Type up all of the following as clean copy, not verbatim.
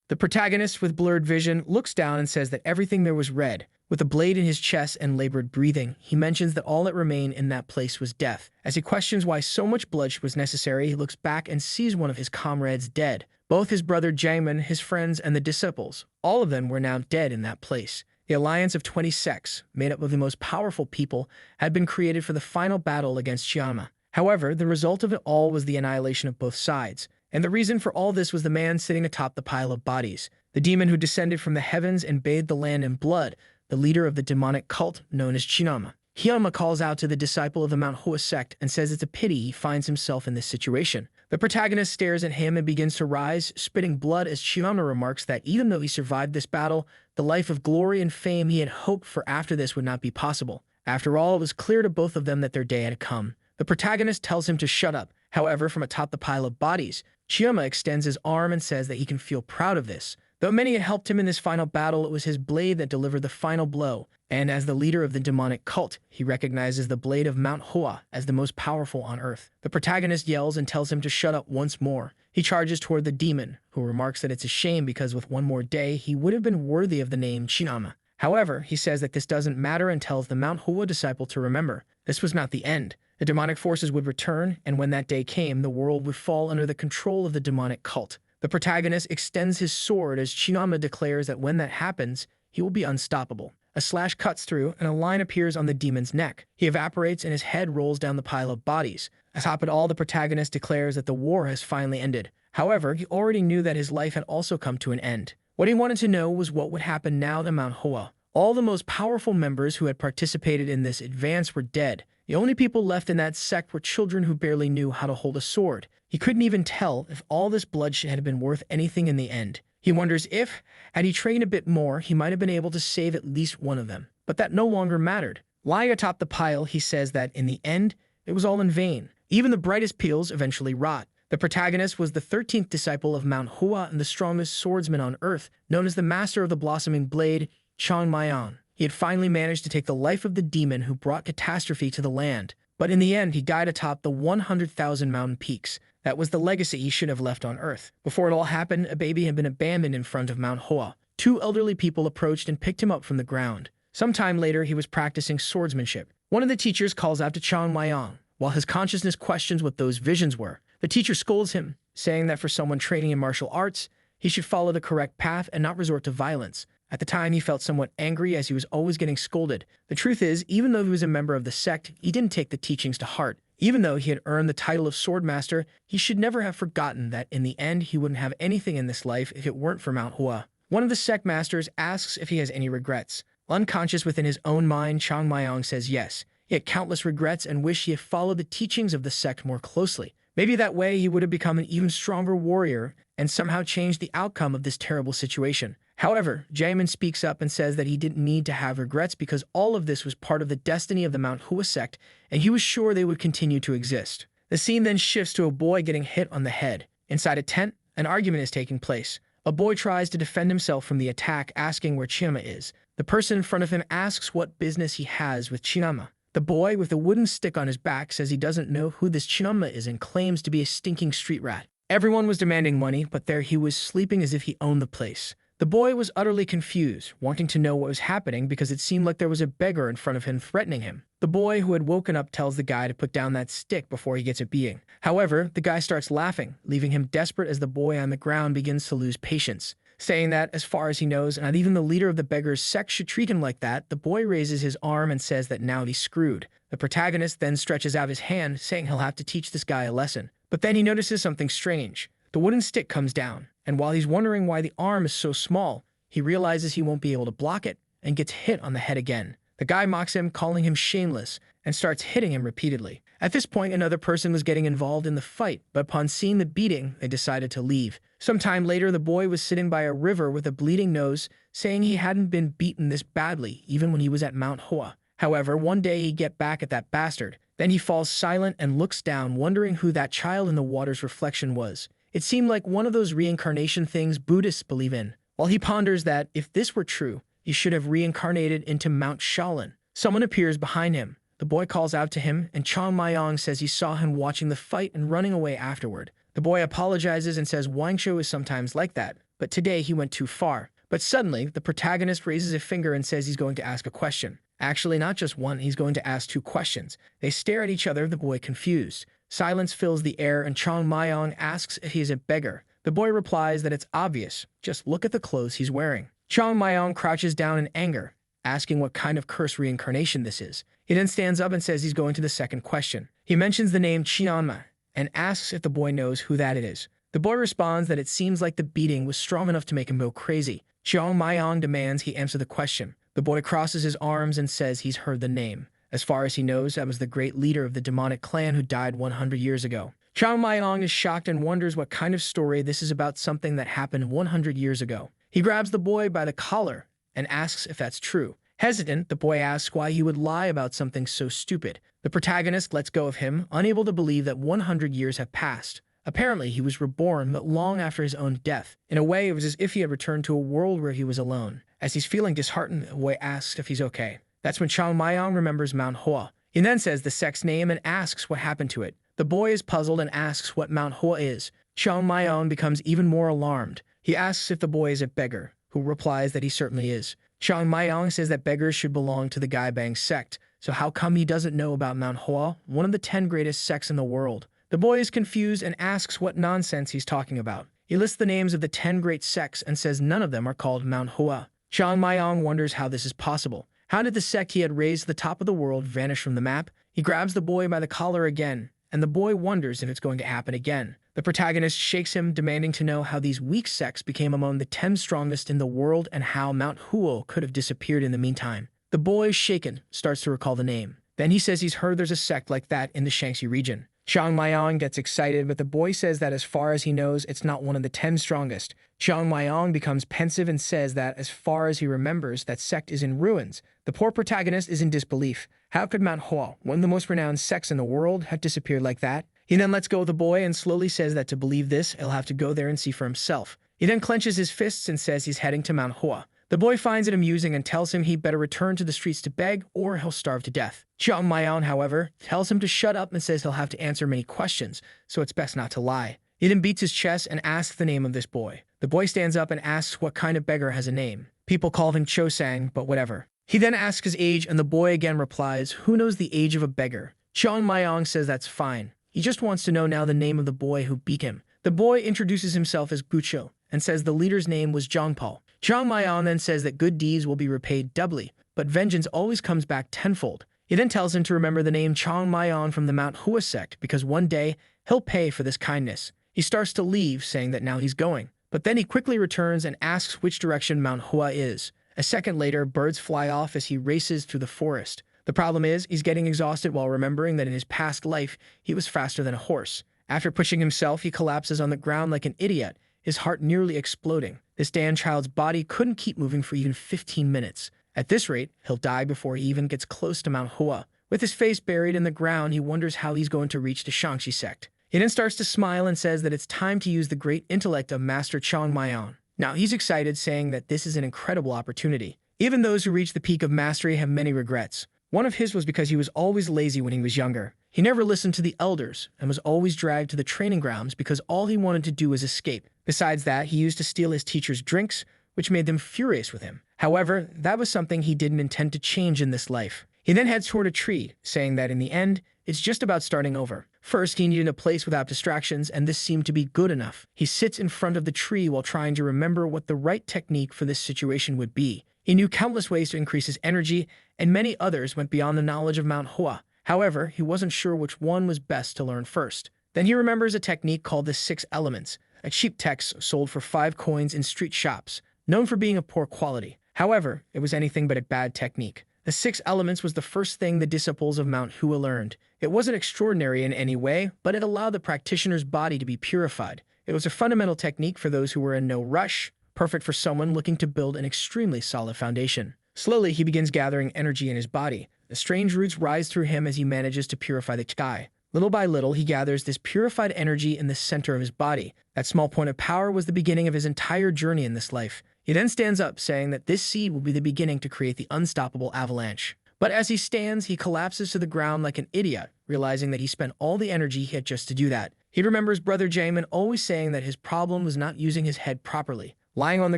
The protagonist, with blurred vision, looks down and says that everything there was red. With a blade in his chest and labored breathing, he mentions that all that remained in that place was death. As he questions why so much blood was necessary, he looks back and sees one of his comrades dead. Both his brother Jaemin, his friends, and the disciples, all of them were now dead in that place. The alliance of 20 sects, made up of the most powerful people, had been created for the final battle against Chiama. However, the result of it all was the annihilation of both sides. And the reason for all this was the man sitting atop the pile of bodies, the demon who descended from the heavens and bathed the land in blood, the leader of the demonic cult known as Chinama. Hyama calls out to the disciple of the Mount Hua Sect and says it's a pity he finds himself in this situation. The protagonist stares at him and begins to rise, spitting blood as Chinama remarks that even though he survived this battle, the life of glory and fame he had hoped for after this would not be possible. After all, it was clear to both of them that their day had come. The protagonist tells him to shut up. However, from atop the pile of bodies, Chiama extends his arm and says that he can feel proud of this. Though many had helped him in this final battle, it was his blade that delivered the final blow, and as the leader of the demonic cult, he recognizes the blade of Mount Hua as the most powerful on Earth. The protagonist yells and tells him to shut up once more. He charges toward the demon, who remarks that it's a shame because with one more day, he would have been worthy of the name Chinama. However, he says that this doesn't matter and tells the Mount Hua disciple to remember, this was not the end. The demonic forces would return, and when that day came, the world would fall under the control of the demonic cult. The protagonist extends his sword as Chinama declares that when that happens, he will be unstoppable. A slash cuts through, and a line appears on the demon's neck. He evaporates, and his head rolls down the pile of bodies. Atop it all, the protagonist declares that the war has finally ended. However, he already knew that his life had also come to an end. What he wanted to know was what would happen now to Mount Hua. All the most powerful members who had participated in this advance were dead. The only people left in that sect were children who barely knew how to hold a sword. He couldn't even tell if all this bloodshed had been worth anything in the end. He wonders if, had he trained a bit more, he might have been able to save at least one of them. But that no longer mattered. Lying atop the pile, he says that, in the end, it was all in vain. Even the brightest peels eventually rot. The protagonist was the 13th disciple of Mount Hua and the strongest swordsman on Earth, known as the Master of the Blossoming Blade, Chung Myung. He had finally managed to take the life of the demon who brought catastrophe to the land. But in the end, he died atop the 100,000 mountain peaks. That was the legacy he should have left on Earth. Before it all happened, a baby had been abandoned in front of Mount Hua. Two elderly people approached and picked him up from the ground. Sometime later, he was practicing swordsmanship. One of the teachers calls out to Chung Myung, while his consciousness questions what those visions were. The teacher scolds him, saying that for someone training in martial arts, he should follow the correct path and not resort to violence. At the time, he felt somewhat angry as he was always getting scolded. The truth is, even though he was a member of the sect, he didn't take the teachings to heart. Even though he had earned the title of Swordmaster, he should never have forgotten that in the end he wouldn't have anything in this life if it weren't for Mount Hua. One of the sect masters asks if he has any regrets. Unconscious within his own mind, Chung Myung says yes. He had countless regrets and wished he had followed the teachings of the sect more closely. Maybe that way he would have become an even stronger warrior and somehow changed the outcome of this terrible situation. However, Jaemin speaks up and says that he didn't need to have regrets because all of this was part of the destiny of the Mount Hua Sect, and he was sure they would continue to exist. The scene then shifts to a boy getting hit on the head. Inside a tent, an argument is taking place. A boy tries to defend himself from the attack, asking where Chinama is. The person in front of him asks what business he has with Chinama. The boy, with a wooden stick on his back, says he doesn't know who this Chinama is and claims to be a stinking street rat. Everyone was demanding money, but there he was sleeping as if he owned the place. The boy was utterly confused, wanting to know what was happening because it seemed like there was a beggar in front of him threatening him. The boy, who had woken up, tells the guy to put down that stick before he gets a beating. However, the guy starts laughing, leaving him desperate as the boy on the ground begins to lose patience. Saying that, as far as he knows, not even the leader of the beggar's sect should treat him like that, the boy raises his arm and says that now he's screwed. The protagonist then stretches out his hand, saying he'll have to teach this guy a lesson. But then he notices something strange. The wooden stick comes down, and while he's wondering why the arm is so small, he realizes he won't be able to block it and gets hit on the head again. The guy mocks him, calling him shameless, and starts hitting him repeatedly. At this point, another person was getting involved in the fight, but upon seeing the beating, they decided to leave. Sometime later, the boy was sitting by a river with a bleeding nose, saying he hadn't been beaten this badly, even when he was at Mount Hua. However, one day he'd get back at that bastard. Then he falls silent and looks down, wondering who that child in the water's reflection was. It seemed like one of those reincarnation things Buddhists believe in. While he ponders that, if this were true, he should have reincarnated into Mount Shaolin. Someone appears behind him. The boy calls out to him, and Chung Myung says he saw him watching the fight and running away afterward. The boy apologizes and says Wangshou is sometimes like that, but today he went too far. But suddenly, the protagonist raises a finger and says he's going to ask a question. Actually, not just one, he's going to ask two questions. They stare at each other, the boy confused. Silence fills the air, and Chung Myung asks if he is a beggar. The boy replies that it's obvious. Just look at the clothes he's wearing. Chung Myung crouches down in anger, asking what kind of cursed reincarnation this is. He then stands up and says he's going to the second question. He mentions the name Cheonma and asks if the boy knows who that it is. The boy responds that it seems like the beating was strong enough to make him go crazy. Chung Myung demands he answer the question. The boy crosses his arms and says he's heard the name. As far as he knows, that was the great leader of the demonic clan who died 100 years ago. Chung Myung is shocked and wonders what kind of story this is about, something that happened 100 years ago. He grabs the boy by the collar and asks if that's true. Hesitant, the boy asks why he would lie about something so stupid. The protagonist lets go of him, unable to believe that 100 years have passed. Apparently, he was reborn, but long after his own death. In a way, it was as if he had returned to a world where he was alone. As he's feeling disheartened, the boy asks if he's okay. That's when Chung Myung remembers Mount Hua. He then says the sect's name and asks what happened to it. The boy is puzzled and asks what Mount Hua is. Chung Myung becomes even more alarmed. He asks if the boy is a beggar, who replies that he certainly is. Chung Myung says that beggars should belong to the Baek Sect, so how come he doesn't know about Mount Hua, one of the 10 greatest sects in the world? The boy is confused and asks what nonsense he's talking about. He lists the names of the 10 great sects and says none of them are called Mount Hua. Chung Myung wonders how this is possible. How did the sect he had raised to the top of the world vanish from the map? He grabs the boy by the collar again, and the boy wonders if it's going to happen again. The protagonist shakes him, demanding to know how these weak sects became among the 10 strongest in the world and how Mount Hua could have disappeared in the meantime. The boy, shaken, starts to recall the name. Then he says he's heard there's a sect like that in the Shaanxi region. Chung Myung gets excited, but the boy says that as far as he knows, it's not one of the 10 strongest. Chung Myung becomes pensive and says that as far as he remembers, that sect is in ruins. The poor protagonist is in disbelief. How could Mount Hua, one of the most renowned sects in the world, have disappeared like that? He then lets go of the boy and slowly says that to believe this, he'll have to go there and see for himself. He then clenches his fists and says he's heading to Mount Hua. The boy finds it amusing and tells him he better return to the streets to beg or he'll starve to death. Chung Myung, however, tells him to shut up and says he'll have to answer many questions, so it's best not to lie. He then beats his chest and asks the name of this boy. The boy stands up and asks what kind of beggar has a name. People call him Cho-sang, but whatever. He then asks his age and the boy again replies, who knows the age of a beggar? Chung Myung says that's fine. He just wants to know now the name of the boy who beat him. The boy introduces himself as Gucho and says the leader's name was Jongpal. Chung Myung then says that good deeds will be repaid doubly, but vengeance always comes back tenfold. He then tells him to remember the name Chung Myung from the Mount Hua Sect because one day he'll pay for this kindness. He starts to leave, saying that now he's going. But then he quickly returns and asks which direction Mount Hua is. A second later, birds fly off as he races through the forest. The problem is, he's getting exhausted while remembering that in his past life, he was faster than a horse. After pushing himself, he collapses on the ground like an idiot, his heart nearly exploding. This Dan child's body couldn't keep moving for even 15 minutes. At this rate, he'll die before he even gets close to Mount Hua. With his face buried in the ground, he wonders how he's going to reach the Shaanxi sect. He then starts to smile and says that it's time to use the great intellect of Master Chung Myung. Now he's excited, saying that this is an incredible opportunity. Even those who reach the peak of mastery have many regrets. One of his was because he was always lazy when he was younger. He never listened to the elders and was always dragged to the training grounds because all he wanted to do was escape. Besides that, he used to steal his teachers' drinks, which made them furious with him. However, that was something he didn't intend to change in this life. He then heads toward a tree, saying that in the end, it's just about starting over. First, he needed a place without distractions, and this seemed to be good enough. He sits in front of the tree while trying to remember what the right technique for this situation would be. He knew countless ways to increase his energy, and many others went beyond the knowledge of Mount Hua. However, he wasn't sure which one was best to learn first. Then he remembers a technique called the 6 Elements, a cheap text sold for 5 coins in street shops, known for being of poor quality. However, it was anything but a bad technique. The 6 Elements was the first thing the disciples of Mount Hua learned. It wasn't extraordinary in any way, but it allowed the practitioner's body to be purified. It was a fundamental technique for those who were in no rush, perfect for someone looking to build an extremely solid foundation. Slowly, he begins gathering energy in his body. The strange roots rise through him as he manages to purify the sky. Little by little, he gathers this purified energy in the center of his body. That small point of power was the beginning of his entire journey in this life. He then stands up, saying that this seed will be the beginning to create the unstoppable avalanche. But as he stands, he collapses to the ground like an idiot, realizing that he spent all the energy he had just to do that. He remembers Brother Jamin always saying that his problem was not using his head properly. Lying on the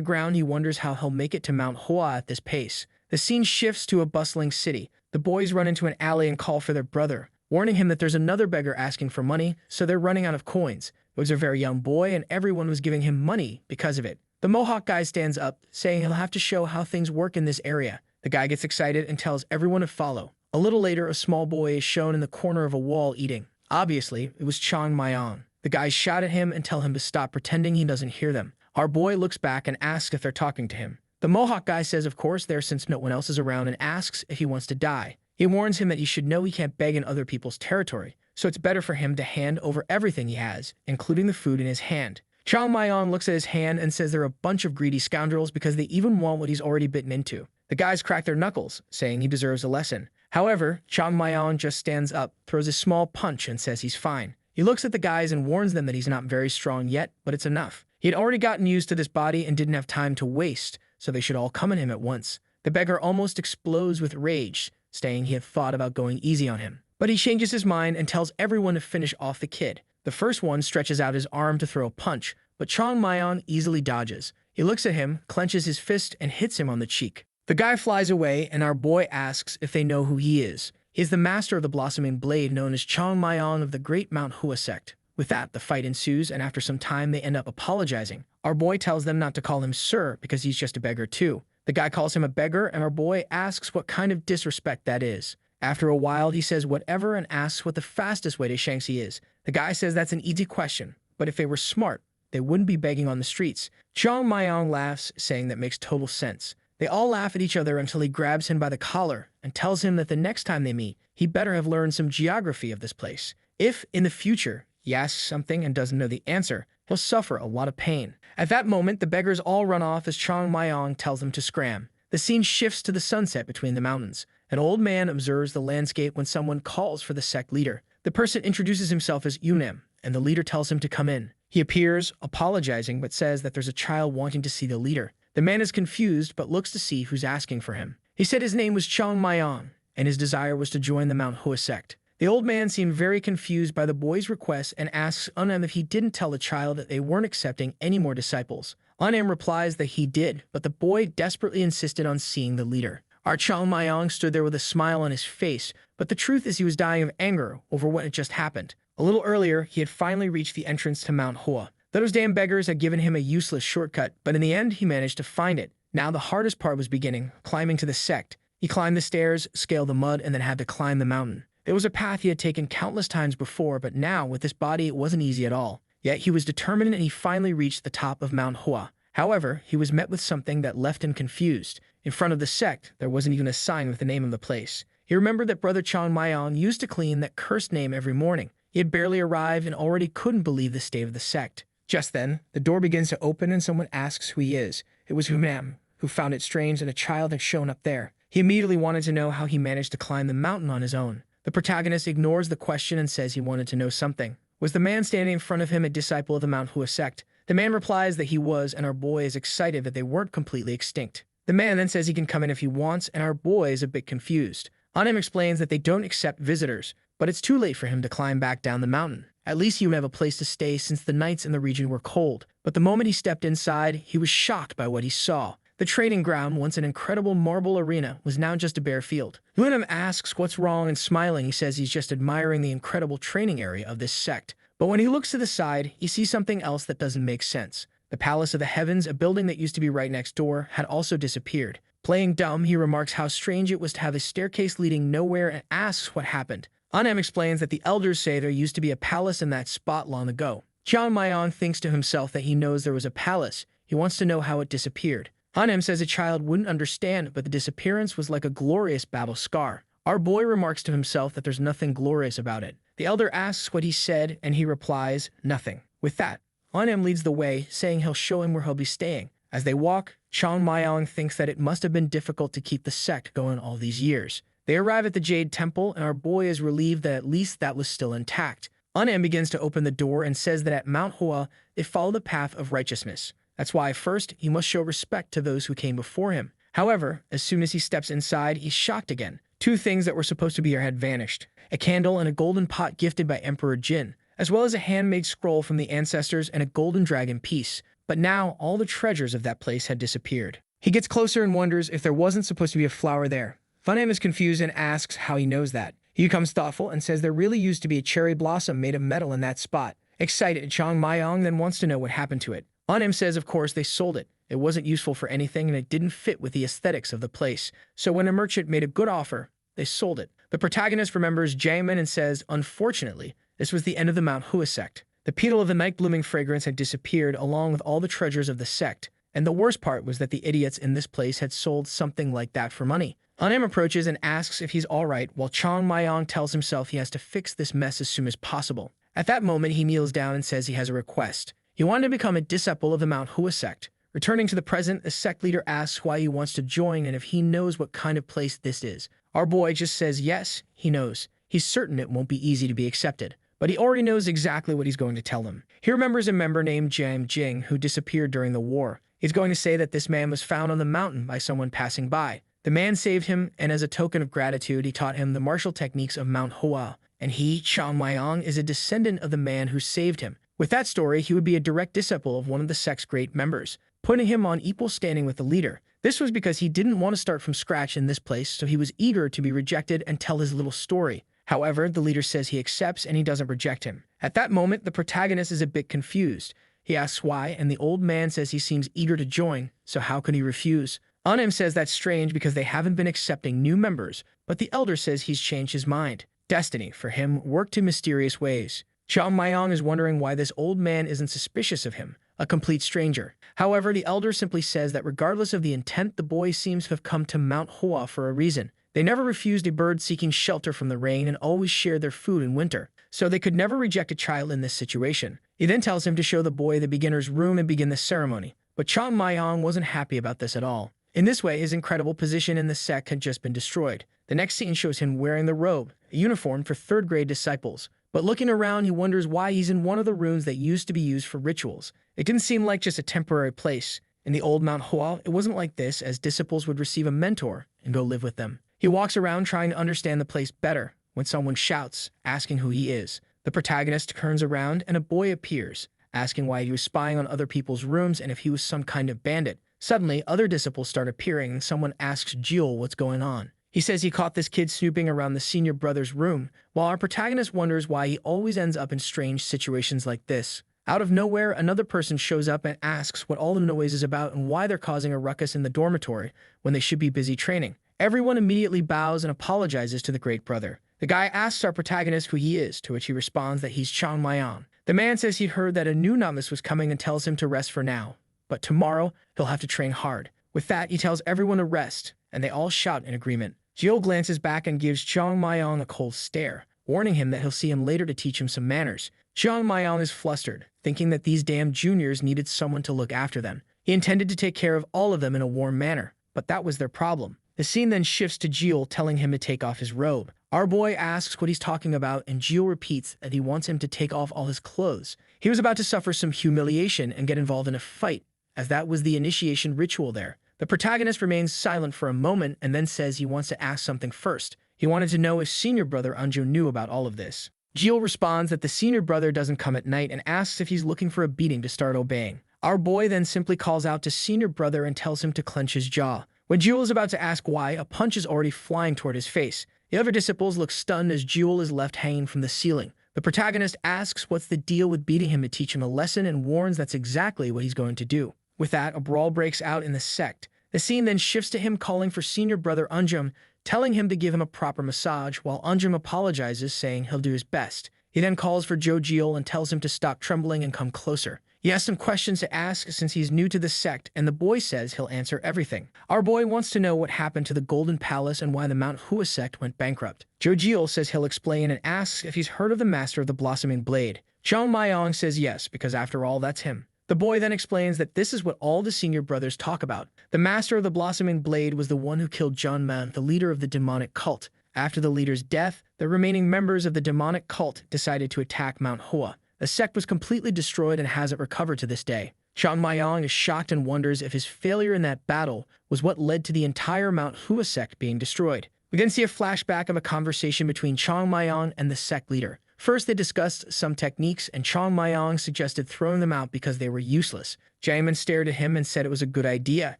ground, he wonders how he'll make it to Mount Hua at this pace. The scene shifts to a bustling city. The boys run into an alley and call for their brother, warning him that there's another beggar asking for money, so they're running out of coins. It was a very young boy, and everyone was giving him money because of it. The Mohawk guy stands up, saying he'll have to show how things work in this area. The guy gets excited and tells everyone to follow. A little later, a small boy is shown in the corner of a wall eating. Obviously, it was Chung Myung. The guys shout at him and tell him to stop pretending he doesn't hear them. Our boy looks back and asks if they're talking to him. The Mohawk guy says of course they're since no one else is around and asks if he wants to die. He warns him that he should know he can't beg in other people's territory, so it's better for him to hand over everything he has, including the food in his hand. Chung Myung looks at his hand and says they're a bunch of greedy scoundrels because they even want what he's already bitten into. The guys crack their knuckles, saying he deserves a lesson. However, Chung Myung just stands up, throws a small punch, and says he's fine. He looks at the guys and warns them that he's not very strong yet, but it's enough. He had already gotten used to this body and didn't have time to waste, so they should all come at him at once. The beggar almost explodes with rage, saying he had thought about going easy on him. But he changes his mind and tells everyone to finish off the kid. The first one stretches out his arm to throw a punch, but Chung Myung easily dodges. He looks at him, clenches his fist, and hits him on the cheek. The guy flies away, and our boy asks if they know who he is. He is the master of the blossoming blade known as Chung Myung of the great Mount Hua Sect. With that, the fight ensues, and after some time, they end up apologizing. Our boy tells them not to call him sir because he's just a beggar too. The guy calls him a beggar, and our boy asks what kind of disrespect that is. After a while, he says whatever and asks what the fastest way to Shanxi is. The guy says that's an easy question, but if they were smart, they wouldn't be begging on the streets. Chung Myung laughs, saying that makes total sense. They all laugh at each other until he grabs him by the collar and tells him that the next time they meet, he better have learned some geography of this place. If, in the future, he asks something and doesn't know the answer, he'll suffer a lot of pain. At that moment, the beggars all run off as Chung Myung tells them to scram. The scene shifts to the sunset between the mountains. An old man observes the landscape when someone calls for the sect leader. The person introduces himself as Yoon, and the leader tells him to come in. He appears, apologizing, but says that there's a child wanting to see the leader. The man is confused, but looks to see who's asking for him. He said his name was Chung Myung, and his desire was to join the Mount Hua Sect. The old man seemed very confused by the boy's request and asks Unam if he didn't tell the child that they weren't accepting any more disciples. Unam replies that he did, but the boy desperately insisted on seeing the leader. Our Chung Myung stood there with a smile on his face, but the truth is he was dying of anger over what had just happened. A little earlier, he had finally reached the entrance to Mount Hua. Those damn beggars had given him a useless shortcut, but in the end, he managed to find it. Now the hardest part was beginning, climbing to the sect. He climbed the stairs, scaled the mud, and then had to climb the mountain. It was a path he had taken countless times before, but now, with this body, it wasn't easy at all. Yet he was determined and he finally reached the top of Mount Hua. However, he was met with something that left him confused. In front of the sect, there wasn't even a sign with the name of the place. He remembered that Brother Chung Myung used to clean that cursed name every morning. He had barely arrived and already couldn't believe the state of the sect. Just then, the door begins to open and someone asks who he is. It was Humam, who found it strange that a child had shown up there. He immediately wanted to know how he managed to climb the mountain on his own. The protagonist ignores the question and says he wanted to know something. Was the man standing in front of him a disciple of the Mount Hua Sect? The man replies that he was, and our boy is excited that they weren't completely extinct. The man then says he can come in if he wants, and our boy is a bit confused. Unam explains that they don't accept visitors, but it's too late for him to climb back down the mountain. At least he would have a place to stay since the nights in the region were cold. But the moment he stepped inside, he was shocked by what he saw. The training ground, once an incredible marble arena, was now just a bare field. Unam asks what's wrong, and smiling, he says he's just admiring the incredible training area of this sect. But when he looks to the side, he sees something else that doesn't make sense. The Palace of the Heavens, a building that used to be right next door, had also disappeared. Playing dumb, he remarks how strange it was to have a staircase leading nowhere and asks what happened. Unam explains that the elders say there used to be a palace in that spot long ago. Chung Myung thinks to himself that he knows there was a palace. He wants to know how it disappeared. Unam says a child wouldn't understand, but the disappearance was like a glorious battle scar. Our boy remarks to himself that there's nothing glorious about it. The elder asks what he said, and he replies, nothing. With that, Unam leads the way, saying he'll show him where he'll be staying. As they walk, Chung Myung thinks that it must have been difficult to keep the sect going all these years. They arrive at the Jade Temple, and our boy is relieved that at least that was still intact. Unam begins to open the door and says that at Mount Hua, they follow the path of righteousness. That's why, first, he must show respect to those who came before him. However, as soon as he steps inside, he's shocked again. Two things that were supposed to be here had vanished. A candle and a golden pot gifted by Emperor Jin, as well as a handmade scroll from the ancestors and a golden dragon piece. but now all the treasures of that place had disappeared. He gets closer and wonders if there wasn't supposed to be a flower there. Funnam is confused and asks how he knows that. He becomes thoughtful and says there really used to be a cherry blossom made of metal in that spot. Excited, Chung Myung then wants to know what happened to it. Funnam says of course they sold it. It wasn't useful for anything and it didn't fit with the aesthetics of the place. So when a merchant made a good offer, they sold it. The protagonist remembers Jaemin and says, unfortunately, this was the end of the Mount Hua Sect. The petal of the night-blooming fragrance had disappeared along with all the treasures of the sect. And the worst part was that the idiots in this place had sold something like that for money. Funnam approaches and asks if he's alright, while Chung Myung tells himself he has to fix this mess as soon as possible. At that moment, he kneels down and says he has a request. He wanted to become a disciple of the Mount Hua Sect. Returning to the present, the sect leader asks why he wants to join and if he knows what kind of place this is. Our boy just says yes, he knows. He's certain it won't be easy to be accepted. But he already knows exactly what he's going to tell them. He remembers a member named Jam Jing who disappeared during the war. He's going to say that this man was found on the mountain by someone passing by. The man saved him, and as a token of gratitude, he taught him the martial techniques of Mount Hua. And he, Chung Myung, is a descendant of the man who saved him. With that story, he would be a direct disciple of one of the sect's great members, putting him on equal standing with the leader. This was because he didn't want to start from scratch in this place, so he was eager to be rejected and tell his little story. However, the leader says he accepts and he doesn't reject him. At that moment, the protagonist is a bit confused. He asks why, and the old man says he seems eager to join, so how could he refuse? Funnam says that's strange because they haven't been accepting new members, but the elder says he's changed his mind. Destiny, for him, worked in mysterious ways. Chung Myung is wondering why this old man isn't suspicious of him, a complete stranger. However, the elder simply says that regardless of the intent, the boy seems to have come to Mount Hua for a reason. They never refused a bird seeking shelter from the rain and always shared their food in winter, so they could never reject a child in this situation. He then tells him to show the boy the beginner's room and begin the ceremony, but Chung Myung wasn't happy about this at all. In this way, his incredible position in the sect had just been destroyed. The next scene shows him wearing the robe, a uniform for third-grade disciples. But looking around, he wonders why he's in one of the rooms that used to be used for rituals. It didn't seem like just a temporary place. In the old Mount Hua, it wasn't like this, as disciples would receive a mentor and go live with them. He walks around trying to understand the place better when someone shouts, asking who he is. The protagonist turns around and a boy appears, asking why he was spying on other people's rooms and if he was some kind of bandit. Suddenly, other disciples start appearing and someone asks Jo Gul what's going on. He says he caught this kid snooping around the senior brother's room, while our protagonist wonders why he always ends up in strange situations like this. Out of nowhere, another person shows up and asks what all the noise is about and why they're causing a ruckus in the dormitory when they should be busy training. Everyone immediately bows and apologizes to the great brother. The guy asks our protagonist who he is, to which he responds that he's Chung Myung. The man says he'd heard that a new novice was coming and tells him to rest for now, but tomorrow he'll have to train hard. With that, he tells everyone to rest, and they all shout in agreement. Jo glances back and gives Chung Myung a cold stare, warning him that he'll see him later to teach him some manners. Chung Myung is flustered, thinking that these damn juniors needed someone to look after them. He intended to take care of all of them in a warm manner, but that was their problem. The scene then shifts to Jo telling him to take off his robe. Our boy asks what he's talking about, and Jo repeats that he wants him to take off all his clothes. He was about to suffer some humiliation and get involved in a fight, as that was the initiation ritual there. The protagonist remains silent for a moment and then says he wants to ask something first. He wanted to know if senior brother Unjo knew about all of this. Jo responds that the senior brother doesn't come at night and asks if he's looking for a beating to start obeying. Our boy then simply calls out to senior brother and tells him to clench his jaw. When Jo is about to ask why, a punch is already flying toward his face. The other disciples look stunned as Jo is left hanging from the ceiling. The protagonist asks what's the deal with beating him to teach him a lesson and warns that's exactly what he's going to do. With that, a brawl breaks out in the sect. The scene then shifts to him calling for senior brother Unjum, telling him to give him a proper massage, while Unjum apologizes, saying he'll do his best. He then calls for Jo Gul and tells him to stop trembling and come closer. He has some questions to ask since he's new to the sect, and the boy says he'll answer everything. Our boy wants to know what happened to the Golden Palace and why the Mount Hua Sect went bankrupt. Jo Gul says he'll explain and asks if he's heard of the Master of the Blossoming Blade. Chung Myung says yes, because after all, that's him. The boy then explains that this is what all the senior brothers talk about. The Master of the Blossoming Blade was the one who killed John Man, the leader of the demonic cult. After the leader's death, the remaining members of the demonic cult decided to attack Mount Hua. The sect was completely destroyed and hasn't recovered to this day. Chung Myung is shocked and wonders if his failure in that battle was what led to the entire Mount Hua sect being destroyed. We then see a flashback of a conversation between Chung Myung and the sect leader, First, they discussed some techniques, and Chung Myung suggested throwing them out because they were useless. Jaemin stared at him and said it was a good idea,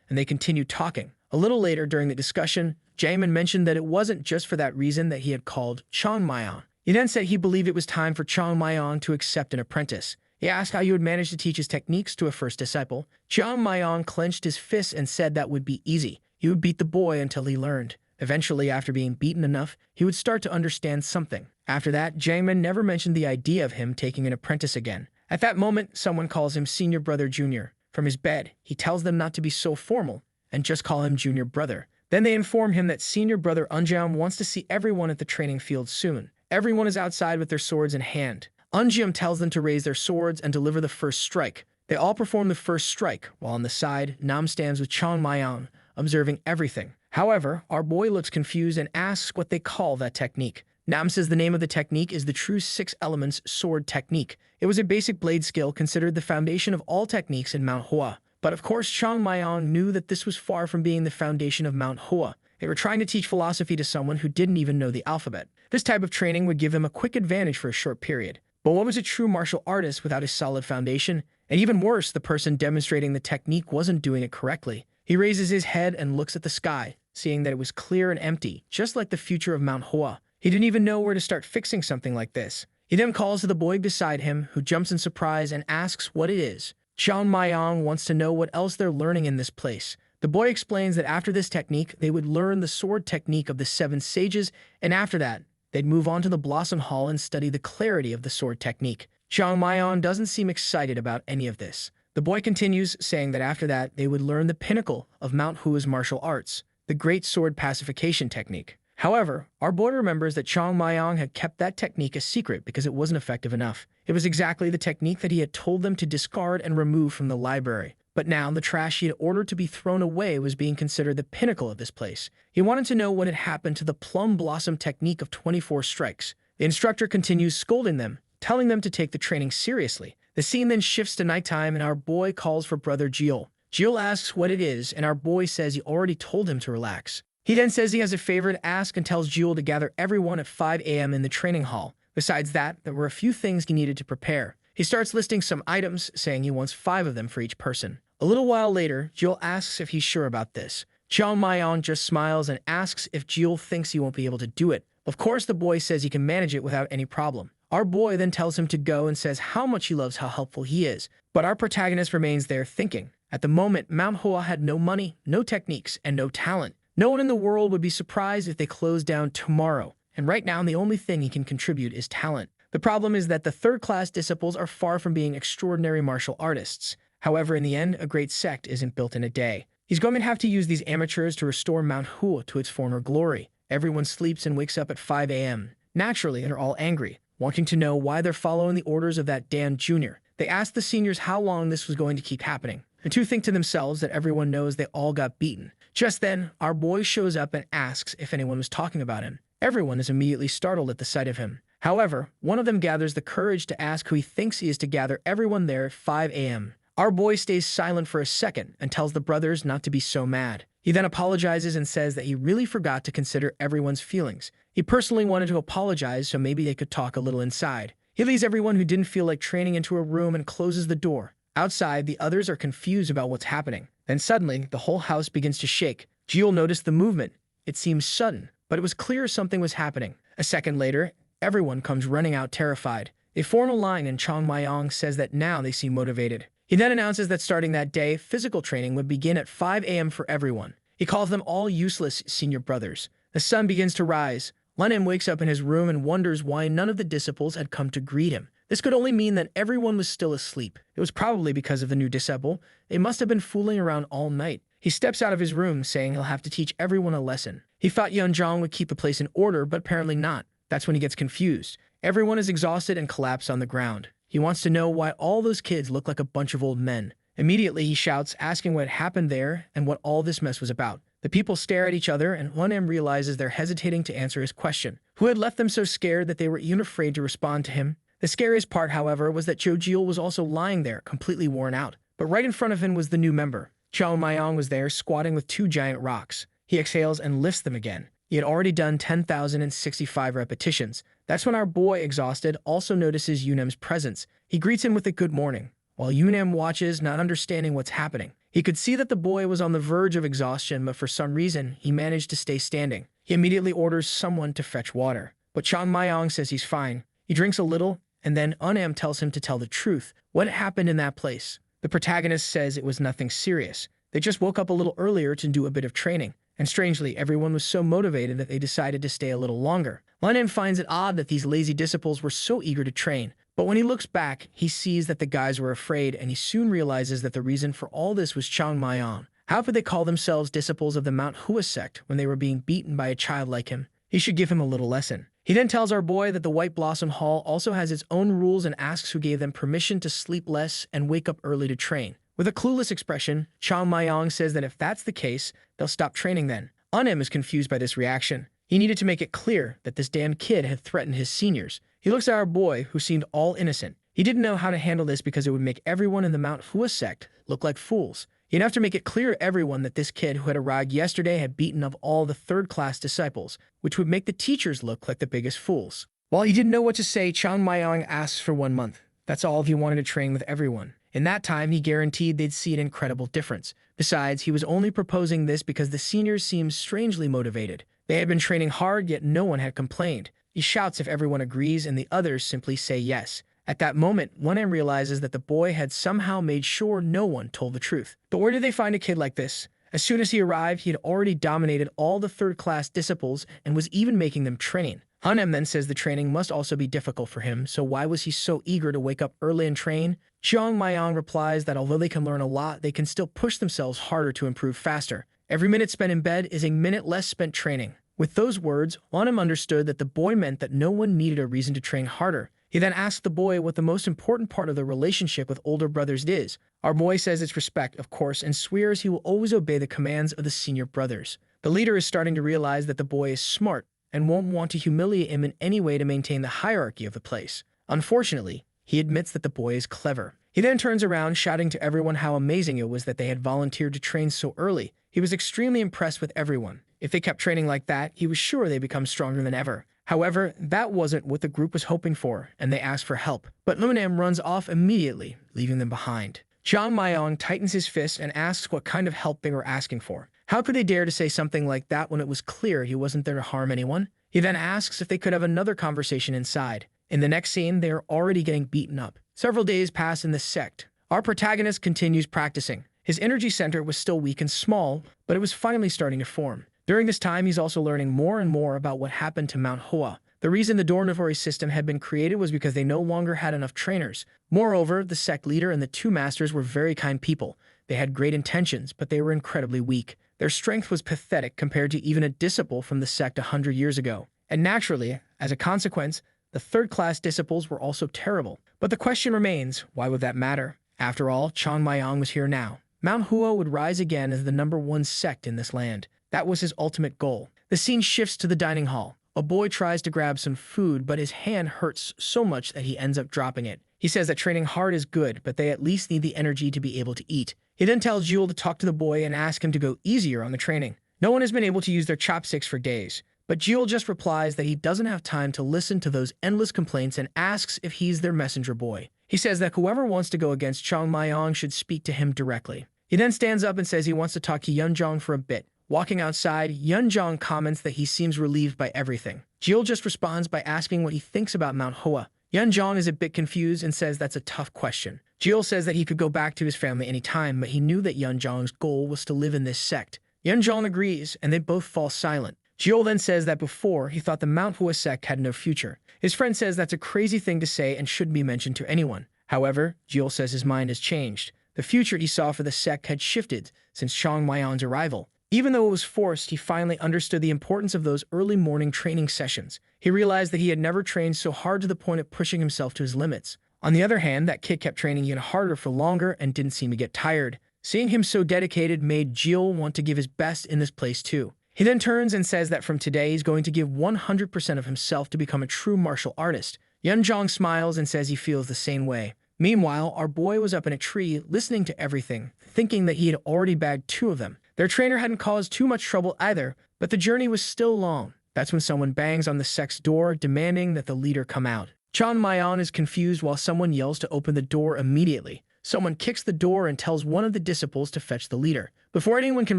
and they continued talking. A little later during the discussion, Jaemin mentioned that it wasn't just for that reason that he had called Chung Myung. He then said he believed it was time for Chung Myung to accept an apprentice. He asked how he would manage to teach his techniques to a first disciple. Chung Myung clenched his fists and said that would be easy. He would beat the boy until he learned. Eventually, after being beaten enough, he would start to understand something. After that, Jaemin never mentioned the idea of him taking an apprentice again. At that moment, someone calls him Senior Brother Junior. From his bed, he tells them not to be so formal and just call him Junior Brother. Then they inform him that Senior Brother Unjam wants to see everyone at the training field soon. Everyone is outside with their swords in hand. Unjam tells them to raise their swords and deliver the first strike. They all perform the first strike, while on the side, Nam stands with Chung Myung, observing everything. However, our boy looks confused and asks what they call that technique. Nam says the name of the technique is the True Six Elements Sword Technique. It was a basic blade skill considered the foundation of all techniques in Mount Hua. But of course, Chung Myung knew that this was far from being the foundation of Mount Hua. They were trying to teach philosophy to someone who didn't even know the alphabet. This type of training would give them a quick advantage for a short period. But what was a true martial artist without a solid foundation? And even worse, the person demonstrating the technique wasn't doing it correctly. He raises his head and looks at the sky, seeing that it was clear and empty, just like the future of Mount Hua. He didn't even know where to start fixing something like this. He then calls to the boy beside him, who jumps in surprise and asks what it is. Chung Myung wants to know what else they're learning in this place. The boy explains that after this technique, they would learn the sword technique of the 7 sages, and after that, they'd move on to the Blossom Hall and study the clarity of the sword technique. Chung Myung doesn't seem excited about any of this. The boy continues, saying that after that, they would learn the pinnacle of Mount Hua's martial arts, the Great Sword Pacification Technique. However, our boy remembers that Chung Myung had kept that technique a secret because it wasn't effective enough. It was exactly the technique that he had told them to discard and remove from the library. But now, the trash he had ordered to be thrown away was being considered the pinnacle of this place. He wanted to know what had happened to the Plum Blossom technique of 24 strikes. The instructor continues scolding them, telling them to take the training seriously. The scene then shifts to nighttime, and our boy calls for Brother Jo Gul asks what it is, and our boy says he already told him to relax. He then says he has a favor to ask and tells Jo to gather everyone at 5 a.m. in the training hall. Besides that, there were a few things he needed to prepare. He starts listing some items, saying he wants 5 of them for each person. A little while later, Jo asks if he's sure about this. Chung Myung just smiles and asks if Jo thinks he won't be able to do it. Of course, the boy says he can manage it without any problem. Our boy then tells him to go and says how much he loves how helpful he is. But our protagonist remains there thinking. At the moment, Mount Hua had no money, no techniques, and no talent. No one in the world would be surprised if they closed down tomorrow. And right now, the only thing he can contribute is talent. The problem is that the third-class disciples are far from being extraordinary martial artists. However, in the end, a great sect isn't built in a day. He's going to have to use these amateurs to restore Mount Hua to its former glory. Everyone sleeps and wakes up at 5 a.m. Naturally, they're all angry, wanting to know why they're following the orders of that Dan Jr. They ask the seniors how long this was going to keep happening. The two think to themselves that everyone knows they all got beaten. Just then, our boy shows up and asks if anyone was talking about him. Everyone is immediately startled at the sight of him. However, one of them gathers the courage to ask who he thinks he is to gather everyone there at 5 a.m. Our boy stays silent for a second and tells the brothers not to be so mad. He then apologizes and says that he really forgot to consider everyone's feelings. He personally wanted to apologize so maybe they could talk a little inside. He leads everyone who didn't feel like training into a room and closes the door. Outside, the others are confused about what's happening. Then suddenly, the whole house begins to shake. Gul noticed the movement. It seemed sudden, but it was clear something was happening. A second later, everyone comes running out terrified. They form a line and Chung Myung says that now they seem motivated. He then announces that starting that day, physical training would begin at 5 a.m. for everyone. He calls them all useless senior brothers. The sun begins to rise. Lenin wakes up in his room and wonders why none of the disciples had come to greet him. This could only mean that everyone was still asleep. It was probably because of the new disciple. They must have been fooling around all night. He steps out of his room, saying he'll have to teach everyone a lesson. He thought Yoon Jong would keep the place in order, but apparently not. That's when he gets confused. Everyone is exhausted and collapsed on the ground. He wants to know why all those kids look like a bunch of old men. Immediately, he shouts, asking what happened there and what all this mess was about. The people stare at each other, and one of them realizes they're hesitating to answer his question. Who had left them so scared that they were even afraid to respond to him? The scariest part, however, was that Jo Gul was also lying there, completely worn out. But right in front of him was the new member. Chung Myung was there, squatting with 2 giant rocks. He exhales and lifts them again. He had already done 10,065 repetitions. That's when our boy, exhausted, also notices Yunem's presence. He greets him with a good morning, while Yunem watches, not understanding what's happening. He could see that the boy was on the verge of exhaustion, but for some reason, he managed to stay standing. He immediately orders someone to fetch water. But Chung Myung says he's fine. He drinks a little, and then Unam tells him to tell the truth. What happened in that place? The protagonist says it was nothing serious. They just woke up a little earlier to do a bit of training. And strangely, everyone was so motivated that they decided to stay a little longer. Unam finds it odd that these lazy disciples were so eager to train. But when he looks back, he sees that the guys were afraid, and he soon realizes that the reason for all this was Chung Myung. How could they call themselves disciples of the Mount Hua Sect when they were being beaten by a child like him? He should give him a little lesson. He then tells our boy that the White Blossom Hall also has its own rules and asks who gave them permission to sleep less and wake up early to train. With a clueless expression, Chung Myung says that if that's the case, they'll stop training then. Unam is confused by this reaction. He needed to make it clear that this damn kid had threatened his seniors. He looks at our boy, who seemed all innocent. He didn't know how to handle this because it would make everyone in the Mount Hua Sect look like fools. He'd have to make it clear to everyone that this kid who had arrived yesterday had beaten up all the third-class disciples, which would make the teachers look like the biggest fools. While he didn't know what to say, Chung Myung asks for 1 month. That's all if he wanted to train with everyone. In that time, he guaranteed they'd see an incredible difference. Besides, he was only proposing this because the seniors seemed strangely motivated. They had been training hard, yet no one had complained. He shouts if everyone agrees, and the others simply say yes. At that moment, Wonam realizes that the boy had somehow made sure no one told the truth. But where did they find a kid like this? As soon as he arrived, he had already dominated all the third-class disciples and was even making them train. Hanem then says the training must also be difficult for him, so why was he so eager to wake up early and train? Chung Myung replies that although they can learn a lot, they can still push themselves harder to improve faster. Every minute spent in bed is a minute less spent training. With those words, Hanem understood that the boy meant that no one needed a reason to train harder. He then asked the boy what the most important part of the relationship with older brothers is. Our boy says it's respect, of course, and swears he will always obey the commands of the senior brothers. The leader is starting to realize that the boy is smart and won't want to humiliate him in any way to maintain the hierarchy of the place. Unfortunately, he admits that the boy is clever. He then turns around, shouting to everyone how amazing it was that they had volunteered to train so early. He was extremely impressed with everyone. If they kept training like that, he was sure they'd become stronger than ever. However, that wasn't what the group was hoping for, and they asked for help. But Lunam runs off immediately, leaving them behind. Chung Myung tightens his fist and asks what kind of help they were asking for. How could they dare to say something like that when it was clear he wasn't there to harm anyone? He then asks if they could have another conversation inside. In the next scene, they are already getting beaten up. Several days pass in the sect. Our protagonist continues practicing. His energy center was still weak and small, but it was finally starting to form. During this time, he's also learning more and more about what happened to Mount Hua. The reason the dormitory system had been created was because they no longer had enough trainers. Moreover, the sect leader and the two masters were very kind people. They had great intentions, but they were incredibly weak. Their strength was pathetic compared to even a disciple from the sect 100 years ago. And naturally, as a consequence, the third-class disciples were also terrible. But the question remains, why would that matter? After all, Chung Myung was here now. Mount Hua would rise again as the #1 sect in this land. That was his ultimate goal. The scene shifts to the dining hall. A boy tries to grab some food, but his hand hurts so much that he ends up dropping it. He says that training hard is good, but they at least need the energy to be able to eat. He then tells Jewel to talk to the boy and ask him to go easier on the training. No one has been able to use their chopsticks for days. But Jewel just replies that he doesn't have time to listen to those endless complaints and asks if he's their messenger boy. He says that whoever wants to go against Chung Myung should speak to him directly. He then stands up and says he wants to talk to Yoon Jong for a bit. Walking outside, Yoon Jong comments that he seems relieved by everything. Jewel just responds by asking what he thinks about Mount Hua. Yoon Jong is a bit confused and says that's a tough question. Jewel says that he could go back to his family anytime, but he knew that Yoon Jong's goal was to live in this sect. Yoon Jong agrees, and they both fall silent. Jewel then says that before, he thought the Mount Hua Sect had no future. His friend says that's a crazy thing to say and shouldn't be mentioned to anyone. However, Jewel says his mind has changed. The future he saw for the sect had shifted since Chung Myung's arrival. Even though it was forced, he finally understood the importance of those early morning training sessions. He realized that he had never trained so hard to the point of pushing himself to his limits. On the other hand, that kid kept training even harder for longer and didn't seem to get tired. Seeing him so dedicated made Jewel want to give his best in this place too. He then turns and says that from today he's going to give 100% of himself to become a true martial artist. Yoon Jong smiles and says he feels the same way. Meanwhile, our boy was up in a tree, listening to everything, thinking that he had already bagged 2 of them. Their trainer hadn't caused too much trouble either, But the journey was still long. That's when someone bangs on the sect's door, demanding that the leader come out. Chung Myung is confused while someone yells to open the door immediately. Someone kicks the door and tells one of the disciples to fetch the leader. Before anyone can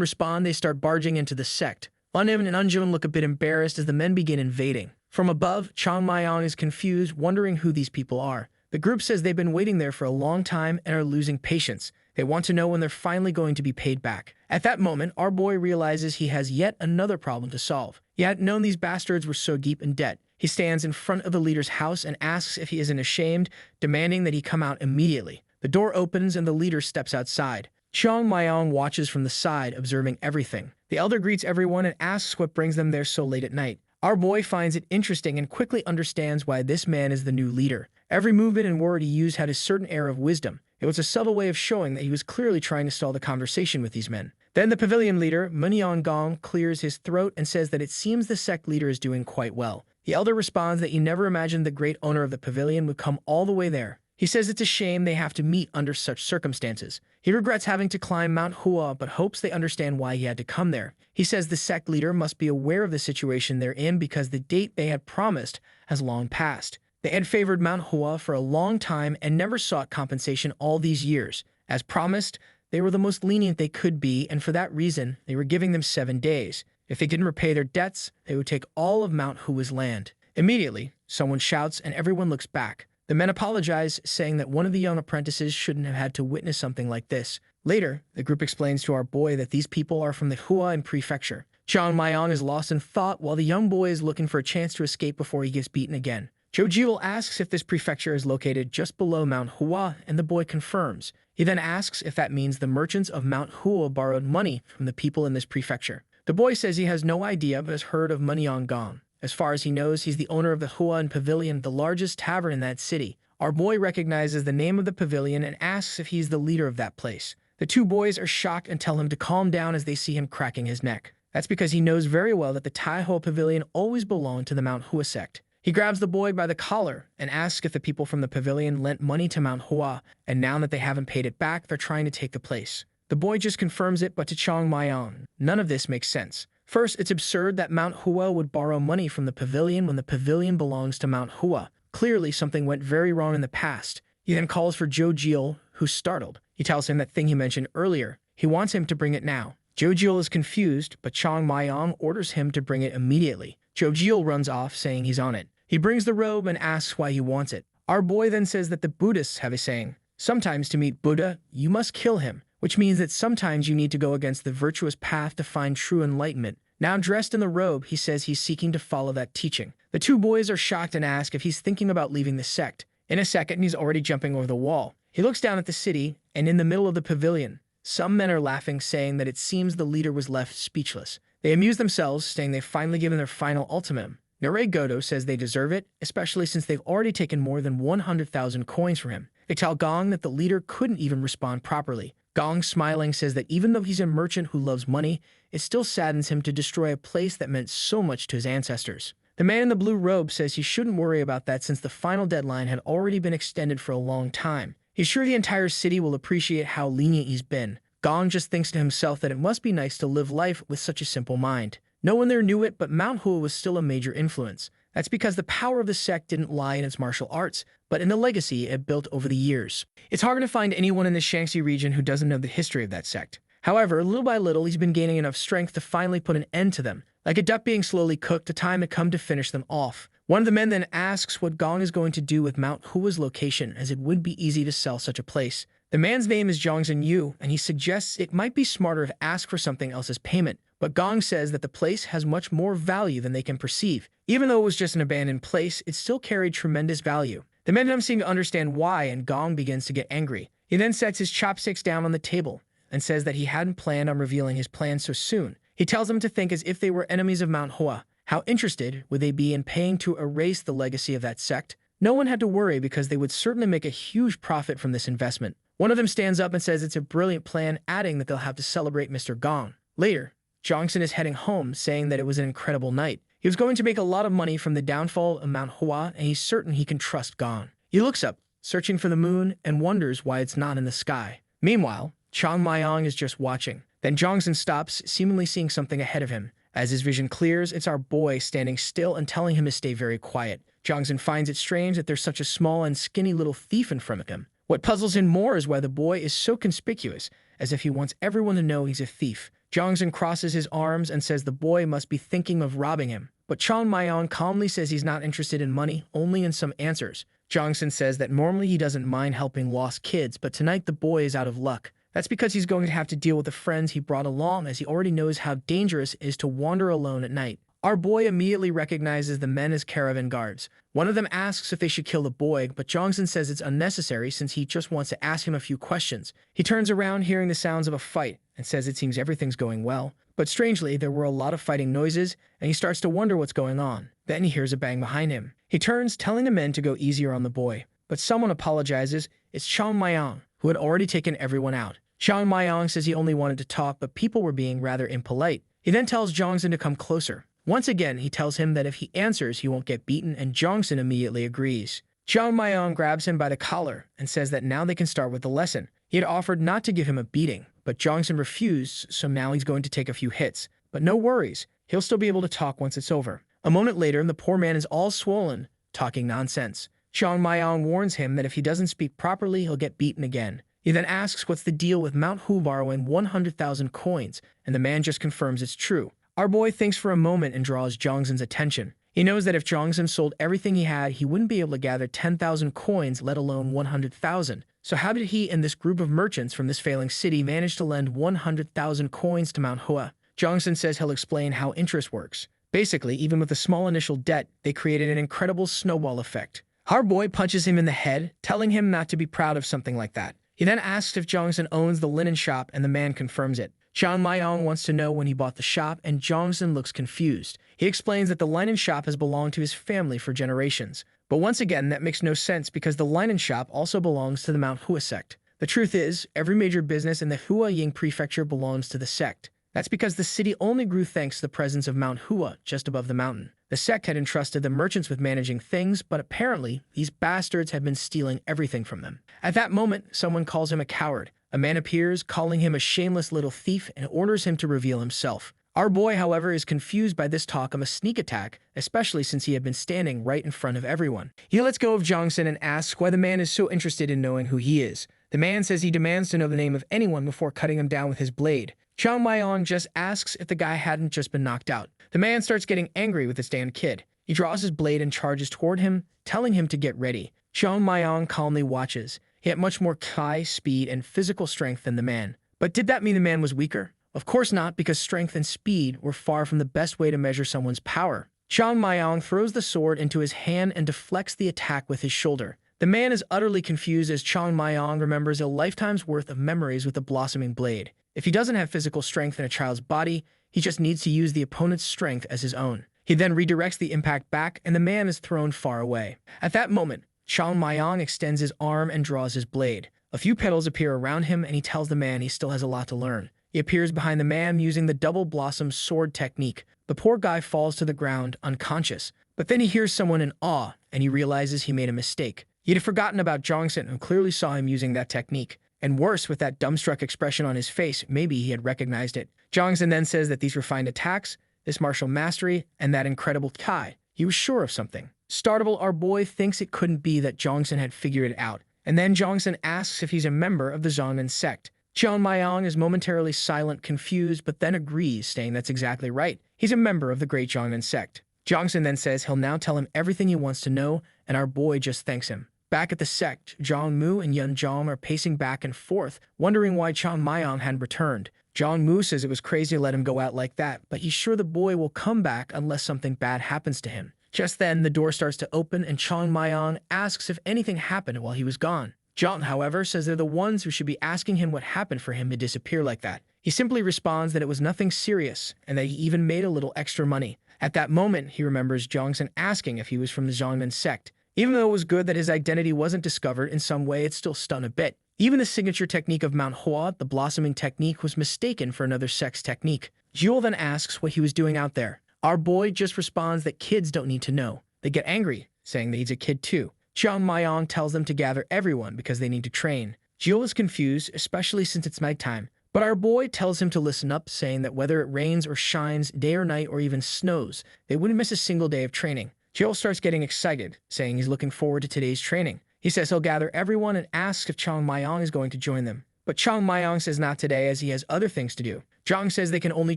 respond, they start barging into the sect. Unim and Unjun look a bit embarrassed as the men begin invading. From above, Chung Myung is confused, wondering who these people are. The group says they've been waiting there for a long time and are losing patience. They want to know when they're finally going to be paid back. At that moment, our boy realizes he has yet another problem to solve. He hadn't known these bastards were so deep in debt. He stands in front of the leader's house and asks if he isn't ashamed, demanding that he come out immediately. The door opens and the leader steps outside. Chung Myung watches from the side, observing everything. The elder greets everyone and asks what brings them there so late at night. Our boy finds it interesting and quickly understands why this man is the new leader. Every movement and word he used had a certain air of wisdom. It was a subtle way of showing that he was clearly trying to stall the conversation with these men. Then the pavilion leader, Yoon Jong, clears his throat and says that it seems the sect leader is doing quite well. The elder responds that he never imagined the great owner of the pavilion would come all the way there. He says it's a shame they have to meet under such circumstances. He regrets having to climb Mount Hua, but hopes they understand why he had to come there. He says the sect leader must be aware of the situation they're in because the date they had promised has long passed. They had favored Mount Hua for a long time and never sought compensation all these years. As promised, they were the most lenient they could be, and for that reason, they were giving them 7 days. If they didn't repay their debts, they would take all of Mount Hua's land. Immediately, someone shouts and everyone looks back. The men apologize, saying that one of the young apprentices shouldn't have had to witness something like this. Later, the group explains to our boy that these people are from the Huan Prefecture. Chung Myung is lost in thought while the young boy is looking for a chance to escape before he gets beaten again. Jo Gul asks if this prefecture is located just below Mount Hua, and the boy confirms. He then asks if that means the merchants of Mount Hua borrowed money from the people in this prefecture. The boy says he has no idea but has heard of Yoon Jong. As far as he knows, he's the owner of the Huan Pavilion, the largest tavern in that city. Our boy recognizes the name of the pavilion and asks if he's the leader of that place. The two boys are shocked and tell him to calm down as they see him cracking his neck. That's because he knows very well that the Taiho Pavilion always belonged to the Mount Hua Sect. He grabs the boy by the collar and asks if the people from the pavilion lent money to Mount Hua, and now that they haven't paid it back, they're trying to take the place. The boy just confirms it, but to Chung Myung, none of this makes sense. First, it's absurd that Mount Hua would borrow money from the pavilion when the pavilion belongs to Mount Hua. Clearly, something went very wrong in the past. He then calls for Jo Gul, who's startled. He tells him that thing he mentioned earlier. He wants him to bring it now. Jo Gul is confused, but Chung Myung orders him to bring it immediately. Jo Gul runs off, saying he's on it. He brings the robe and asks why he wants it. Our boy then says that the Buddhists have a saying, sometimes to meet Buddha, you must kill him, which means that sometimes you need to go against the virtuous path to find true enlightenment. Now dressed in the robe, he says he's seeking to follow that teaching. The two boys are shocked and ask if he's thinking about leaving the sect. In a second, he's already jumping over the wall. He looks down at the city, and in the middle of the pavilion, some men are laughing, saying that it seems the leader was left speechless. They amuse themselves, saying they've finally given their final ultimatum. Nare Godo says they deserve it, especially since they've already taken more than 100,000 coins from him. They tell Gong that the leader couldn't even respond properly. Gong, smiling, says that even though he's a merchant who loves money, it still saddens him to destroy a place that meant so much to his ancestors. The man in the blue robe says he shouldn't worry about that since the final deadline had already been extended for a long time. He's sure the entire city will appreciate how lenient he's been. Gong just thinks to himself that it must be nice to live life with such a simple mind. No one there knew it, but Mount Hua was still a major influence. That's because the power of the sect didn't lie in its martial arts, but in the legacy it built over the years. It's hard to find anyone in the Shaanxi region who doesn't know the history of that sect. However, little by little, he's been gaining enough strength to finally put an end to them. Like a duck being slowly cooked, the time had come to finish them off. One of the men then asks what Gong is going to do with Mount Hua's location, as it would be easy to sell such a place. The man's name is Zhongzhen Yu, and he suggests it might be smarter to ask for something else as payment. But Gong says that the place has much more value than they can perceive. Even though it was just an abandoned place, it still carried tremendous value. The men don't seem to understand why, and Gong begins to get angry. He then sets his chopsticks down on the table and says that he hadn't planned on revealing his plan so soon. He tells them to think as if they were enemies of Mount Hua. How interested would they be in paying to erase the legacy of that sect? No one had to worry because they would certainly make a huge profit from this investment. One of them stands up and says it's a brilliant plan, adding that they'll have to celebrate Mr. Gong. Later, Johnson is heading home, saying that it was an incredible night. He was going to make a lot of money from the downfall of Mount Hua, and he's certain he can trust Gong. He looks up, searching for the moon, and wonders why it's not in the sky. Meanwhile, Chung Myung is just watching. Then Johnson stops, seemingly seeing something ahead of him. As his vision clears, it's our boy standing still and telling him to stay very quiet. Jongsun finds it strange that there's such a small and skinny little thief in front of him. What puzzles him more is why the boy is so conspicuous, as if he wants everyone to know he's a thief. Jongsun crosses his arms and says the boy must be thinking of robbing him. But Chung Myung calmly says he's not interested in money, only in some answers. Jongsun says that normally he doesn't mind helping lost kids, but tonight the boy is out of luck. That's because he's going to have to deal with the friends he brought along, as he already knows how dangerous it is to wander alone at night. Our boy immediately recognizes the men as caravan guards. One of them asks if they should kill the boy, but Jongsun says it's unnecessary since he just wants to ask him a few questions. He turns around hearing the sounds of a fight and says it seems everything's going well. But strangely, there were a lot of fighting noises, and he starts to wonder what's going on. Then he hears a bang behind him. He turns, telling the men to go easier on the boy. But someone apologizes. It's Chung Myung, who had already taken everyone out. Chung Myung says he only wanted to talk, but people were being rather impolite. He then tells Jongsun to come closer. Once again, he tells him that if he answers, he won't get beaten, and Jongsun immediately agrees. Chung Myung grabs him by the collar and says that now they can start with the lesson. He had offered not to give him a beating, but Jongsun refused, so now he's going to take a few hits. But no worries, he'll still be able to talk once it's over. A moment later, the poor man is all swollen, talking nonsense. Chung Myung warns him that if he doesn't speak properly, he'll get beaten again. He then asks what's the deal with Mount Hua borrowing 100,000 coins, and the man just confirms it's true. Our boy thinks for a moment and draws Jongsun's attention. He knows that if Jongsun sold everything he had, he wouldn't be able to gather 10,000 coins, let alone 100,000. So how did he and this group of merchants from this failing city manage to lend 100,000 coins to Mount Hua? Jongsun says he'll explain how interest works. Basically, even with a small initial debt, they created an incredible snowball effect. Our boy punches him in the head, telling him not to be proud of something like that. He then asks if Jongsun owns the linen shop, and the man confirms it. Chung Myung wants to know when he bought the shop, and Jongsun looks confused. He explains that the linen shop has belonged to his family for generations. But once again, that makes no sense because the linen shop also belongs to the Mount Hua Sect. The truth is, every major business in the Huaying prefecture belongs to the sect. That's because the city only grew thanks to the presence of Mount Hua just above the mountain. The sect had entrusted the merchants with managing things, but apparently, these bastards had been stealing everything from them. At that moment, someone calls him a coward. A man appears, calling him a shameless little thief, and orders him to reveal himself. Our boy, however, is confused by this talk of a sneak attack, especially since he had been standing right in front of everyone. He lets go of Jongsun and asks why the man is so interested in knowing who he is. The man says he demands to know the name of anyone before cutting him down with his blade. Chung Myung just asks if the guy hadn't just been knocked out. The man starts getting angry with this damn kid. He draws his blade and charges toward him, telling him to get ready. Chung Myung calmly watches. He had much more kai, speed, and physical strength than the man. But did that mean the man was weaker? Of course not, because strength and speed were far from the best way to measure someone's power. Chung Myung throws the sword into his hand and deflects the attack with his shoulder. The man is utterly confused as Chung Myung remembers a lifetime's worth of memories with the blossoming blade. If he doesn't have physical strength in a child's body, he just needs to use the opponent's strength as his own. He then redirects the impact back, and the man is thrown far away. At that moment, Chung Myung extends his arm and draws his blade. A few petals appear around him, and he tells the man he still has a lot to learn. He appears behind the man using the double blossom sword technique. The poor guy falls to the ground, unconscious. But then he hears someone in awe, and he realizes he made a mistake. He had forgotten about Jongsun, who clearly saw him using that technique. And worse, with that dumbstruck expression on his face, maybe he had recognized it. Jongsun then says that these refined attacks, this martial mastery, and that incredible kai, he was sure of something. Startled, our boy thinks it couldn't be that Jongsun had figured it out. And then Jongsun asks if he's a member of the Zhongnan sect. Chung Myung is momentarily silent, confused, but then agrees, saying that's exactly right. He's a member of the great Zhongnan sect. Jongsun then says he'll now tell him everything he wants to know, and our boy just thanks him. Back at the sect, Jong-mu and Yoon Jong are pacing back and forth, wondering why Chung Myung hadn't returned. Jong-mu says it was crazy to let him go out like that, but he's sure the boy will come back unless something bad happens to him. Just then, the door starts to open, and Chung Myung asks if anything happened while he was gone. Jong, however, says they're the ones who should be asking him what happened for him to disappear like that. He simply responds that it was nothing serious, and that he even made a little extra money. At that moment, he remembers Jongsun asking if he was from the Zhongnan sect. Even though it was good that his identity wasn't discovered in some way, it still stung a bit. Even the signature technique of Mount Hua, the blossoming technique, was mistaken for another sect's technique. Jewel then asks what he was doing out there. Our boy just responds that kids don't need to know. They get angry, saying that he's a kid too. Chung Myung tells them to gather everyone because they need to train. Jewel is confused, especially since it's nighttime, But our boy tells him to listen up, saying that whether it rains or shines, day or night, or even snows, they wouldn't miss a single day of training. Jo starts getting excited, saying he's looking forward to today's training. He says he'll gather everyone and asks if Chung Myung is going to join them. But Chung Myung says not today as he has other things to do. Jong says they can only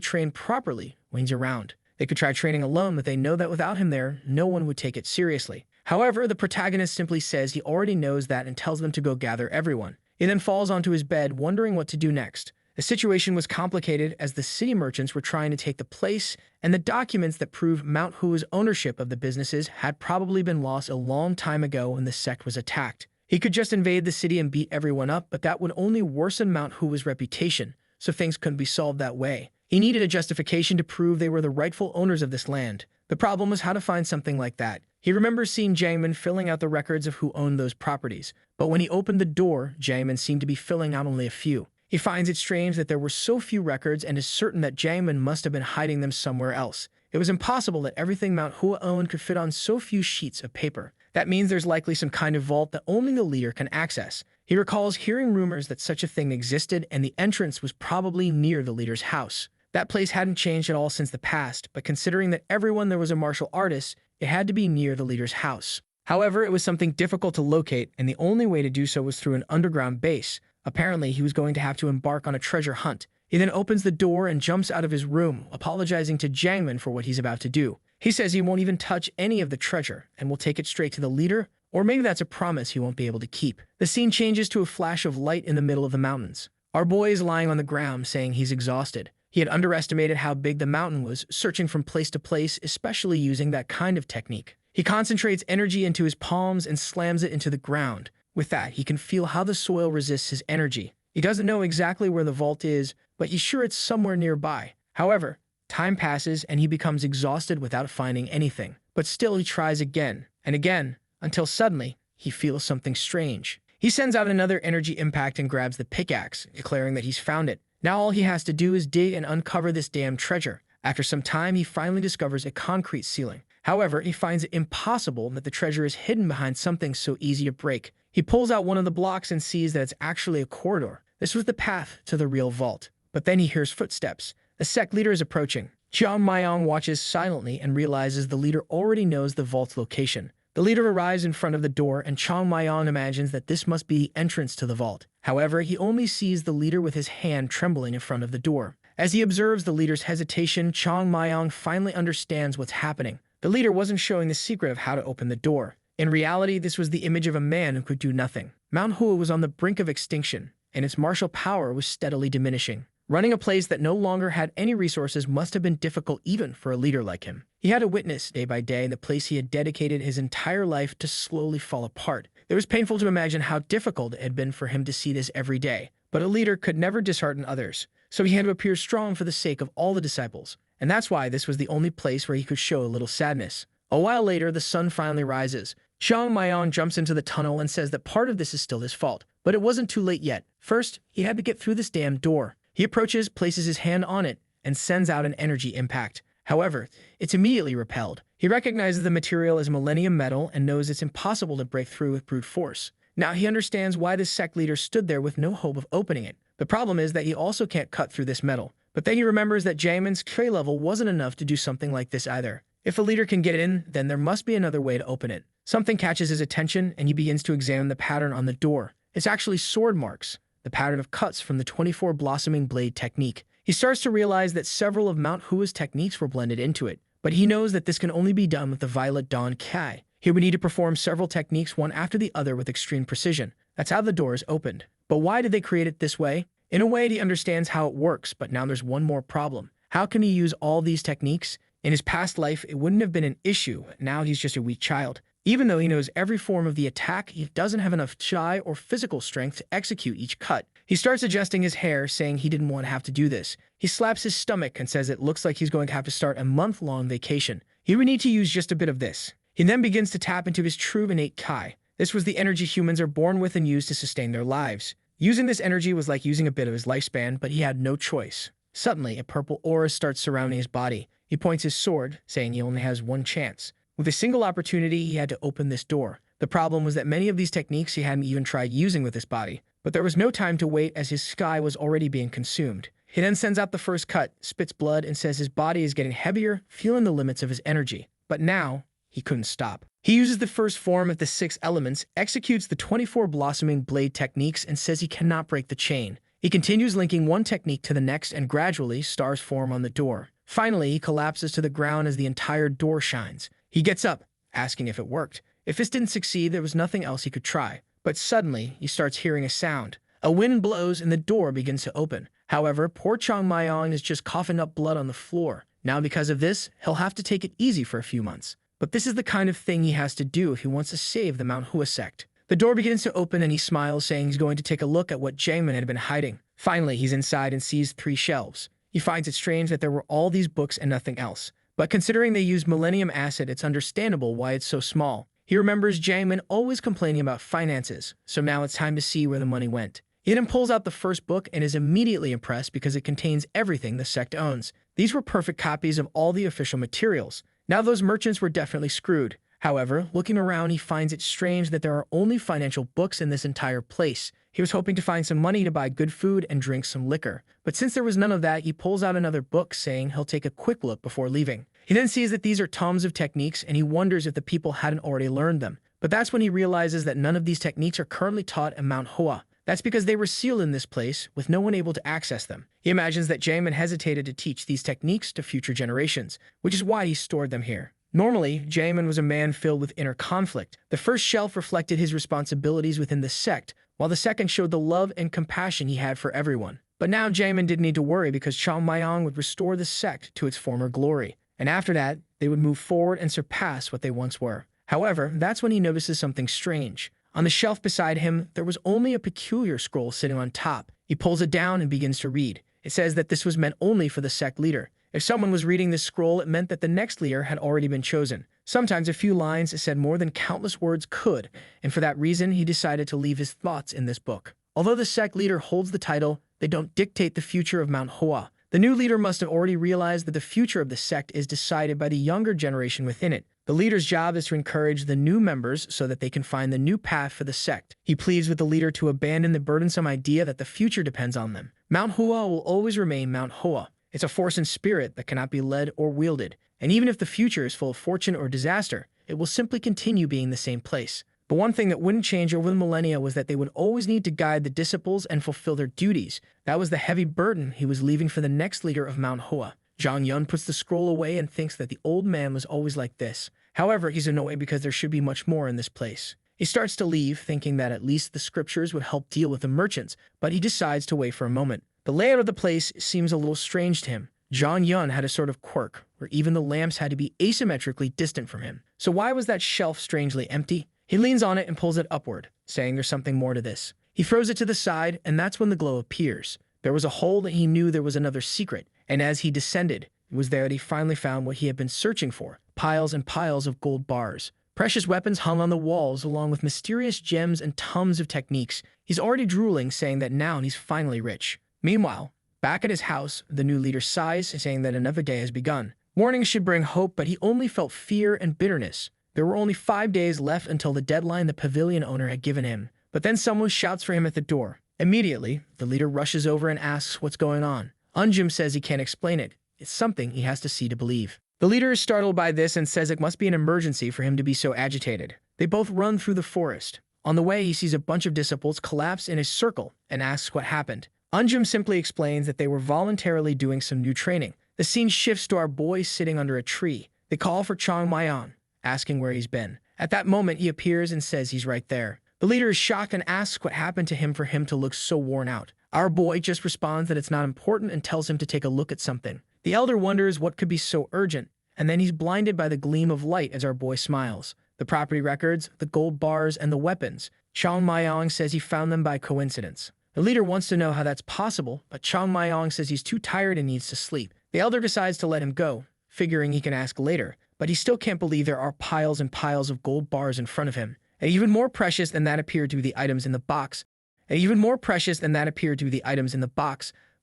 train properly when he's around. They could try training alone, but they know that without him there, no one would take it seriously. However, the protagonist simply says he already knows that and tells them to go gather everyone. He then falls onto his bed, wondering what to do next. The situation was complicated as the city merchants were trying to take the place, and the documents that prove Mount Hua's ownership of the businesses had probably been lost a long time ago when the sect was attacked. He could just invade the city and beat everyone up, but that would only worsen Mount Hua's reputation, so things couldn't be solved that way. He needed a justification to prove they were the rightful owners of this land. The problem was how to find something like that. He remembers seeing Jaemin filling out the records of who owned those properties, but when he opened the door, Jaemin seemed to be filling out only a few. He finds it strange that there were so few records and is certain that Jaemin must have been hiding them somewhere else. It was impossible that everything Mount Hua owned could fit on so few sheets of paper. That means there's likely some kind of vault that only the leader can access. He recalls hearing rumors that such a thing existed and the entrance was probably near the leader's house. That place hadn't changed at all since the past, but considering that everyone there was a martial artist, it had to be near the leader's house. However, it was something difficult to locate, and the only way to do so was through an underground base. Apparently, he was going to have to embark on a treasure hunt. He then opens the door and jumps out of his room, apologizing to Jangmin for what he's about to do. He says he won't even touch any of the treasure and will take it straight to the leader, or maybe that's a promise he won't be able to keep. The scene changes to a flash of light in the middle of the mountains. Our boy is lying on the ground, saying he's exhausted. He had underestimated how big the mountain was, searching from place to place, especially using that kind of technique. He concentrates energy into his palms and slams it into the ground. With that, he can feel how the soil resists his energy. He doesn't know exactly where the vault is, but he's sure it's somewhere nearby. However, time passes and he becomes exhausted without finding anything. But still he tries again and again, until suddenly he feels something strange. He sends out another energy impact and grabs the pickaxe, declaring that he's found it. Now all he has to do is dig and uncover this damn treasure. After some time, he finally discovers a concrete ceiling. However, he finds it impossible that the treasure is hidden behind something so easy to break. He pulls out one of the blocks and sees that it's actually a corridor. This was the path to the real vault. But then he hears footsteps. The sect leader is approaching. Chung Myung watches silently and realizes the leader already knows the vault's location. The leader arrives in front of the door, and Chung Myung imagines that this must be the entrance to the vault. However, he only sees the leader with his hand trembling in front of the door. As he observes the leader's hesitation, Chung Myung finally understands what's happening. The leader wasn't showing the secret of how to open the door. In reality, this was the image of a man who could do nothing. Mount Hua was on the brink of extinction, and its martial power was steadily diminishing. Running a place that no longer had any resources must have been difficult even for a leader like him. He had to witness, day by day, the place he had dedicated his entire life to slowly fall apart. It was painful to imagine how difficult it had been for him to see this every day. But a leader could never dishearten others, so he had to appear strong for the sake of all the disciples. And that's why this was the only place where he could show a little sadness. A while later, the sun finally rises. Chung Myung jumps into the tunnel and says that part of this is still his fault. But it wasn't too late yet. First, he had to get through this damn door. He approaches, places his hand on it, and sends out an energy impact. However, it's immediately repelled. He recognizes the material as millennium metal and knows it's impossible to break through with brute force. Now he understands why this sect leader stood there with no hope of opening it. The problem is that he also can't cut through this metal. But then he remembers that Jaemin's K level wasn't enough to do something like this either. If a leader can get it in, then there must be another way to open it. Something catches his attention, and he begins to examine the pattern on the door. It's actually sword marks, the pattern of cuts from the 24 blossoming blade technique. He starts to realize that several of Mount Hua's techniques were blended into it, but he knows that this can only be done with the Violet Dawn Kai. He would need to perform several techniques one after the other with extreme precision. That's how the door is opened. But why did they create it this way? In a way, he understands how it works, but now there's one more problem. How can he use all these techniques? In his past life, it wouldn't have been an issue. Now he's just a weak child. Even though he knows every form of the attack, he doesn't have enough chi or physical strength to execute each cut. He starts adjusting his hair, saying he didn't want to have to do this. He slaps his stomach and says it looks like he's going to have to start a month-long vacation. He would need to use just a bit of this. He then begins to tap into his true innate Kai. This was the energy humans are born with and use to sustain their lives. Using this energy was like using a bit of his lifespan, but he had no choice. Suddenly, a purple aura starts surrounding his body. He points his sword, saying he only has one chance. With a single opportunity, he had to open this door. The problem was that many of these techniques he hadn't even tried using with his body, But there was no time to wait as his sky was already being consumed. He then sends out the first cut, spits blood, and says his body is getting heavier, feeling the limits of his energy. But now, he couldn't stop. He uses the first form of the 6 elements, executes the 24 blossoming blade techniques, and says he cannot break the chain. He continues linking one technique to the next, and gradually, stars form on the door. Finally, he collapses to the ground as the entire door shines. He gets up, asking if it worked. If this didn't succeed, there was nothing else he could try. But suddenly, he starts hearing a sound. A wind blows and the door begins to open. However, poor Chung Myung is just coughing up blood on the floor. Now because of this, he'll have to take it easy for a few months. But this is the kind of thing he has to do if he wants to save the Mount Hua Sect. The door begins to open and he smiles, saying he's going to take a look at what Jaemin had been hiding. Finally, he's inside and sees 3 shelves. He finds it strange that there were all these books and nothing else. But considering they used Millennium Acid, it's understandable why it's so small. He remembers Jaemin always complaining about finances, so now it's time to see where the money went. He then pulls out the first book and is immediately impressed because it contains everything the sect owns. These were perfect copies of all the official materials. Now those merchants were definitely screwed. However, looking around, he finds it strange that there are only financial books in this entire place. He was hoping to find some money to buy good food and drink some liquor. But since there was none of that, he pulls out another book, saying he'll take a quick look before leaving. He then sees that these are tomes of techniques, and he wonders if the people hadn't already learned them. But that's when he realizes that none of these techniques are currently taught in Mount Hua. That's because they were sealed in this place, with no one able to access them. He imagines that Jaemin hesitated to teach these techniques to future generations, which is why he stored them here. Normally, Jaemin was a man filled with inner conflict. The first shelf reflected his responsibilities within the sect, while the second showed the love and compassion he had for everyone. But now Jaemin didn't need to worry because Chung Myung would restore the sect to its former glory. And after that, they would move forward and surpass what they once were. However, that's when he notices something strange. On the shelf beside him, there was only a peculiar scroll sitting on top. He pulls it down and begins to read. It says that this was meant only for the sect leader. If someone was reading this scroll, it meant that the next leader had already been chosen. Sometimes a few lines said more than countless words could, and for that reason, he decided to leave his thoughts in this book. Although the sect leader holds the title, they don't dictate the future of Mount Hua. The new leader must have already realized that the future of the sect is decided by the younger generation within it. The leader's job is to encourage the new members so that they can find the new path for the sect. He pleads with the leader to abandon the burdensome idea that the future depends on them. Mount Hua will always remain Mount Hua. It's a force and spirit that cannot be led or wielded. And even if the future is full of fortune or disaster, it will simply continue being the same place. But one thing that wouldn't change over the millennia was that they would always need to guide the disciples and fulfill their duties. That was the heavy burden he was leaving for the next leader of Mount Hua. Jong Yun puts the scroll away and thinks that the old man was always like this. However, he's annoyed because there should be much more in this place. He starts to leave, thinking that at least the scriptures would help deal with the merchants, but he decides to wait for a moment. The layout of the place seems a little strange to him. Jong Yun had a sort of quirk, where even the lamps had to be asymmetrically distant from him. So why was that shelf strangely empty? He leans on it and pulls it upward, saying there's something more to this. He throws it to the side, and that's when the glow appears. There was a hole that he knew there was another secret, and as he descended, it was there that he finally found what he had been searching for, piles and piles of gold bars. Precious weapons hung on the walls, along with mysterious gems and tons of techniques. He's already drooling, saying that now he's finally rich. Meanwhile, back at his house, the new leader sighs, saying that another day has begun. Mornings should bring hope, but he only felt fear and bitterness. There were only 5 days left until the deadline the pavilion owner had given him. But then someone shouts for him at the door. Immediately, the leader rushes over and asks what's going on. Unjum says he can't explain it. It's something he has to see to believe. The leader is startled by this and says it must be an emergency for him to be so agitated. They both run through the forest. On the way, he sees a bunch of disciples collapse in a circle and asks what happened. Unjum simply explains that they were voluntarily doing some new training. The scene shifts to our boy sitting under a tree. They call for Chung Myung, asking where he's been. At that moment, he appears and says he's right there. The leader is shocked and asks what happened to him for him to look so worn out. Our boy just responds that it's not important and tells him to take a look at something. The elder wonders what could be so urgent, and then he's blinded by the gleam of light as our boy smiles. The property records, the gold bars, and the weapons. Chung Myung says he found them by coincidence. The leader wants to know how that's possible, but Chung Myung says he's too tired and needs to sleep. The elder decides to let him go, figuring he can ask later, but he still can't believe there are piles and piles of gold bars in front of him. And even more precious than that appeared to be the items in the box.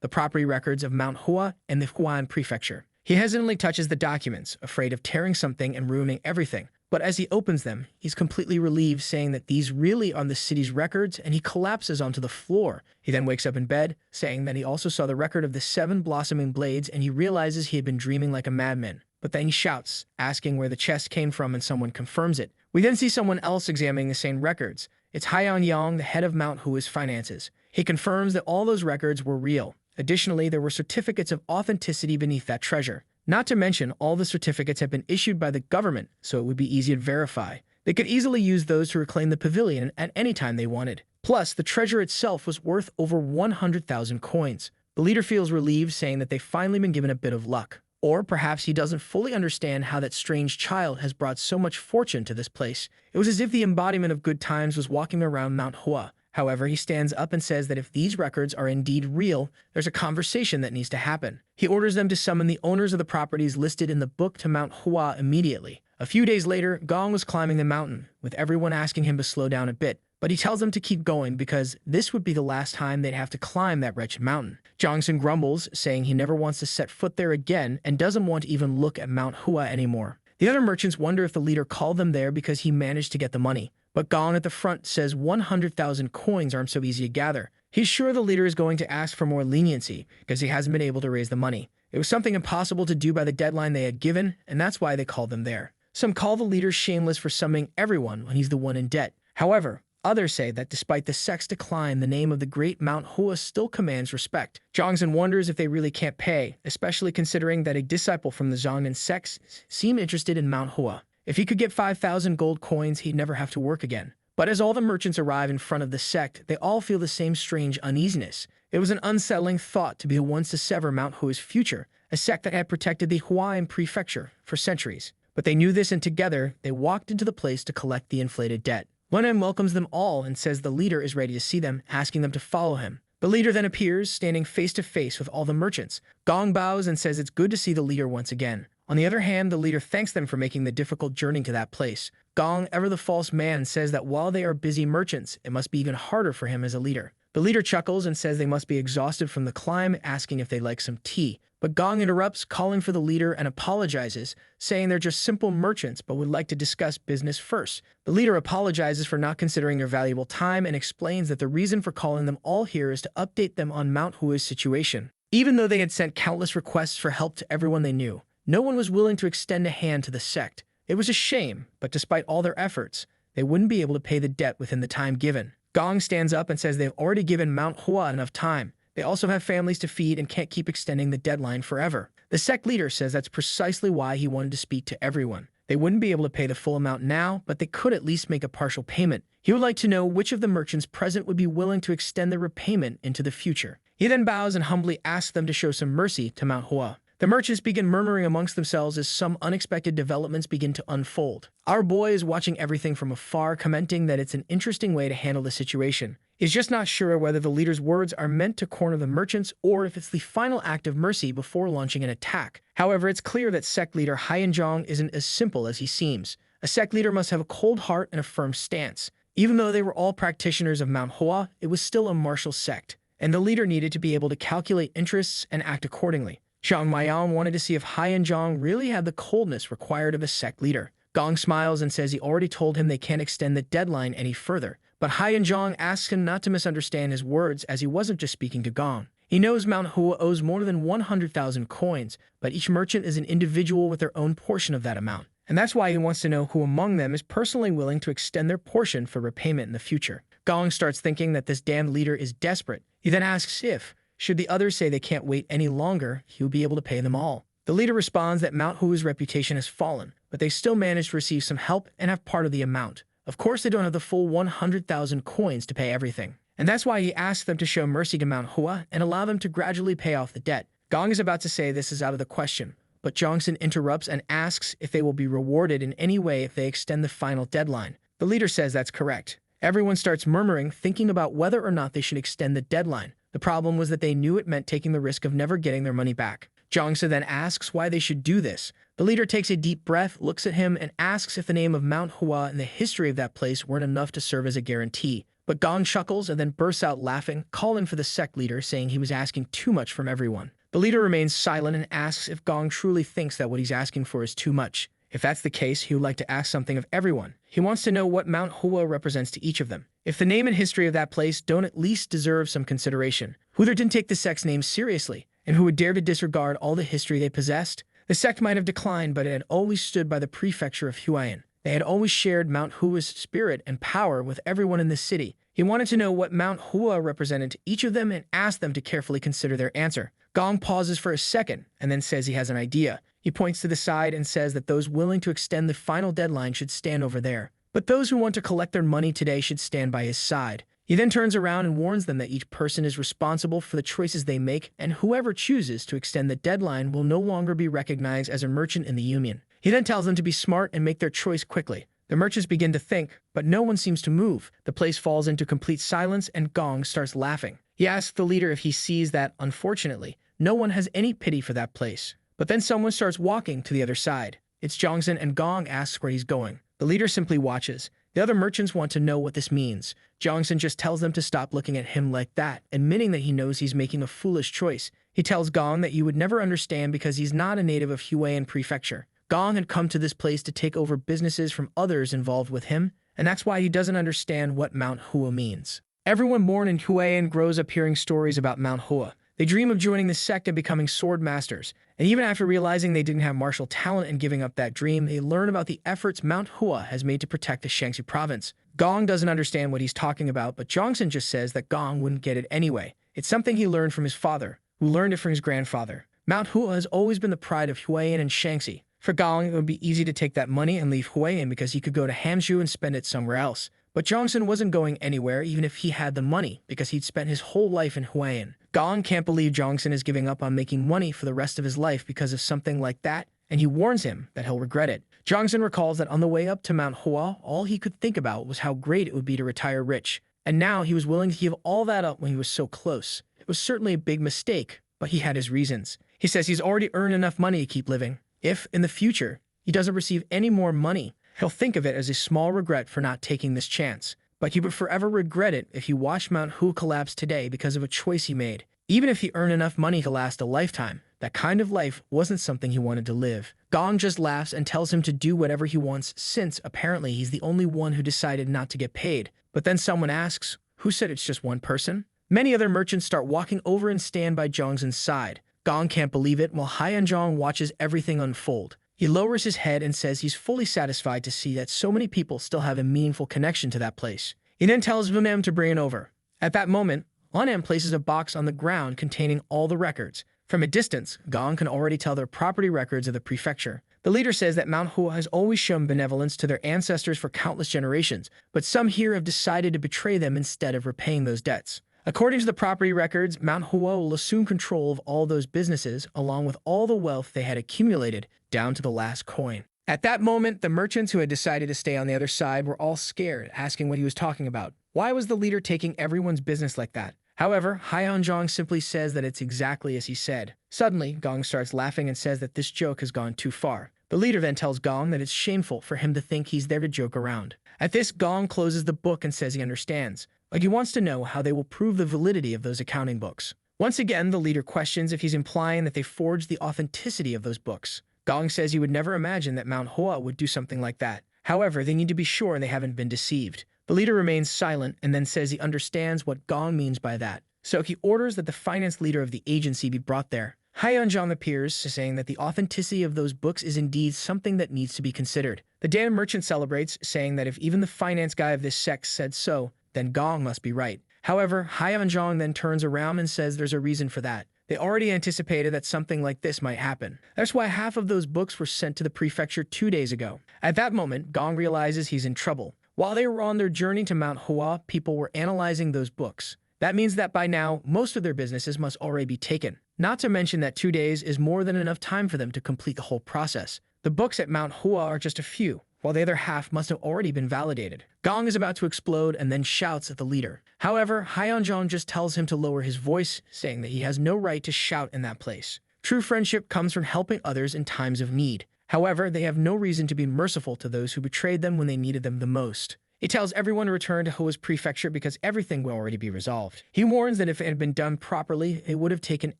The property records of Mount Hua and the Huan Prefecture. He hesitantly touches the documents, afraid of tearing something and ruining everything. But as he opens them, he's completely relieved, saying that these really are the city's records, and he collapses onto the floor. He then wakes up in bed, saying that he also saw the record of the 7 blossoming blades, and he realizes he had been dreaming like a madman. But then he shouts, asking where the chest came from, and someone confirms it. We then see someone else examining the same records. It's Hyun Yang, the head of Mount Hua's finances. He confirms that all those records were real. Additionally, there were certificates of authenticity beneath that treasure. Not to mention, all the certificates have been issued by the government, so it would be easy to verify. They could easily use those to reclaim the pavilion at any time they wanted. Plus, the treasure itself was worth over 100,000 coins. The leader feels relieved, saying that they've finally been given a bit of luck. Or perhaps he doesn't fully understand how that strange child has brought so much fortune to this place. It was as if the embodiment of good times was walking around Mount Hua. However, he stands up and says that if these records are indeed real, there's a conversation that needs to happen. He orders them to summon the owners of the properties listed in the book to Mount Hua immediately. A few days later, Gong was climbing the mountain, with everyone asking him to slow down a bit, but he tells them to keep going because this would be the last time they'd have to climb that wretched mountain. Jongsun grumbles, saying he never wants to set foot there again and doesn't want to even look at Mount Hua anymore. The other merchants wonder if the leader called them there because he managed to get the money. But Gong at the front says 100,000 coins aren't so easy to gather. He's sure the leader is going to ask for more leniency because he hasn't been able to raise the money. It was something impossible to do by the deadline they had given, and that's why they called them there. Some call the leader shameless for summoning everyone when he's the one in debt. However, others say that despite the sect's decline, the name of the great Mount Hua still commands respect. Jongsun wonders if they really can't pay, especially considering that a disciple from the Zhongnan sect seemed interested in Mount Hua. If he could get 5,000 gold coins, he'd never have to work again. But as all the merchants arrive in front of the sect, they all feel the same strange uneasiness. It was an unsettling thought to be the ones to sever Mount Hua's future, a sect that had protected the Huayan prefecture for centuries. But they knew this, and together, they walked into the place to collect the inflated debt. Lunan welcomes them all and says the leader is ready to see them, asking them to follow him. The leader then appears, standing face to face with all the merchants. Gong bows and says it's good to see the leader once again. On the other hand, the leader thanks them for making the difficult journey to that place. Gong, ever the false man, says that while they are busy merchants, it must be even harder for him as a leader. The leader chuckles and says they must be exhausted from the climb, asking if they'd like some tea. But Gong interrupts, calling for the leader, and apologizes, saying they're just simple merchants but would like to discuss business first. The leader apologizes for not considering their valuable time and explains that the reason for calling them all here is to update them on Mount Hua's situation. Even though they had sent countless requests for help to everyone they knew, no one was willing to extend a hand to the sect. It was a shame, but despite all their efforts, they wouldn't be able to pay the debt within the time given. Gong stands up and says they've already given Mount Hua enough time. They also have families to feed and can't keep extending the deadline forever. The sect leader says that's precisely why he wanted to speak to everyone. They wouldn't be able to pay the full amount now, but they could at least make a partial payment. He would like to know which of the merchants present would be willing to extend their repayment into the future. He then bows and humbly asks them to show some mercy to Mount Hua. The merchants begin murmuring amongst themselves as some unexpected developments begin to unfold. Our boy is watching everything from afar, commenting that it's an interesting way to handle the situation. He's just not sure whether the leader's words are meant to corner the merchants or if it's the final act of mercy before launching an attack. However, it's clear that sect leader Hyun Jong isn't as simple as he seems. A sect leader must have a cold heart and a firm stance. Even though they were all practitioners of Mount Hua, it was still a martial sect, and the leader needed to be able to calculate interests and act accordingly. Chung Myung wanted to see if Hyun Jong really had the coldness required of a sect leader. Gong smiles and says he already told him they can't extend the deadline any further. But Hyun Jong asks him not to misunderstand his words, as he wasn't just speaking to Gong. He knows Mount Hua owes more than 100,000 coins, but each merchant is an individual with their own portion of that amount. And that's why he wants to know who among them is personally willing to extend their portion for repayment in the future. Gong starts thinking that this damned leader is desperate. He then asks if, should the others say they can't wait any longer, he will be able to pay them all. The leader responds that Mount Hua's reputation has fallen, but they still manage to receive some help and have part of the amount. Of course, they don't have the full 100,000 coins to pay everything. And that's why he asks them to show mercy to Mount Hua and allow them to gradually pay off the debt. Gong is about to say this is out of the question, but Jongsun interrupts and asks if they will be rewarded in any way if they extend the final deadline. The leader says that's correct. Everyone starts murmuring, thinking about whether or not they should extend the deadline. The problem was that they knew it meant taking the risk of never getting their money back. Jongsun then asks why they should do this. The leader takes a deep breath, looks at him, and asks if the name of Mount Hua and the history of that place weren't enough to serve as a guarantee. But Gong chuckles and then bursts out laughing, calling for the sect leader, saying he was asking too much from everyone. The leader remains silent and asks if Gong truly thinks that what he's asking for is too much. If that's the case, he would like to ask something of everyone. He wants to know what Mount Hua represents to each of them. If the name and history of that place don't at least deserve some consideration, who there didn't take the sect's name seriously, and who would dare to disregard all the history they possessed? The sect might have declined, but it had always stood by the prefecture of Huayan. They had always shared Mount Hua's spirit and power with everyone in the city. He wanted to know what Mount Hua represented to each of them and asked them to carefully consider their answer. Gong pauses for a second and then says he has an idea. He points to the side and says that those willing to extend the final deadline should stand over there, but those who want to collect their money today should stand by his side. He then turns around and warns them that each person is responsible for the choices they make, and whoever chooses to extend the deadline will no longer be recognized as a merchant in the union. He then tells them to be smart and make their choice quickly. The merchants begin to think, but no one seems to move. The place falls into complete silence and Gong starts laughing. He asks the leader if he sees that, unfortunately, no one has any pity for that place. But then someone starts walking to the other side. It's Jongson, and Gong asks where he's going. The leader simply watches. The other merchants want to know what this means. Jongson just tells them to stop looking at him like that, admitting that he knows he's making a foolish choice. He tells Gong that you would never understand because he's not a native of Huayan Prefecture. Gong had come to this place to take over businesses from others involved with him, and that's why he doesn't understand what Mount Hua means. Everyone born in Huayan grows up hearing stories about Mount Hua. They dream of joining the sect and becoming sword masters, and even after realizing they didn't have martial talent and giving up that dream, they learn about the efforts Mount Hua has made to protect the Shaanxi province. Gong doesn't understand what he's talking about, but Jongson just says that Gong wouldn't get it anyway. It's something he learned from his father, who learned it from his grandfather. Mount Hua has always been the pride of Huayan and Shaanxi. For Gong, it would be easy to take that money and leave Huayan because he could go to Hamzhou and spend it somewhere else. But Jongson wasn't going anywhere even if he had the money, because he'd spent his whole life in Huayan. Gong can't believe Jongson is giving up on making money for the rest of his life because of something like that, and he warns him that he'll regret it. Jongson recalls that on the way up to Mount Hua, all he could think about was how great it would be to retire rich, and now he was willing to give all that up when he was so close. It was certainly a big mistake, but he had his reasons. He says he's already earned enough money to keep living. If, in the future, he doesn't receive any more money, he'll think of it as a small regret for not taking this chance. But he would forever regret it if he watched Mount Hua collapse today because of a choice he made. Even if he earned enough money to last a lifetime, that kind of life wasn't something he wanted to live. Gong just laughs and tells him to do whatever he wants since, apparently, he's the only one who decided not to get paid. But then someone asks, who said it's just one person? Many other merchants start walking over and stand by Jongson's side. Gong can't believe it while Yoon Jong watches everything unfold. He lowers his head and says he's fully satisfied to see that so many people still have a meaningful connection to that place. He then tells Vunem to bring it over. At that moment, Onem places a box on the ground containing all the records. From a distance, Gong can already tell they're property records of the prefecture. The leader says that Mount Hua has always shown benevolence to their ancestors for countless generations, but some here have decided to betray them instead of repaying those debts. According to the property records, Mount Hua will assume control of all those businesses, along with all the wealth they had accumulated, down to the last coin. At that moment, the merchants who had decided to stay on the other side were all scared, asking what he was talking about. Why was the leader taking everyone's business like that? However, Yoon Jong simply says that it's exactly as he said. Suddenly, Gong starts laughing and says that this joke has gone too far. The leader then tells Gong that it's shameful for him to think he's there to joke around. At this, Gong closes the book and says he understands, like he wants to know how they will prove the validity of those accounting books. Once again, the leader questions if he's implying that they forged the authenticity of those books. Gong says he would never imagine that Mount Hua would do something like that. However, they need to be sure they haven't been deceived. The leader remains silent and then says he understands what Gong means by that. So he orders that the finance leader of the agency be brought there. Yoon Jong appears, saying that the authenticity of those books is indeed something that needs to be considered. The damn merchant celebrates, saying that if even the finance guy of this sect said so, then Gong must be right. However, Yoon Jong then turns around and says there's a reason for that. They already anticipated that something like this might happen. That's why half of those books were sent to the prefecture 2 days ago. At that moment, Gong realizes he's in trouble. While they were on their journey to Mount Hua, people were analyzing those books. That means that by now, most of their businesses must already be taken. Not to mention that 2 days is more than enough time for them to complete the whole process. The books at Mount Hua are just a few, while the other half must have already been validated. Gong is about to explode and then shouts at the leader. However, Yoon Jong just tells him to lower his voice, saying that he has no right to shout in that place. True friendship comes from helping others in times of need. However, they have no reason to be merciful to those who betrayed them when they needed them the most. He tells everyone to return to Hua's prefecture because everything will already be resolved. He warns that if it had been done properly, it would have taken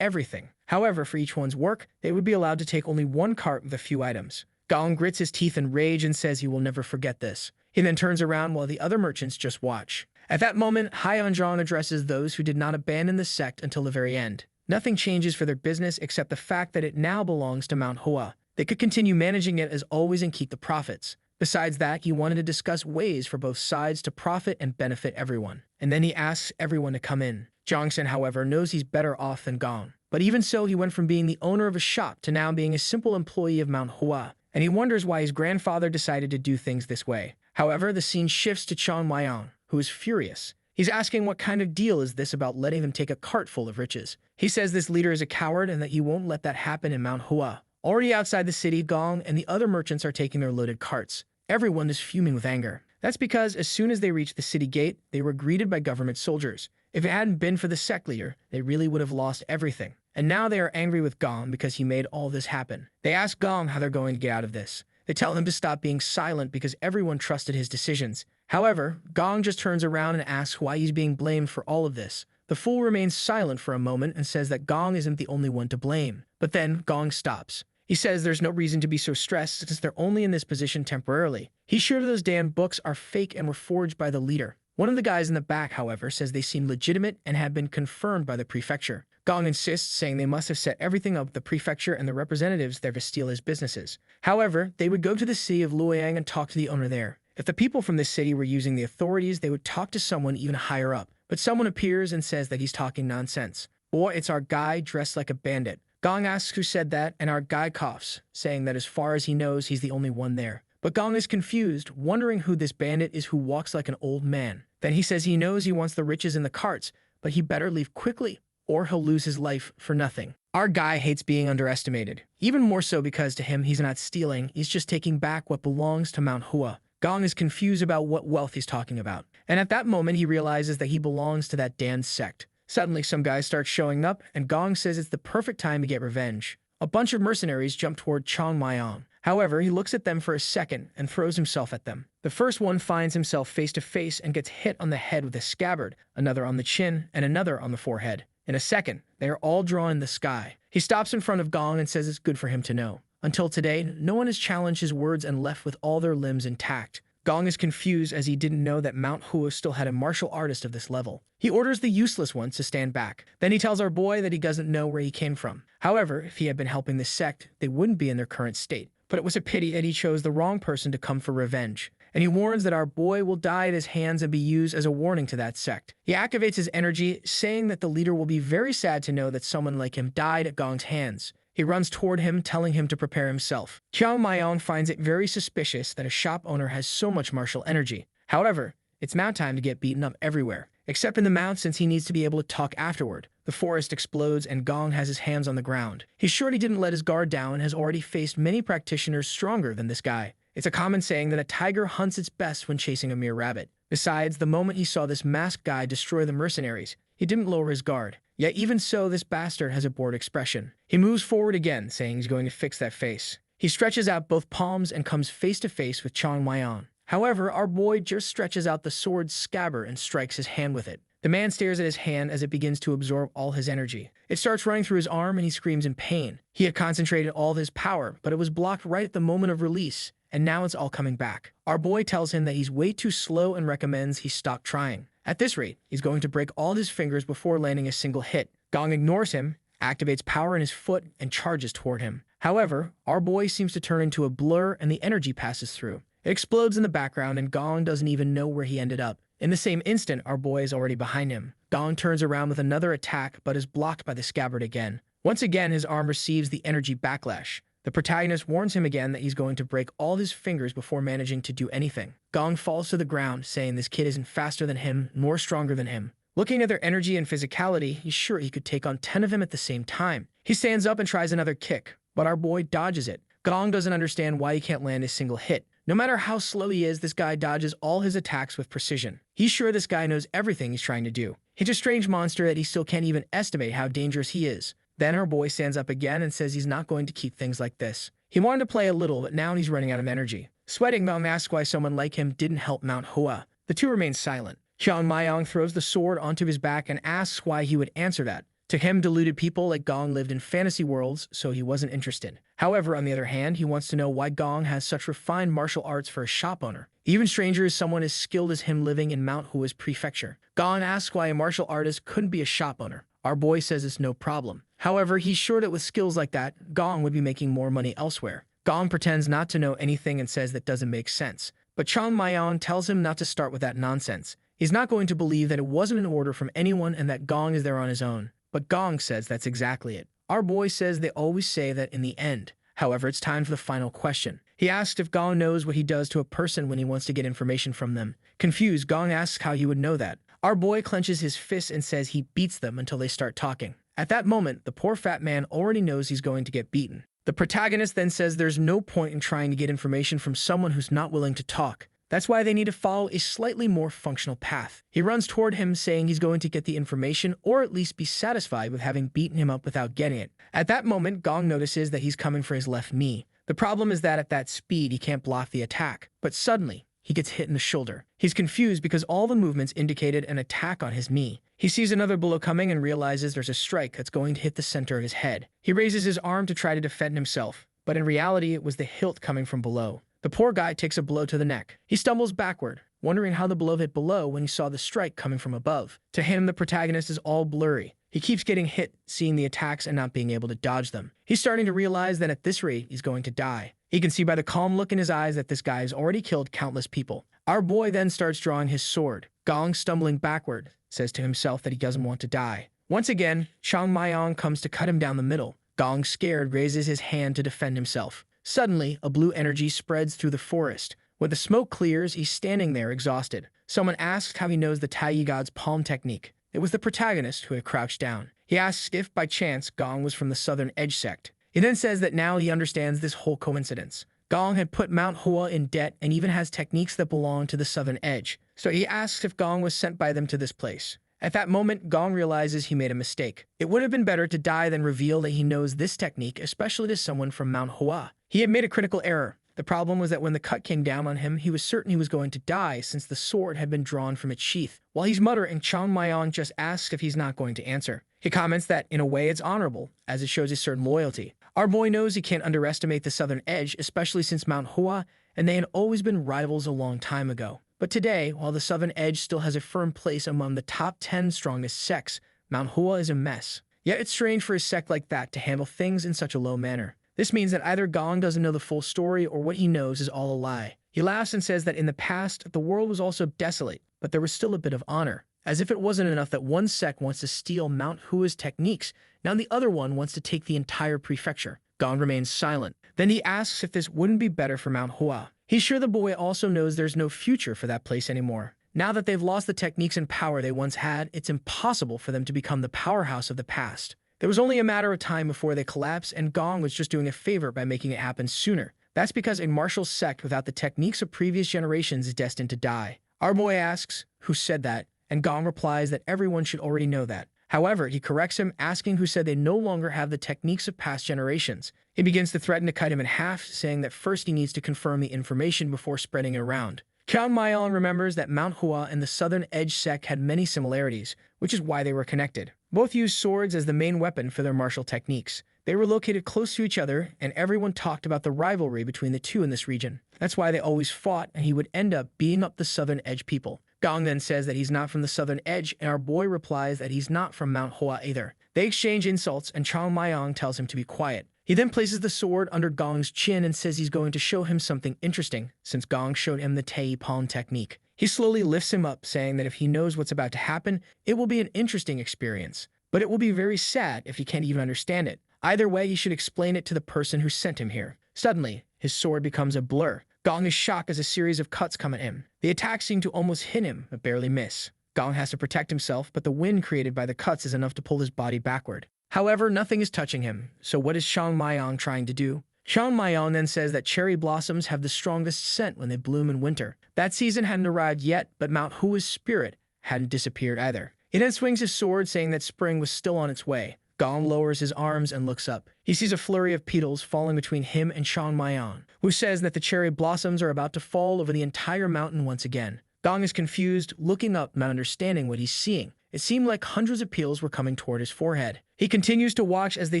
everything. However, for each one's work, they would be allowed to take only one cart with a few items. Gong grits his teeth in rage and says he will never forget this. He then turns around while the other merchants just watch. At that moment, Yoon Jong addresses those who did not abandon the sect until the very end. Nothing changes for their business except the fact that it now belongs to Mount Hua. They could continue managing it as always and keep the profits. Besides that, he wanted to discuss ways for both sides to profit and benefit everyone. And then he asks everyone to come in. Jongsen, however, knows he's better off than Gong. But even so, he went from being the owner of a shop to now being a simple employee of Mount Hua. And he wonders why his grandfather decided to do things this way. However, the scene shifts to Chung Myung, who is furious. He's asking what kind of deal is this about letting them take a cart full of riches. He says this leader is a coward and that he won't let that happen in Mount Hua. Already outside the city, Gong and the other merchants are taking their loaded carts. Everyone is fuming with anger. That's because as soon as they reached the city gate, they were greeted by government soldiers. If it hadn't been for the sect leader, they really would have lost everything. And now they are angry with Gong because he made all this happen. They ask Gong how they're going to get out of this. They tell him to stop being silent because everyone trusted his decisions. However, Gong just turns around and asks why he's being blamed for all of this. The fool remains silent for a moment and says that Gong isn't the only one to blame. But then Gong stops. He says there's no reason to be so stressed since they're only in this position temporarily. He's sure those damn books are fake and were forged by the leader. One of the guys in the back, however, says they seem legitimate and have been confirmed by the prefecture. Gong insists, saying they must have set everything up with the prefecture and the representatives there to steal his businesses. However, they would go to the city of Luoyang and talk to the owner there. If the people from this city were using the authorities, they would talk to someone even higher up. But someone appears and says that he's talking nonsense. Or it's our guy dressed like a bandit. Gong asks who said that, and our guy coughs, saying that as far as he knows, he's the only one there. But Gong is confused, wondering who this bandit is who walks like an old man. Then he says he knows he wants the riches in the carts, but he better leave quickly, or he'll lose his life for nothing. Our guy hates being underestimated. Even more so because to him, he's not stealing, he's just taking back what belongs to Mount Hua. Gong is confused about what wealth he's talking about. And at that moment, he realizes that he belongs to that damned sect. Suddenly, some guys start showing up, and Gong says it's the perfect time to get revenge. A bunch of mercenaries jump toward Chung Myung. However, he looks at them for a second and throws himself at them. The first one finds himself face to face and gets hit on the head with a scabbard, another on the chin, and another on the forehead. In a second, they are all drawn in the sky. He stops in front of Gong and says it's good for him to know. Until today, no one has challenged his words and left with all their limbs intact. Gong is confused as he didn't know that Mount Hua still had a martial artist of this level. He orders the useless ones to stand back. Then he tells our boy that he doesn't know where he came from. However, if he had been helping the sect, they wouldn't be in their current state. But it was a pity that he chose the wrong person to come for revenge. And he warns that our boy will die at his hands and be used as a warning to that sect. He activates his energy, saying that the leader will be very sad to know that someone like him died at Gong's hands. He runs toward him, telling him to prepare himself. Chung Myung finds it very suspicious that a shop owner has so much martial energy. However, it's Mount time to get beaten up everywhere, except in the Mount since he needs to be able to talk afterward. The forest explodes and Gong has his hands on the ground. He's sure he didn't let his guard down and has already faced many practitioners stronger than this guy. It's a common saying that a tiger hunts its best when chasing a mere rabbit. Besides, the moment he saw this masked guy destroy the mercenaries, he didn't lower his guard. Yet even so, this bastard has a bored expression. He moves forward again, saying he's going to fix that face. He stretches out both palms and comes face to face with Chung Myung. However, our boy just stretches out the sword's scabbard and strikes his hand with it. The man stares at his hand as it begins to absorb all his energy. It starts running through his arm and he screams in pain. He had concentrated all of his power, but it was blocked right at the moment of release, and now it's all coming back. Our boy tells him that he's way too slow and recommends he stop trying. At this rate, he's going to break all his fingers before landing a single hit. Gong ignores him, activates power in his foot, and charges toward him. However, our boy seems to turn into a blur and the energy passes through. It explodes in the background and Gong doesn't even know where he ended up. In the same instant, our boy is already behind him. Gong turns around with another attack but is blocked by the scabbard again. Once again, his arm receives the energy backlash. The protagonist warns him again that he's going to break all his fingers before managing to do anything. Gong falls to the ground, saying this kid isn't faster than him, nor stronger than him. Looking at their energy and physicality, he's sure he could take on 10 of them at the same time. He stands up and tries another kick, but our boy dodges it. Gong doesn't understand why he can't land a single hit. No matter how slow he is, this guy dodges all his attacks with precision. He's sure this guy knows everything he's trying to do. He's a strange monster that he still can't even estimate how dangerous he is. Then our boy stands up again and says he's not going to keep things like this. He wanted to play a little, but now he's running out of energy. Sweating, Mount asks why someone like him didn't help Mount Hua. The two remain silent. Chung Myung throws the sword onto his back and asks why he would answer that. To him, deluded people like Gong lived in fantasy worlds, so he wasn't interested. However, on the other hand, he wants to know why Gong has such refined martial arts for a shop owner. Even stranger is someone as skilled as him living in Mount Hua's prefecture. Gong asks why a martial artist couldn't be a shop owner. Our boy says it's no problem. However, he's sure that with skills like that, Gong would be making more money elsewhere. Gong pretends not to know anything and says that doesn't make sense. But Chung Myung tells him not to start with that nonsense. He's not going to believe that it wasn't an order from anyone and that Gong is there on his own. But Gong says that's exactly it. Our boy says they always say that in the end. However, it's time for the final question. He asks if Gong knows what he does to a person when he wants to get information from them. Confused, Gong asks how he would know that. Our boy clenches his fists and says he beats them until they start talking. At that moment, the poor fat man already knows he's going to get beaten. The protagonist then says there's no point in trying to get information from someone who's not willing to talk. That's why they need to follow a slightly more functional path. He runs toward him saying he's going to get the information or at least be satisfied with having beaten him up without getting it. At that moment, Gong notices that he's coming for his left knee. The problem is that at that speed, he can't block the attack. But suddenly, he gets hit in the shoulder. He's confused because all the movements indicated an attack on his knee. He sees another blow coming and realizes there's a strike that's going to hit the center of his head. He raises his arm to try to defend himself, but in reality, it was the hilt coming from below. The poor guy takes a blow to the neck. He stumbles backward, wondering how the blow hit below when he saw the strike coming from above. To him, the protagonist is all blurry. He keeps getting hit, seeing the attacks and not being able to dodge them. He's starting to realize that at this rate, he's going to die. He can see by the calm look in his eyes that this guy has already killed countless people. Our boy then starts drawing his sword. Gong, stumbling backward, says to himself that he doesn't want to die. Once again, Chung Myung comes to cut him down the middle. Gong, scared, raises his hand to defend himself. Suddenly, a blue energy spreads through the forest. When the smoke clears, he's standing there exhausted. Someone asks how he knows the Taiyi God's palm technique. It was the protagonist who had crouched down. He asks if, by chance, Gong was from the Southern Edge Sect. He then says that now he understands this whole coincidence. Gong had put Mount Hua in debt and even has techniques that belong to the Southern Edge. So he asks if Gong was sent by them to this place. At that moment, Gong realizes he made a mistake. It would have been better to die than reveal that he knows this technique, especially to someone from Mount Hua. He had made a critical error. The problem was that when the cut came down on him, he was certain he was going to die since the sword had been drawn from its sheath. While he's muttering, Chung Myung just asks if he's not going to answer. He comments that, in a way, it's honorable, as it shows a certain loyalty. Our boy knows he can't underestimate the Southern Edge, especially since Mount Hua, and they had always been rivals a long time ago. But today, while the Southern Edge still has a firm place among the top 10 strongest sects, Mount Hua is a mess. Yet it's strange for a sect like that to handle things in such a low manner. This means that either Gong doesn't know the full story or what he knows is all a lie. He laughs and says that in the past, the world was also desolate, but there was still a bit of honor. As if it wasn't enough that one sect wants to steal Mount Hua's techniques, now the other one wants to take the entire prefecture. Gong remains silent. Then he asks if this wouldn't be better for Mount Hua. He's sure the boy also knows there's no future for that place anymore. Now that they've lost the techniques and power they once had, it's impossible for them to become the powerhouse of the past. There was only a matter of time before they collapsed, and Gong was just doing a favor by making it happen sooner. That's because a martial sect without the techniques of previous generations is destined to die. Our boy asks, who said that? And Gong replies that everyone should already know that. However, he corrects him, asking who said they no longer have the techniques of past generations. He begins to threaten to cut him in half, saying that first he needs to confirm the information before spreading it around. Chung Myung remembers that Mount Hua and the Southern Edge Sect had many similarities, which is why they were connected. Both used swords as the main weapon for their martial techniques. They were located close to each other, and everyone talked about the rivalry between the two in this region. That's why they always fought, and he would end up beating up the Southern Edge people. Gong then says that he's not from the Southern Edge, and our boy replies that he's not from Mount Hua either. They exchange insults, and Chung Myung tells him to be quiet. He then places the sword under Gong's chin and says he's going to show him something interesting, since Gong showed him the Taiyi palm technique. He slowly lifts him up, saying that if he knows what's about to happen, it will be an interesting experience. But it will be very sad if he can't even understand it. Either way, he should explain it to the person who sent him here. Suddenly, his sword becomes a blur. Gong is shocked as a series of cuts come at him. The attacks seem to almost hit him, but barely miss. Gong has to protect himself, but the wind created by the cuts is enough to pull his body backward. However, nothing is touching him, so what is Chung Myung trying to do? Chung Myung then says that cherry blossoms have the strongest scent when they bloom in winter. That season hadn't arrived yet, but Mount Hua's spirit hadn't disappeared either. He then swings his sword, saying that spring was still on its way. Gong lowers his arms and looks up. He sees a flurry of petals falling between him and Chung Myung, who says that the cherry blossoms are about to fall over the entire mountain once again. Gong is confused, looking up, not understanding what he's seeing. It seemed like hundreds of petals were coming toward his forehead. He continues to watch as they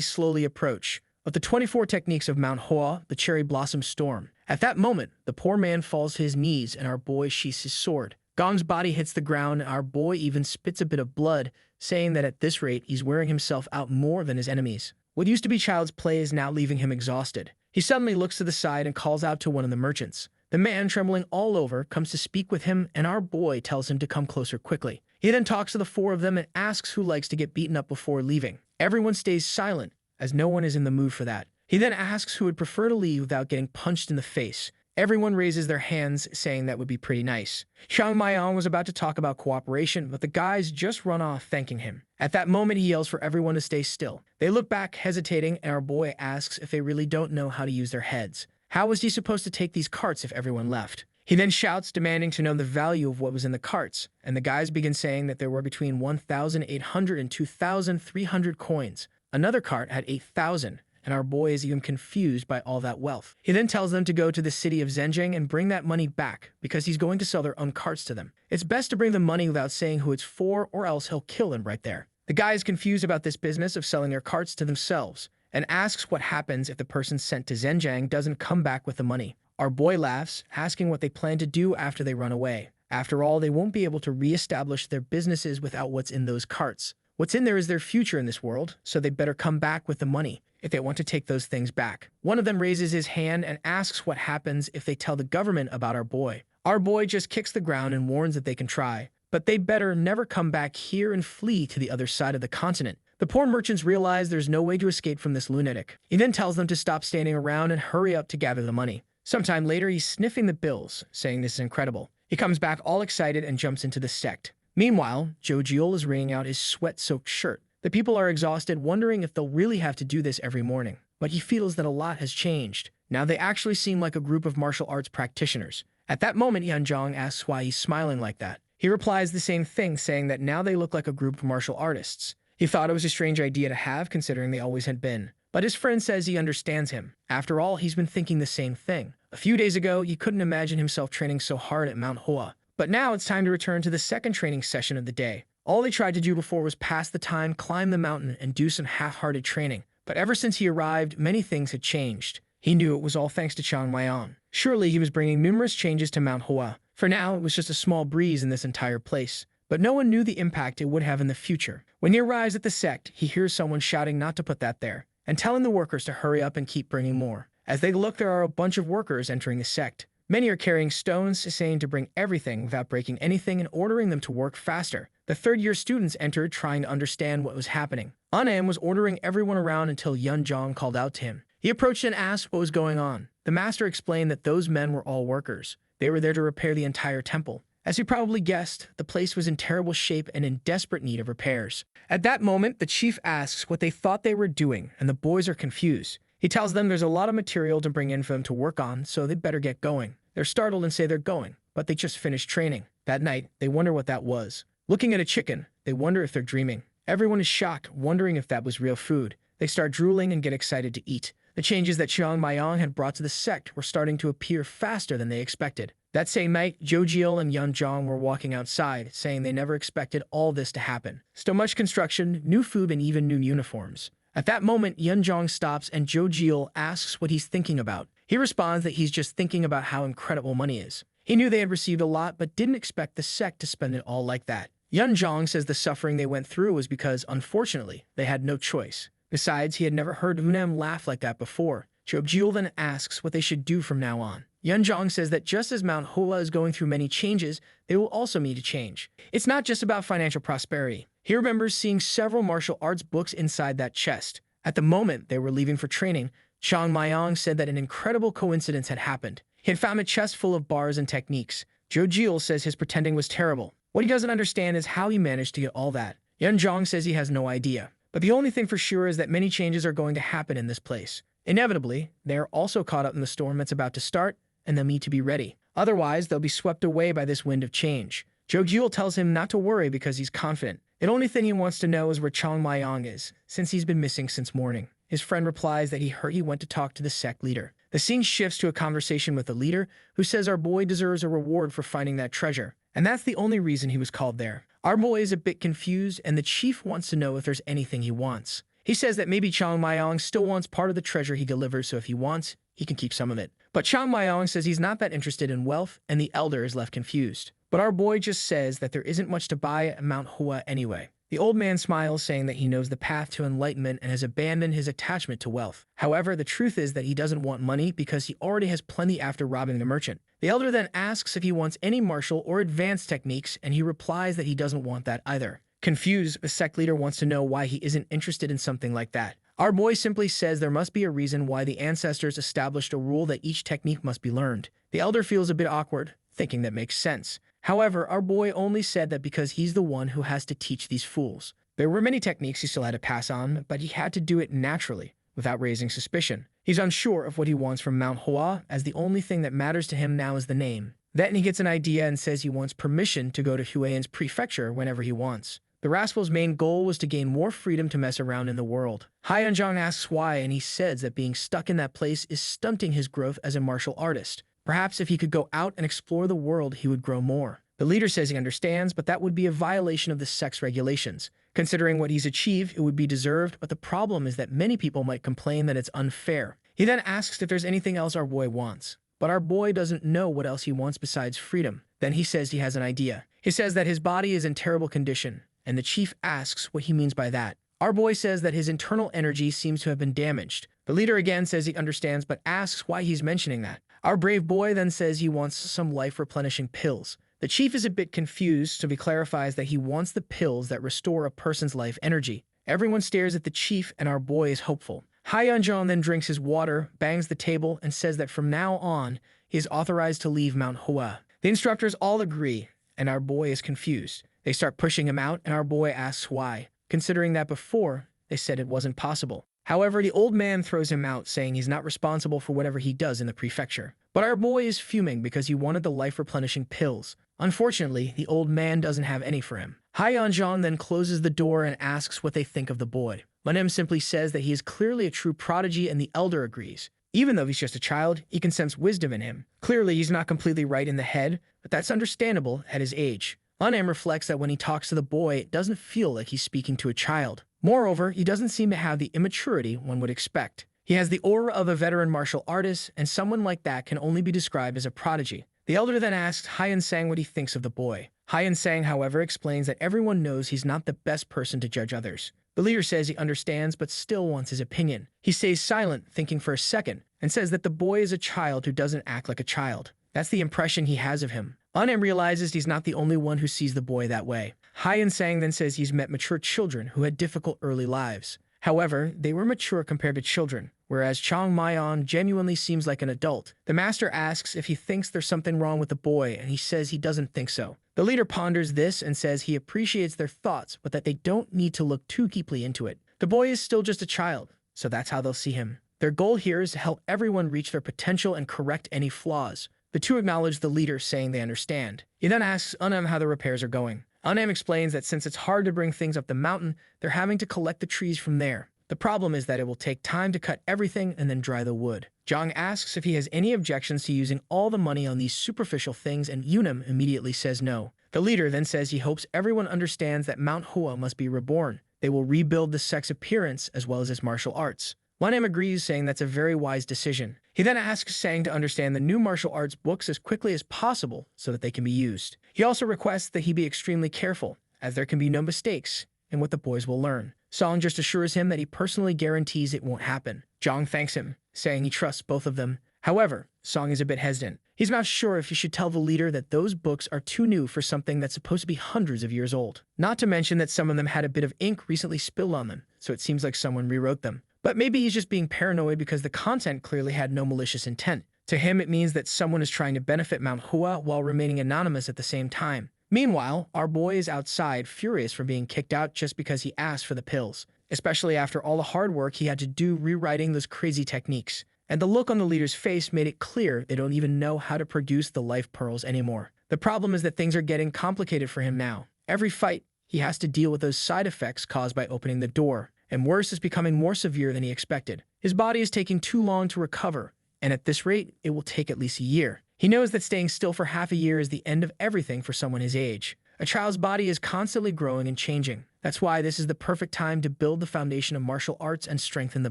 slowly approach. of the 24 techniques of Mount Hua, the cherry blossom storm. At that moment, the poor man falls to his knees and our boy sheaths his sword. Gong's body hits the ground and our boy even spits a bit of blood, saying that at this rate he's wearing himself out more than his enemies. What used to be child's play is now leaving him exhausted. He suddenly looks to the side and calls out to one of the merchants. The man, trembling all over, comes to speak with him, and our boy tells him to come closer quickly. He then talks to the four of them and asks who likes to get beaten up before leaving. Everyone stays silent, as no one is in the mood for that. He then asks who would prefer to leave without getting punched in the face. Everyone raises their hands, saying that would be pretty nice. Chung Myung was about to talk about cooperation, but the guys just run off thanking him. At that moment, he yells for everyone to stay still. They look back, hesitating, and our boy asks if they really don't know how to use their heads. How was he supposed to take these carts if everyone left? He then shouts, demanding to know the value of what was in the carts, and the guys begin saying that there were between 1,800 and 2,300 coins. Another cart had 8,000. And our boy is even confused by all that wealth. He then tells them to go to the city of Zhenjiang and bring that money back, because he's going to sell their own carts to them. It's best to bring the money without saying who it's for, or else he'll kill him right there. The guy is confused about this business of selling their carts to themselves, and asks what happens if the person sent to Zhenjiang doesn't come back with the money. Our boy laughs, asking what they plan to do after they run away. After all, they won't be able to re-establish their businesses without what's in those carts. What's in there is their future in this world, so they better come back with the money if they want to take those things back. One of them raises his hand and asks what happens if they tell the government about our boy. Our boy just kicks the ground and warns that they can try, but they better never come back here and flee to the other side of the continent. The poor merchants realize there's no way to escape from this lunatic. He then tells them to stop standing around and hurry up to gather the money. Sometime later, he's sniffing the bills, saying this is incredible. He comes back all excited and jumps into the sect. Meanwhile, Jo Gul is wringing out his sweat-soaked shirt. The people are exhausted, wondering if they'll really have to do this every morning. But he feels that a lot has changed. Now they actually seem like a group of martial arts practitioners. At that moment, Yoon Jong asks why he's smiling like that. He replies the same thing, saying that now they look like a group of martial artists. He thought it was a strange idea to have, considering they always had been. But his friend says he understands him. After all, he's been thinking the same thing. A few days ago, he couldn't imagine himself training so hard at Mount Hua. But now it's time to return to the second training session of the day. All they tried to do before was pass the time, climb the mountain, and do some half-hearted training. But ever since he arrived, many things had changed. He knew it was all thanks to Chung Myung. Surely he was bringing numerous changes to Mount Hua. For now, it was just a small breeze in this entire place. But no one knew the impact it would have in the future. When he arrives at the sect, he hears someone shouting not to put that there, and telling the workers to hurry up and keep bringing more. As they look, there are a bunch of workers entering the sect. Many are carrying stones, saying to bring everything without breaking anything and ordering them to work faster. The third-year students entered, trying to understand what was happening. An was ordering everyone around until Yoon Jong called out to him. He approached and asked what was going on. The master explained that those men were all workers. They were there to repair the entire temple. As he probably guessed, the place was in terrible shape and in desperate need of repairs. At that moment, the chief asks what they thought they were doing, and the boys are confused. He tells them there's a lot of material to bring in for them to work on, so they'd better get going. They're startled and say they're going, but they just finished training. That night, they wonder what that was. Looking at a chicken, they wonder if they're dreaming. Everyone is shocked, wondering if that was real food. They start drooling and get excited to eat. The changes that Chung Myung had brought to the sect were starting to appear faster than they expected. That same night, Jo Gul and Yoon Jong were walking outside, saying they never expected all this to happen. So much construction, new food, and even new uniforms. At that moment, Yoon Jong stops and Jo Gul asks what he's thinking about. He responds that he's just thinking about how incredible money is. He knew they had received a lot, but didn't expect the sect to spend it all like that. Yoon Jong says the suffering they went through was because, unfortunately, they had no choice. Besides, he had never heard Hunem laugh like that before. Jo Gul then asks what they should do from now on. Yoon Jong says that just as Mount Hua is going through many changes, they will also need to change. It's not just about financial prosperity. He remembers seeing several martial arts books inside that chest. At the moment they were leaving for training, Chung Myung said that an incredible coincidence had happened. He had found a chest full of bars and techniques. Jo Gul says his pretending was terrible. What he doesn't understand is how he managed to get all that. Yoon Jong says he has no idea. But the only thing for sure is that many changes are going to happen in this place. Inevitably, they are also caught up in the storm that's about to start, and they'll need to be ready. Otherwise, they'll be swept away by this wind of change. Jo Gul tells him not to worry because he's confident. The only thing he wants to know is where Chung Myung is, since he's been missing since morning. His friend replies that he heard he went to talk to the sect leader. The scene shifts to a conversation with the leader, who says our boy deserves a reward for finding that treasure, and that's the only reason he was called there. Our boy is a bit confused, and the chief wants to know if there's anything he wants. He says that maybe Chung Myung still wants part of the treasure he delivers, so if he wants, he can keep some of it. But Chung Myung says he's not that interested in wealth, and the elder is left confused. But our boy just says that there isn't much to buy at Mount Hua anyway. The old man smiles, saying that he knows the path to enlightenment and has abandoned his attachment to wealth. However, the truth is that he doesn't want money because he already has plenty after robbing the merchant. The elder then asks if he wants any martial or advanced techniques, and he replies that he doesn't want that either. Confused, the sect leader wants to know why he isn't interested in something like that. Our boy simply says there must be a reason why the ancestors established a rule that each technique must be learned. The elder feels a bit awkward, thinking that makes sense. However, our boy only said that because he's the one who has to teach these fools. There were many techniques he still had to pass on, but he had to do it naturally, without raising suspicion. He's unsure of what he wants from Mount Hua, as the only thing that matters to him now is the name. Then he gets an idea and says he wants permission to go to Huayan's prefecture whenever he wants. The rascal's main goal was to gain more freedom to mess around in the world. Yoon Jong asks why, and he says that being stuck in that place is stunting his growth as a martial artist. Perhaps if he could go out and explore the world, he would grow more. The leader says he understands, but that would be a violation of the sect's regulations. Considering what he's achieved, it would be deserved, but the problem is that many people might complain that it's unfair. He then asks if there's anything else our boy wants. But our boy doesn't know what else he wants besides freedom. Then he says he has an idea. He says that his body is in terrible condition, and the chief asks what he means by that. Our boy says that his internal energy seems to have been damaged. The leader again says he understands, but asks why he's mentioning that. Our brave boy then says he wants some life-replenishing pills. The chief is a bit confused, so he clarifies that he wants the pills that restore a person's life energy. Everyone stares at the chief, and our boy is hopeful. Yoon Jong then drinks his water, bangs the table, and says that from now on, he is authorized to leave Mount Hua. The instructors all agree, and our boy is confused. They start pushing him out, and our boy asks why, considering that before, they said it wasn't possible. However, the old man throws him out, saying he's not responsible for whatever he does in the prefecture. But our boy is fuming because he wanted the life-replenishing pills. Unfortunately, the old man doesn't have any for him. Yoon Jong then closes the door and asks what they think of the boy. Manhwa simply says that he is clearly a true prodigy, and the elder agrees. Even though he's just a child, he can sense wisdom in him. Clearly, he's not completely right in the head, but that's understandable at his age. Manhwa reflects that when he talks to the boy, it doesn't feel like he's speaking to a child. Moreover, he doesn't seem to have the immaturity one would expect. He has the aura of a veteran martial artist, and someone like that can only be described as a prodigy. The elder then asks Hyun Sang what he thinks of the boy. Hyun Sang, however, explains that everyone knows he's not the best person to judge others. The leader says he understands but still wants his opinion. He stays silent, thinking for a second, and says that the boy is a child who doesn't act like a child. That's the impression he has of him. Manhwa realizes he's not the only one who sees the boy that way. Hyun Sang then says he's met mature children who had difficult early lives. However, they were mature compared to children, whereas Chung Myung genuinely seems like an adult. The master asks if he thinks there's something wrong with the boy, and he says he doesn't think so. The leader ponders this and says he appreciates their thoughts, but that they don't need to look too deeply into it. The boy is still just a child, so that's how they'll see him. Their goal here is to help everyone reach their potential and correct any flaws. The two acknowledge the leader, saying they understand. He then asks Unam how the repairs are going. Unam explains that since it's hard to bring things up the mountain, they're having to collect the trees from there. The problem is that it will take time to cut everything and then dry the wood. Jong asks if he has any objections to using all the money on these superficial things, and Unam immediately says no. The leader then says he hopes everyone understands that Mount Hua must be reborn. They will rebuild the sect's appearance as well as its martial arts. Manhwa agrees, saying that's a very wise decision. He then asks Sang to understand the new martial arts books as quickly as possible so that they can be used. He also requests that he be extremely careful, as there can be no mistakes in what the boys will learn. Song just assures him that he personally guarantees it won't happen. Jong thanks him, saying he trusts both of them. However, Song is a bit hesitant. He's not sure if he should tell the leader that those books are too new for something that's supposed to be hundreds of years old. Not to mention that some of them had a bit of ink recently spilled on them, so it seems like someone rewrote them. But maybe he's just being paranoid because the content clearly had no malicious intent. To him, it means that someone is trying to benefit Mount Hua while remaining anonymous at the same time. Meanwhile, our boy is outside, furious for being kicked out just because he asked for the pills, especially after all the hard work he had to do rewriting those crazy techniques. And the look on the leader's face made it clear they don't even know how to produce the life pearls anymore. The problem is that things are getting complicated for him now. Every fight, he has to deal with those side effects caused by opening the door, and worse, is becoming more severe than he expected. His body is taking too long to recover, and at this rate, it will take at least a year. He knows that staying still for half a year is the end of everything for someone his age. A child's body is constantly growing and changing. That's why this is the perfect time to build the foundation of martial arts and strengthen the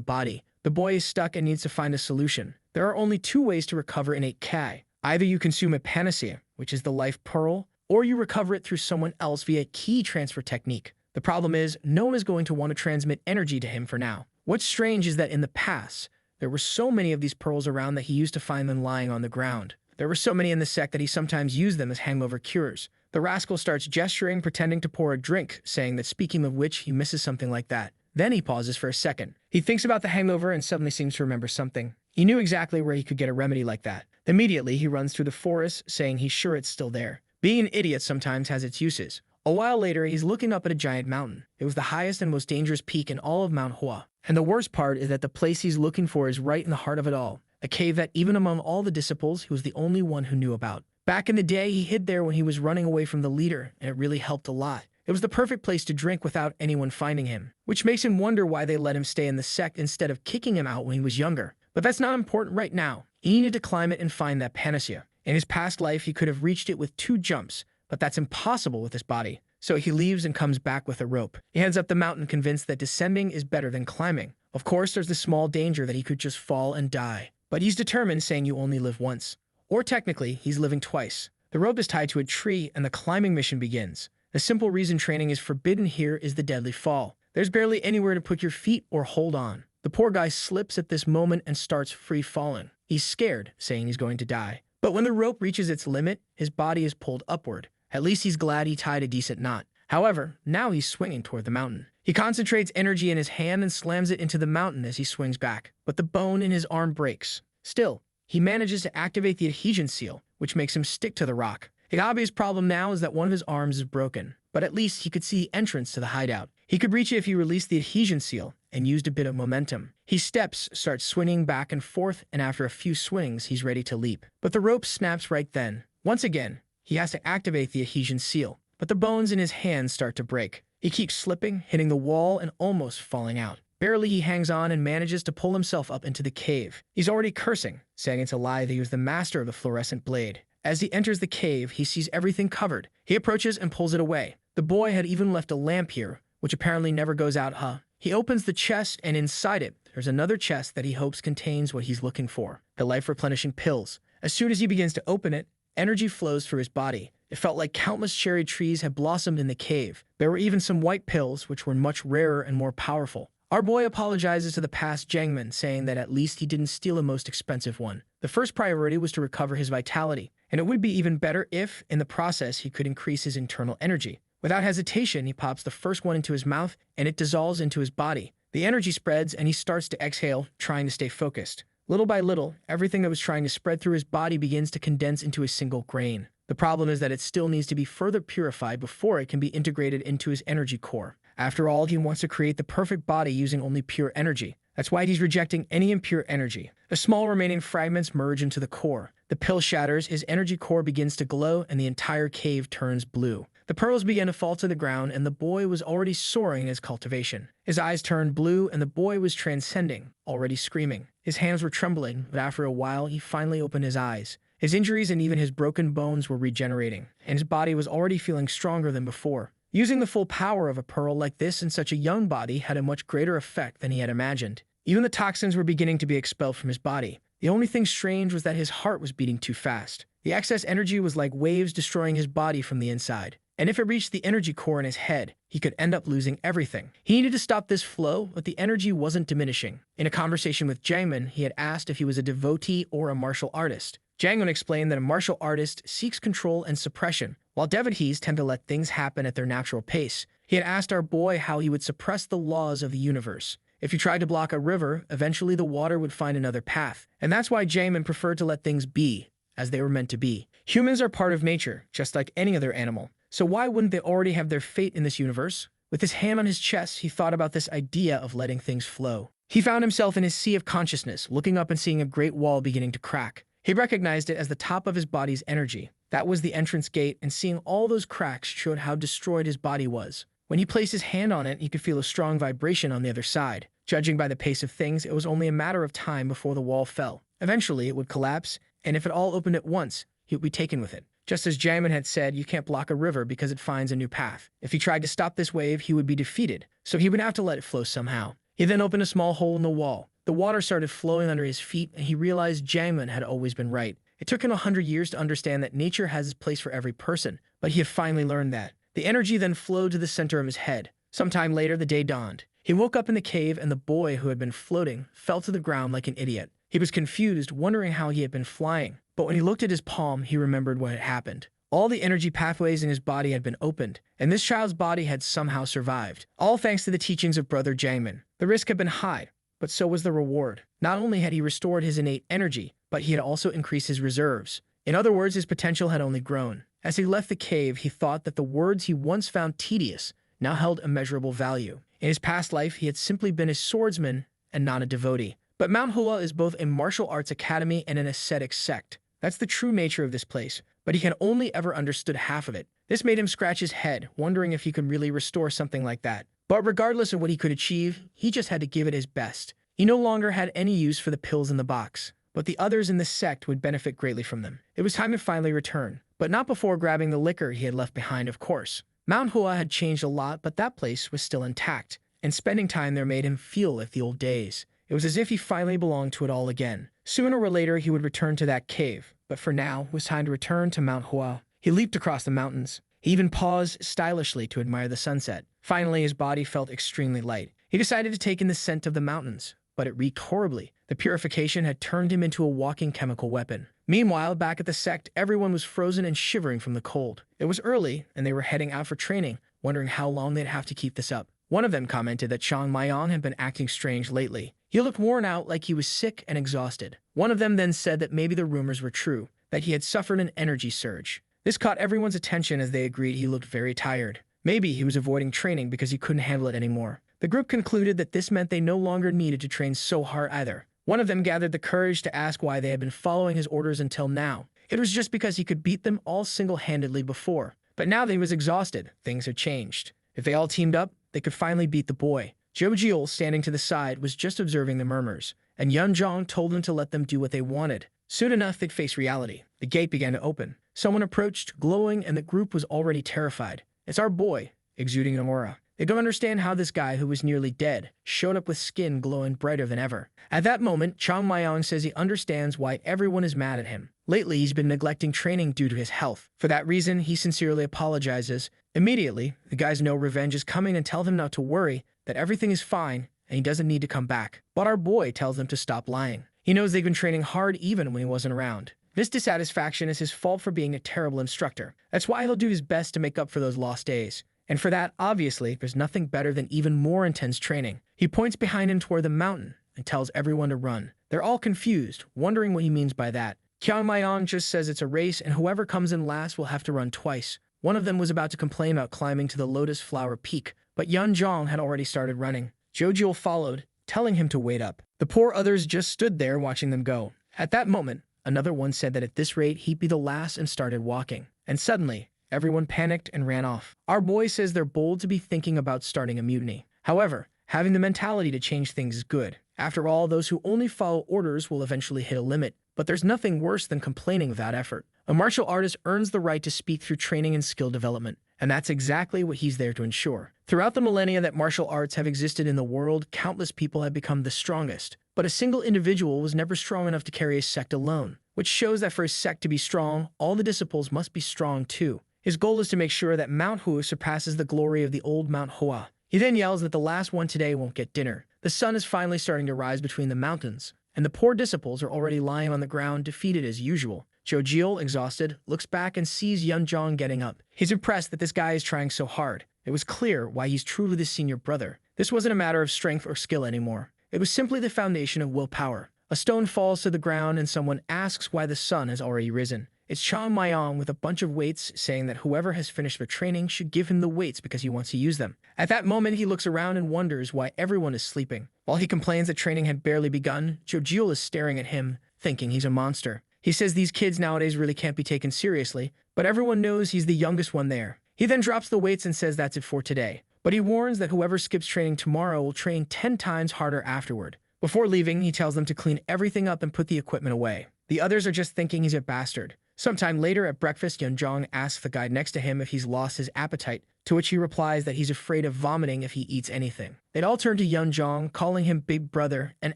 body. The boy is stuck and needs to find a solution. There are only two ways to recover innate Ki. Either you consume a panacea, which is the life pearl, or you recover it through someone else via Ki transfer technique. The problem is, no one is going to want to transmit energy to him for now. What's strange is that in the past, there were so many of these pearls around that he used to find them lying on the ground. There were so many in the sect that he sometimes used them as hangover cures. The rascal starts gesturing, pretending to pour a drink, saying that speaking of which, he misses something like that. Then he pauses for a second. He thinks about the hangover and suddenly seems to remember something. He knew exactly where he could get a remedy like that. Immediately, he runs through the forest, saying he's sure it's still there. Being an idiot sometimes has its uses. A while later, he's looking up at a giant mountain. It was the highest and most dangerous peak in all of Mount Hua. And the worst part is that the place he's looking for is right in the heart of it all. A cave that even among all the disciples, he was the only one who knew about. Back in the day, he hid there when he was running away from the leader, and it really helped a lot. It was the perfect place to drink without anyone finding him, which makes him wonder why they let him stay in the sect instead of kicking him out when he was younger. But that's not important right now. He needed to climb it and find that panacea. In his past life, he could have reached it with 2 jumps, but that's impossible with his body. So he leaves and comes back with a rope. He heads up the mountain convinced that descending is better than climbing. Of course, there's the small danger that he could just fall and die. But he's determined, saying you only live once. Or technically, he's living twice. The rope is tied to a tree and the climbing mission begins. The simple reason training is forbidden here is the deadly fall. There's barely anywhere to put your feet or hold on. The poor guy slips at this moment and starts free falling. He's scared, saying he's going to die. But when the rope reaches its limit, his body is pulled upward. At least he's glad he tied a decent knot. However, now he's swinging toward the mountain. He concentrates energy in his hand and slams it into the mountain as he swings back. But the bone in his arm breaks. Still, he manages to activate the adhesion seal, which makes him stick to the rock. The obvious problem now is that one of his arms is broken, but at least he could see the entrance to the hideout. He could reach it if he released the adhesion seal and used a bit of momentum. He steps, starts swinging back and forth, and after a few swings, he's ready to leap. But the rope snaps right then. Once again, he has to activate the adhesion seal, but the bones in his hands start to break. He keeps slipping, hitting the wall, and almost falling out. Barely he hangs on and manages to pull himself up into the cave. He's already cursing, saying it's a lie that he was the master of the fluorescent blade. As he enters the cave, he sees everything covered. He approaches and pulls it away. The boy had even left a lamp here, which apparently never goes out, He opens the chest, and inside it, there's another chest that he hopes contains what he's looking for, the life-replenishing pills. As soon as he begins to open it, energy flows through his body. It felt like countless cherry trees had blossomed in the cave. There were even some white pills, which were much rarer and more powerful. Our boy apologizes to the past Jangman, saying that at least he didn't steal a most expensive one. The first priority was to recover his vitality, and it would be even better if, in the process, he could increase his internal energy. Without hesitation, he pops the first one into his mouth, and it dissolves into his body. The energy spreads, and he starts to exhale, trying to stay focused. Little by little, everything that was trying to spread through his body begins to condense into a single grain. The problem is that it still needs to be further purified before it can be integrated into his energy core. After all, he wants to create the perfect body using only pure energy. That's why he's rejecting any impure energy. The small remaining fragments merge into the core. The pill shatters, his energy core begins to glow, and the entire cave turns blue. The pearls began to fall to the ground, and the boy was already soaring in his cultivation. His eyes turned blue, and the boy was transcending, already screaming. His hands were trembling, but after a while, he finally opened his eyes. His injuries and even his broken bones were regenerating, and his body was already feeling stronger than before. Using the full power of a pearl like this in such a young body had a much greater effect than he had imagined. Even the toxins were beginning to be expelled from his body. The only thing strange was that his heart was beating too fast. The excess energy was like waves destroying his body from the inside. And if it reached the energy core in his head, he could end up losing everything. He needed to stop this flow, but the energy wasn't diminishing. In a conversation with Jangman, he had asked if he was a devotee or a martial artist. Jangman explained that a martial artist seeks control and suppression, while devotees tend to let things happen at their natural pace. He had asked our boy how he would suppress the laws of the universe. If you tried to block a river, eventually the water would find another path. And that's why Jangman preferred to let things be, as they were meant to be. Humans are part of nature, just like any other animal. So why wouldn't they already have their fate in this universe? With his hand on his chest, he thought about this idea of letting things flow. He found himself in his sea of consciousness, looking up and seeing a great wall beginning to crack. He recognized it as the top of his body's energy. That was the entrance gate, and seeing all those cracks showed how destroyed his body was. When he placed his hand on it, he could feel a strong vibration on the other side. Judging by the pace of things, it was only a matter of time before the wall fell. Eventually, it would collapse, and if it all opened at once, he would be taken with it. Just as Jamin had said, you can't block a river because it finds a new path. If he tried to stop this wave, he would be defeated, so he would have to let it flow somehow. He then opened a small hole in the wall. The water started flowing under his feet, and he realized Jamin had always been right. It took him 100 years to understand that nature has its place for every person, but he had finally learned that. The energy then flowed to the center of his head. Sometime later, the day dawned. He woke up in the cave, and the boy who had been floating fell to the ground like an idiot. He was confused, wondering how he had been flying, but when he looked at his palm, he remembered what had happened. All the energy pathways in his body had been opened, and this child's body had somehow survived, all thanks to the teachings of Brother Jamin. The risk had been high, but so was the reward. Not only had he restored his innate energy, but he had also increased his reserves. In other words, his potential had only grown. As he left the cave, he thought that the words he once found tedious now held immeasurable value. In his past life, he had simply been a swordsman and not a devotee. But Mount Hua is both a martial arts academy and an ascetic sect. That's the true nature of this place, but he had only ever understood half of it. This made him scratch his head, wondering if he could really restore something like that. But regardless of what he could achieve, he just had to give it his best. He no longer had any use for the pills in the box, but the others in the sect would benefit greatly from them. It was time to finally return, but not before grabbing the liquor he had left behind, of course. Mount Hua had changed a lot, but that place was still intact, and spending time there made him feel like the old days. It was as if he finally belonged to it all again. Sooner or later, he would return to that cave, but for now, it was time to return to Mount Hua. He leaped across the mountains. He even paused stylishly to admire the sunset. Finally, his body felt extremely light. He decided to take in the scent of the mountains, but it reeked horribly. The purification had turned him into a walking chemical weapon. Meanwhile, back at the sect, everyone was frozen and shivering from the cold. It was early, and they were heading out for training, wondering how long they'd have to keep this up. One of them commented that Chung Myung had been acting strange lately. He looked worn out, like he was sick and exhausted. One of them then said that maybe the rumors were true, that he had suffered an energy surge. This caught everyone's attention as they agreed he looked very tired. Maybe he was avoiding training because he couldn't handle it anymore. The group concluded that this meant they no longer needed to train so hard either. One of them gathered the courage to ask why they had been following his orders until now. It was just because he could beat them all single-handedly before. But now that he was exhausted, things had changed. If they all teamed up, they could finally beat the boy. Jo Gul, standing to the side, was just observing the murmurs, and Yoon Jong told them to let them do what they wanted. Soon enough, they'd face reality. The gate began to open. Someone approached, glowing, and the group was already terrified. It's our boy, exuding an aura. They don't understand how this guy, who was nearly dead, showed up with skin glowing brighter than ever. At that moment, Chung Myung says he understands why everyone is mad at him. Lately, he's been neglecting training due to his health. For that reason, he sincerely apologizes. Immediately, the guys know revenge is coming and tell him not to worry, that everything is fine, and he doesn't need to come back. But our boy tells them to stop lying. He knows they've been training hard even when he wasn't around. This dissatisfaction is his fault for being a terrible instructor. That's why he'll do his best to make up for those lost days. And for that, obviously, there's nothing better than even more intense training. He points behind him toward the mountain and tells everyone to run. They're all confused, wondering what he means by that. Chung Myung just says it's a race and whoever comes in last will have to run twice. One of them was about to complain about climbing to the Lotus Flower Peak, but Yoon Jong had already started running. Jo Gul followed, telling him to wait up. The poor others just stood there watching them go. At that moment, another one said that at this rate he'd be the last and started walking. And suddenly, everyone panicked and ran off. Our boy says they're bold to be thinking about starting a mutiny. However, having the mentality to change things is good. After all, those who only follow orders will eventually hit a limit. But there's nothing worse than complaining without effort. A martial artist earns the right to speak through training and skill development, and that's exactly what he's there to ensure. Throughout the millennia that martial arts have existed in the world, countless people have become the strongest. But a single individual was never strong enough to carry a sect alone, which shows that for a sect to be strong, all the disciples must be strong too. His goal is to make sure that Mount Hua surpasses the glory of the old Mount Hua. He then yells that the last one today won't get dinner. The sun is finally starting to rise between the mountains, and the poor disciples are already lying on the ground, defeated as usual. Jo Gul, exhausted, looks back and sees Yoon Jong getting up. He's impressed that this guy is trying so hard. It was clear why he's truly the senior brother. This wasn't a matter of strength or skill anymore. It was simply the foundation of willpower. A stone falls to the ground and someone asks why the sun has already risen. It's Chung Myung with a bunch of weights saying that whoever has finished their training should give him the weights because he wants to use them. At that moment, he looks around and wonders why everyone is sleeping. While he complains that training had barely begun, Jo Gul is staring at him, thinking he's a monster. He says these kids nowadays really can't be taken seriously, but everyone knows he's the youngest one there. He then drops the weights and says that's it for today. But he warns that whoever skips training tomorrow will train 10 times harder afterward. Before leaving, he tells them to clean everything up and put the equipment away. The others are just thinking he's a bastard. Sometime later at breakfast, Yoon Jong asks the guy next to him if he's lost his appetite, to which he replies that he's afraid of vomiting if he eats anything. They'd all turn to Yoon Jong, calling him Big Brother, and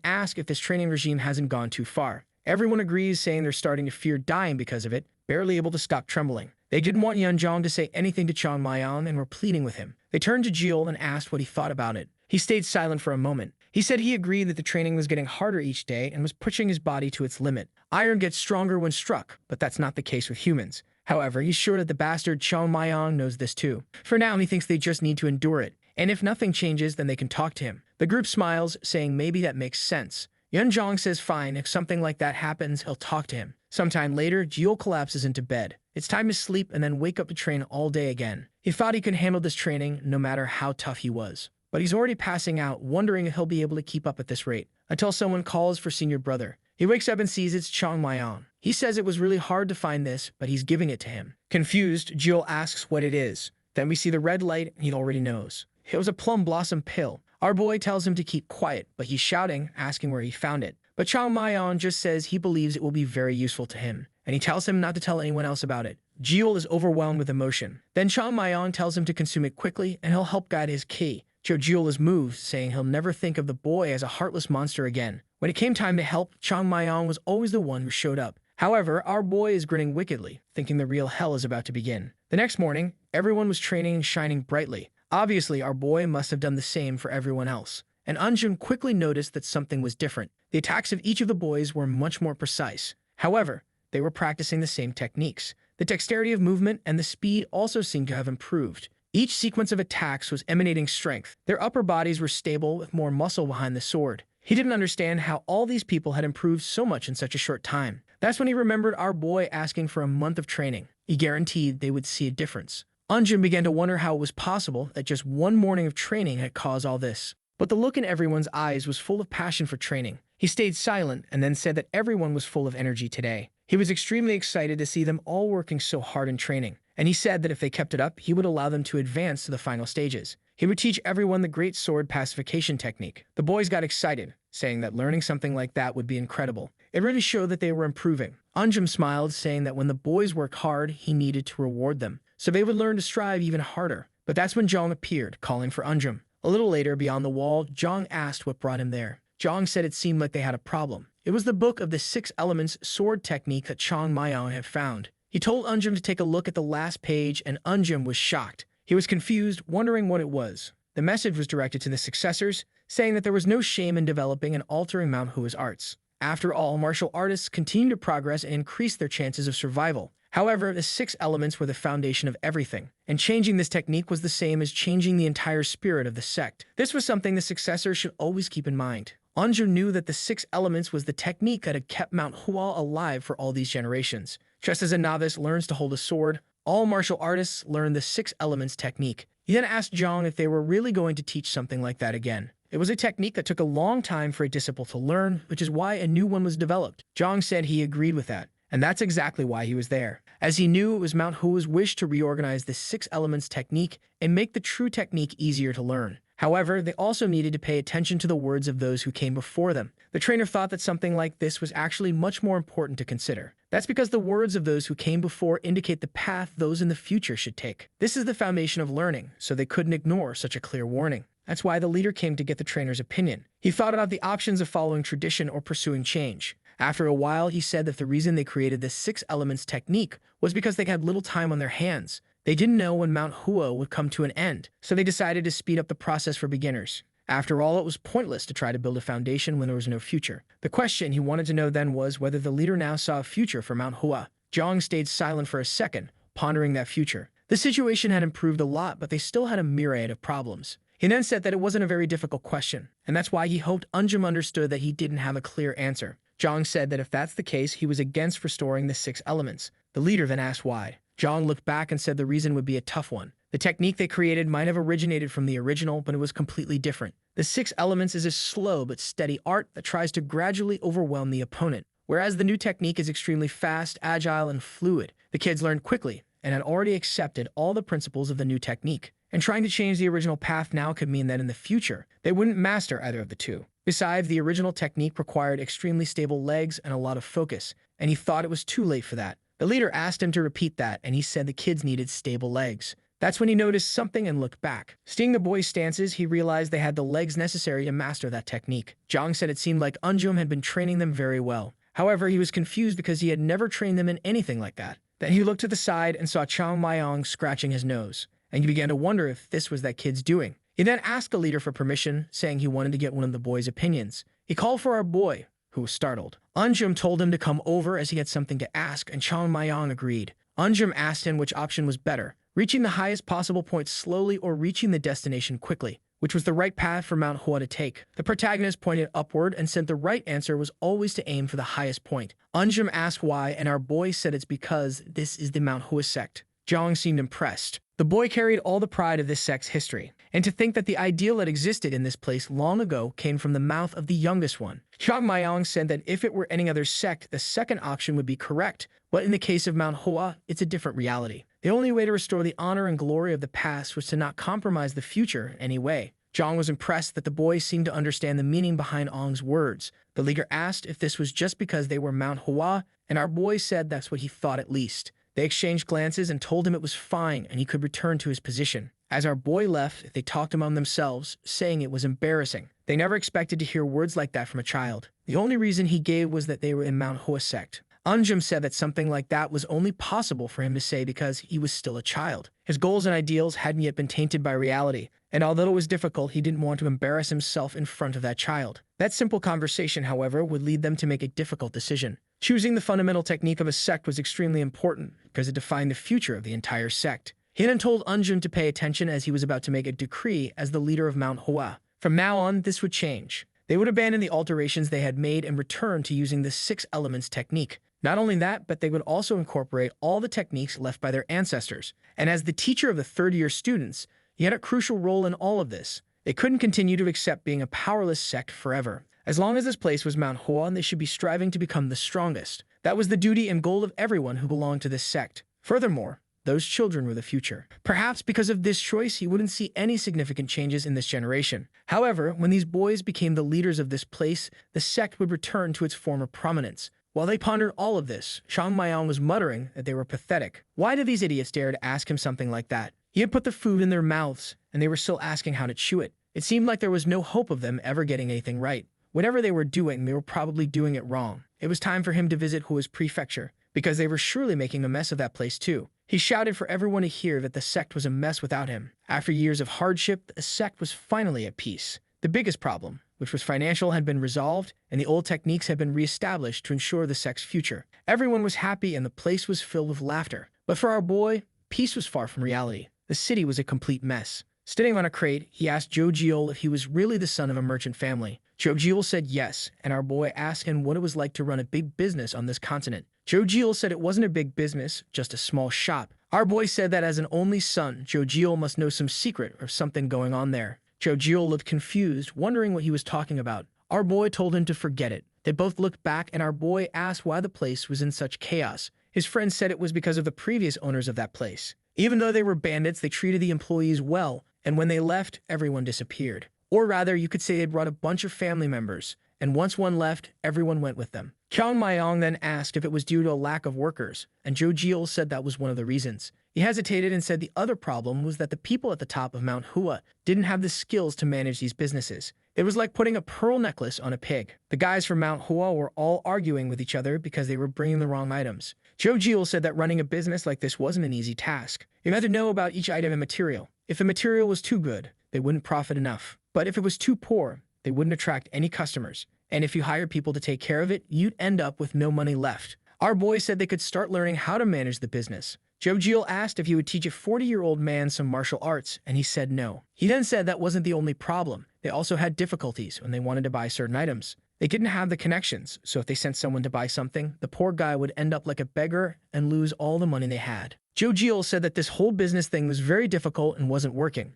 ask if this training regime hasn't gone too far. Everyone agrees, saying they're starting to fear dying because of it, barely able to stop trembling. They didn't want Yoon Jong to say anything to Chung Myung and were pleading with him. They turned to Jo Gul and asked what he thought about it. He stayed silent for a moment. He said he agreed that the training was getting harder each day and was pushing his body to its limit. Iron gets stronger when struck, but that's not the case with humans. However, he's sure that the bastard Chung Myung knows this too. For now, he thinks they just need to endure it, and if nothing changes, then they can talk to him. The group smiles, saying maybe that makes sense. Yoon Jong says fine, if something like that happens, he'll talk to him. Sometime later, Jo Gul collapses into bed. It's time to sleep and then wake up to train all day again. He thought he could handle this training no matter how tough he was. But he's already passing out, wondering if he'll be able to keep up at this rate, until someone calls for senior brother. He wakes up and sees it's Chung Myung. He says it was really hard to find this, but he's giving it to him. Confused, Jo Gul asks what it is. Then we see the red light, and he already knows. It was a plum blossom pill. Our boy tells him to keep quiet, but he's shouting, asking where he found it. But Chung Myung just says he believes it will be very useful to him, and he tells him not to tell anyone else about it. Jo Gul is overwhelmed with emotion. Then Chung Myung tells him to consume it quickly, and he'll help guide his ki. Jo Gul is moved, saying he'll never think of the boy as a heartless monster again. When it came time to help, Chung Myung was always the one who showed up. However, our boy is grinning wickedly, thinking the real hell is about to begin. The next morning, everyone was training and shining brightly. Obviously, our boy must have done the same for everyone else. And Unjun quickly noticed that something was different. The attacks of each of the boys were much more precise. However, they were practicing the same techniques. The dexterity of movement and the speed also seemed to have improved. Each sequence of attacks was emanating strength. Their upper bodies were stable with more muscle behind the sword. He didn't understand how all these people had improved so much in such a short time. That's when he remembered our boy asking for a month of training. He guaranteed they would see a difference. Unjun began to wonder how it was possible that just one morning of training had caused all this. But the look in everyone's eyes was full of passion for training. He stayed silent and then said that everyone was full of energy today. He was extremely excited to see them all working so hard in training, and he said that if they kept it up, he would allow them to advance to the final stages. He would teach everyone the great sword pacification technique. The boys got excited, saying that learning something like that would be incredible. It really showed that they were improving. Unjum smiled, saying that when the boys worked hard, he needed to reward them, so they would learn to strive even harder. But that's when Jong appeared, calling for Unjum. A little later, beyond the wall, Jong asked what brought him there. Jong said it seemed like they had a problem. It was the book of the 6 elements sword technique that Chung Myung had found. He told Unjum to take a look at the last page, and Unjum was shocked. He was confused, wondering what it was. The message was directed to the successors, saying that there was no shame in developing and altering Mount Hua's arts. After all, martial artists continue to progress and increase their chances of survival. However, the 6 elements were the foundation of everything, and changing this technique was the same as changing the entire spirit of the sect. This was something the successors should always keep in mind. Anju knew that the 6 elements was the technique that had kept Mount Hua alive for all these generations. Just as a novice learns to hold a sword, all martial artists learn the 6 elements technique. He then asked Jong if they were really going to teach something like that again. It was a technique that took a long time for a disciple to learn, which is why a new one was developed. Jong said he agreed with that, and that's exactly why he was there, as he knew it was Mount Hua's wish to reorganize the 6 elements technique and make the true technique easier to learn. However, they also needed to pay attention to the words of those who came before them. The trainer thought that something like this was actually much more important to consider. That's because the words of those who came before indicate the path those in the future should take. This is the foundation of learning, so they couldn't ignore such a clear warning. That's why the leader came to get the trainer's opinion. He thought about the options of following tradition or pursuing change. After a while, he said that the reason they created this 6 elements technique was because they had little time on their hands. They didn't know when Mount Hua would come to an end, so they decided to speed up the process for beginners. After all, it was pointless to try to build a foundation when there was no future. The question he wanted to know then was whether the leader now saw a future for Mount Hua. Jong stayed silent for a second, pondering that future. The situation had improved a lot, but they still had a myriad of problems. He then said that it wasn't a very difficult question, and that's why he hoped Unjum understood that he didn't have a clear answer. Jong said that if that's the case, he was against restoring the 6 elements. The leader then asked why. Jong looked back and said the reason would be a tough one. The technique they created might have originated from the original, but it was completely different. The 6 elements is a slow but steady art that tries to gradually overwhelm the opponent, whereas the new technique is extremely fast, agile, and fluid. The kids learned quickly and had already accepted all the principles of the new technique. And trying to change the original path now could mean that in the future, they wouldn't master either of the two. Besides, the original technique required extremely stable legs and a lot of focus, and he thought it was too late for that. The leader asked him to repeat that, and he said the kids needed stable legs. That's when he noticed something and looked back. Seeing the boys' stances, he realized they had the legs necessary to master that technique. Jong said it seemed like Eunjum had been training them very well. However, he was confused because he had never trained them in anything like that. Then he looked to the side and saw Chung Myung scratching his nose, and he began to wonder if this was that kid's doing. He then asked the leader for permission, saying he wanted to get one of the boys' opinions. He called for our boy, who was startled. Eunjum told him to come over as he had something to ask, and Chung Myung agreed. Eunjum asked him which option was better, reaching the highest possible point slowly or reaching the destination quickly, which was the right path for Mount Hua to take. The protagonist pointed upward and said the right answer was always to aim for the highest point. Eunjum asked why, and our boy said it's because this is the Mount Hua Sect. Jong seemed impressed. The boy carried all the pride of this sect's history, and to think that the ideal that existed in this place long ago came from the mouth of the youngest one. Chung Myung said that if it were any other sect, the second option would be correct, but in the case of Mount Hua, it's a different reality. The only way to restore the honor and glory of the past was to not compromise the future in any way. Jong was impressed that the boy seemed to understand the meaning behind Ong's words. The leader asked if this was just because they were Mount Hua, and our boy said that's what he thought at least. They exchanged glances and told him it was fine and he could return to his position. As our boy left, they talked among themselves, saying it was embarrassing. They never expected to hear words like that from a child. The only reason he gave was that they were in Mount Hua Sect. Eunjum said that something like that was only possible for him to say because he was still a child. His goals and ideals hadn't yet been tainted by reality, and although it was difficult, he didn't want to embarrass himself in front of that child. That simple conversation, however, would lead them to make a difficult decision. Choosing the fundamental technique of a sect was extremely important because it defined the future of the entire sect. He then told Eunjum to pay attention as he was about to make a decree as the leader of Mount Hua. From now on, this would change. They would abandon the alterations they had made and return to using the 6 elements technique. Not only that, but they would also incorporate all the techniques left by their ancestors. And as the teacher of the third-year students, he had a crucial role in all of this. They couldn't continue to accept being a powerless sect forever. As long as this place was Mount Hua, they should be striving to become the strongest. That was the duty and goal of everyone who belonged to this sect. Furthermore, those children were the future. Perhaps because of this choice, he wouldn't see any significant changes in this generation. However, when these boys became the leaders of this place, the sect would return to its former prominence. While they pondered all of this, Chung Myung was muttering that they were pathetic. Why did these idiots dare to ask him something like that? He had put the food in their mouths, and they were still asking how to chew it. It seemed like there was no hope of them ever getting anything right. Whatever they were doing, they were probably doing it wrong. It was time for him to visit Hua's prefecture, because they were surely making a mess of that place too. He shouted for everyone to hear that the sect was a mess without him. After years of hardship, the sect was finally at peace. The biggest problem, which was financial, had been resolved, and the old techniques had been reestablished to ensure the sect's future. Everyone was happy and the place was filled with laughter. But for our boy, peace was far from reality. The city was a complete mess. Sitting on a crate, he asked Jo Gul if he was really the son of a merchant family. Jo Gul said yes, and our boy asked him what it was like to run a big business on this continent. Jo Gul said it wasn't a big business, just a small shop. Our boy said that as an only son, Jo Gul must know some secret or something going on there. Jo Gul looked confused, wondering what he was talking about. Our boy told him to forget it. They both looked back, and our boy asked why the place was in such chaos. His friend said it was because of the previous owners of that place. Even though they were bandits, they treated the employees well, and when they left, everyone disappeared. Or rather, you could say they brought a bunch of family members, and once one left, everyone went with them. Chung Myung then asked if it was due to a lack of workers, and Jo Gul said that was one of the reasons. He hesitated and said the other problem was that the people at the top of Mount Hua didn't have the skills to manage these businesses. It was like putting a pearl necklace on a pig. The guys from Mount Hua were all arguing with each other because they were bringing the wrong items. Jo Gul said that running a business like this wasn't an easy task. You had to know about each item and material. If the material was too good, they wouldn't profit enough. But if it was too poor, they wouldn't attract any customers. And if you hired people to take care of it, you'd end up with no money left. Our boy said they could start learning how to manage the business. Jo Gul asked if he would teach a 40-year-old man some martial arts, and he said no. He then said that wasn't the only problem. They also had difficulties when they wanted to buy certain items. They didn't have the connections, so if they sent someone to buy something, the poor guy would end up like a beggar and lose all the money they had. Jo Gul said that this whole business thing was very difficult and wasn't working.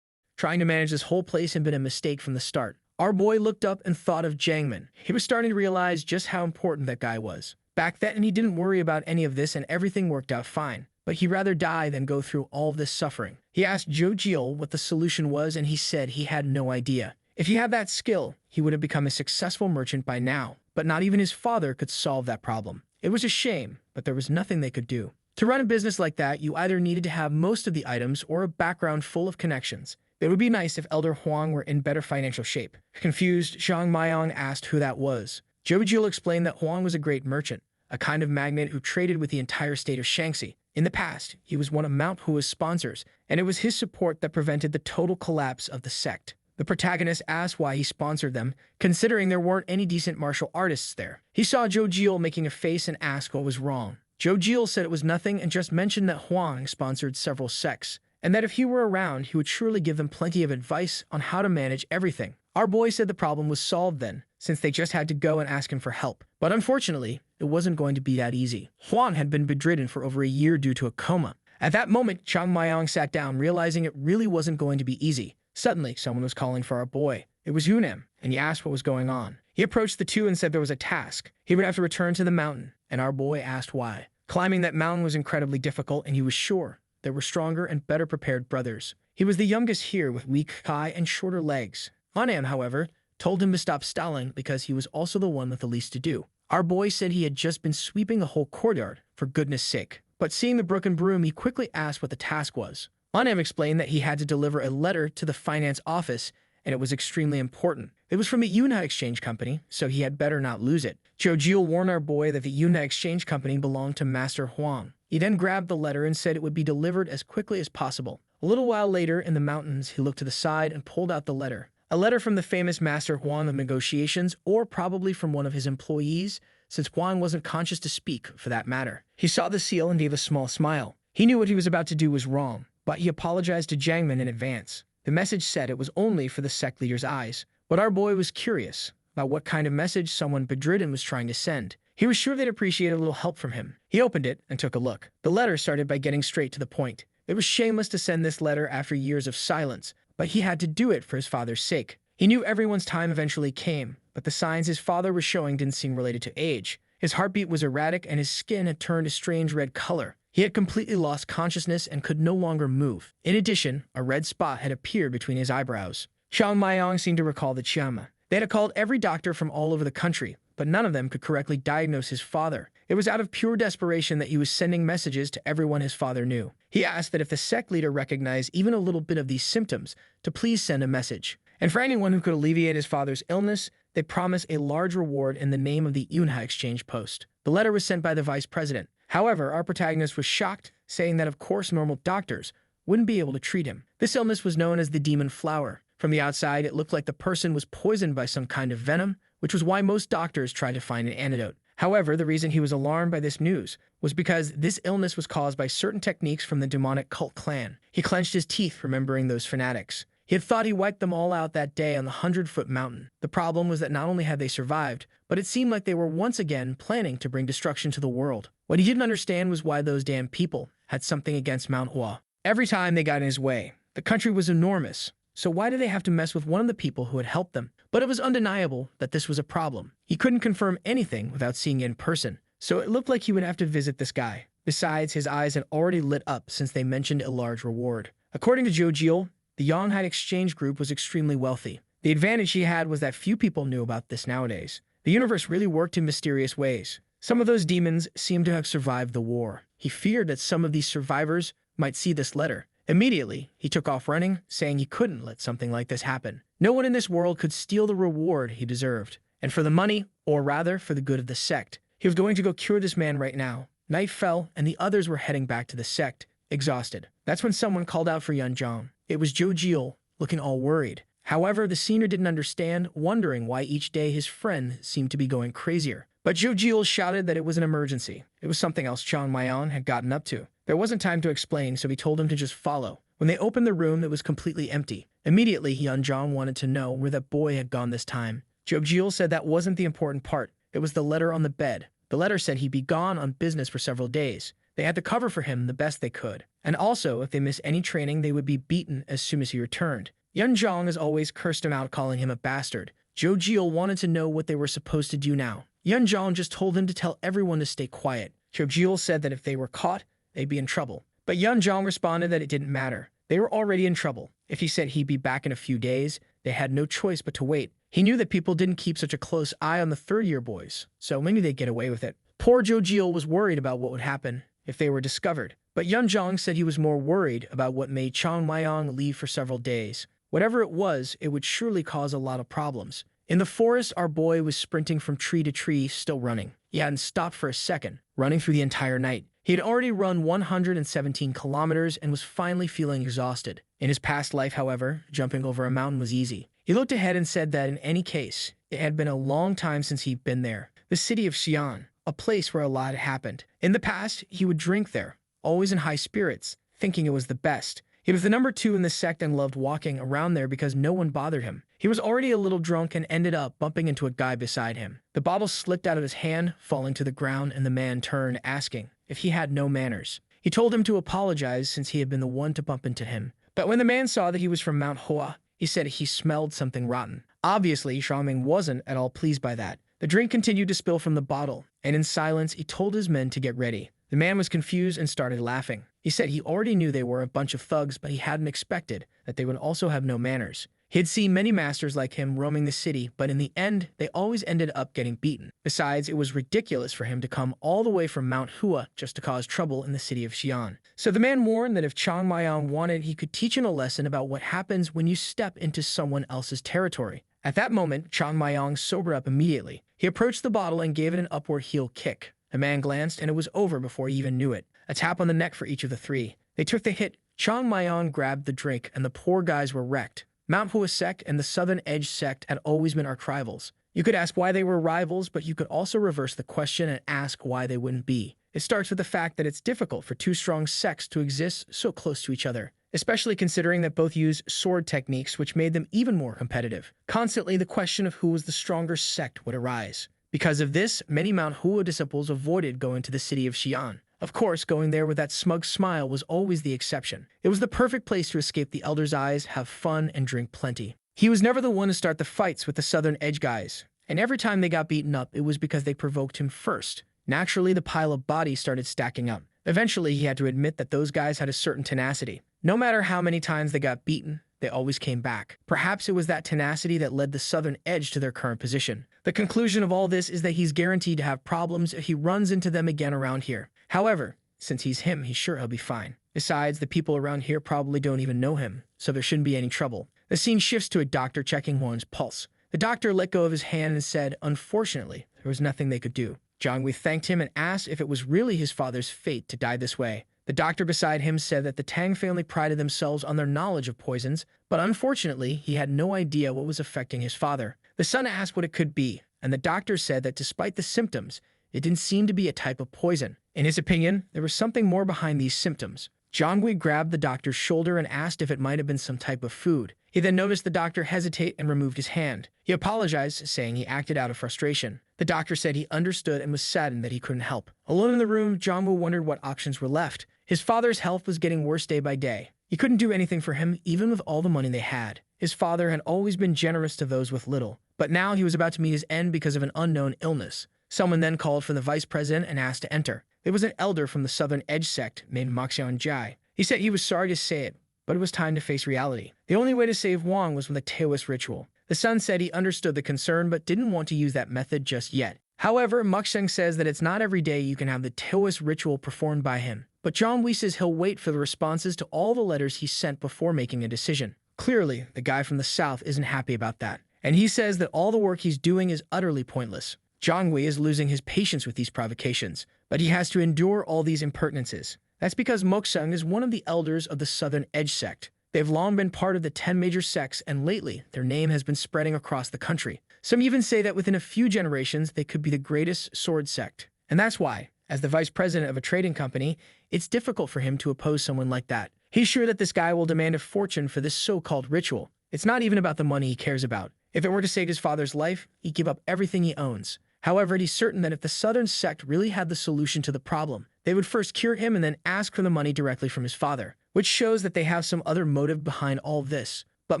Trying to manage this whole place had been a mistake from the start. Our boy looked up and thought of Jangmin. He was starting to realize just how important that guy was. Back then, he didn't worry about any of this and everything worked out fine. But he'd rather die than go through all of this suffering. He asked Jo Gul what the solution was and he said he had no idea. If he had that skill, he would have become a successful merchant by now. But not even his father could solve that problem. It was a shame, but there was nothing they could do. To run a business like that, you either needed to have most of the items or a background full of connections. It would be nice if Elder Huang were in better financial shape. Confused, Chung Myung asked who that was. Jo Gul explained that Huang was a great merchant, a kind of magnate who traded with the entire state of Shaanxi. In the past, he was one of Mount Hua's sponsors, and it was his support that prevented the total collapse of the sect. The protagonist asked why he sponsored them, considering there weren't any decent martial artists there. He saw Jo Gul making a face and asked what was wrong. Jo Gul said it was nothing and just mentioned that Huang sponsored several sects, and that if he were around, he would surely give them plenty of advice on how to manage everything. Our boy said the problem was solved then, since they just had to go and ask him for help. But unfortunately, it wasn't going to be that easy. Huang had been bedridden for over a year due to a coma. At that moment, Chung Myung sat down, realizing it really wasn't going to be easy. Suddenly, someone was calling for our boy. It was Yoon, and he asked what was going on. He approached the two and said there was a task. He would have to return to the mountain, and our boy asked why. Climbing that mountain was incredibly difficult, and he was sure there were stronger and better prepared brothers. He was the youngest here with weak thigh and shorter legs. Anam, however, told him to stop stalling because he was also the one with the least to do. Our boy said he had just been sweeping the whole courtyard, for goodness sake. But seeing the broken broom, he quickly asked what the task was. Anam explained that he had to deliver a letter to the finance office, and it was extremely important. It was from the Yunha Exchange Company, so he had better not lose it. Jo Gul warned our boy that the Yunha Exchange Company belonged to Master Huang. He then grabbed the letter and said it would be delivered as quickly as possible. A little while later, in the mountains, he looked to the side and pulled out the letter. A letter from the famous Master Huang of negotiations, or probably from one of his employees, since Huang wasn't conscious to speak, for that matter. He saw the seal and gave a small smile. He knew what he was about to do was wrong, but he apologized to Jiangmin in advance. The message said it was only for the sect leader's eyes, but our boy was curious about what kind of message someone bedridden was trying to send. He was sure they'd appreciate a little help from him. He opened it and took a look. The letter started by getting straight to the point. It was shameless to send this letter after years of silence, but he had to do it for his father's sake. He knew everyone's time eventually came, but the signs his father was showing didn't seem related to age. His heartbeat was erratic and his skin had turned a strange red color. He had completely lost consciousness and could no longer move. In addition, a red spot had appeared between his eyebrows. Chung Myung seemed to recall the Chiama. They had called every doctor from all over the country, but none of them could correctly diagnose his father. It was out of pure desperation that he was sending messages to everyone his father knew. He asked that if the sect leader recognized even a little bit of these symptoms, to please send a message. And for anyone who could alleviate his father's illness, they promised a large reward in the name of the Yunha Exchange Post. The letter was sent by the vice president. However, our protagonist was shocked, saying that of course normal doctors wouldn't be able to treat him. This illness was known as the demon flower. From the outside, it looked like the person was poisoned by some kind of venom, which was why most doctors tried to find an antidote. However, the reason he was alarmed by this news was because this illness was caused by certain techniques from the demonic cult clan. He clenched his teeth, remembering those fanatics. He had thought he wiped them all out that day on the 100-foot mountain. The problem was that not only had they survived, but it seemed like they were once again planning to bring destruction to the world. What he didn't understand was why those damn people had something against Mount Hua. Every time they got in his way, the country was enormous. So why did they have to mess with one of the people who had helped them? But it was undeniable that this was a problem. He couldn't confirm anything without seeing it in person, so it looked like he would have to visit this guy. Besides, his eyes had already lit up since they mentioned a large reward. According to Jo Gul, the Yonghai Exchange Group was extremely wealthy. The advantage he had was that few people knew about this nowadays. The universe really worked in mysterious ways. Some of those demons seemed to have survived the war. He feared that some of these survivors might see this letter. Immediately, he took off running, saying he couldn't let something like this happen. No one in this world could steal the reward he deserved. And for the money, or rather for the good of the sect, he was going to go cure this man right now. Night fell, and the others were heading back to the sect, exhausted. That's when someone called out for Yoon Jong. It was Jo Gul, looking all worried. However, the senior didn't understand, wondering why each day his friend seemed to be going crazier. But Jo Gul shouted that it was an emergency. It was something else Chung Myung had gotten up to. There wasn't time to explain, so he told him to just follow. When they opened the room, it was completely empty. Immediately, Yoon Jong wanted to know where that boy had gone this time. Jo Gul said that wasn't the important part. It was the letter on the bed. The letter said he'd be gone on business for several days. They had to cover for him the best they could. And also, if they missed any training, they would be beaten as soon as he returned. Yoon Jong as always cursed him out, calling him a bastard. Jo Gul wanted to know what they were supposed to do now. Yoon Jong just told him to tell everyone to stay quiet. Jo Gul said that if they were caught, they'd be in trouble. But Yoon Jong responded that it didn't matter. They were already in trouble. If he said he'd be back in a few days, they had no choice but to wait. He knew that people didn't keep such a close eye on the third-year boys, so maybe they'd get away with it. Poor Jo Gul was worried about what would happen if they were discovered, but Yoon Jong said he was more worried about what made Chung Myung leave for several days. Whatever it was, it would surely cause a lot of problems. In the forest, our boy was sprinting from tree to tree, still running. He hadn't stopped for a second, running through the entire night. He had already run 117 kilometers and was finally feeling exhausted. In his past life, however, jumping over a mountain was easy. He looked ahead and said that in any case, it had been a long time since he'd been there. The city of Xi'an, a place where a lot had happened. In the past, he would drink there, always in high spirits, thinking it was the best. He was the number 2 in the sect and loved walking around there because no one bothered him. He was already a little drunk and ended up bumping into a guy beside him. The bottle slipped out of his hand, falling to the ground, and the man turned, asking if he had no manners. He told him to apologize since he had been the one to bump into him. But when the man saw that he was from Mount Hua, he said he smelled something rotten. Obviously, Chung Myung wasn't at all pleased by that. The drink continued to spill from the bottle, and in silence, he told his men to get ready. The man was confused and started laughing. He said he already knew they were a bunch of thugs, but he hadn't expected that they would also have no manners. He had seen many masters like him roaming the city, but in the end, they always ended up getting beaten. Besides, it was ridiculous for him to come all the way from Mount Hua just to cause trouble in the city of Xi'an. So the man warned that if Chung Myung wanted, he could teach him a lesson about what happens when you step into someone else's territory. At that moment, Chung Myung sobered up immediately. He approached the bottle and gave it an upward heel kick. The man glanced, and it was over before he even knew it. A tap on the neck for each of the 3. They took the hit. Chung Myung grabbed the drink, and the poor guys were wrecked. Mount Hua Sect and the Southern Edge Sect had always been arch rivals. You could ask why they were rivals, but you could also reverse the question and ask why they wouldn't be. It starts with the fact that it's difficult for 2 strong sects to exist so close to each other, especially considering that both use sword techniques, which made them even more competitive. Constantly, the question of who was the stronger sect would arise. Because of this, many Mount Hua disciples avoided going to the city of Xi'an. Of course, going there with that smug smile was always the exception. It was the perfect place to escape the elder's eyes, have fun, and drink plenty. He was never the one to start the fights with the Southern Edge guys, and every time they got beaten up, it was because they provoked him first. Naturally, the pile of bodies started stacking up. Eventually, he had to admit that those guys had a certain tenacity. No matter how many times they got beaten, they always came back. Perhaps it was that tenacity that led the Southern Edge to their current position. The conclusion of all this is that he's guaranteed to have problems if he runs into them again around here. However, since he's him, he's sure he'll be fine. Besides, the people around here probably don't even know him, so there shouldn't be any trouble. The scene shifts to a doctor checking Won's pulse. The doctor let go of his hand and said, unfortunately, there was nothing they could do. Jong Wei thanked him and asked if it was really his father's fate to die this way. The doctor beside him said that the Tang family prided themselves on their knowledge of poisons, but unfortunately, he had no idea what was affecting his father. The son asked what it could be, and the doctor said that despite the symptoms, it didn't seem to be a type of poison. In his opinion, there was something more behind these symptoms. Jong Wei grabbed the doctor's shoulder and asked if it might have been some type of food. He then noticed the doctor hesitate and removed his hand. He apologized, saying he acted out of frustration. The doctor said he understood and was saddened that he couldn't help. Alone in the room, Jong Wei wondered what options were left. His father's health was getting worse day by day. He couldn't do anything for him, even with all the money they had. His father had always been generous to those with little, but now he was about to meet his end because of an unknown illness. Someone then called for the vice president and asked to enter. There was an elder from the Southern Edge Sect named Baek Cheon. He said he was sorry to say it, but it was time to face reality. The only way to save Wang was with a Taoist ritual. The son said he understood the concern but didn't want to use that method just yet. However, Baek says that it's not every day you can have the Taoist ritual performed by him. But Jong Wei says he'll wait for the responses to all the letters he sent before making a decision. Clearly, the guy from the south isn't happy about that, and he says that all the work he's doing is utterly pointless. Jong Wei is losing his patience with these provocations, but he has to endure all these impertinences. That's because Baek is one of the elders of the Southern Edge Sect. They've long been part of the 10 major sects, and lately, their name has been spreading across the country. Some even say that within a few generations, they could be the greatest sword sect. And that's why, as the vice president of a trading company, it's difficult for him to oppose someone like that. He's sure that this guy will demand a fortune for this so-called ritual. It's not even about the money he cares about. If it were to save his father's life, he'd give up everything he owns. However, he's certain that if the Southern Sect really had the solution to the problem, they would first cure him and then ask for the money directly from his father, which shows that they have some other motive behind all this. But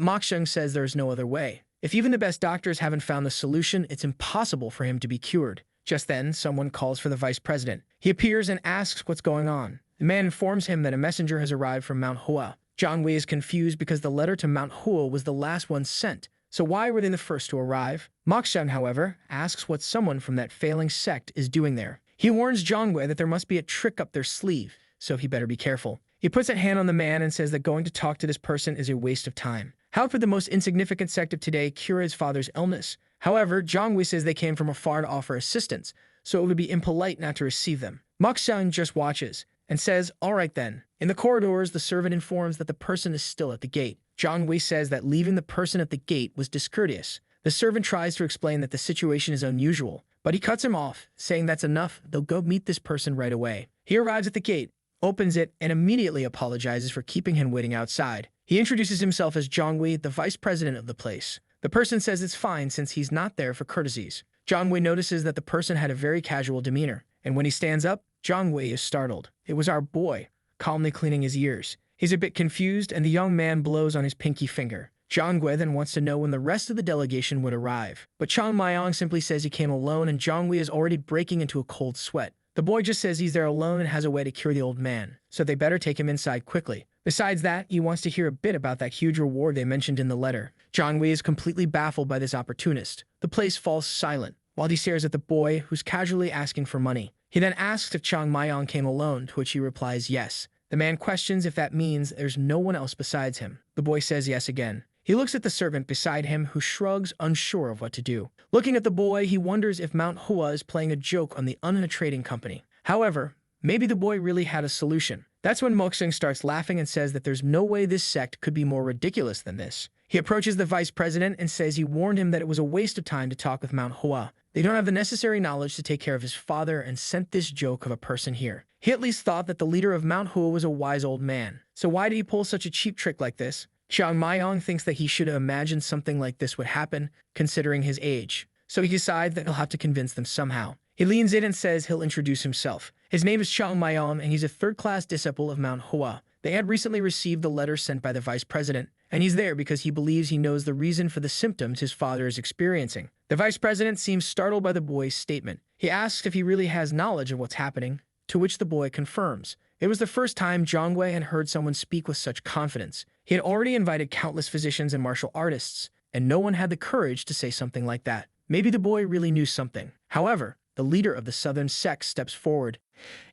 Baek says there is no other way. If even the best doctors haven't found the solution, it's impossible for him to be cured. Just then, someone calls for the vice president. He appears and asks what's going on. The man informs him that a messenger has arrived from Mount Hua. Jong Wei is confused because the letter to Mount Hua was the last one sent. So why were they the first to arrive? Baek, however, asks what someone from that failing sect is doing there. He warns Jongwei that there must be a trick up their sleeve, so he better be careful. He puts a hand on the man and says that going to talk to this person is a waste of time. How could the most insignificant sect of today cure his father's illness? However, Jongwei says they came from afar to offer assistance, so it would be impolite not to receive them. Mok-sung just watches and says, "All right then." In the corridors, the servant informs that the person is still at the gate. Jongwei says that leaving the person at the gate was discourteous. The servant tries to explain that the situation is unusual, but he cuts him off, saying that's enough, they'll go meet this person right away. He arrives at the gate, opens it, and immediately apologizes for keeping him waiting outside. He introduces himself as Jongwei, the vice president of the place. The person says it's fine since he's not there for courtesies. Jongwei notices that the person had a very casual demeanor, and when he stands up, Jongwei is startled. It was our boy, calmly cleaning his ears. He's a bit confused, and the young man blows on his pinky finger. Jongwei then wants to know when the rest of the delegation would arrive, but Chung Myung simply says he came alone and Jongwei is already breaking into a cold sweat. The boy just says he's there alone and has a way to cure the old man, so they better take him inside quickly. Besides that, he wants to hear a bit about that huge reward they mentioned in the letter. Jongwei is completely baffled by this opportunist. The place falls silent, while he stares at the boy, who's casually asking for money. He then asks if Chung Myung came alone, to which he replies yes. The man questions if that means there's no one else besides him. The boy says yes again. He looks at the servant beside him, who shrugs, unsure of what to do. Looking at the boy, he wonders if Mount Hua is playing a joke on the Unna Trading Company. However, maybe the boy really had a solution. That's when Mok-sung starts laughing and says that there's no way this sect could be more ridiculous than this. He approaches the vice president and says he warned him that it was a waste of time to talk with Mount Hua. They don't have the necessary knowledge to take care of his father and sent this joke of a person here. He at least thought that the leader of Mount Hua was a wise old man. So why did he pull such a cheap trick like this? Chung Myung thinks that he should have imagined something like this would happen, considering his age. So he decides that he'll have to convince them somehow. He leans in and says he'll introduce himself. His name is Chung Myung, and he's a third-class disciple of Mount Hua. They had recently received the letter sent by the vice president, and he's there because he believes he knows the reason for the symptoms his father is experiencing. The vice president seems startled by the boy's statement. He asks if he really has knowledge of what's happening, to which the boy confirms. It was the first time Jongwei had heard someone speak with such confidence. He had already invited countless physicians and martial artists, and no one had the courage to say something like that. Maybe the boy really knew something. However, the leader of the Southern Sect steps forward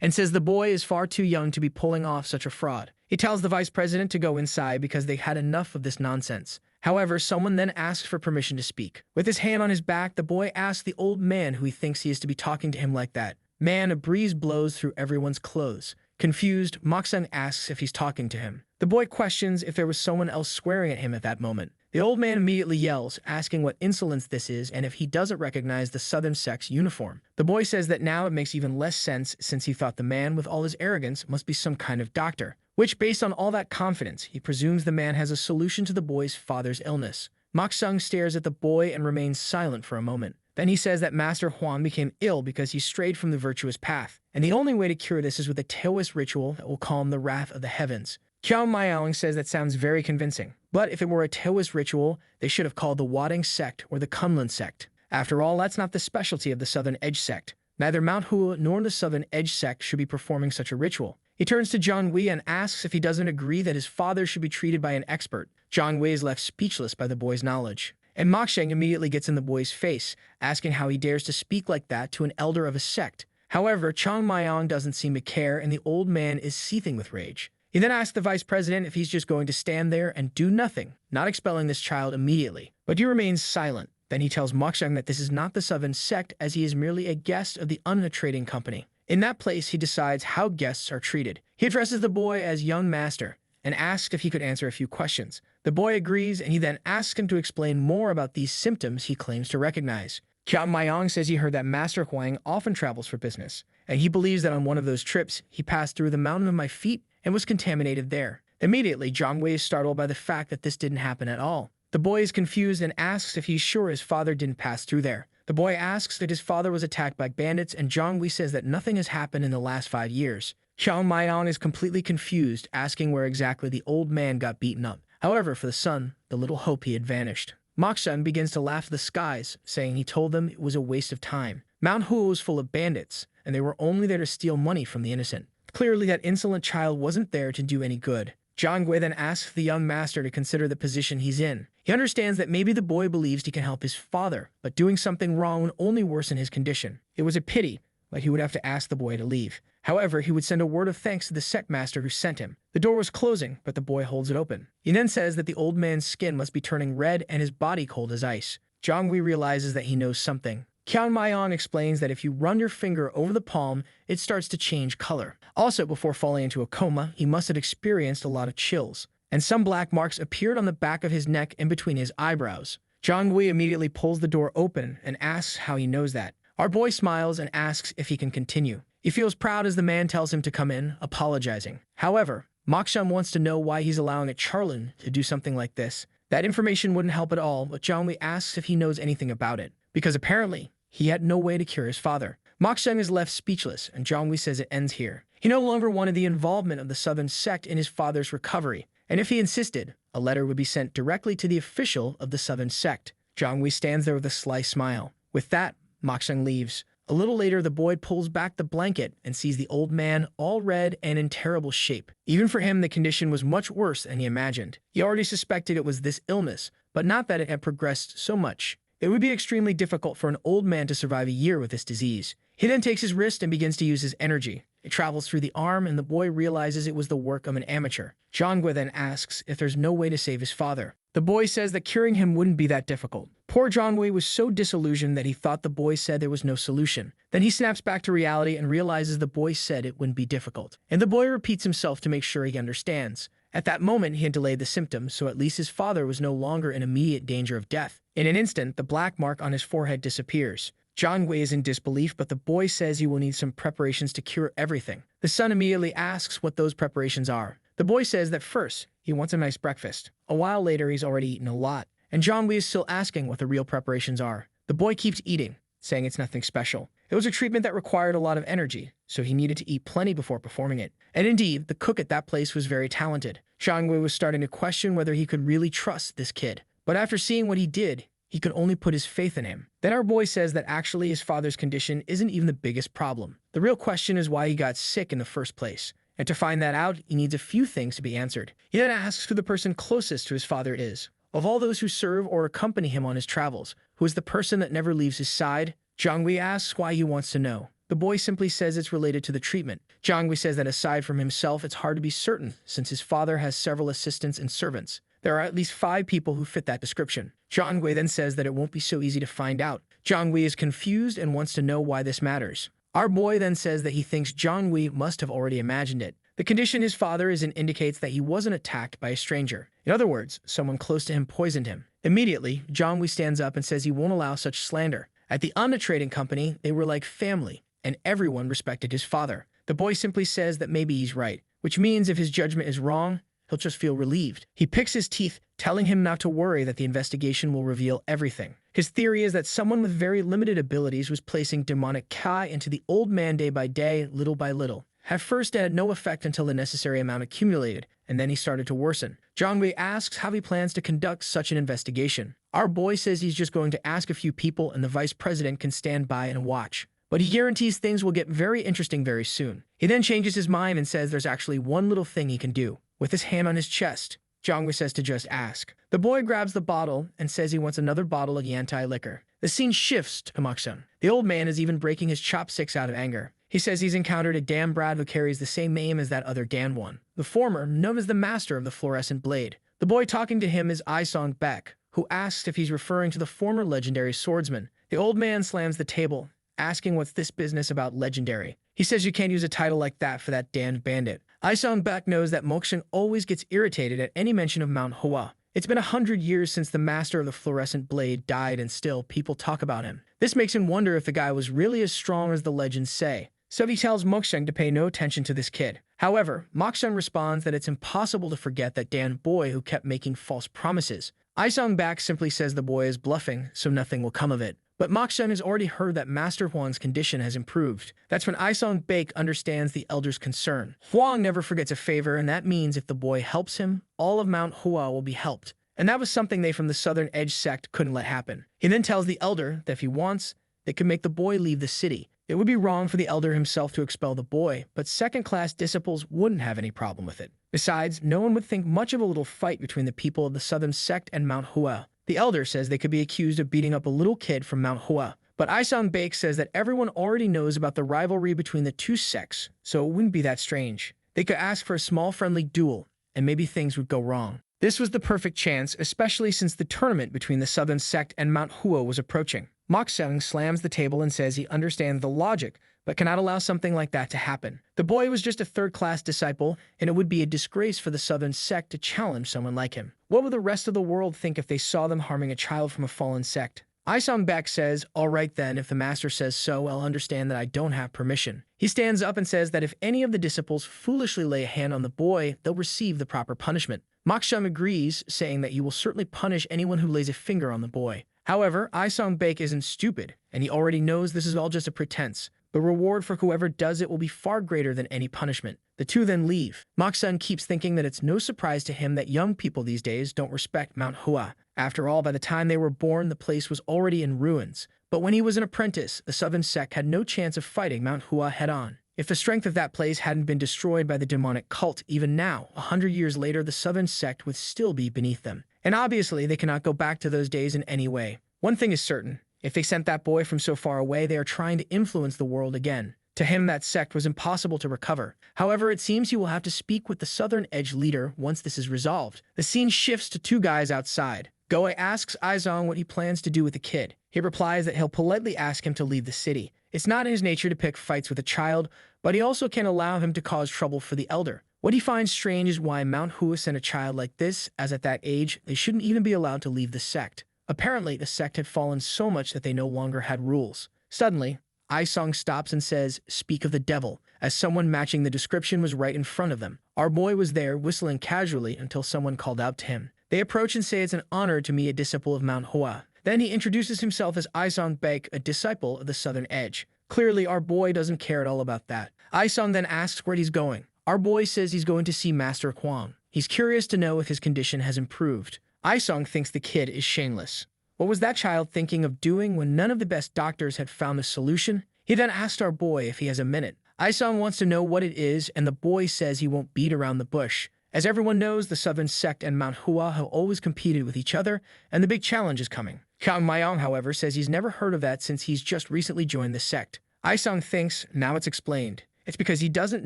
and says the boy is far too young to be pulling off such a fraud. He tells the vice president to go inside because they had enough of this nonsense. However, someone then asks for permission to speak. With his hand on his back, the boy asks the old man who he thinks he is to be talking to him like that. Man, a breeze blows through everyone's clothes. Confused, Mok-sung asks if he's talking to him. The boy questions if there was someone else swearing at him at that moment. The old man immediately yells, asking what insolence this is and if he doesn't recognize the Southern Sect's uniform. The boy says that now it makes even less sense since he thought the man with all his arrogance must be some kind of doctor, which based on all that confidence, he presumes the man has a solution to the boy's father's illness. Mok-sung stares at the boy and remains silent for a moment. Then he says that Master Huan became ill because he strayed from the virtuous path, and the only way to cure this is with a Taoist ritual that will calm the wrath of the heavens. Chung Myung says that sounds very convincing, but if it were a Taoist ritual, they should have called the Wading Sect or the Kunlun Sect. After all, that's not the specialty of the Southern Edge Sect. Neither Mount Hua nor the Southern Edge Sect should be performing such a ritual. He turns to Jongwei and asks if he doesn't agree that his father should be treated by an expert. Jongwei is left speechless by the boy's knowledge. And Mok-sung immediately gets in the boy's face, asking how he dares to speak like that to an elder of a sect. However, Chung Myung doesn't seem to care, and the old man is seething with rage. He then asks the vice president if he's just going to stand there and do nothing, not expelling this child immediately. But he remains silent. Then he tells Mok-sung that this is not the Southern Sect, as he is merely a guest of the Unna Trading Company. In that place, he decides how guests are treated. He addresses the boy as young master, and asks if he could answer a few questions. The boy agrees, and he then asks him to explain more about these symptoms he claims to recognize. Chung Myung says he heard that Master Huang often travels for business, and he believes that on one of those trips, he passed through the mountain of my feet and was contaminated there. Immediately, Jongwei is startled by the fact that this didn't happen at all. The boy is confused and asks if he's sure his father didn't pass through there. The boy asks that his father was attacked by bandits, and Jongwei says that nothing has happened in the last 5 years. Chung Myung is completely confused, asking where exactly the old man got beaten up. However, for the son, the little hope he had vanished. Mok-sung begins to laugh at the skies, saying he told them it was a waste of time. Mount Hua was full of bandits, and they were only there to steal money from the innocent. Clearly, that insolent child wasn't there to do any good. Jongwei then asks the young master to consider the position he's in. He understands that maybe the boy believes he can help his father, but doing something wrong would only worsen his condition. It was a pity, but he would have to ask the boy to leave. However, he would send a word of thanks to the sect master who sent him. The door was closing, but the boy holds it open. He then says that the old man's skin must be turning red and his body cold as ice. Chung Myung realizes that he knows something. Chung Myung explains that if you run your finger over the palm, it starts to change color. Also, before falling into a coma, he must have experienced a lot of chills, and some black marks appeared on the back of his neck and between his eyebrows. Chung Myung immediately pulls the door open and asks how he knows that. Our boy smiles and asks if he can continue. He feels proud as the man tells him to come in, apologizing. However, Baek wants to know why he's allowing a Charlin to do something like this. That information wouldn't help at all, but Chung Myung asks if he knows anything about it, because apparently, he had no way to cure his father. Baek is left speechless, and Chung Myung says it ends here. He no longer wanted the involvement of the Southern Sect in his father's recovery, and if he insisted, a letter would be sent directly to the official of the Southern Sect. Chung Myung stands there with a sly smile. With that, Baek leaves. A little later, the boy pulls back the blanket and sees the old man all red and in terrible shape. Even for him, the condition was much worse than he imagined. He already suspected it was this illness, but not that it had progressed so much. It would be extremely difficult for an old man to survive a year with this disease. He then takes his wrist and begins to use his energy. It travels through the arm, and the boy realizes it was the work of an amateur. Jongwa then asks if there's no way to save his father. The boy says that curing him wouldn't be that difficult. Poor Jongwa was so disillusioned that he thought the boy said there was no solution. Then he snaps back to reality and realizes the boy said it wouldn't be difficult. And the boy repeats himself to make sure he understands. At that moment, he had delayed the symptoms, so at least his father was no longer in immediate danger of death. In an instant, the black mark on his forehead disappears. Jongwa is in disbelief, but the boy says he will need some preparations to cure everything. The son immediately asks what those preparations are. The boy says that first, he wants a nice breakfast. A while later, he's already eaten a lot. And Jongwa is still asking what the real preparations are. The boy keeps eating, saying it's nothing special. It was a treatment that required a lot of energy, so he needed to eat plenty before performing it. And indeed, the cook at that place was very talented. Jongwa was starting to question whether he could really trust this kid. But after seeing what he did, he could only put his faith in him. Then our boy says that actually his father's condition isn't even the biggest problem. The real question is why he got sick in the first place. And to find that out, he needs a few things to be answered. He then asks who the person closest to his father is. Of all those who serve or accompany him on his travels, who is the person that never leaves his side? Jongwa asks why he wants to know. The boy simply says it's related to the treatment. Jongwa says that aside from himself, it's hard to be certain, since his father has several assistants and servants. There are at least 5 people who fit that description. Jongwa then says that it won't be so easy to find out. Jongwa is confused and wants to know why this matters. Our boy then says that he thinks Jongwa must have already imagined it. The condition his father is in indicates that he wasn't attacked by a stranger. In other words, someone close to him poisoned him. Immediately, Jongwa stands up and says he won't allow such slander. At the Anna Trading Company, they were like family, and everyone respected his father. The boy simply says that maybe he's right, which means if his judgment is wrong, he'll just feel relieved. He picks his teeth, telling him not to worry that the investigation will reveal everything. His theory is that someone with very limited abilities was placing demonic Kai into the old man day by day, little by little. At first, it had no effect until the necessary amount accumulated, and then he started to worsen. Jongwa asks how he plans to conduct such an investigation. Our boy says he's just going to ask a few people and the vice president can stand by and watch. But he guarantees things will get very interesting very soon. He then changes his mind and says there's actually one little thing he can do. With his hand on his chest, Jongwa says to just ask. The boy grabs the bottle and says he wants another bottle of Yantai liquor. The scene shifts to Baek. The old man is even breaking his chopsticks out of anger. He says he's encountered a Dan Brad who carries the same name as that other Dan one. The former, known as the master of the fluorescent blade. The boy talking to him is Isong Baek, who asks if he's referring to the former legendary swordsman. The old man slams the table, asking what's this business about legendary. He says you can't use a title like that for that damned bandit. Isong Baek knows that Baek always gets irritated at any mention of Mount Hua. It's been 100 years since the master of the fluorescent blade died and still people talk about him. This makes him wonder if the guy was really as strong as the legends say. So he tells Baek to pay no attention to this kid. However, Baek responds that it's impossible to forget that Dan boy who kept making false promises. Isong Baek simply says the boy is bluffing, so nothing will come of it. But Baek has already heard that Master Huang's condition has improved. That's when Isong Baek understands the elder's concern. Huang never forgets a favor, and that means if the boy helps him, all of Mount Hua will be helped. And that was something they from the Southern Edge Sect couldn't let happen. He then tells the elder that if he wants, they could make the boy leave the city. It would be wrong for the elder himself to expel the boy, but second-class disciples wouldn't have any problem with it. Besides, no one would think much of a little fight between the people of the Southern Sect and Mount Hua. The elder says they could be accused of beating up a little kid from Mount Hua, But Baek says that everyone already knows about the rivalry between the two sects, so it wouldn't be that strange. They could ask for a small friendly duel, and maybe things would go wrong. This was the perfect chance, especially since the tournament between the Southern Sect and Mount Hua was approaching. Baek Cheon slams the table and says he understands the logic, but cannot allow something like that to happen. The boy was just a third-class disciple, and it would be a disgrace for the Southern Sect to challenge someone like him. What would the rest of the world think if they saw them harming a child from a fallen sect? Baek says, "All right then, if the master says so, I'll understand that I don't have permission." He stands up and says that if any of the disciples foolishly lay a hand on the boy, they'll receive the proper punishment. Baek Cheon agrees, saying that he will certainly punish anyone who lays a finger on the boy. However, Baek isn't stupid, and he already knows this is all just a pretense. The reward for whoever does it will be far greater than any punishment. The two then leave. Baek Cheon keeps thinking that it's no surprise to him that young people these days don't respect Mount Hua. After all, by the time they were born, the place was already in ruins. But when he was an apprentice, the Southern Sect had no chance of fighting Mount Hua head-on. If the strength of that place hadn't been destroyed by the demonic cult, even now, 100 years later, the Southern Sect would still be beneath them. And obviously, they cannot go back to those days in any way. One thing is certain. If they sent that boy from so far away, they are trying to influence the world again. To him, that sect was impossible to recover. However, it seems he will have to speak with the Southern Edge leader once this is resolved. The scene shifts to two guys outside. Goe asks Izong what he plans to do with the kid. He replies that he'll politely ask him to leave the city. It's not in his nature to pick fights with a child, but he also can't allow him to cause trouble for the elder. What he finds strange is why Mount Hua sent a child like this, as at that age, they shouldn't even be allowed to leave the sect. Apparently, the sect had fallen so much that they no longer had rules. Suddenly, Izong stops and says, "Speak of the devil," as someone matching the description was right in front of them. Our boy was there, whistling casually until someone called out to him. They approach and say it's an honor to meet a disciple of Mount Hua. Then he introduces himself as Baek, a disciple of the Southern Edge. Clearly, our boy doesn't care at all about that. Izong then asks where he's going. Our boy says he's going to see Master Kwang. He's curious to know if his condition has improved. Izong thinks the kid is shameless. What was that child thinking of doing when none of the best doctors had found a solution? He then asked our boy if he has a minute. Izong wants to know what it is, and the boy says he won't beat around the bush. As everyone knows, the Southern Sect and Mount Hua have always competed with each other, and the big challenge is coming. Chung Myung, however, says he's never heard of that since he's just recently joined the sect. Izong thinks, now it's explained. It's because he doesn't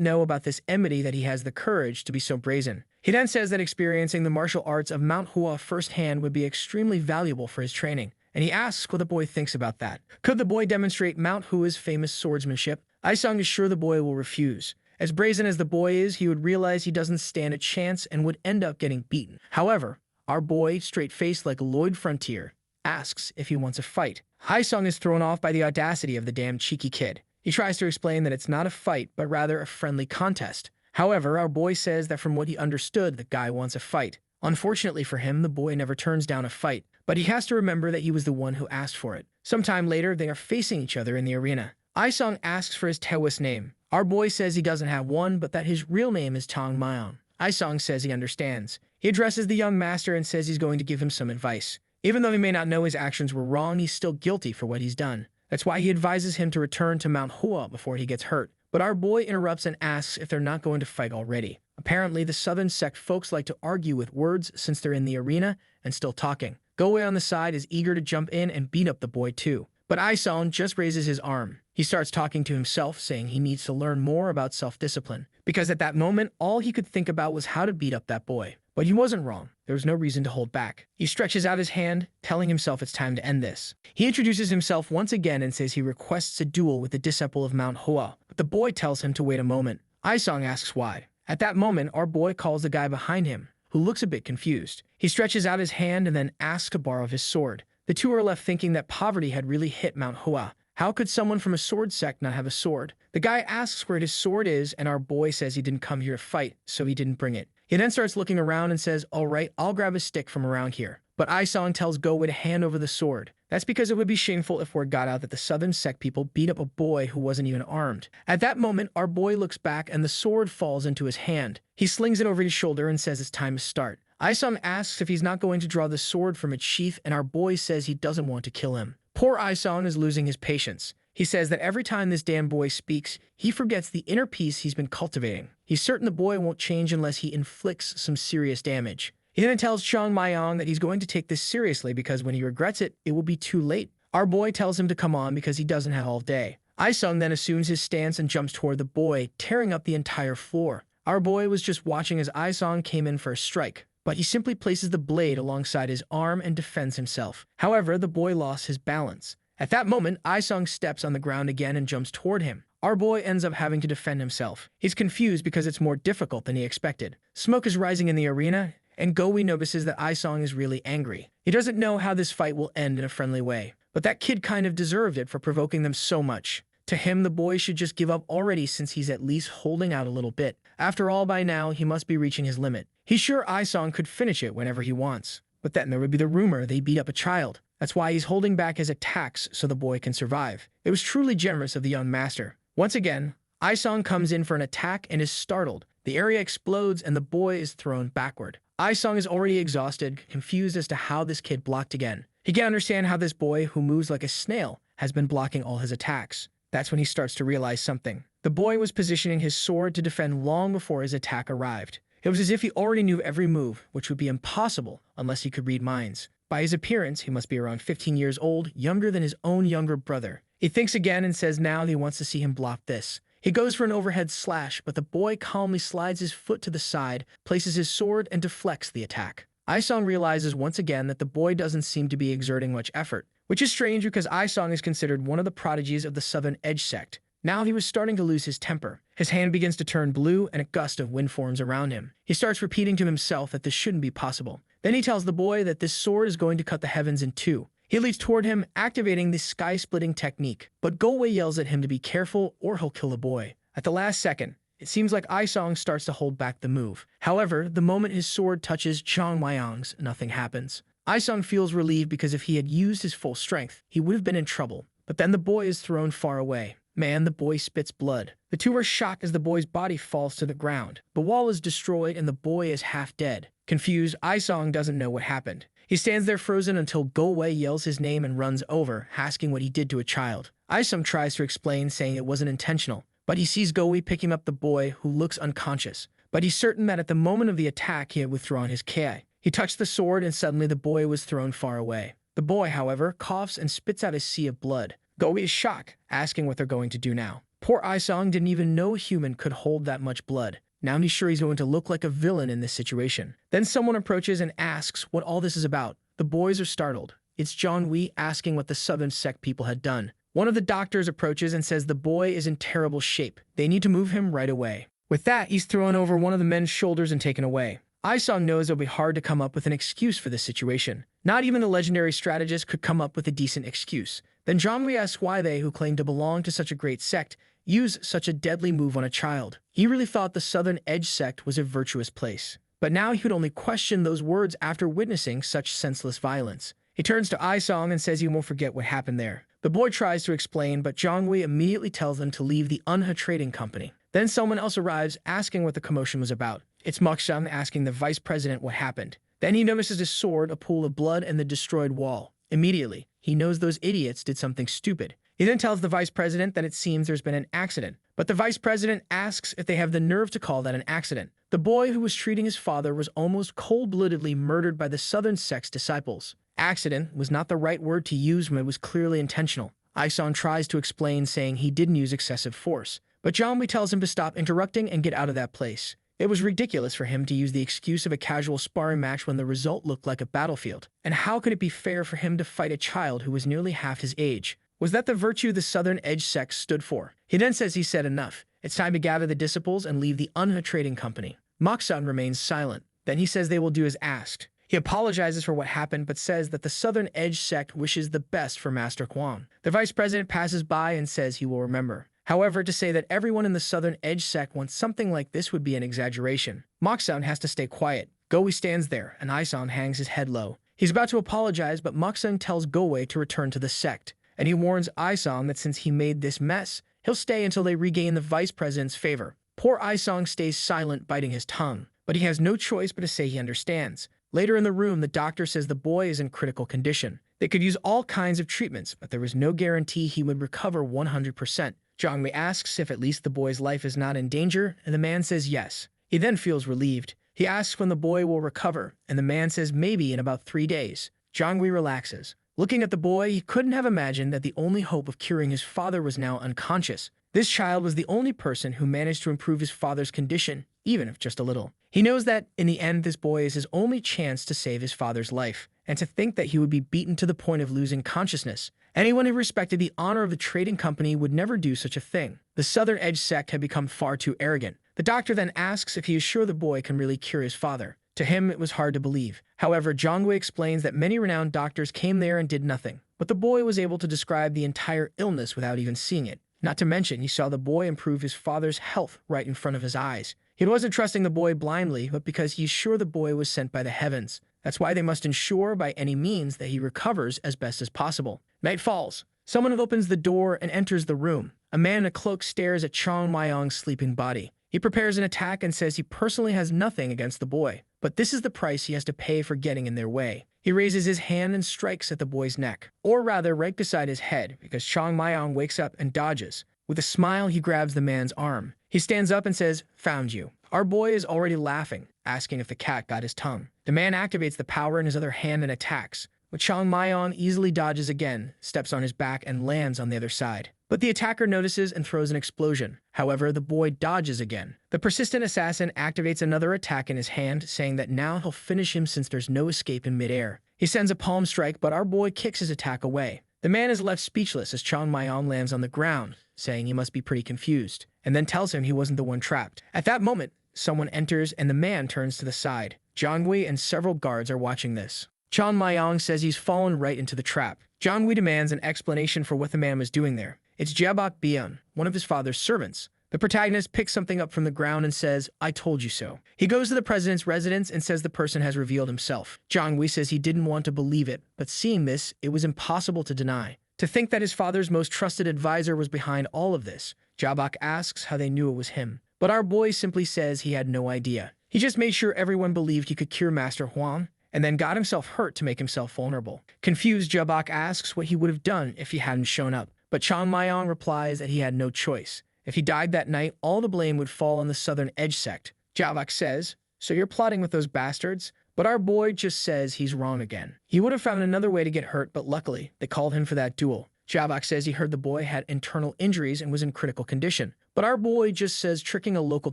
know about this enmity that he has the courage to be so brazen. He then says that experiencing the martial arts of Mount Hua firsthand would be extremely valuable for his training, and he asks what the boy thinks about that. Could the boy demonstrate Mount Hua's famous swordsmanship? Izong is sure the boy will refuse. As brazen as the boy is, he would realize he doesn't stand a chance and would end up getting beaten. However, our boy, straight-faced like Lloyd Frontier, asks if he wants a fight. Izong is thrown off by the audacity of the damn cheeky kid. He tries to explain that it's not a fight, but rather a friendly contest. However, our boy says that from what he understood, the guy wants a fight. Unfortunately for him, the boy never turns down a fight, but he has to remember that he was the one who asked for it. Sometime later, they are facing each other in the arena. Izong asks for his Taoist name. Our boy says he doesn't have one, but that his real name is Chung Myung. Izong says he understands. He addresses the young master and says he's going to give him some advice. Even though he may not know his actions were wrong, he's still guilty for what he's done. That's why he advises him to return to Mount Hua before he gets hurt. But our boy interrupts and asks if they're not going to fight already. Apparently, the Southern Sect folks like to argue with words since they're in the arena and still talking. Goe on the side is eager to jump in and beat up the boy too. But Izong just raises his arm. He starts talking to himself, saying he needs to learn more about self-discipline. Because at that moment, all he could think about was how to beat up that boy. But he wasn't wrong. There was no reason to hold back. He stretches out his hand, telling himself it's time to end this. He introduces himself once again and says he requests a duel with the disciple of Mount Hua. But the boy tells him to wait a moment. Izong asks why. At that moment, our boy calls the guy behind him, who looks a bit confused. He stretches out his hand and then asks to borrow his sword. The two are left thinking that poverty had really hit Mount Hua. How could someone from a sword sect not have a sword? The guy asks where his sword is, and our boy says he didn't come here to fight, so he didn't bring it. He then starts looking around and says, "All right, I'll grab a stick from around here." But Izong tells Goe to hand over the sword. That's because it would be shameful if word got out that the Southern Sect people beat up a boy who wasn't even armed. At that moment, our boy looks back and the sword falls into his hand. He slings it over his shoulder and says it's time to start. Izong asks if he's not going to draw the sword from its sheath, and our boy says he doesn't want to kill him. Poor Izong is losing his patience. He says that every time this damn boy speaks, he forgets the inner peace he's been cultivating. He's certain the boy won't change unless he inflicts some serious damage. He then tells Chung Myung that he's going to take this seriously because when he regrets it, it will be too late. Our boy tells him to come on because he doesn't have all day. Isung then assumes his stance and jumps toward the boy, tearing up the entire floor. Our boy was just watching as Isung came in for a strike, but he simply places the blade alongside his arm and defends himself. However, the boy lost his balance. At that moment, Isung steps on the ground again and jumps toward him. Our boy ends up having to defend himself. He's confused because it's more difficult than he expected. Smoke is rising in the arena, and Go notices that Isung is really angry. He doesn't know how this fight will end in a friendly way, but that kid kind of deserved it for provoking them so much. To him, the boy should just give up already since he's at least holding out a little bit. After all, by now, he must be reaching his limit. He's sure Isung could finish it whenever he wants. But then there would be the rumor they beat up a child. That's why he's holding back his attacks so the boy can survive. It was truly generous of the young master. Once again, Isung comes in for an attack and is startled. The area explodes and the boy is thrown backward. Isung is already exhausted, confused as to how this kid blocked again. He can't understand how this boy, who moves like a snail, has been blocking all his attacks. That's when he starts to realize something. The boy was positioning his sword to defend long before his attack arrived. It was as if he already knew every move, which would be impossible unless he could read minds. By his appearance, he must be around 15 years old, younger than his own younger brother. He thinks again and says now he wants to see him block this. He goes for an overhead slash, but the boy calmly slides his foot to the side, places his sword, and deflects the attack. Isung realizes once again that the boy doesn't seem to be exerting much effort, which is strange because Isung is considered one of the prodigies of the Southern Edge Sect. Now he was starting to lose his temper. His hand begins to turn blue and a gust of wind forms around him. He starts repeating to himself that this shouldn't be possible. Then he tells the boy that this sword is going to cut the heavens in two. He leaps toward him, activating the sky-splitting technique, but Go yells at him to be careful or he'll kill the boy. At the last second, it seems like Isung starts to hold back the move. However, the moment his sword touches Chung Myung's, nothing happens. Isung feels relieved because if he had used his full strength, he would have been in trouble. But then the boy is thrown far away. Man, the boy spits blood. The two are shocked as the boy's body falls to the ground. The wall is destroyed and the boy is half dead. Confused, Isung doesn't know what happened. He stands there frozen until Go yells his name and runs over, asking what he did to a child. Isung tries to explain, saying it wasn't intentional, but he sees Go picking up the boy, who looks unconscious. But he's certain that at the moment of the attack he had withdrawn his ki. He touched the sword and suddenly the boy was thrown far away. The boy, however, coughs and spits out a sea of blood. Go is shocked, asking what they're going to do now. Poor Isung didn't even know a human could hold that much blood. Now he's sure he's going to look like a villain in this situation. Then someone approaches and asks what all this is about. The boys are startled. It's Jong asking what the Southern Sect people had done. One of the doctors approaches and says the boy is in terrible shape. They need to move him right away. With that, he's thrown over one of the men's shoulders and taken away. Isung knows it'll be hard to come up with an excuse for this situation. Not even the legendary strategist could come up with a decent excuse. Then Jong asks why they, who claim to belong to such a great sect, use such a deadly move on a child. He really thought the Southern Edge Sect was a virtuous place. But now he would only question those words after witnessing such senseless violence. He turns to Isung and says he won't forget what happened there. The boy tries to explain, but Jong immediately tells them to leave the Manhwa trading company. Then someone else arrives asking what the commotion was about. It's Muksham asking the vice president what happened. Then he notices his sword, a pool of blood, and the destroyed wall. Immediately, he knows those idiots did something stupid. He then tells the vice president that it seems there's been an accident. But the vice president asks if they have the nerve to call that an accident. The boy who was treating his father was almost cold-bloodedly murdered by the Southern Sect's disciples. Accident was not the right word to use when it was clearly intentional. Isung tries to explain, saying he didn't use excessive force. But Jong tells him to stop interrupting and get out of that place. It was ridiculous for him to use the excuse of a casual sparring match when the result looked like a battlefield. And how could it be fair for him to fight a child who was nearly half his age? Was that the virtue the Southern Edge Sect stood for? He then says he said enough. It's time to gather the disciples and leave the Manhwa trading company. Moksun remains silent. Then he says they will do as asked. He apologizes for what happened, but says that the Southern Edge Sect wishes the best for Master Kwon. The vice president passes by and says he will remember. However, to say that everyone in the Southern Edge Sect wants something like this would be an exaggeration. Moksun has to stay quiet. Go stands there, and Isung hangs his head low. He's about to apologize, but Moksun tells Go to return to the sect. And he warns Isung that since he made this mess, he'll stay until they regain the vice president's favor. Poor Isung stays silent, biting his tongue. But he has no choice but to say he understands. Later in the room, the doctor says the boy is in critical condition. They could use all kinds of treatments, but there was no guarantee he would recover 100%. Jong asks if at least the boy's life is not in danger, and the man says yes. He then feels relieved. He asks when the boy will recover, and the man says maybe in about 3 days. Jong relaxes. Looking at the boy, he couldn't have imagined that the only hope of curing his father was now unconscious. This child was the only person who managed to improve his father's condition, even if just a little. He knows that, in the end, this boy is his only chance to save his father's life, and to think that he would be beaten to the point of losing consciousness. Anyone who respected the honor of the trading company would never do such a thing. The Southern Edge Sect had become far too arrogant. The doctor then asks if he is sure the boy can really cure his father. To him, it was hard to believe. However, Jong explains that many renowned doctors came there and did nothing, but the boy was able to describe the entire illness without even seeing it. Not to mention, he saw the boy improve his father's health right in front of his eyes. He wasn't trusting the boy blindly, but because he's sure the boy was sent by the heavens. That's why they must ensure by any means that he recovers as best as possible. Night falls. Someone opens the door and enters the room. A man in a cloak stares at Chung Myung's sleeping body. He prepares an attack and says he personally has nothing against the boy, but this is the price he has to pay for getting in their way. He raises his hand and strikes at the boy's neck, or rather right beside his head, because Chung Myung wakes up and dodges. With a smile, he grabs the man's arm. He stands up and says, "Found you." Our boy is already laughing, asking if the cat got his tongue. The man activates the power in his other hand and attacks, but Chung Myung easily dodges again, steps on his back, and lands on the other side. But the attacker notices and throws an explosion. However, the boy dodges again. The persistent assassin activates another attack in his hand, saying that now he'll finish him since there's no escape in midair. He sends a palm strike, but our boy kicks his attack away. The man is left speechless as Chung Myung lands on the ground, saying he must be pretty confused, and then tells him he wasn't the one trapped. At that moment, someone enters and the man turns to the side. Jong and several guards are watching this. Chung Myung says he's fallen right into the trap. Jong demands an explanation for what the man was doing there. It's Baek Cheon, one of his father's servants. The protagonist picks something up from the ground and says, "I told you so." He goes to the president's residence and says the person has revealed himself. Jong says he didn't want to believe it, but seeing this, it was impossible to deny. To think that his father's most trusted advisor was behind all of this. Baek asks how they knew it was him. But our boy simply says he had no idea. He just made sure everyone believed he could cure Master Huang, and then got himself hurt to make himself vulnerable. Confused, Baek asks what he would have done if he hadn't shown up. But Chung Myung replies that he had no choice. If he died that night, all the blame would fall on the Southern Edge Sect. Baek says, "So you're plotting with those bastards?" But our boy just says he's wrong again. He would have found another way to get hurt, but luckily, they called him for that duel. Baek says he heard the boy had internal injuries and was in critical condition. But our boy just says tricking a local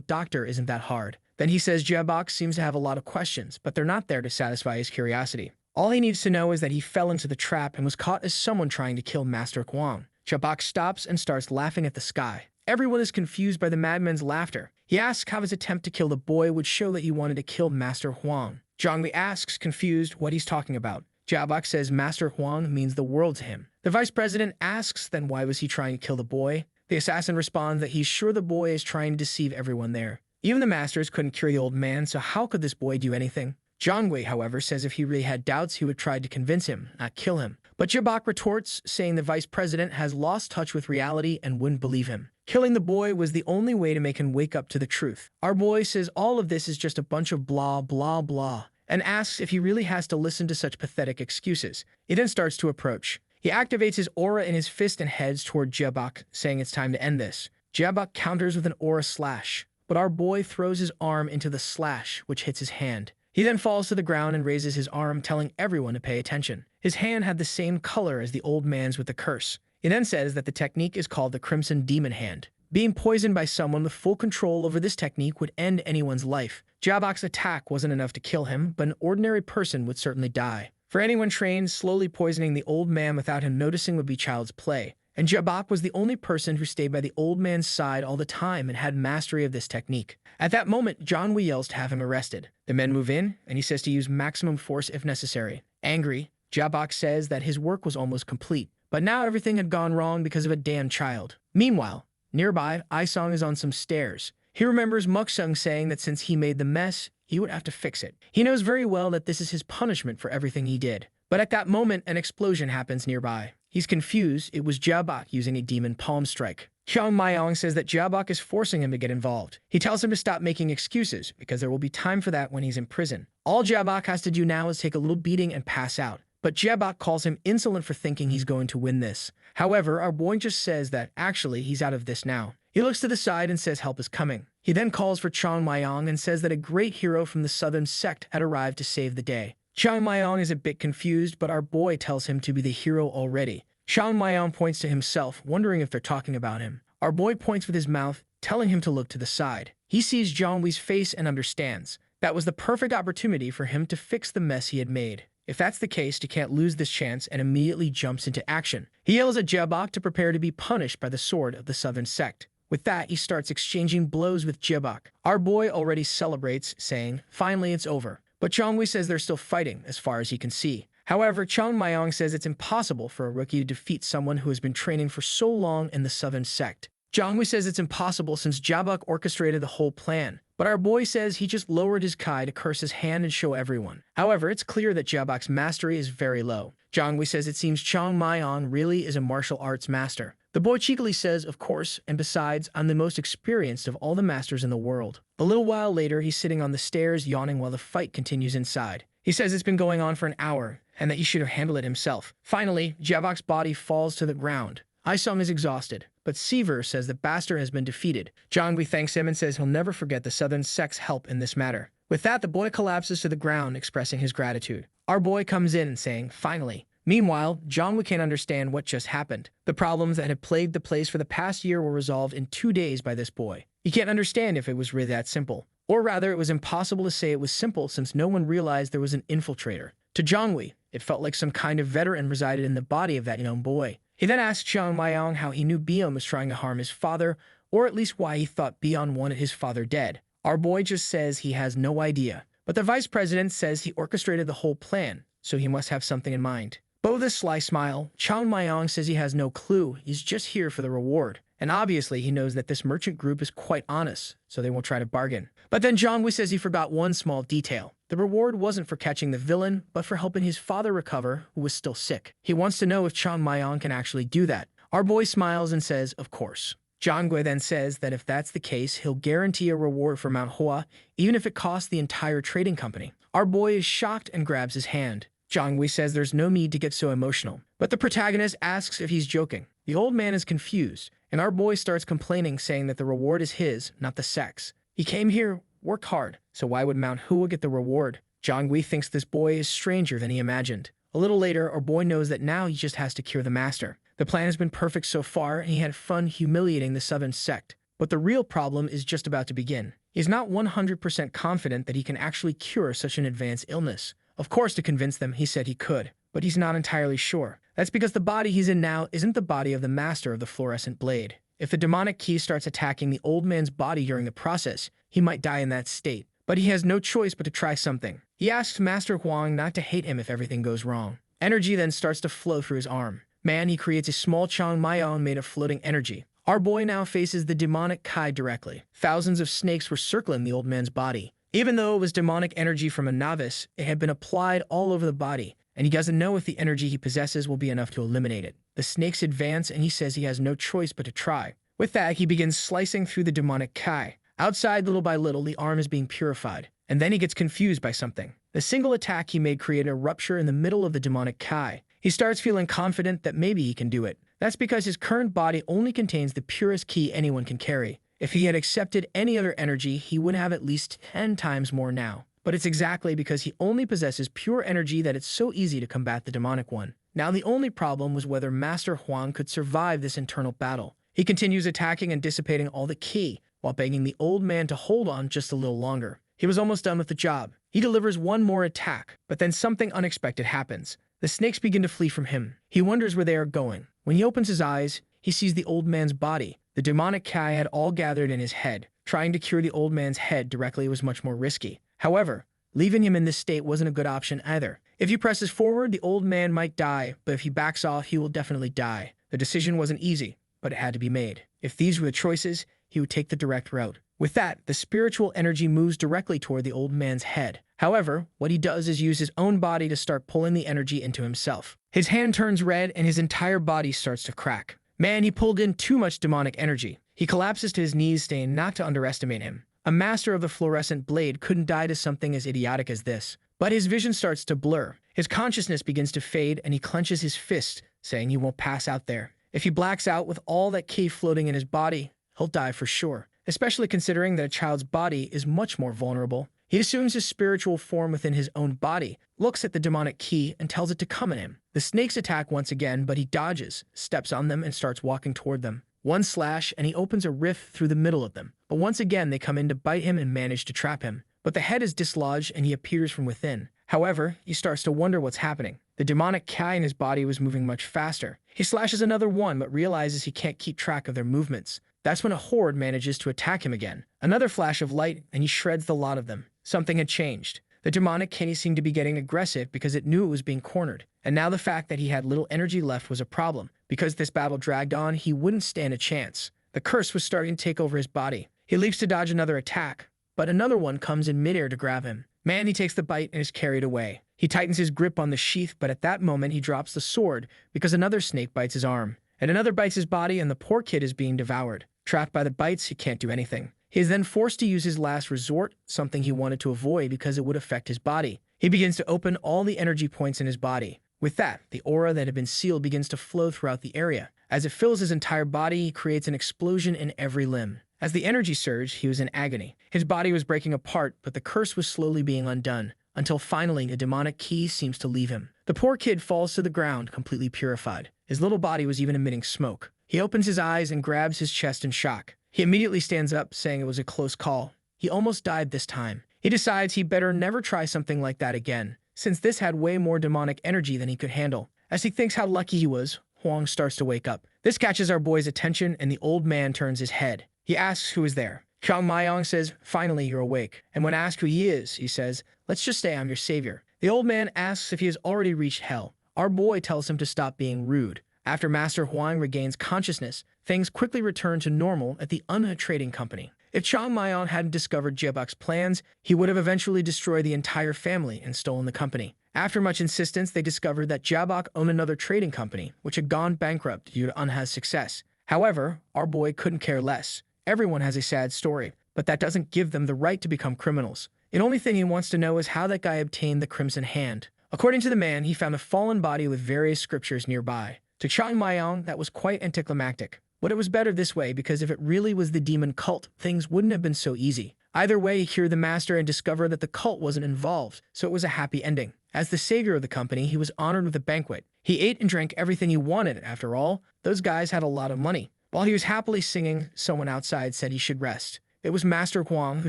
doctor isn't that hard. Then he says Baek seems to have a lot of questions, but they're not there to satisfy his curiosity. All he needs to know is that he fell into the trap and was caught as someone trying to kill Master Huang. Baek stops and starts laughing at the sky. Everyone is confused by the madman's laughter. He asks how his attempt to kill the boy would show that he wanted to kill Master Huang. Jong asks, confused, what he's talking about. Baek says Master Huang means the world to him. The vice president asks then why was he trying to kill the boy. The assassin responds that he's sure the boy is trying to deceive everyone there. Even the masters couldn't cure the old man, so how could this boy do anything? Jong, however, says if he really had doubts, he would try to convince him, not kill him. But Baek retorts, saying the vice president has lost touch with reality and wouldn't believe him. Killing the boy was the only way to make him wake up to the truth. Our boy says all of this is just a bunch of blah, blah, blah, and asks if he really has to listen to such pathetic excuses. He then starts to approach. He activates his aura in his fist and heads toward Baek, saying it's time to end this. Baek counters with an aura slash, but our boy throws his arm into the slash, which hits his hand. He then falls to the ground and raises his arm, telling everyone to pay attention. His hand had the same color as the old man's with the curse. He then says that the technique is called the Crimson Demon Hand. Being poisoned by someone with full control over this technique would end anyone's life. Baek's attack wasn't enough to kill him, but an ordinary person would certainly die. For anyone trained, slowly poisoning the old man without him noticing would be child's play. And Baek was the only person who stayed by the old man's side all the time and had mastery of this technique. At that moment, John yells to have him arrested. The men move in, and he says to use maximum force if necessary. Angry, Baek says that his work was almost complete, but now everything had gone wrong because of a damn child. Meanwhile, nearby, Isong is on some stairs. He remembers Muksung saying that since he made the mess, he would have to fix it. He knows very well that this is his punishment for everything he did. But at that moment, an explosion happens nearby. He's confused. It was Baek using a demon palm strike. Chung Myung says that Baek is forcing him to get involved. He tells him to stop making excuses, because there will be time for that when he's in prison. All Baek has to do now is take a little beating and pass out. But Baek calls him insolent for thinking he's going to win this. However, our boy just says that, actually, he's out of this now. He looks to the side and says help is coming. He then calls for Chung Myung and says that a great hero from the Southern Sect had arrived to save the day. Chung Myung is a bit confused, but our boy tells him to be the hero already. Chung Myung points to himself, wondering if they're talking about him. Our boy points with his mouth, telling him to look to the side. He sees Jongwi's face and understands. That was the perfect opportunity for him to fix the mess he had made. If that's the case, he can't lose this chance and immediately jumps into action. He yells at Jebok to prepare to be punished by the sword of the Southern Sect. With that, he starts exchanging blows with Jebok. Our boy already celebrates, saying, "Finally, it's over." But Jongwi says they're still fighting, as far as he can see. However, Chung Myung says it's impossible for a rookie to defeat someone who has been training for so long in the Southern Sect. Jongwi says it's impossible since Jabok orchestrated the whole plan, but our boy says he just lowered his kai to curse his hand and show everyone. However, it's clear that Jabok's mastery is very low. Jongwi says it seems Chung Myung really is a martial arts master. The boy cheekily says, "Of course, and besides, I'm the most experienced of all the masters in the world." A little while later, he's sitting on the stairs yawning while the fight continues inside. He says it's been going on for an hour, and that he should have handled it himself. Finally, Jabok's body falls to the ground. Isung is exhausted, but Seaver says that Baster has been defeated. Jongwi thanks him and says he'll never forget the Southern Sect's help in this matter. With that, the boy collapses to the ground, expressing his gratitude. Our boy comes in, saying, "Finally." Meanwhile, Jongwi can't understand what just happened. The problems that had plagued the place for the past year were resolved in 2 days by this boy. He can't understand if it was really that simple. Or rather, it was impossible to say it was simple since no one realized there was an infiltrator. To Jongwi, it felt like some kind of veteran resided in the body of that young boy. He then asked Chung Myung how he knew Beon was trying to harm his father, or at least why he thought Beon wanted his father dead. Our boy just says he has no idea. But the vice president says he orchestrated the whole plan, so he must have something in mind. But with a sly smile, Chung Myung says he has no clue, he's just here for the reward. And obviously he knows that this merchant group is quite honest, so they won't try to bargain. But then Jongwi says he forgot one small detail. The reward wasn't for catching the villain, but for helping his father recover, who was still sick. He wants to know if Chung Myung can actually do that. Our boy smiles and says, "Of course." Jongwi then says that if that's the case, he'll guarantee a reward for Mount Hua, even if it costs the entire trading company. Our boy is shocked and grabs his hand. Jongwi says there's no need to get so emotional, but the protagonist asks if he's joking. The old man is confused, and our boy starts complaining, saying that the reward is his, not the sect's. He came here, worked hard, so why would Mount Hua get the reward? Jongwi thinks this boy is stranger than he imagined. A little later, our boy knows that now he just has to cure the master. The plan has been perfect so far, and he had fun humiliating the Southern Sect. But the real problem is just about to begin. He's not 100% confident that he can actually cure such an advanced illness. Of course, to convince them, he said he could, but he's not entirely sure. That's because the body he's in now isn't the body of the master of the fluorescent blade. If the demonic key starts attacking the old man's body during the process, he might die in that state. But he has no choice but to try something. He asks Master Huang not to hate him if everything goes wrong. Energy then starts to flow through his arm. He creates a small Chung Myung made of floating energy. Our boy now faces the demonic Kai directly. Thousands of snakes were circling the old man's body. Even though it was demonic energy from a novice, it had been applied all over the body, and he doesn't know if the energy he possesses will be enough to eliminate it. The snakes advance, and he says he has no choice but to try. With that, he begins slicing through the demonic Kai. Outside, little by little, the arm is being purified, and then he gets confused by something. The single attack he made created a rupture in the middle of the demonic Kai. He starts feeling confident that maybe he can do it. That's because his current body only contains the purest ki anyone can carry. If he had accepted any other energy, he would have at least 10 times more now. But it's exactly because he only possesses pure energy that it's so easy to combat the demonic one. Now the only problem was whether Master Huang could survive this internal battle. He continues attacking and dissipating all the ki, while begging the old man to hold on just a little longer. He was almost done with the job. He delivers one more attack, but then something unexpected happens. The snakes begin to flee from him. He wonders where they are going. When he opens his eyes, he sees the old man's body. The demonic Kai had all gathered in his head. Trying to cure the old man's head directly was much more risky. However, leaving him in this state wasn't a good option either. If he presses forward, the old man might die, but if he backs off, he will definitely die. The decision wasn't easy, but it had to be made. If these were the choices, he would take the direct route. With that, the spiritual energy moves directly toward the old man's head. However, what he does is use his own body to start pulling the energy into himself. His hand turns red and his entire body starts to crack. He pulled in too much demonic energy. He collapses to his knees, saying not to underestimate him. A master of the fluorescent blade couldn't die to something as idiotic as this. But his vision starts to blur. His consciousness begins to fade and he clenches his fist, saying he won't pass out there. If he blacks out with all that ki floating in his body, he'll die for sure. Especially considering that a child's body is much more vulnerable. He assumes his spiritual form within his own body, looks at the demonic key, and tells it to come at him. The snakes attack once again, but he dodges, steps on them, and starts walking toward them. One slash, and he opens a rift through the middle of them. But once again, they come in to bite him and manage to trap him. But the head is dislodged and he appears from within. However, he starts to wonder what's happening. The demonic Kai in his body was moving much faster. He slashes another one, but realizes he can't keep track of their movements. That's when a horde manages to attack him again. Another flash of light, and he shreds the lot of them. Something had changed. The demonic Kenny seemed to be getting aggressive because it knew it was being cornered. And now the fact that he had little energy left was a problem. Because this battle dragged on, he wouldn't stand a chance. The curse was starting to take over his body. He leaps to dodge another attack, but another one comes in midair to grab him. Man, he takes the bite and is carried away. He tightens his grip on the sheath, but at that moment he drops the sword because another snake bites his arm. And another bites his body, and the poor kid is being devoured. Trapped by the bites, he can't do anything. He is then forced to use his last resort, something he wanted to avoid because it would affect his body. He begins to open all the energy points in his body. With that, the aura that had been sealed begins to flow throughout the area. As it fills his entire body, he creates an explosion in every limb. As the energy surged, he was in agony. His body was breaking apart, but the curse was slowly being undone, until finally a demonic key seems to leave him. The poor kid falls to the ground, completely purified. His little body was even emitting smoke. He opens his eyes and grabs his chest in shock. He immediately stands up, saying it was a close call. He almost died this time. He decides he better never try something like that again, since this had way more demonic energy than he could handle. As he thinks how lucky he was, Huang starts to wake up. This catches our boy's attention, and the old man turns his head. He asks who is there. Chung Myung says, "Finally, you're awake." And when asked who he is, he says, "Let's just say I'm your savior." The old man asks if he has already reached hell. Our boy tells him to stop being rude. After Master Huang regains consciousness, things quickly return to normal at the Unha Trading Company. If Chung Myung hadn't discovered Jebok's plans, he would have eventually destroyed the entire family and stolen the company. After much insistence, they discovered that Jabok owned another trading company, which had gone bankrupt due to Unha's success. However, our boy couldn't care less. Everyone has a sad story, but that doesn't give them the right to become criminals. The only thing he wants to know is how that guy obtained the Crimson Hand. According to the man, he found a fallen body with various scriptures nearby. To Chung Myung, that was quite anticlimactic. But it was better this way, because if it really was the demon cult, things wouldn't have been so easy. Either way, he cured the master and discovered that the cult wasn't involved, so it was a happy ending. As the savior of the company, he was honored with a banquet. He ate and drank everything he wanted. After all, those guys had a lot of money. While he was happily singing, someone outside said he should rest. It was Master Huang, who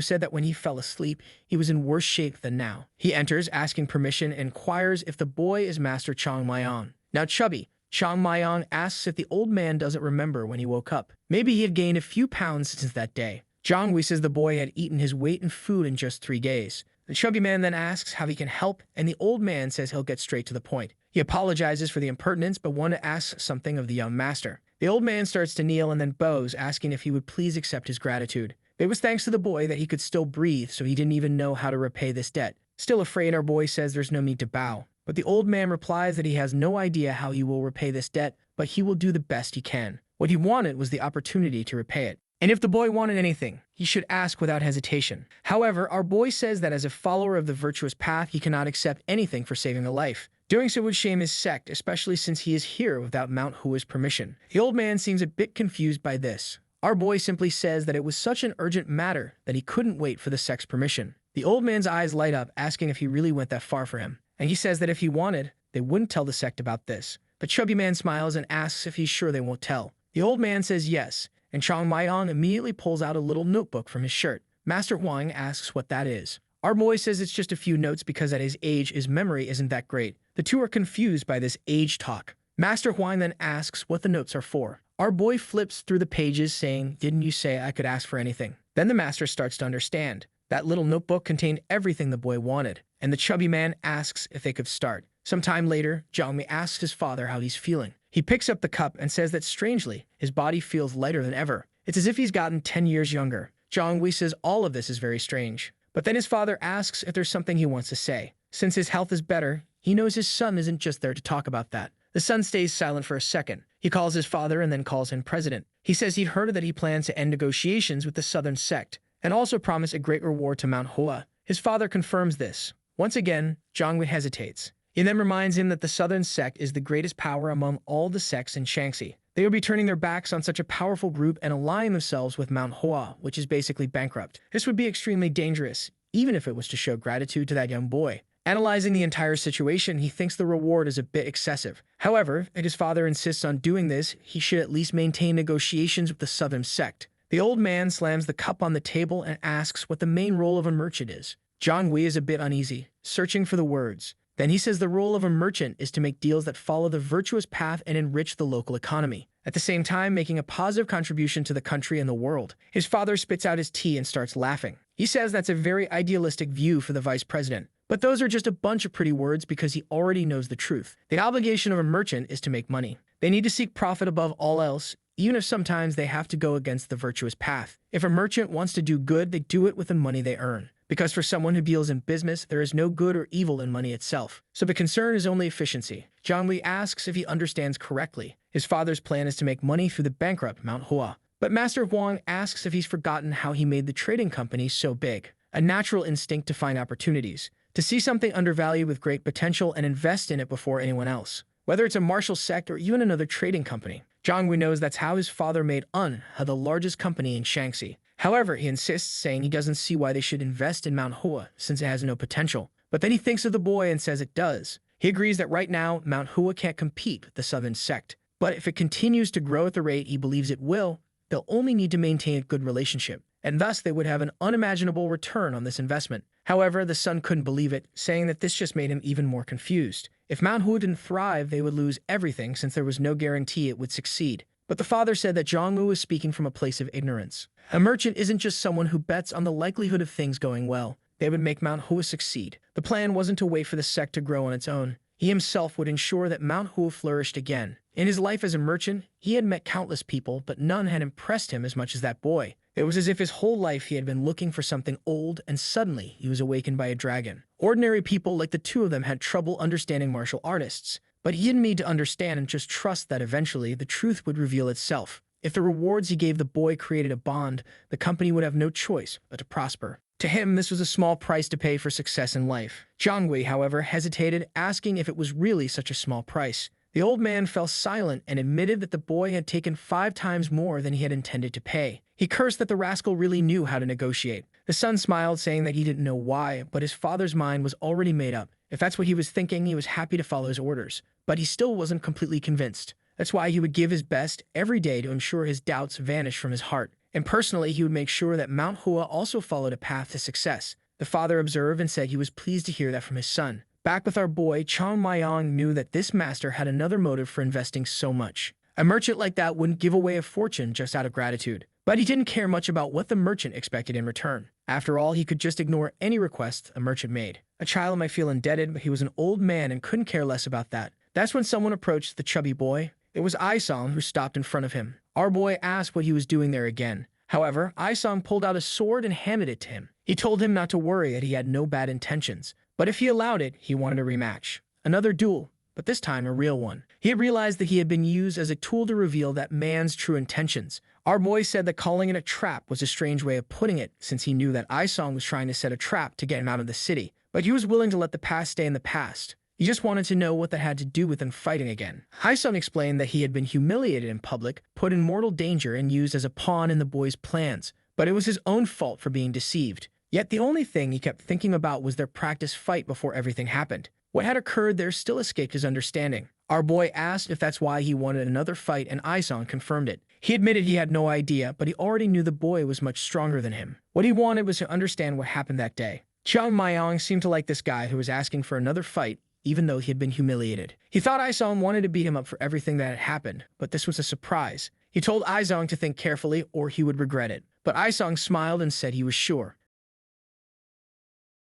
said that when he fell asleep, he was in worse shape than now. He enters, asking permission, and inquires if the boy is Master Chung Myung. Now chubby, Chung Myung asks if the old man doesn't remember when he woke up. Maybe he had gained a few pounds since that day. Jongwi says the boy had eaten his weight in food in just 3 days. The chubby man then asks how he can help, and the old man says he'll get straight to the point. He apologizes for the impertinence, but wanted to ask something of the young master. The old man starts to kneel and then bows, asking if he would please accept his gratitude. It was thanks to the boy that he could still breathe, so he didn't even know how to repay this debt. Still afraid, our boy says there's no need to bow. But the old man replies that he has no idea how he will repay this debt, but he will do the best he can. What he wanted was the opportunity to repay it. And if the boy wanted anything, he should ask without hesitation. However, our boy says that as a follower of the virtuous path, he cannot accept anything for saving a life. Doing so would shame his sect, especially since he is here without Mount Hua's permission. The old man seems a bit confused by this. Our boy simply says that it was such an urgent matter that he couldn't wait for the sect's permission. The old man's eyes light up, asking if he really went that far for him. And he says that if he wanted, they wouldn't tell the sect about this. The chubby man smiles and asks if he's sure they won't tell. The old man says yes, and Chung Myung immediately pulls out a little notebook from his shirt. Master Huang asks what that is. Our boy says it's just a few notes because at his age, his memory isn't that great. The two are confused by this age talk. Master Huang then asks what the notes are for. Our boy flips through the pages saying, "Didn't you say I could ask for anything?" Then the master starts to understand. That little notebook contained everything the boy wanted, and the chubby man asks if they could start. Sometime later, Jongmi asks his father how he's feeling. He picks up the cup and says that strangely, his body feels lighter than ever. It's as if he's gotten 10 years younger. Jongwi says all of this is very strange. But then his father asks if there's something he wants to say. Since his health is better, he knows his son isn't just there to talk about that. The son stays silent for a second. He calls his father and then calls him president. He says he'd heard that he plans to end negotiations with the Southern Sect, and also promise a great reward to Mount Hua. His father confirms this. Once again, Jongwi hesitates. He then reminds him that the Southern Sect is the greatest power among all the sects in Shaanxi. They would be turning their backs on such a powerful group and aligning themselves with Mount Hua, which is basically bankrupt. This would be extremely dangerous, even if it was to show gratitude to that young boy. Analyzing the entire situation, he thinks the reward is a bit excessive. However, if his father insists on doing this, he should at least maintain negotiations with the Southern Sect. The old man slams the cup on the table and asks what the main role of a merchant is. Jong Wei is a bit uneasy, searching for the words. Then he says the role of a merchant is to make deals that follow the virtuous path and enrich the local economy, at the same time making a positive contribution to the country and the world. His father spits out his tea and starts laughing. He says that's a very idealistic view for the vice president. But those are just a bunch of pretty words because he already knows the truth. The obligation of a merchant is to make money. They need to seek profit above all else, even if sometimes they have to go against the virtuous path. If a merchant wants to do good, they do it with the money they earn. Because for someone who deals in business, there is no good or evil in money itself. So the concern is only efficiency. Jong Wei asks if he understands correctly. His father's plan is to make money through the bankrupt Mount Hua. But Master Huang asks if he's forgotten how he made the trading company so big. A natural instinct to find opportunities, to see something undervalued with great potential and invest in it before anyone else. Whether it's a martial sect or even another trading company. Jong Wei knows that's how his father made Unha the largest company in Shaanxi. However, he insists, saying he doesn't see why they should invest in Mount Hua since it has no potential. But then he thinks of the boy and says it does. He agrees that right now, Mount Hua can't compete with the Southern Sect. But if it continues to grow at the rate he believes it will, they'll only need to maintain a good relationship, and thus they would have an unimaginable return on this investment. However, the son couldn't believe it, saying that this just made him even more confused. If Mount Hua didn't thrive, they would lose everything since there was no guarantee it would succeed. But the father said that Jong Wei was speaking from a place of ignorance. A merchant isn't just someone who bets on the likelihood of things going well. They would make Mount Hua succeed. The plan wasn't to wait for the sect to grow on its own. He himself would ensure that Mount Hua flourished again. In his life as a merchant, he had met countless people, but none had impressed him as much as that boy. It was as if his whole life he had been looking for something old, and suddenly he was awakened by a dragon. Ordinary people like the two of them had trouble understanding martial artists, but he didn't need to understand and just trust that eventually the truth would reveal itself. If the rewards he gave the boy created a bond, the company would have no choice but to prosper. To him, this was a small price to pay for success in life. Jong Wei, however, hesitated, asking if it was really such a small price. The old man fell silent and admitted that the boy had taken 5 times more than he had intended to pay. He cursed that the rascal really knew how to negotiate. The son smiled, saying that he didn't know why, but his father's mind was already made up. If that's what he was thinking, he was happy to follow his orders. But he still wasn't completely convinced. That's why he would give his best every day to ensure his doubts vanished from his heart. And personally, he would make sure that Mount Hua also followed a path to success. The father observed and said he was pleased to hear that from his son. Back with our boy, Chung Myung knew that this master had another motive for investing so much. A merchant like that wouldn't give away a fortune just out of gratitude. But he didn't care much about what the merchant expected in return. After all, he could just ignore any request a merchant made. A child might feel indebted, but he was an old man and couldn't care less about that. That's when someone approached the chubby boy. It was Isong who stopped in front of him. Our boy asked what he was doing there again. However, Isong pulled out a sword and handed it to him. He told him not to worry, that he had no bad intentions. But if he allowed it, he wanted a rematch. Another duel, but this time a real one. He had realized that he had been used as a tool to reveal that man's true intentions. Our boy said that calling it a trap was a strange way of putting it, since he knew that Isong was trying to set a trap to get him out of the city. But he was willing to let the past stay in the past. He just wanted to know what that had to do with him fighting again. Isong explained that he had been humiliated in public, put in mortal danger, and used as a pawn in the boy's plans. But it was his own fault for being deceived. Yet the only thing he kept thinking about was their practice fight before everything happened. What had occurred there still escaped his understanding. Our boy asked if that's why he wanted another fight, and Isong confirmed it. He admitted he had no idea, but he already knew the boy was much stronger than him. What he wanted was to understand what happened that day. Chung Myung seemed to like this guy who was asking for another fight, even though he had been humiliated. He thought Isong wanted to beat him up for everything that had happened, but this was a surprise. He told Isong to think carefully or he would regret it. But Isong smiled and said he was sure.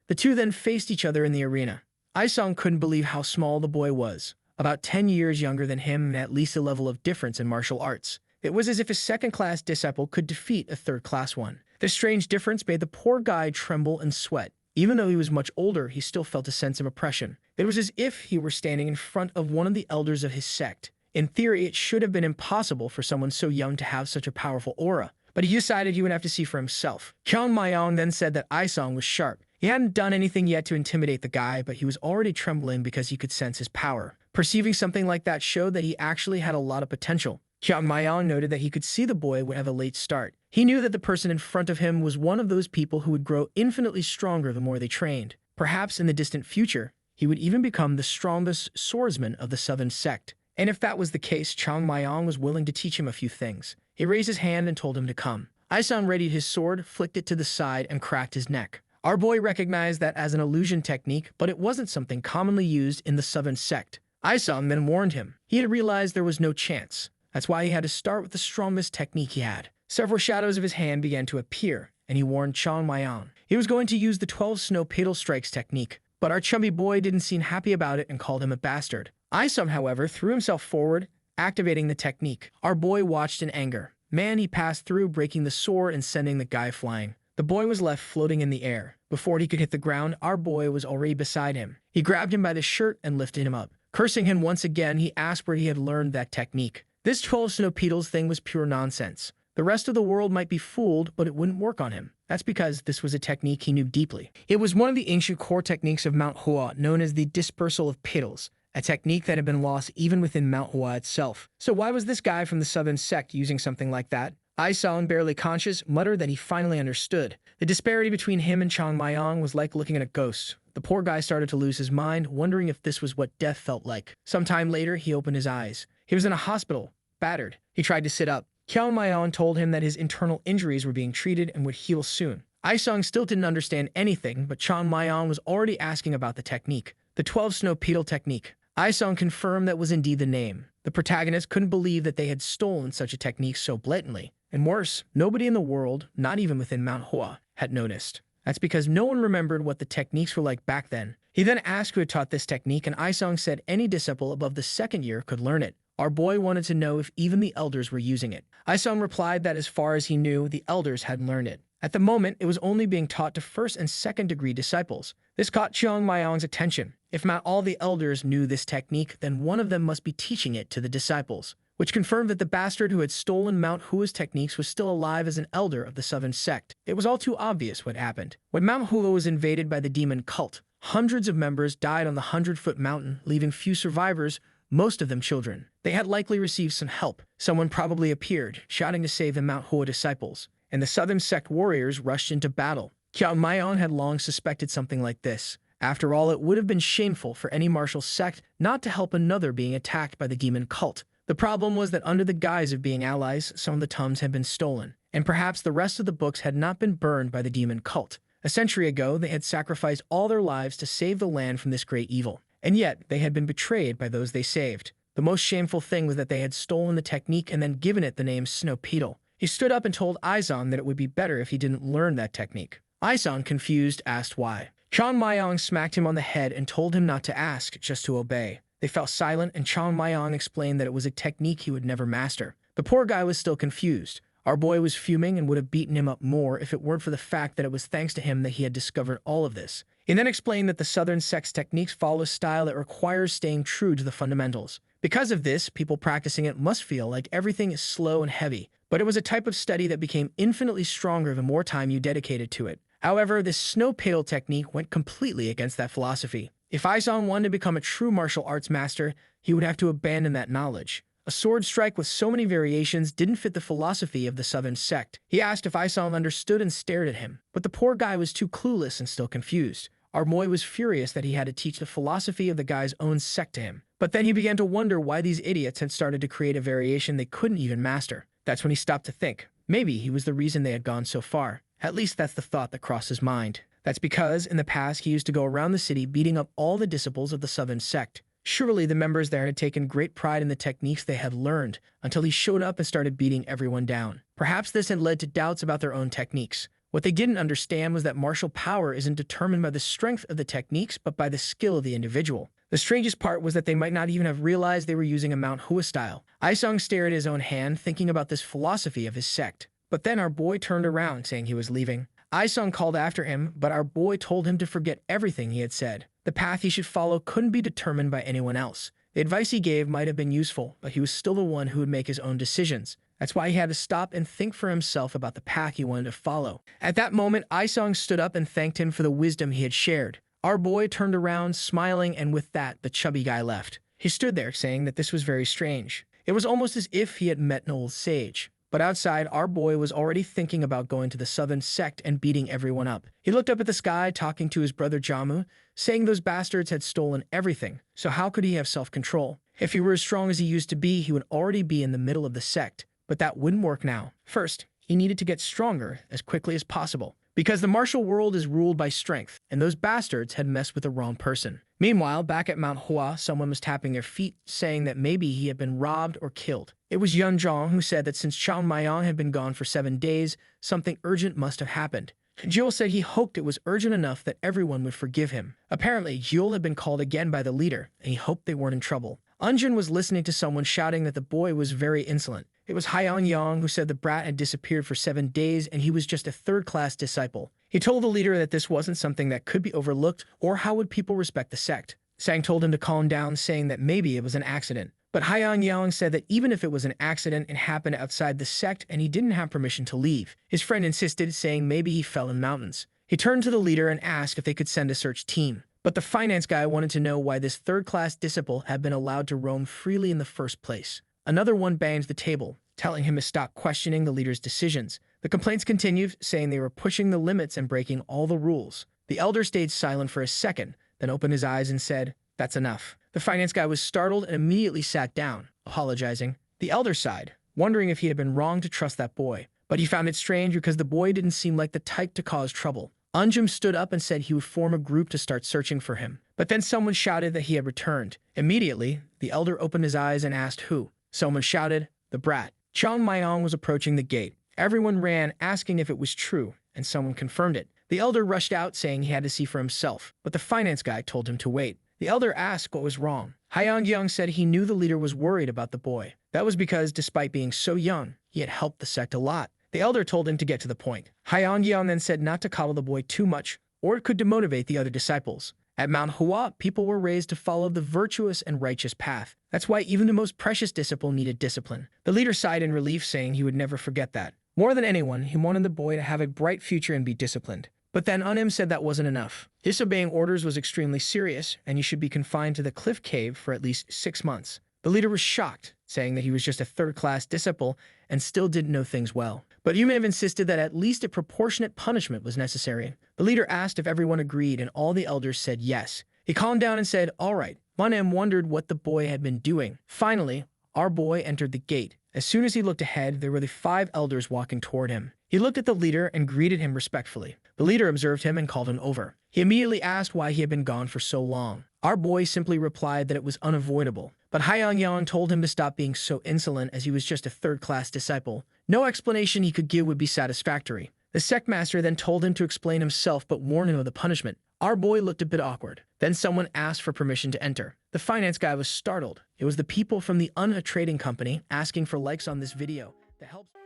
The two then faced each other in the arena. Isong couldn't believe how small the boy was, about 10 years younger than him and at least a level of difference in martial arts. It was as if a second-class disciple could defeat a third-class one. This strange difference made the poor guy tremble and sweat. Even though he was much older, he still felt a sense of oppression. It was as if he were standing in front of one of the elders of his sect. In theory, it should have been impossible for someone so young to have such a powerful aura, but he decided he would have to see for himself. Chung Myung then said that Isong was sharp. He hadn't done anything yet to intimidate the guy, but he was already trembling because he could sense his power. Perceiving something like that showed that he actually had a lot of potential. Chung Myung noted that he could see the boy would have a late start. He knew that the person in front of him was one of those people who would grow infinitely stronger the more they trained. Perhaps in the distant future, he would even become the strongest swordsman of the Southern Sect. And if that was the case, Chung Myung was willing to teach him a few things. He raised his hand and told him to come. Aesong readied his sword, flicked it to the side, and cracked his neck. Our boy recognized that as an illusion technique, but it wasn't something commonly used in the Southern Sect. Aesong then warned him. He had realized there was no chance. That's why he had to start with the strongest technique he had. Several shadows of his hand began to appear, and he warned Chung Myung. He was going to use the 12 snow petal strikes technique, but our chubby boy didn't seem happy about it and called him a bastard. Aesong, however, threw himself forward, activating the technique. Our boy watched in anger. Man, he passed through, breaking the sword and sending the guy flying. The boy was left floating in the air. Before he could hit the ground, our boy was already beside him. He grabbed him by the shirt and lifted him up. Cursing him once again, he asked where he had learned that technique. This 12 snow petals thing was pure nonsense. The rest of the world might be fooled, but it wouldn't work on him. That's because this was a technique he knew deeply. It was one of the ancient core techniques of Mount Hua, known as the dispersal of petals, a technique that had been lost even within Mount Hua itself. So why was this guy from the Southern Sect using something like that? Aesong, barely conscious, muttered that he finally understood. The disparity between him and Chung Myung was like looking at a ghost. The poor guy started to lose his mind, wondering if this was what death felt like. Sometime later, he opened his eyes. He was in a hospital, battered. He tried to sit up. Chung Myung told him that his internal injuries were being treated and would heal soon. Aesong still didn't understand anything, but Chung Myung was already asking about the technique. The 12 snow petal technique. Aesong confirmed that was indeed the name. The protagonist couldn't believe that they had stolen such a technique so blatantly. And worse, nobody in the world, not even within Mount Hua, had noticed. That's because no one remembered what the techniques were like back then. He then asked who had taught this technique, and Aesong said any disciple above the second year could learn it. Our boy wanted to know if even the elders were using it. Aesong replied that as far as he knew, the elders hadn't learned it. At the moment, it was only being taught to first and second degree disciples. This caught Chung Myung's attention. If not all the elders knew this technique, then one of them must be teaching it to the disciples, which confirmed that the bastard who had stolen Mount Hua's techniques was still alive as an elder of the Southern Sect. It was all too obvious what happened. When Mount Hua was invaded by the demon cult, hundreds of members died on the 100-foot mountain, leaving few survivors, most of them children. They had likely received some help. Someone probably appeared, shouting to save the Mount Hua disciples, and the Southern Sect warriors rushed into battle. Chung Myung had long suspected something like this. After all, it would have been shameful for any martial sect not to help another being attacked by the demon cult. The problem was that under the guise of being allies, some of the tomes had been stolen, and perhaps the rest of the books had not been burned by the demon cult. A century ago, they had sacrificed all their lives to save the land from this great evil, and yet they had been betrayed by those they saved. The most shameful thing was that they had stolen the technique and then given it the name Snow Petal. He stood up and told Aesong that it would be better if he didn't learn that technique. Aesong, confused, asked why. Chung Myung smacked him on the head and told him not to ask, just to obey. They fell silent, and Chung Myung explained that it was a technique he would never master. The poor guy was still confused. Our boy was fuming and would have beaten him up more if it weren't for the fact that it was thanks to him that he had discovered all of this. He then explained that the Southern Sect's techniques follow a style that requires staying true to the fundamentals. Because of this, people practicing it must feel like everything is slow and heavy, but it was a type of study that became infinitely stronger the more time you dedicated to it. However, this snow petal technique went completely against that philosophy. If Aesong wanted to become a true martial arts master, he would have to abandon that knowledge. A sword strike with so many variations didn't fit the philosophy of the Southern Sect. He asked if Aesong understood and stared at him, but the poor guy was too clueless and still confused. Our boy was furious that he had to teach the philosophy of the guy's own sect to him. But then he began to wonder why these idiots had started to create a variation they couldn't even master. That's when he stopped to think. Maybe he was the reason they had gone so far. At least that's the thought that crossed his mind. That's because, in the past, he used to go around the city beating up all the disciples of the Southern Sect. Surely the members there had taken great pride in the techniques they had learned, until he showed up and started beating everyone down. Perhaps this had led to doubts about their own techniques. What they didn't understand was that martial power isn't determined by the strength of the techniques, but by the skill of the individual. The strangest part was that they might not even have realized they were using a Mount Hua style. Aesong stared at his own hand, thinking about this philosophy of his sect. But then our boy turned around, saying he was leaving. Aesong called after him, but our boy told him to forget everything he had said. The path he should follow couldn't be determined by anyone else. The advice he gave might have been useful, but he was still the one who would make his own decisions. That's why he had to stop and think for himself about the path he wanted to follow. At that moment, Aesong stood up and thanked him for the wisdom he had shared. Our boy turned around, smiling, and with that, the chubby guy left. He stood there, saying that this was very strange. It was almost as if he had met an old sage. But outside, our boy was already thinking about going to the Southern Sect and beating everyone up. He looked up at the sky, talking to his brother Jamu, saying those bastards had stolen everything, so how could he have self-control? If he were as strong as he used to be, he would already be in the middle of the sect. But that wouldn't work now. First, he needed to get stronger as quickly as possible, because the martial world is ruled by strength, and those bastards had messed with the wrong person. Meanwhile, back at Mount Hua, someone was tapping their feet, saying that maybe he had been robbed or killed. It was Yoon Jong who said that since Chung Myung had been gone for 7 days, something urgent must have happened. Jul said he hoped it was urgent enough that everyone would forgive him. Apparently, Jul had been called again by the leader, and he hoped they weren't in trouble. Unjin was listening to someone shouting that the boy was very insolent. It was Hyang who said the brat had disappeared for 7 days and he was just a third-class disciple. He told the leader that this wasn't something that could be overlooked, or how would people respect the sect. Sang told him to calm down, saying that maybe it was an accident. But Hyang said that even if it was an accident, it happened outside the sect and he didn't have permission to leave. His friend insisted, saying maybe he fell in the mountains. He turned to the leader and asked if they could send a search team. But the finance guy wanted to know why this third-class disciple had been allowed to roam freely in the first place. Another one banged the table, telling him to stop questioning the leader's decisions. The complaints continued, saying they were pushing the limits and breaking all the rules. The elder stayed silent for a second, then opened his eyes and said, "That's enough." The finance guy was startled and immediately sat down, apologizing. The elder sighed, wondering if he had been wrong to trust that boy. But he found it strange because the boy didn't seem like the type to cause trouble. Unjum stood up and said he would form a group to start searching for him. But then someone shouted that he had returned. Immediately, the elder opened his eyes and asked who. Someone shouted, "The brat." Chung Myung was approaching the gate. Everyone ran, asking if it was true, and someone confirmed it. The elder rushed out, saying he had to see for himself, but the finance guy told him to wait. The elder asked what was wrong. Hyang said he knew the leader was worried about the boy. That was because, despite being so young, he had helped the sect a lot. The elder told him to get to the point. Hyang then said not to coddle the boy too much, or it could demotivate the other disciples. At Mount Hua, people were raised to follow the virtuous and righteous path. That's why even the most precious disciple needed discipline. The leader sighed in relief, saying he would never forget that. More than anyone, he wanted the boy to have a bright future and be disciplined. But then Unim said that wasn't enough. Disobeying orders was extremely serious, and he should be confined to the cliff cave for at least 6 months. The leader was shocked, saying that he was just a third-class disciple and still didn't know things well. But Umev insisted that at least a proportionate punishment was necessary. The leader asked if everyone agreed, and all the elders said yes. He calmed down and said, "All right." Unim wondered what the boy had been doing. Finally, our boy entered the gate. As soon as he looked ahead, there were the 5 elders walking toward him. He looked at the leader and greeted him respectfully. The leader observed him and called him over. He immediately asked why he had been gone for so long. Our boy simply replied that it was unavoidable. But Hyang told him to stop being so insolent, as he was just a third-class disciple. No explanation he could give would be satisfactory. The sect master then told him to explain himself but warned him of the punishment. Our boy looked a bit awkward. Then someone asked for permission to enter. The finance guy was startled. It was the people from the Unha Trading Company asking for likes on this video.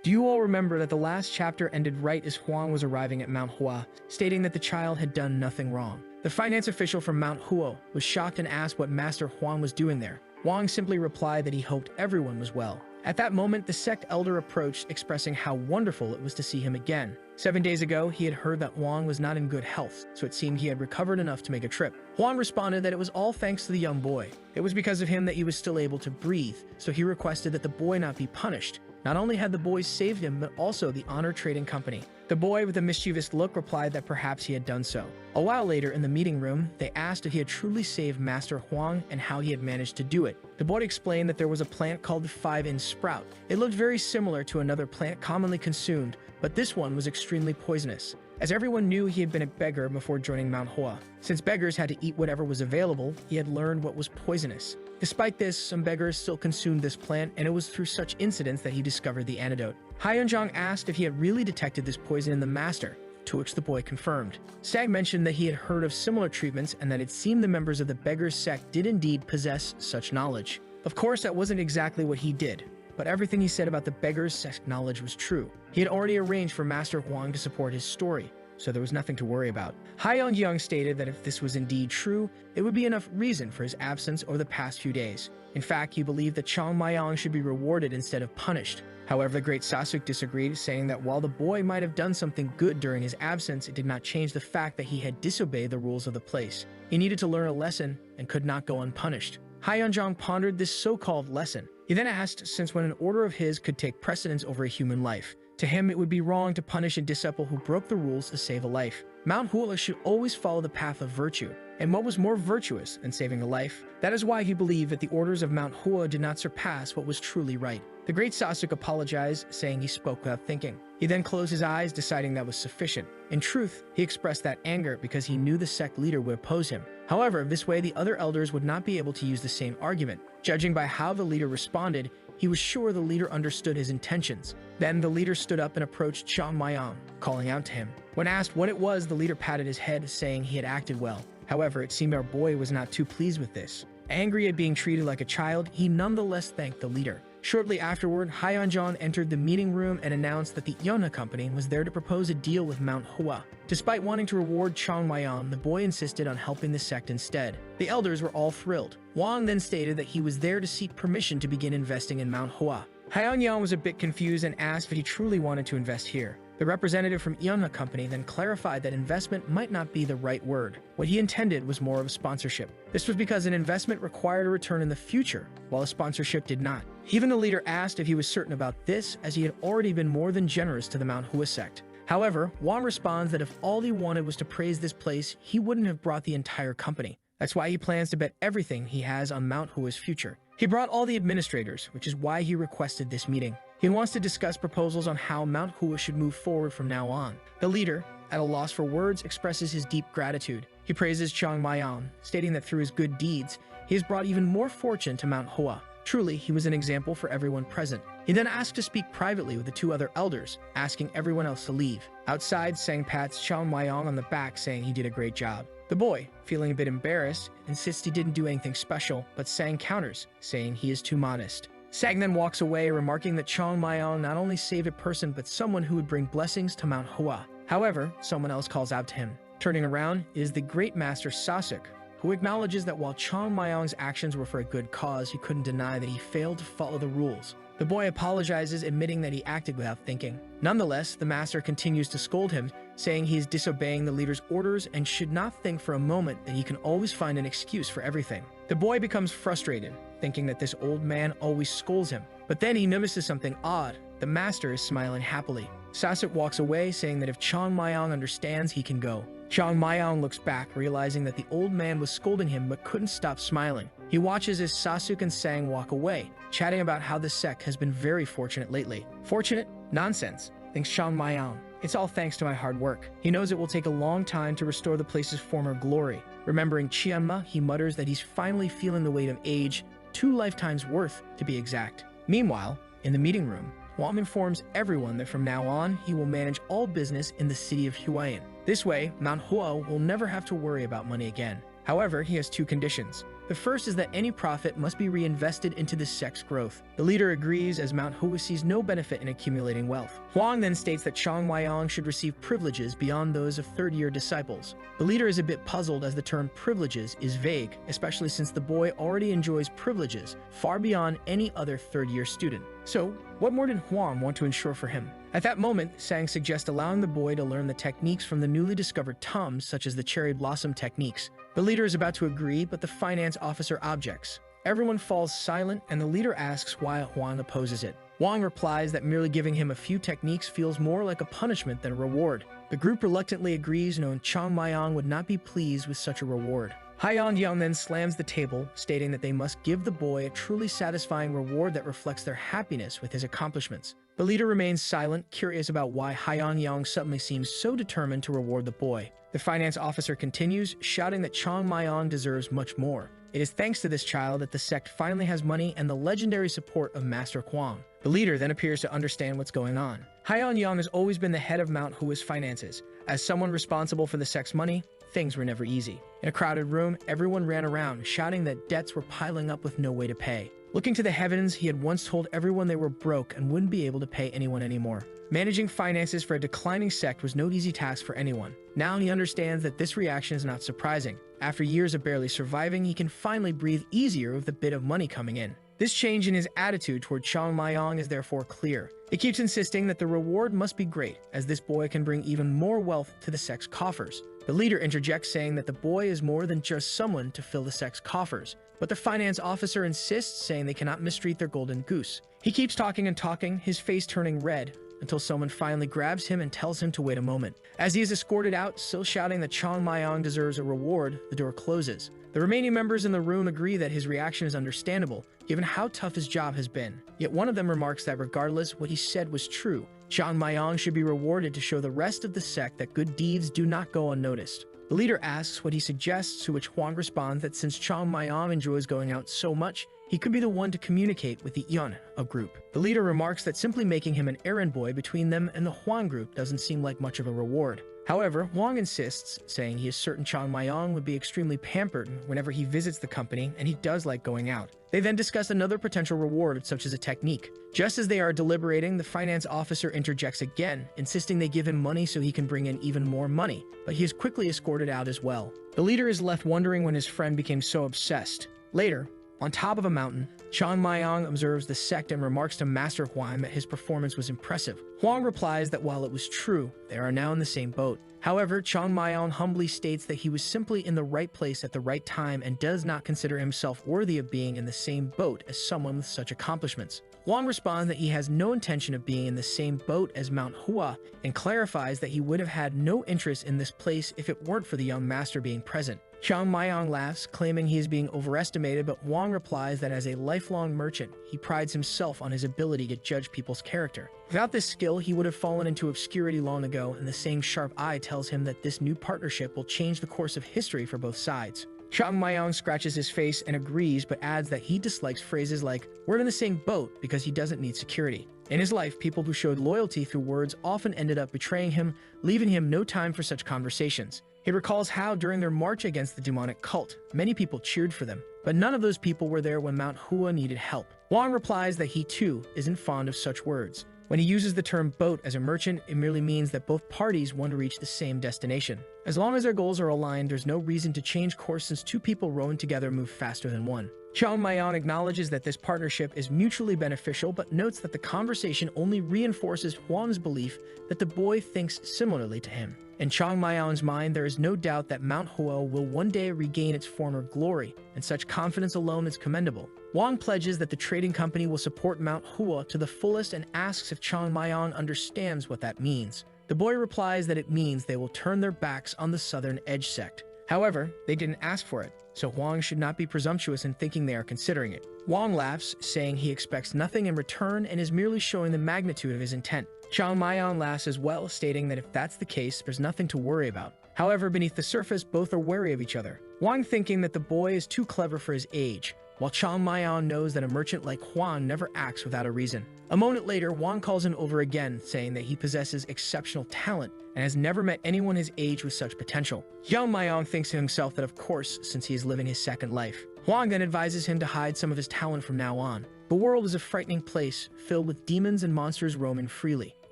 Do you all remember that the last chapter ended right as Huang was arriving at Mount Hua, stating that the child had done nothing wrong? The finance official from Mount Hua was shocked and asked what Master Huang was doing there. Huang simply replied that he hoped everyone was well. At that moment, the sect elder approached, expressing how wonderful it was to see him again. 7 days ago, he had heard that Huang was not in good health, so it seemed he had recovered enough to make a trip. Huang responded that it was all thanks to the young boy. It was because of him that he was still able to breathe, so he requested that the boy not be punished. Not only had the boys saved him, but also the Honor Trading Company. The boy, with a mischievous look, replied that perhaps he had done so. A while later, in the meeting room, they asked if he had truly saved Master Huang and how he had managed to do it. The boy explained that there was a plant called the 5-inch sprout. It looked very similar to another plant commonly consumed, but this one was extremely poisonous. As everyone knew, he had been a beggar before joining Mount Hua. Since beggars had to eat whatever was available, he had learned what was poisonous. Despite this, some beggars still consumed this plant, and it was through such incidents that he discovered the antidote. Hyun Jong asked if he had really detected this poison in the master, to which the boy confirmed. Sag mentioned that he had heard of similar treatments and that it seemed the members of the beggar's sect did indeed possess such knowledge. Of course, that wasn't exactly what he did, but everything he said about the beggar's sect knowledge was true. He had already arranged for Master Huang to support his story, so there was nothing to worry about. Hyun stated that if this was indeed true, it would be enough reason for his absence over the past few days. In fact, he believed that Chung Myung should be rewarded instead of punished. However, the great Sasuk disagreed, saying that while the boy might have done something good during his absence, it did not change the fact that he had disobeyed the rules of the place. He needed to learn a lesson and could not go unpunished. Hyun pondered this so-called lesson. He He then asked since when an order of his could take precedence over a human life. To him, it would be wrong to punish a disciple who broke the rules to save a life. Mount Hua should always follow the path of virtue, and what was more virtuous than saving a life? That is why he believed that the orders of Mount Hua did not surpass what was truly right. The great Sasuke apologized, saying he spoke without thinking. He then closed his eyes, deciding that was sufficient. In truth, he expressed that anger because he knew the sect leader would oppose him. However, this way the other elders would not be able to use the same argument. Judging by how the leader responded, he was sure the leader understood his intentions. Then the leader stood up and approached Chung Myung, calling out to him. When asked what it was, the leader patted his head, saying he had acted well. However, it seemed our boy was not too pleased with this. Angry at being treated like a child, he nonetheless thanked the leader. Shortly afterward, Yoon Jong entered the meeting room and announced that the Yona company was there to propose a deal with Mount Hua. Despite wanting to reward Chung Myung, the boy insisted on helping the sect instead. The elders were all thrilled. Wang then stated that he was there to seek permission to begin investing in Mount Hua. Yoon Jong was a bit confused and asked if he truly wanted to invest here. The representative from Yona company then clarified that investment might not be the right word. What he intended was more of a sponsorship. This was because an investment required a return in the future, while a sponsorship did not. Even the leader asked if he was certain about this, as he had already been more than generous to the Mount Hua Sect. However, Wang responds that if all he wanted was to praise this place, he wouldn't have brought the entire company. That's why he plans to bet everything he has on Mount Hua's future. He brought all the administrators, which is why he requested this meeting. He wants to discuss proposals on how Mount Hua should move forward from now on. The leader, at a loss for words, expresses his deep gratitude. He praises Chung Myung, stating that through his good deeds, he has brought even more fortune to Mount Hua. Truly, he was an example for everyone present. He then asked to speak privately with the two other elders, asking everyone else to leave. Outside, Sang pats Chung Myung on the back, saying he did a great job. The boy, feeling a bit embarrassed, insists he didn't do anything special, but Sang counters, saying he is too modest. Sang then walks away, remarking that Chung Myung not only saved a person, but someone who would bring blessings to Mount Hua. However, someone else calls out to him. Turning around is the great master Sasuke, who acknowledges that while Chung Myung's actions were for a good cause, he couldn't deny that he failed to follow the rules. The boy apologizes, admitting that he acted without thinking. Nonetheless, the master continues to scold him, saying he is disobeying the leader's orders and should not think for a moment that he can always find an excuse for everything. The boy becomes frustrated, thinking that this old man always scolds him. But then he notices something odd. The master is smiling happily. Sasuke walks away, saying that if Chung Myung understands, he can go. Chung Myung looks back, realizing that the old man was scolding him but couldn't stop smiling. He watches as Sasuke and Sang walk away, chatting about how the sect has been very fortunate lately. Fortunate? Nonsense, thinks Chung Myung. It's all thanks to my hard work. He knows it will take a long time to restore the place's former glory. Remembering Chianma, he mutters that he's finally feeling the weight of age, 2 lifetimes worth to be exact. Meanwhile, in the meeting room, Wang informs everyone that from now on, he will manage all business in the city of Huayan. This way, Mount Hua will never have to worry about money again. However, he has 2 conditions. The first is that any profit must be reinvested into the sect's growth. The leader agrees, as Mount Hua sees no benefit in accumulating wealth. Huang then states that Chung Myung should receive privileges beyond those of third-year disciples. The leader is a bit puzzled, as the term privileges is vague, especially since the boy already enjoys privileges far beyond any other third-year student. So, what more did Huang want to ensure for him? At that moment, Sang suggests allowing the boy to learn the techniques from the newly discovered tomes, such as the cherry blossom techniques. The leader is about to agree, but the finance officer objects. Everyone falls silent, and the leader asks why Huang opposes it. Wang replies that merely giving him a few techniques feels more like a punishment than a reward. The group reluctantly agrees, knowing Chung Myung would not be pleased with such a reward. Yoon Jong then slams the table, stating that they must give the boy a truly satisfying reward that reflects their happiness with his accomplishments. The leader remains silent, curious about why Yoon Jong suddenly seems so determined to reward the boy. The finance officer continues, shouting that Chung Myung deserves much more. It is thanks to this child that the sect finally has money and the legendary support of Master Kwang. The leader then appears to understand what's going on. Yoon Jong has always been the head of Mount Hua's finances. As someone responsible for the sect's money, things were never easy. In a crowded room, everyone ran around, shouting that debts were piling up with no way to pay. Looking to the heavens, he had once told everyone they were broke and wouldn't be able to pay anyone anymore. Managing finances for a declining sect was no easy task for anyone. Now he understands that this reaction is not surprising. After years of barely surviving, he can finally breathe easier with a bit of money coming in. This change in his attitude toward Chung Myung is therefore clear. He keeps insisting that the reward must be great, as this boy can bring even more wealth to the sect's coffers. The leader interjects, saying that the boy is more than just someone to fill the sect's coffers, but the finance officer insists, saying they cannot mistreat their golden goose. He keeps talking and talking, his face turning red, until someone finally grabs him and tells him to wait a moment. As he is escorted out, still shouting that Chung Myung deserves a reward, the door closes. The remaining members in the room agree that his reaction is understandable, given how tough his job has been. Yet one of them remarks that regardless, what he said was true. Chung Myung should be rewarded to show the rest of the sect that good deeds do not go unnoticed. The leader asks what he suggests, to which Hwang responds that since Chung Myung enjoys going out so much, he could be the one to communicate with the Yeon, a group. The leader remarks that simply making him an errand boy between them and the Hwang group doesn't seem like much of a reward. However, Hwang insists, saying he is certain Chung Myung would be extremely pampered whenever he visits the company, and he does like going out. They then discuss another potential reward, such as a technique. Just as they are deliberating, the finance officer interjects again, insisting they give him money so he can bring in even more money, but he is quickly escorted out as well. The leader is left wondering when his friend became so obsessed. Later, on top of a mountain, Chung Myung observes the sect and remarks to Master Hwang that his performance was impressive. Hwang replies that while it was true, they are now in the same boat. However, Chung Myung humbly states that he was simply in the right place at the right time and does not consider himself worthy of being in the same boat as someone with such accomplishments. Hwang responds that he has no intention of being in the same boat as Mount Hua and clarifies that he would have had no interest in this place if it weren't for the young master being present. Chung Myung laughs, claiming he is being overestimated, but Hwang replies that as a lifelong merchant, he prides himself on his ability to judge people's character. Without this skill, he would have fallen into obscurity long ago, and the same sharp eye tells him that this new partnership will change the course of history for both sides. Chung Myung scratches his face and agrees, but adds that he dislikes phrases like, "We're in the same boat," because he doesn't need security. In his life, people who showed loyalty through words often ended up betraying him, leaving him no time for such conversations. He recalls how, during their march against the demonic cult, many people cheered for them, but none of those people were there when Mount Hua needed help. Hwang replies that he, too, isn't fond of such words. When he uses the term boat as a merchant, it merely means that both parties want to reach the same destination. As long as their goals are aligned, there's no reason to change course since two people rowing together move faster than one. Chung Myung acknowledges that this partnership is mutually beneficial, but notes that the conversation only reinforces Hwang's belief that the boy thinks similarly to him. In Chung Myung's mind, there is no doubt that Mount Hua will one day regain its former glory, and such confidence alone is commendable. Hwang pledges that the trading company will support Mount Hua to the fullest and asks if Chung Myung understands what that means. The boy replies that it means they will turn their backs on the Southern Edge Sect. However, they didn't ask for it, so Hwang should not be presumptuous in thinking they are considering it. Hwang laughs, saying he expects nothing in return and is merely showing the magnitude of his intent. Chung Myung laughs as well, stating that if that's the case, there's nothing to worry about. However, beneath the surface, both are wary of each other. Hwang thinking that the boy is too clever for his age, while Chung Myung knows that a merchant like Hwang never acts without a reason. A moment later, Hwang calls him over again, saying that he possesses exceptional talent and has never met anyone his age with such potential. Chung Myung thinks to himself that of course, since he is living his second life. Hwang then advises him to hide some of his talent from now on. The world is a frightening place, filled with demons and monsters roaming freely.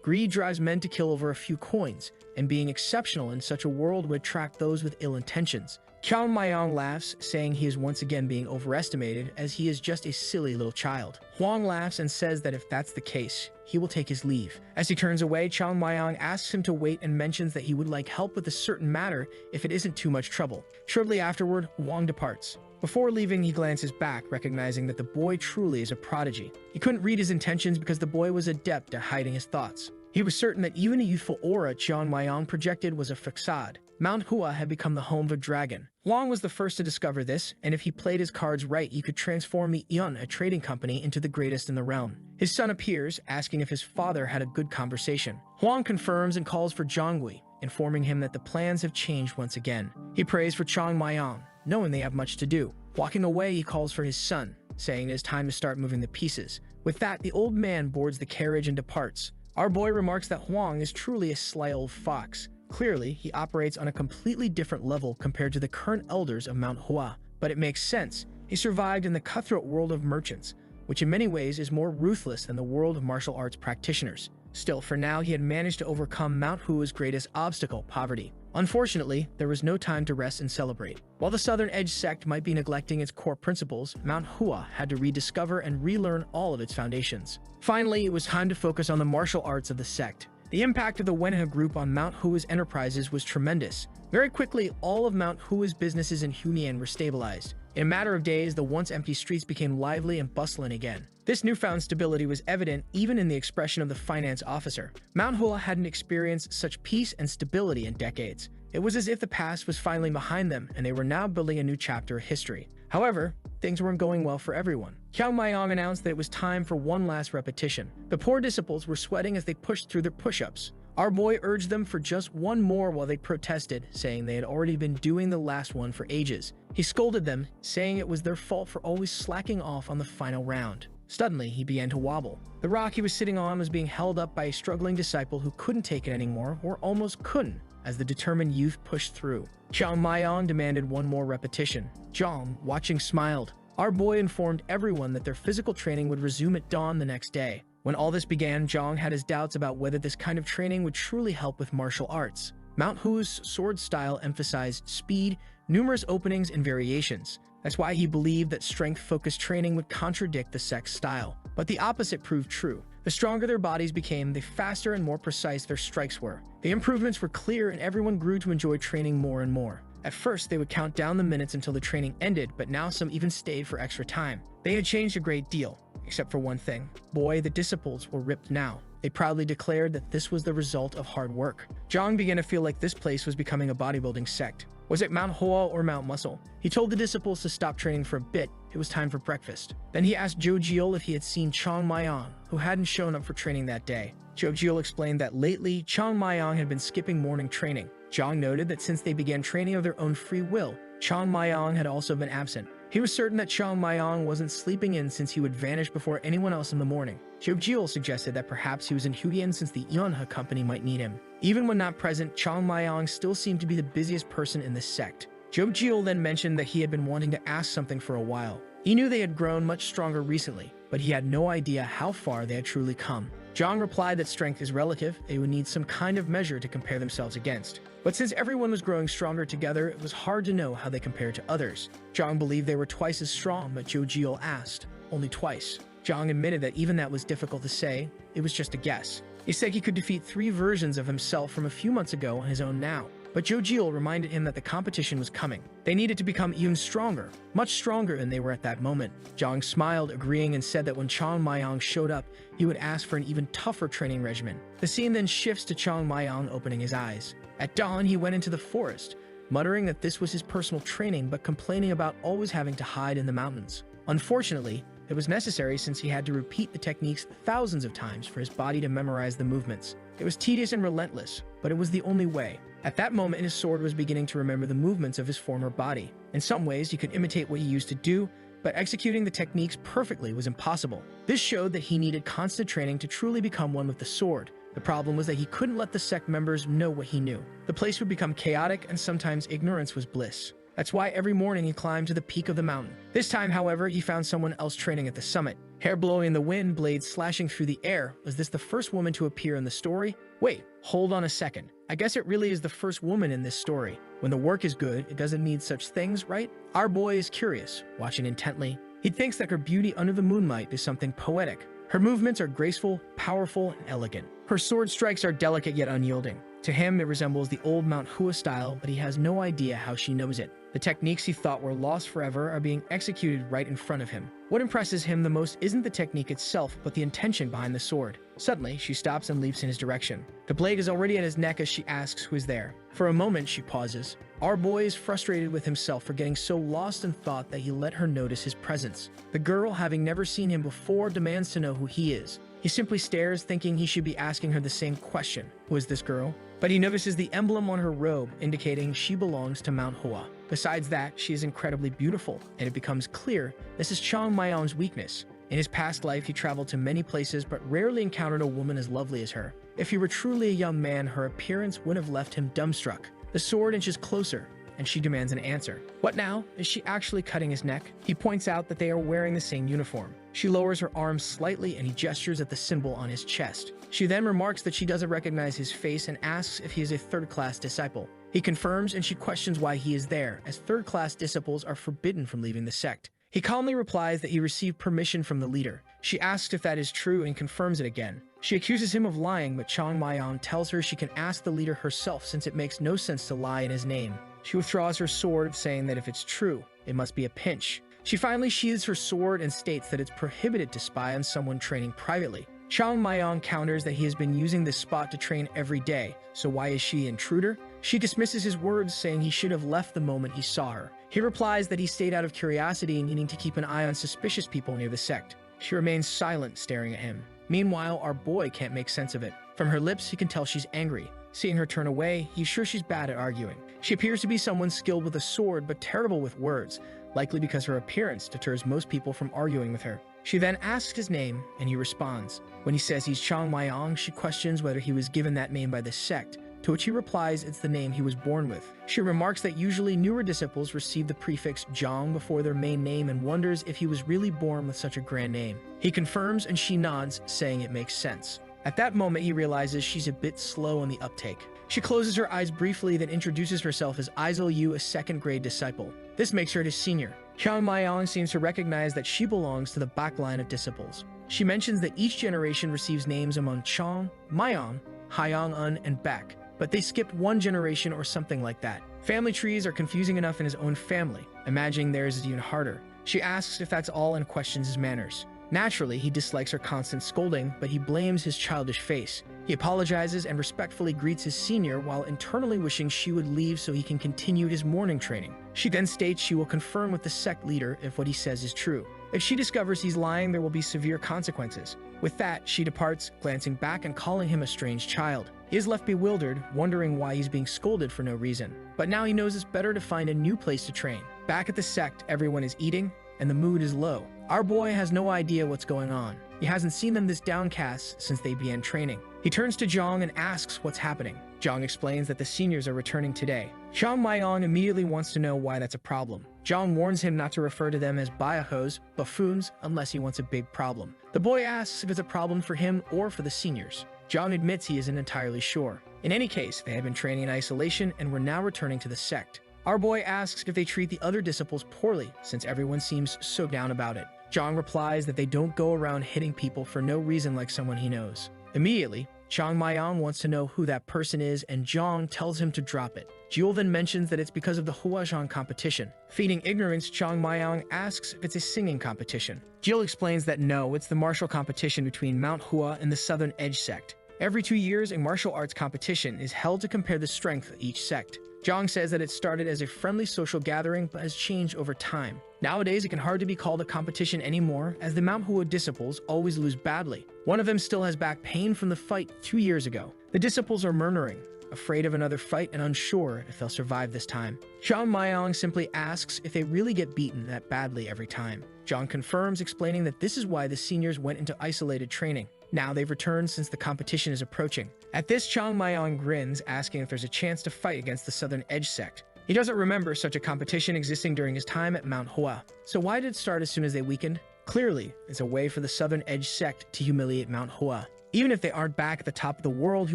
Greed drives men to kill over a few coins, and being exceptional in such a world would attract those with ill intentions. Chung Myung laughs, saying he is once again being overestimated, as he is just a silly little child. Hwang laughs and says that if that's the case, he will take his leave. As he turns away, Chung Myung asks him to wait and mentions that he would like help with a certain matter if it isn't too much trouble. Shortly afterward, Hwang departs. Before leaving, he glances back, recognizing that the boy truly is a prodigy. He couldn't read his intentions because the boy was adept at hiding his thoughts. He was certain that even a youthful aura Chung Myung projected was a facade. Mount Hua had become the home of a dragon. Hwang was the first to discover this, and if he played his cards right, he could transform the Yeon, a trading company, into the greatest in the realm. His son appears, asking if his father had a good conversation. Hwang confirms and calls for Jongui, informing him that the plans have changed once again. He prays for Chung Myung, knowing they have much to do. Walking away, he calls for his son, saying it is time to start moving the pieces. With that, the old man boards the carriage and departs. Our boy remarks that Hwang is truly a sly old fox. Clearly, he operates on a completely different level compared to the current elders of Mount Hua. But it makes sense. He survived in the cutthroat world of merchants, which in many ways is more ruthless than the world of martial arts practitioners. Still, for now, he had managed to overcome Mount Hua's greatest obstacle, poverty. Unfortunately, there was no time to rest and celebrate. While the Southern Edge Sect might be neglecting its core principles, Mount Hua had to rediscover and relearn all of its foundations. Finally, it was time to focus on the martial arts of the sect. The impact of the Manhwa group on Mount Hua's enterprises was tremendous. Very quickly, all of Mount Hua's businesses in Humian were stabilized. In a matter of days, the once empty streets became lively and bustling again. This newfound stability was evident even in the expression of the finance officer. Mount Hua hadn't experienced such peace and stability in decades. It was as if the past was finally behind them and they were now building a new chapter of history. However, things weren't going well for everyone. Chung Myung announced that it was time for one last repetition. The poor disciples were sweating as they pushed through their push-ups. Our boy urged them for just one more while they protested, saying they had already been doing the last one for ages. He scolded them, saying it was their fault for always slacking off on the final round. Suddenly, he began to wobble. The rock he was sitting on was being held up by a struggling disciple who couldn't take it anymore, or almost couldn't, as the determined youth pushed through. Chung Myung demanded one more repetition. Jong, watching, smiled. Our boy informed everyone that their physical training would resume at dawn the next day. When all this began, Jong had his doubts about whether this kind of training would truly help with martial arts. Mount Hua's sword style emphasized speed, numerous openings, and variations. That's why he believed that strength-focused training would contradict the sect's style. But the opposite proved true. The stronger their bodies became, the faster and more precise their strikes were. The improvements were clear and everyone grew to enjoy training more and more. At first, they would count down the minutes until the training ended, but now some even stayed for extra time. They had changed a great deal, except for one thing. Boy, the disciples were ripped now. They proudly declared that this was the result of hard work. Jong began to feel like this place was becoming a bodybuilding sect. Was it Mount Hua or Mount Muscle? He told the disciples to stop training for a bit. It was time for breakfast. Then he asked Jo Gul if he had seen Chung Myung, who hadn't shown up for training that day. Jo Gul explained that lately, Chung Myung had been skipping morning training. Jong noted that since they began training of their own free will, Chung Myung had also been absent. He was certain that Chung Myung wasn't sleeping in since he would vanish before anyone else in the morning. Jo Gul suggested that perhaps he was in Huiyan since the Yonha company might need him. Even when not present, Chung Myung still seemed to be the busiest person in the sect. Jo Gul then mentioned that he had been wanting to ask something for a while. He knew they had grown much stronger recently, but he had no idea how far they had truly come. Jong replied that strength is relative, they would need some kind of measure to compare themselves against. But since everyone was growing stronger together, it was hard to know how they compared to others. Jong believed they were twice as strong, but Jo Gul asked, only twice. Jong admitted that even that was difficult to say, it was just a guess. He said he could defeat 3 versions of himself from a few months ago on his own now. But Jo Gul reminded him that the competition was coming. They needed to become even stronger, much stronger than they were at that moment. Jong smiled, agreeing, and said that when Chung Myung showed up, he would ask for an even tougher training regimen. The scene then shifts to Chung Myung opening his eyes. At dawn, he went into the forest, muttering that this was his personal training but complaining about always having to hide in the mountains. Unfortunately, it was necessary since he had to repeat the techniques thousands of times for his body to memorize the movements. It was tedious and relentless, but it was the only way. At that moment, his sword was beginning to remember the movements of his former body. In some ways, he could imitate what he used to do, but executing the techniques perfectly was impossible. This showed that he needed constant training to truly become one with the sword. The problem was that he couldn't let the sect members know what he knew. The place would become chaotic, and sometimes ignorance was bliss. That's why every morning he climbed to the peak of the mountain. This time, however, he found someone else training at the summit. Hair blowing in the wind, blades slashing through the air. Was this the first woman to appear in the story? Wait, hold on a second. I guess it really is the first woman in this story. When the work is good, it doesn't need such things, right? Our boy is curious, watching intently. He thinks that her beauty under the moonlight is something poetic. Her movements are graceful, powerful, and elegant. Her sword strikes are delicate yet unyielding. To him, it resembles the old Mount Hua style, but he has no idea how she knows it. The techniques he thought were lost forever are being executed right in front of him. What impresses him the most isn't the technique itself, but the intention behind the sword. Suddenly, she stops and leaps in his direction. The blade is already at his neck as she asks who is there. For a moment, she pauses. Our boy is frustrated with himself for getting so lost in thought that he let her notice his presence. The girl, having never seen him before, demands to know who he is. He simply stares, thinking he should be asking her the same question. Who is this girl? But he notices the emblem on her robe, indicating she belongs to Mount Hua. Besides that, she is incredibly beautiful, and it becomes clear this is Chung Myung's weakness. In his past life, he traveled to many places but rarely encountered a woman as lovely as her. If he were truly a young man, her appearance would have left him dumbstruck. The sword inches closer, and she demands an answer. What now? Is she actually cutting his neck? He points out that they are wearing the same uniform. She lowers her arms slightly and he gestures at the symbol on his chest. She then remarks that she doesn't recognize his face and asks if he is a third-class disciple. He confirms and she questions why he is there, as third-class disciples are forbidden from leaving the sect. He calmly replies that he received permission from the leader. She asks if that is true and confirms it again. She accuses him of lying, but Chung Myung tells her she can ask the leader herself since it makes no sense to lie in his name. She withdraws her sword, saying that if it's true, it must be a pinch. She finally sheathes her sword and states that it's prohibited to spy on someone training privately. Chung Myung counters that he has been using this spot to train every day, so why is she an intruder? She dismisses his words, saying he should have left the moment he saw her. He replies that he stayed out of curiosity and needing to keep an eye on suspicious people near the sect. She remains silent, staring at him. Meanwhile, our boy can't make sense of it. From her lips, he can tell she's angry. Seeing her turn away, he's sure she's bad at arguing. She appears to be someone skilled with a sword, but terrible with words, likely because her appearance deters most people from arguing with her. She then asks his name, and he responds. When he says he's Chung Myung, she questions whether he was given that name by the sect, to which he replies it's the name he was born with. She remarks that usually newer disciples receive the prefix Jong before their main name and wonders if he was really born with such a grand name. He confirms and she nods, saying it makes sense. At that moment, he realizes she's a bit slow on the uptake. She closes her eyes briefly, then introduces herself as Isol Yu, a second-grade disciple. This makes her his senior. Chung Myung seems to recognize that she belongs to the back line of disciples. She mentions that each generation receives names among Chung, Myung, Hyong-un, and Baek, but they skipped one generation or something like that. Family trees are confusing enough in his own family. Imagining theirs is even harder. She asks if that's all and questions his manners. Naturally, he dislikes her constant scolding, but he blames his childish face. He apologizes and respectfully greets his senior while internally wishing she would leave so he can continue his morning training. She then states she will confirm with the sect leader if what he says is true. If she discovers he's lying, there will be severe consequences. With that, she departs, glancing back and calling him a strange child. He is left bewildered, wondering why he's being scolded for no reason. But now he knows it's better to find a new place to train. Back at the sect, everyone is eating, and the mood is low. Our boy has no idea what's going on. He hasn't seen them this downcast since they began training. He turns to Jong and asks what's happening. Jong explains that the seniors are returning today. Chung Myung immediately wants to know why that's a problem. Jong warns him not to refer to them as bayahos, buffoons, unless he wants a big problem. The boy asks if it's a problem for him or for the seniors. Jong admits he isn't entirely sure. In any case, they had been training in isolation and were now returning to the sect. Our boy asks if they treat the other disciples poorly, since everyone seems so down about it. Jong replies that they don't go around hitting people for no reason like someone he knows. Immediately, Chung Myung wants to know who that person is, and Jong tells him to drop it. Jewel then mentions that it's because of the Huazhong competition. Feeding ignorance, Chung Myung asks if it's a singing competition. Jill explains that no, it's the martial competition between Mount Hua and the Southern Edge Sect. Every 2 years, a martial arts competition is held to compare the strength of each sect. Jong says that it started as a friendly social gathering but has changed over time. Nowadays, it can hardly be called a competition anymore, as the Mount Hua disciples always lose badly. One of them still has back pain from the fight 2 years ago. The disciples are murmuring, afraid of another fight and unsure if they'll survive this time. Chung Myung simply asks if they really get beaten that badly every time. Jong confirms, explaining that this is why the seniors went into isolated training. Now they've returned since the competition is approaching. At this, Chung Myung grins, asking if there's a chance to fight against the Southern Edge Sect. He doesn't remember such a competition existing during his time at Mount Hua. So why did it start as soon as they weakened? Clearly, it's a way for the Southern Edge Sect to humiliate Mount Hua. Even if they aren't back at the top of the world, he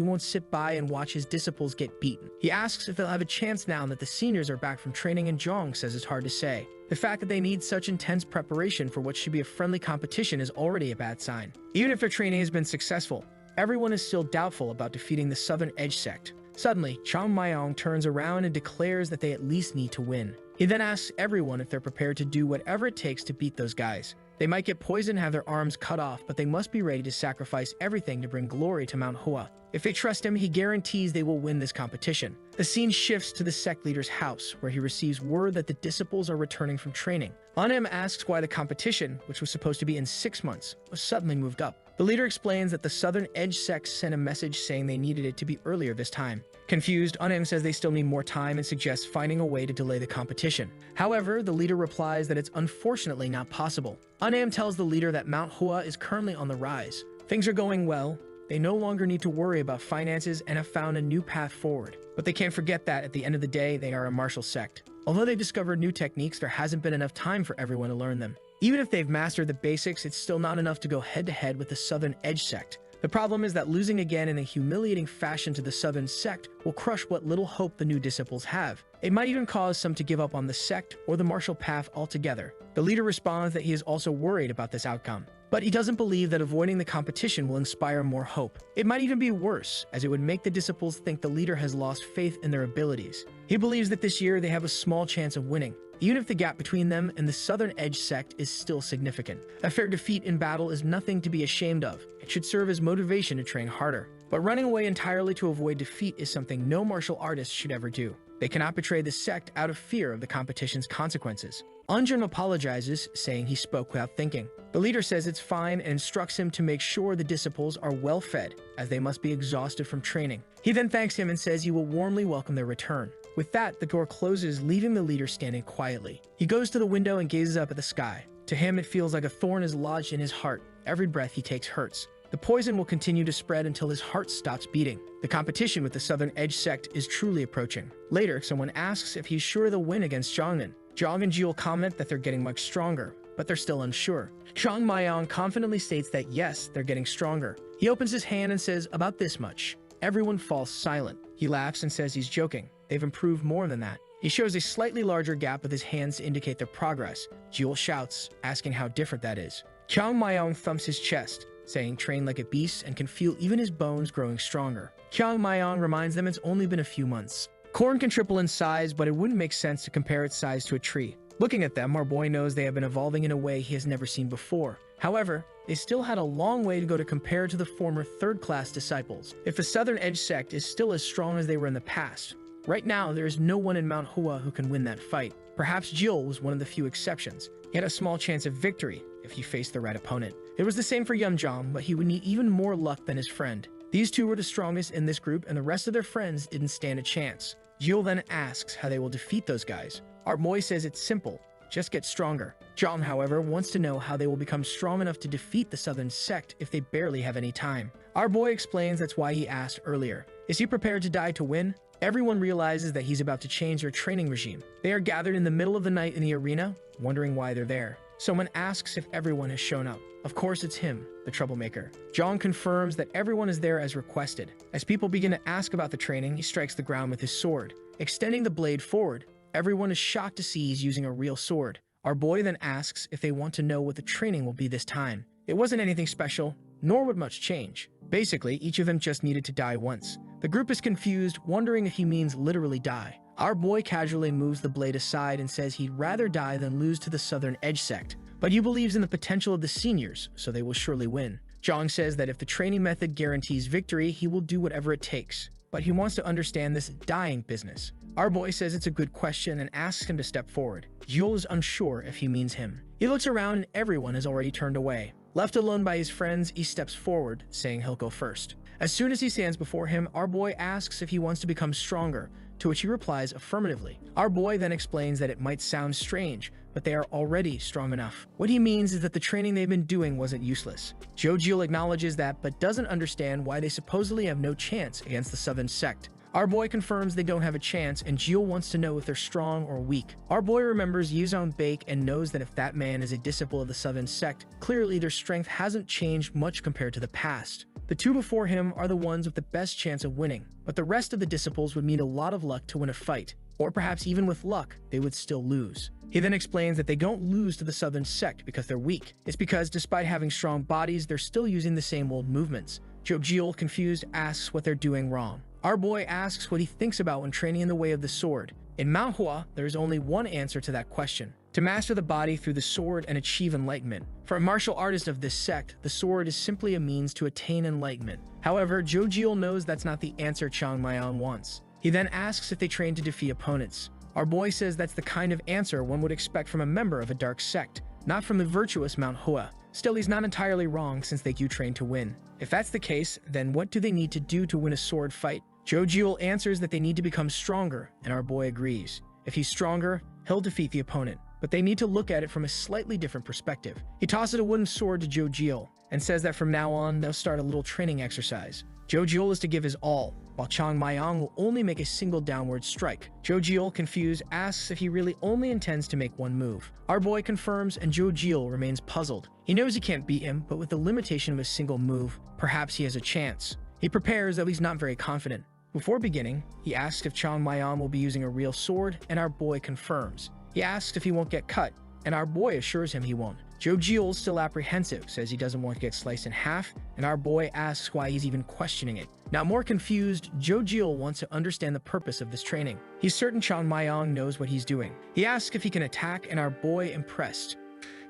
won't sit by and watch his disciples get beaten. He asks if they'll have a chance now that the seniors are back from training, and Jong says it's hard to say. The fact that they need such intense preparation for what should be a friendly competition is already a bad sign. Even if their training has been successful, everyone is still doubtful about defeating the Southern Edge Sect. Suddenly, Chung Myung turns around and declares that they at least need to win. He then asks everyone if they're prepared to do whatever it takes to beat those guys. They might get poisoned and have their arms cut off, but they must be ready to sacrifice everything to bring glory to Mount Hua. If they trust him, he guarantees they will win this competition. The scene shifts to the sect leader's house, where he receives word that the disciples are returning from training. Unem asks why the competition, which was supposed to be in 6 months, was suddenly moved up. The leader explains that the Southern Edge Sect sent a message saying they needed it to be earlier this time. Confused, Unem says they still need more time and suggests finding a way to delay the competition. However, the leader replies that it's unfortunately not possible. Unem tells the leader that Mount Hua is currently on the rise. Things are going well. They no longer need to worry about finances and have found a new path forward. But they can't forget that at the end of the day, they are a martial sect. Although they've discovered new techniques, there hasn't been enough time for everyone to learn them. Even if they've mastered the basics, it's still not enough to go head-to-head with the Southern Edge Sect. The The problem is that losing again in a humiliating fashion to the Southern Sect will crush what little hope the new disciples have. It might even cause some to give up on the sect or the martial path altogether. The leader responds that he is also worried about this outcome, but he doesn't believe that avoiding the competition will inspire more hope. It might even be worse, as it would make the disciples think the leader has lost faith in their abilities. He believes that this year they have a small chance of winning, even if the gap between them and the Southern Edge Sect is still significant. A fair defeat in battle is nothing to be ashamed of. It should serve as motivation to train harder. But running away entirely to avoid defeat is something no martial artist should ever do. They cannot betray the sect out of fear of the competition's consequences. Yoon Jong apologizes, saying he spoke without thinking. The leader says it's fine and instructs him to make sure the disciples are well fed, as they must be exhausted from training. He then thanks him and says he will warmly welcome their return. With that, the door closes, leaving the leader standing quietly. He goes to the window and gazes up at the sky. To him, it feels like a thorn is lodged in his heart. Every breath he takes hurts. The poison will continue to spread until his heart stops beating. The competition with the Southern Edge Sect is truly approaching. Later, someone asks if he's sure they'll win against Jong. Jong and Jo comment that they're getting much stronger, but they're still unsure. Chung Myung confidently states that yes, they're getting stronger. He opens his hand and says about this much. Everyone falls silent. He laughs and says he's joking. They've improved more than that. He shows a slightly larger gap with his hands to indicate their progress. Jo shouts, asking how different that is. Chung Myung thumps his chest, saying train like a beast and can feel even his bones growing stronger. Chung Myung reminds them it's only been a few months. Corn can triple in size, but it wouldn't make sense to compare its size to a tree. Looking at them, our boy knows they have been evolving in a way he has never seen before. However, they still had a long way to go to compare to the former third-class disciples. If the Southern Edge Sect is still as strong as they were in the past, right now there is no one in Mount Hua who can win that fight. Perhaps Gil was one of the few exceptions. He had a small chance of victory if he faced the right opponent. It was the same for Yoon Jong, but he would need even more luck than his friend. These two were the strongest in this group, and the rest of their friends didn't stand a chance. Gil then asks how they will defeat those guys. Our boy says it's simple, just get stronger. Jong, however, wants to know how they will become strong enough to defeat the Southern Sect if they barely have any time. Our boy explains that's why he asked earlier. Is he prepared to die to win? Everyone realizes that he's about to change their training regime. They are gathered in the middle of the night in the arena, wondering why they're there. Someone asks if everyone has shown up. Of course it's him, the troublemaker. Jong confirms that everyone is there as requested. As people begin to ask about the training, he strikes the ground with his sword. Extending the blade forward, everyone is shocked to see he's using a real sword. Our boy then asks if they want to know what the training will be this time. It wasn't anything special, nor would much change. Basically, each of them just needed to die once. The group is confused, wondering if he means literally die. Our boy casually moves the blade aside and says he'd rather die than lose to the Southern Edge Sect. But he believes in the potential of the seniors, so they will surely win. Jong says that if the training method guarantees victory, he will do whatever it takes. But he wants to understand this dying business. Our boy says it's a good question and asks him to step forward. Gul is unsure if he means him. He looks around and everyone has already turned away. Left alone by his friends, he steps forward, saying he'll go first. As soon as he stands before him, our boy asks if he wants to become stronger, to which he replies affirmatively. Our boy then explains that it might sound strange, but they are already strong enough. What he means is that the training they've been doing wasn't useless. Jo Gul acknowledges that, but doesn't understand why they supposedly have no chance against the Southern Sect. Our boy confirms they don't have a chance, and Gul wants to know if they're strong or weak. Our boy remembers Yoon Baek and knows that if that man is a disciple of the Southern Sect, clearly their strength hasn't changed much compared to the past. The two before him are the ones with the best chance of winning, but the rest of the disciples would need a lot of luck to win a fight, or perhaps even with luck, they would still lose. He then explains that they don't lose to the Southern Sect because they're weak. It's because despite having strong bodies, they're still using the same old movements. Jo Gul, confused, asks what they're doing wrong. Our boy asks what he thinks about when training in the way of the sword. In Mount Hua, there is only one answer to that question: to master the body through the sword and achieve enlightenment. For a martial artist of this sect, the sword is simply a means to attain enlightenment. However, Jo Gul knows that's not the answer Chung Myung wants. He then asks if they train to defeat opponents. Our boy says that's the kind of answer one would expect from a member of a dark sect, not from the virtuous Mount Hua. Still, he's not entirely wrong since they do train to win. If that's the case, then what do they need to do to win a sword fight? Jo Gul answers that they need to become stronger, and our boy agrees. If he's stronger, he'll defeat the opponent, but they need to look at it from a slightly different perspective. He tosses a wooden sword to Jo Gul and says that from now on, they'll start a little training exercise. Jo Gul is to give his all, while Chung Myung will only make a single downward strike. Jo Gul, confused, asks if he really only intends to make one move. Our boy confirms, and Jo Gul remains puzzled. He knows he can't beat him, but with the limitation of a single move, perhaps he has a chance. He prepares, though he's not very confident. Before beginning, he asks if Chung Myung will be using a real sword, and our boy confirms. He asks if he won't get cut, and our boy assures him he won't. Jo Gul, still apprehensive, says he doesn't want to get sliced in half, and our boy asks why he's even questioning it. Now more confused, Jo Gul wants to understand the purpose of this training. He's certain Chung Myung knows what he's doing. He asks if he can attack, and our boy, impressed,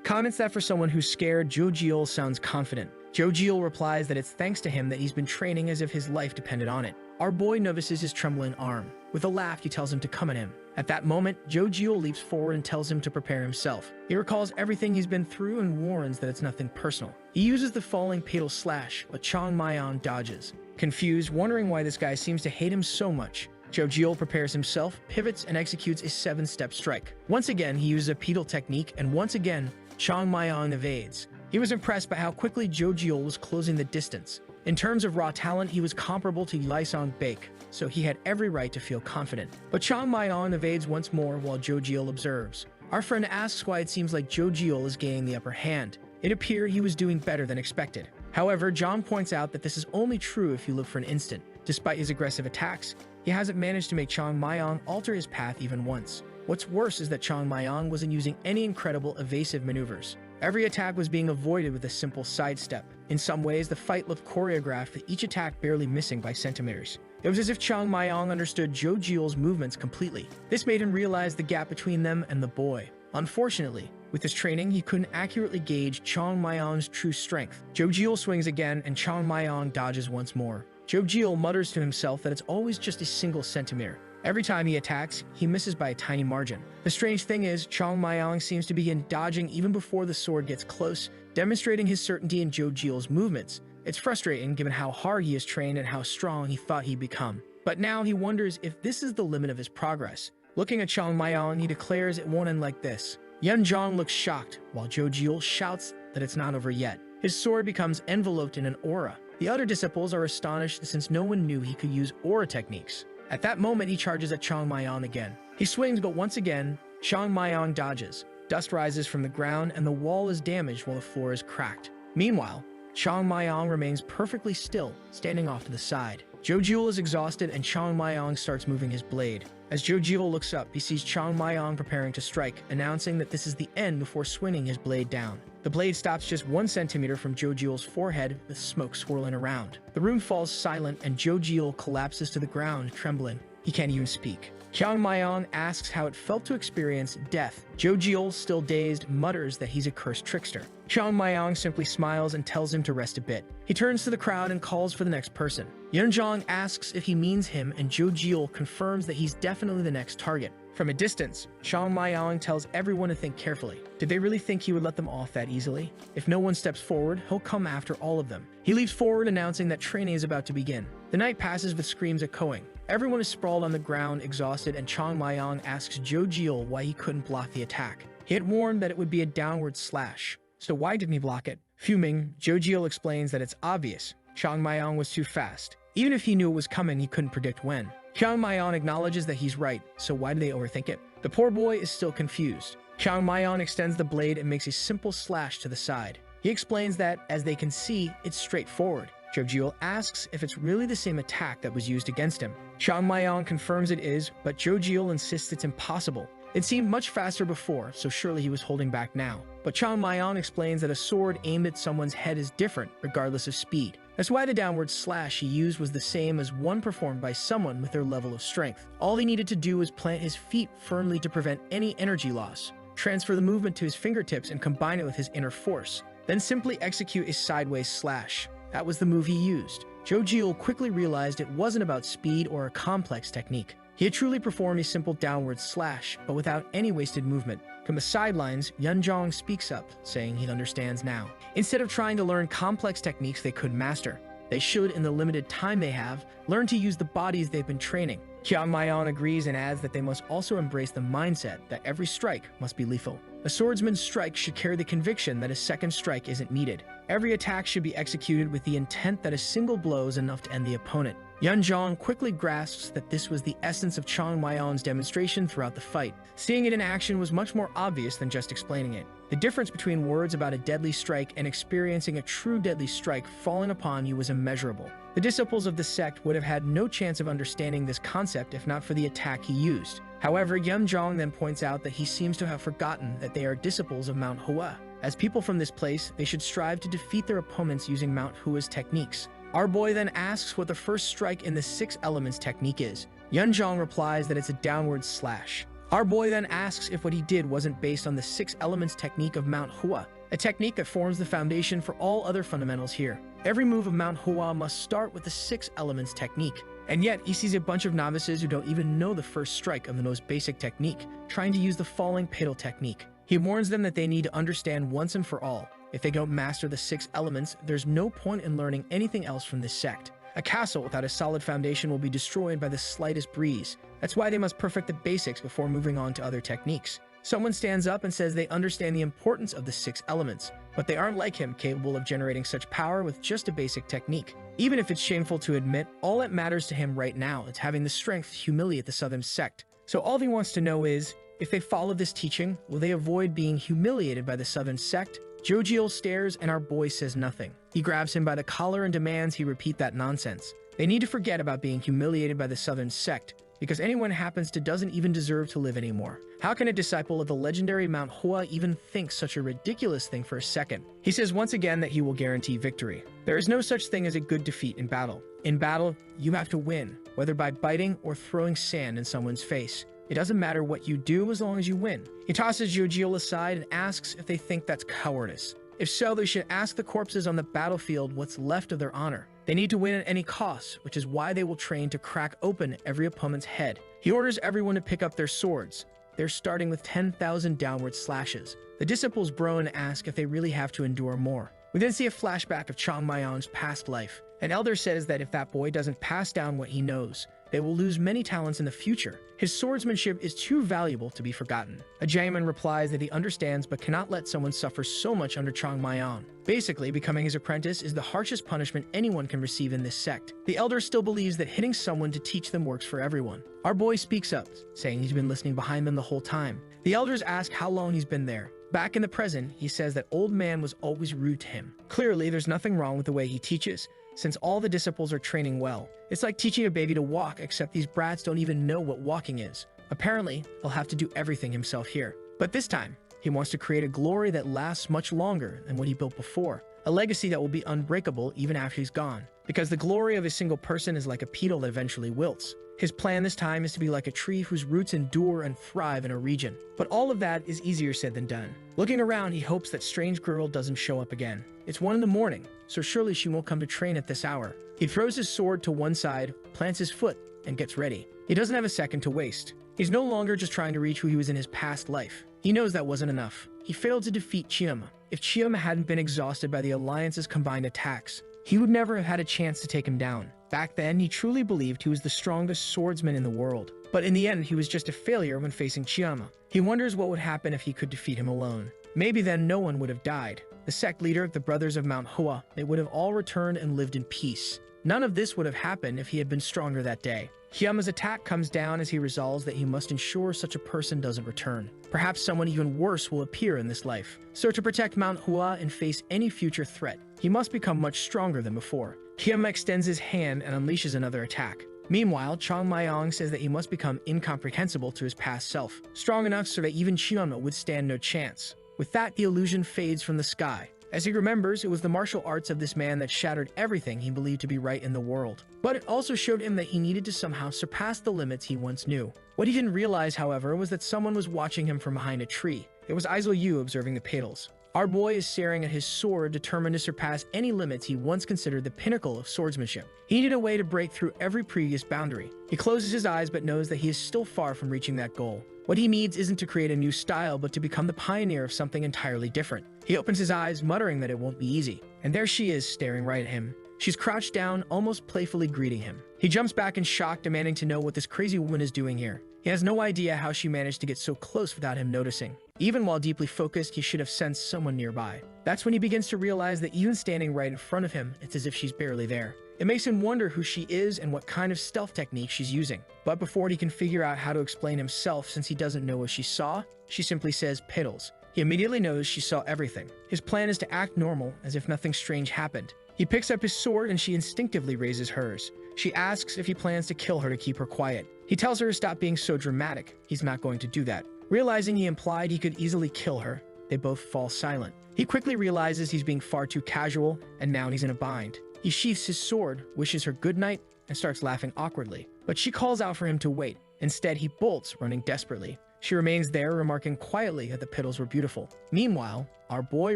comments that for someone who's scared, Jo Gul sounds confident. Jo Gul replies that it's thanks to him that he's been training as if his life depended on it. Our boy notices his trembling arm. With a laugh, he tells him to come at him. At that moment, Jo Gul leaps forward and tells him to prepare himself. He recalls everything he's been through and warns that it's nothing personal. He uses the falling fatal slash, but Chung Myung dodges. Confused, wondering why this guy seems to hate him so much, Jo Gul prepares himself, pivots, and executes a 7-step strike. Once again, he uses a pedal technique, and once again, Chung Myung evades. He was impressed by how quickly Jo Gul was closing the distance. In terms of raw talent, he was comparable to Lysong Baek, so he had every right to feel confident. But Chung Myung evades once more while Jo Gul observes. Our friend asks why it seems like Jo Gul is gaining the upper hand. It appeared he was doing better than expected. However, Jong points out that this is only true if you look for an instant. Despite his aggressive attacks, he hasn't managed to make Chung Myung alter his path even once. What's worse is that Chung Myung wasn't using any incredible evasive maneuvers. Every attack was being avoided with a simple sidestep. In some ways, the fight looked choreographed, with each attack barely missing by centimeters. It was as if Chung Myung understood Jo Gul's movements completely. This made him realize the gap between them and the boy. Unfortunately, with his training, he couldn't accurately gauge Chung Myung's true strength. Jo Gul swings again, and Chung Myung dodges once more. Jo Gul mutters to himself that it's always just a single centimeter. Every time he attacks, he misses by a tiny margin. The strange thing is, Chung Myung seems to begin dodging even before the sword gets close, demonstrating his certainty in Jo Gul's movements. It's frustrating given how hard he is trained and how strong he thought he'd become. But now he wonders if this is the limit of his progress. Looking at Chung Myung, he declares it won't end like this. Yoon Jong looks shocked, while Jo Gul shouts that it's not over yet. His sword becomes enveloped in an aura. The other disciples are astonished since no one knew he could use aura techniques. At that moment, he charges at Chung Myung again. He swings, but once again, Chung Myung dodges. Dust rises from the ground, and the wall is damaged while the floor is cracked. Meanwhile, Chung Myung remains perfectly still, standing off to the side. Jo Gul is exhausted, and Chung Myung starts moving his blade. As Jo Gul looks up, he sees Chung Myung preparing to strike, announcing that this is the end before swinging his blade down. The blade stops just 1 centimeter from Jo Gul's forehead, with smoke swirling around. The room falls silent, and Jo Gul collapses to the ground, trembling. He can't even speak. Chung Myung asks how it felt to experience death. Jo Gul, still dazed, mutters that he's a cursed trickster. Chung Myung simply smiles and tells him to rest a bit. He turns to the crowd and calls for the next person. Yoon Jong asks if he means him, and Jo Gul confirms that he's definitely the next target. From a distance, Chung Myung tells everyone to think carefully. Did they really think he would let them off that easily? If no one steps forward, he'll come after all of them. He leaps forward, announcing that training is about to begin. The night passes with screams echoing. Everyone is sprawled on the ground, exhausted, and Chung Myung asks Jo Gul why he couldn't block the attack. He had warned that it would be a downward slash, so why didn't he block it? Fuming, Jo Gul explains that it's obvious. Chung Myung was too fast. Even if he knew it was coming, he couldn't predict when. Chung Myung acknowledges that he's right, so why do they overthink it? The poor boy is still confused. Chung Myung extends the blade and makes a simple slash to the side. He explains that, as they can see, it's straightforward. Jo Gul asks if it's really the same attack that was used against him. Chung Myung confirms it is, but Jo Gul insists it's impossible. It seemed much faster before, so surely he was holding back now. But Chung Myung explains that a sword aimed at someone's head is different, regardless of speed. That's why the downward slash he used was the same as one performed by someone with their level of strength. All he needed to do was plant his feet firmly to prevent any energy loss, transfer the movement to his fingertips and combine it with his inner force, then simply execute a sideways slash. That was the move he used. Jo Gul quickly realized it wasn't about speed or a complex technique. He had truly performed a simple downward slash, but without any wasted movement. From the sidelines, Yoon Jong speaks up, saying he understands now. Instead of trying to learn complex techniques they could master, they should, in the limited time they have, learn to use the bodies they've been training. Chung Myung agrees and adds that they must also embrace the mindset that every strike must be lethal. A swordsman's strike should carry the conviction that a second strike isn't needed. Every attack should be executed with the intent that a single blow is enough to end the opponent. Yoon Jong quickly grasps that this was the essence of Chung Myung's demonstration throughout the fight. Seeing it in action was much more obvious than just explaining it. The difference between words about a deadly strike and experiencing a true deadly strike falling upon you was immeasurable. The disciples of the sect would have had no chance of understanding this concept if not for the attack he used. However, Yoon Jong then points out that he seems to have forgotten that they are disciples of Mount Hua. As people from this place, they should strive to defeat their opponents using Mount Hua's techniques. Our boy then asks what the first strike in the 6 elements technique is. Yoon Jong replies that it's a downward slash. Our boy then asks if what he did wasn't based on the 6 elements technique of Mount Hua, a technique that forms the foundation for all other fundamentals here. Every move of Mount Hua must start with the 6 elements technique. And yet, he sees a bunch of novices who don't even know the first strike of the most basic technique, trying to use the falling petal technique. He warns them that they need to understand once and for all. If they don't master the 6 elements, there's no point in learning anything else from this sect. A castle without a solid foundation will be destroyed by the slightest breeze. That's why they must perfect the basics before moving on to other techniques. Someone stands up and says they understand the importance of the 6 elements, but they aren't like him, capable of generating such power with just a basic technique. Even if it's shameful to admit, all that matters to him right now is having the strength to humiliate the Southern Sect. So all he wants to know is, if they follow this teaching, will they avoid being humiliated by the Southern Sect? Jo Gul stares and our boy says nothing. He grabs him by the collar and demands he repeat that nonsense. They need to forget about being humiliated by the Southern Sect, because anyone happens to doesn't even deserve to live anymore. How can a disciple of the legendary Mount Hua even think such a ridiculous thing for a second? He says once again that he will guarantee victory. There is no such thing as a good defeat in battle. In battle, you have to win, whether by biting or throwing sand in someone's face. It doesn't matter what you do as long as you win. He tosses Jo Gul aside and asks if they think that's cowardice. If so, they should ask the corpses on the battlefield what's left of their honor. They need to win at any cost, which is why they will train to crack open every opponent's head. He orders everyone to pick up their swords. They're starting with 10,000 downward slashes. The disciples groan and ask if they really have to endure more. We then see a flashback of Chung Myung's past life. An elder says that if that boy doesn't pass down what he knows, they will lose many talents in the future. His swordsmanship is too valuable to be forgotten. A Jaeman replies that he understands but cannot let someone suffer so much under Chung Myung. Basically, becoming his apprentice is the harshest punishment anyone can receive in this sect. The elder still believes that hitting someone to teach them works for everyone. Our boy speaks up, saying he's been listening behind them the whole time. The elders ask how long he's been there. Back in the present, he says that old man was always rude to him. Clearly, there's nothing wrong with the way he teaches, since all the disciples are training well. It's like teaching a baby to walk, except these brats don't even know what walking is. Apparently, he'll have to do everything himself here. But this time, he wants to create a glory that lasts much longer than what he built before. A legacy that will be unbreakable even after he's gone. Because the glory of a single person is like a petal that eventually wilts. His plan this time is to be like a tree whose roots endure and thrive in a region. But all of that is easier said than done. Looking around, he hopes that strange girl doesn't show up again. It's 1 in the morning, so surely she won't come to train at this hour. He throws his sword to one side, plants his foot, and gets ready. He doesn't have a second to waste. He's no longer just trying to reach who he was in his past life. He knows that wasn't enough. He failed to defeat Cheon. If Cheon hadn't been exhausted by the Alliance's combined attacks, he would never have had a chance to take him down. Back then, he truly believed he was the strongest swordsman in the world. But in the end, he was just a failure when facing Cheon. He wonders what would happen if he could defeat him alone. Maybe then no one would have died. The sect leader, the brothers of Mount Hua, they would have all returned and lived in peace. None of this would have happened if he had been stronger that day. Hyama's attack comes down as he resolves that he must ensure such a person doesn't return. Perhaps someone even worse will appear in this life. So to protect Mount Hua and face any future threat, he must become much stronger than before. Hyama extends his hand and unleashes another attack. Meanwhile, Chung Myung says that he must become incomprehensible to his past self, strong enough so that even Cheon would stand no chance. With that, the illusion fades from the sky. As he remembers, it was the martial arts of this man that shattered everything he believed to be right in the world. But it also showed him that he needed to somehow surpass the limits he once knew. What he didn't realize, however, was that someone was watching him from behind a tree. It was Aizel Yu observing the petals. Our boy is staring at his sword, determined to surpass any limits he once considered the pinnacle of swordsmanship. He needed a way to break through every previous boundary. He closes his eyes but knows that he is still far from reaching that goal. What he needs isn't to create a new style, but to become the pioneer of something entirely different. He opens his eyes, muttering that it won't be easy. And there she is, staring right at him. She's crouched down, almost playfully greeting him. He jumps back in shock, demanding to know what this crazy woman is doing here. He has no idea how she managed to get so close without him noticing. Even while deeply focused, he should have sensed someone nearby. That's when he begins to realize that even standing right in front of him, it's as if she's barely there. It makes him wonder who she is and what kind of stealth technique she's using. But before he can figure out how to explain himself since he doesn't know what she saw, she simply says piddles. He immediately knows she saw everything. His plan is to act normal, as if nothing strange happened. He picks up his sword and she instinctively raises hers. She asks if he plans to kill her to keep her quiet. He tells her to stop being so dramatic. He's not going to do that. Realizing he implied he could easily kill her, they both fall silent. He quickly realizes he's being far too casual, and now he's in a bind. He sheaths his sword, wishes her good night, and starts laughing awkwardly. But she calls out for him to wait. Instead, he bolts, running desperately. She remains there, remarking quietly that the piddles were beautiful. Meanwhile, our boy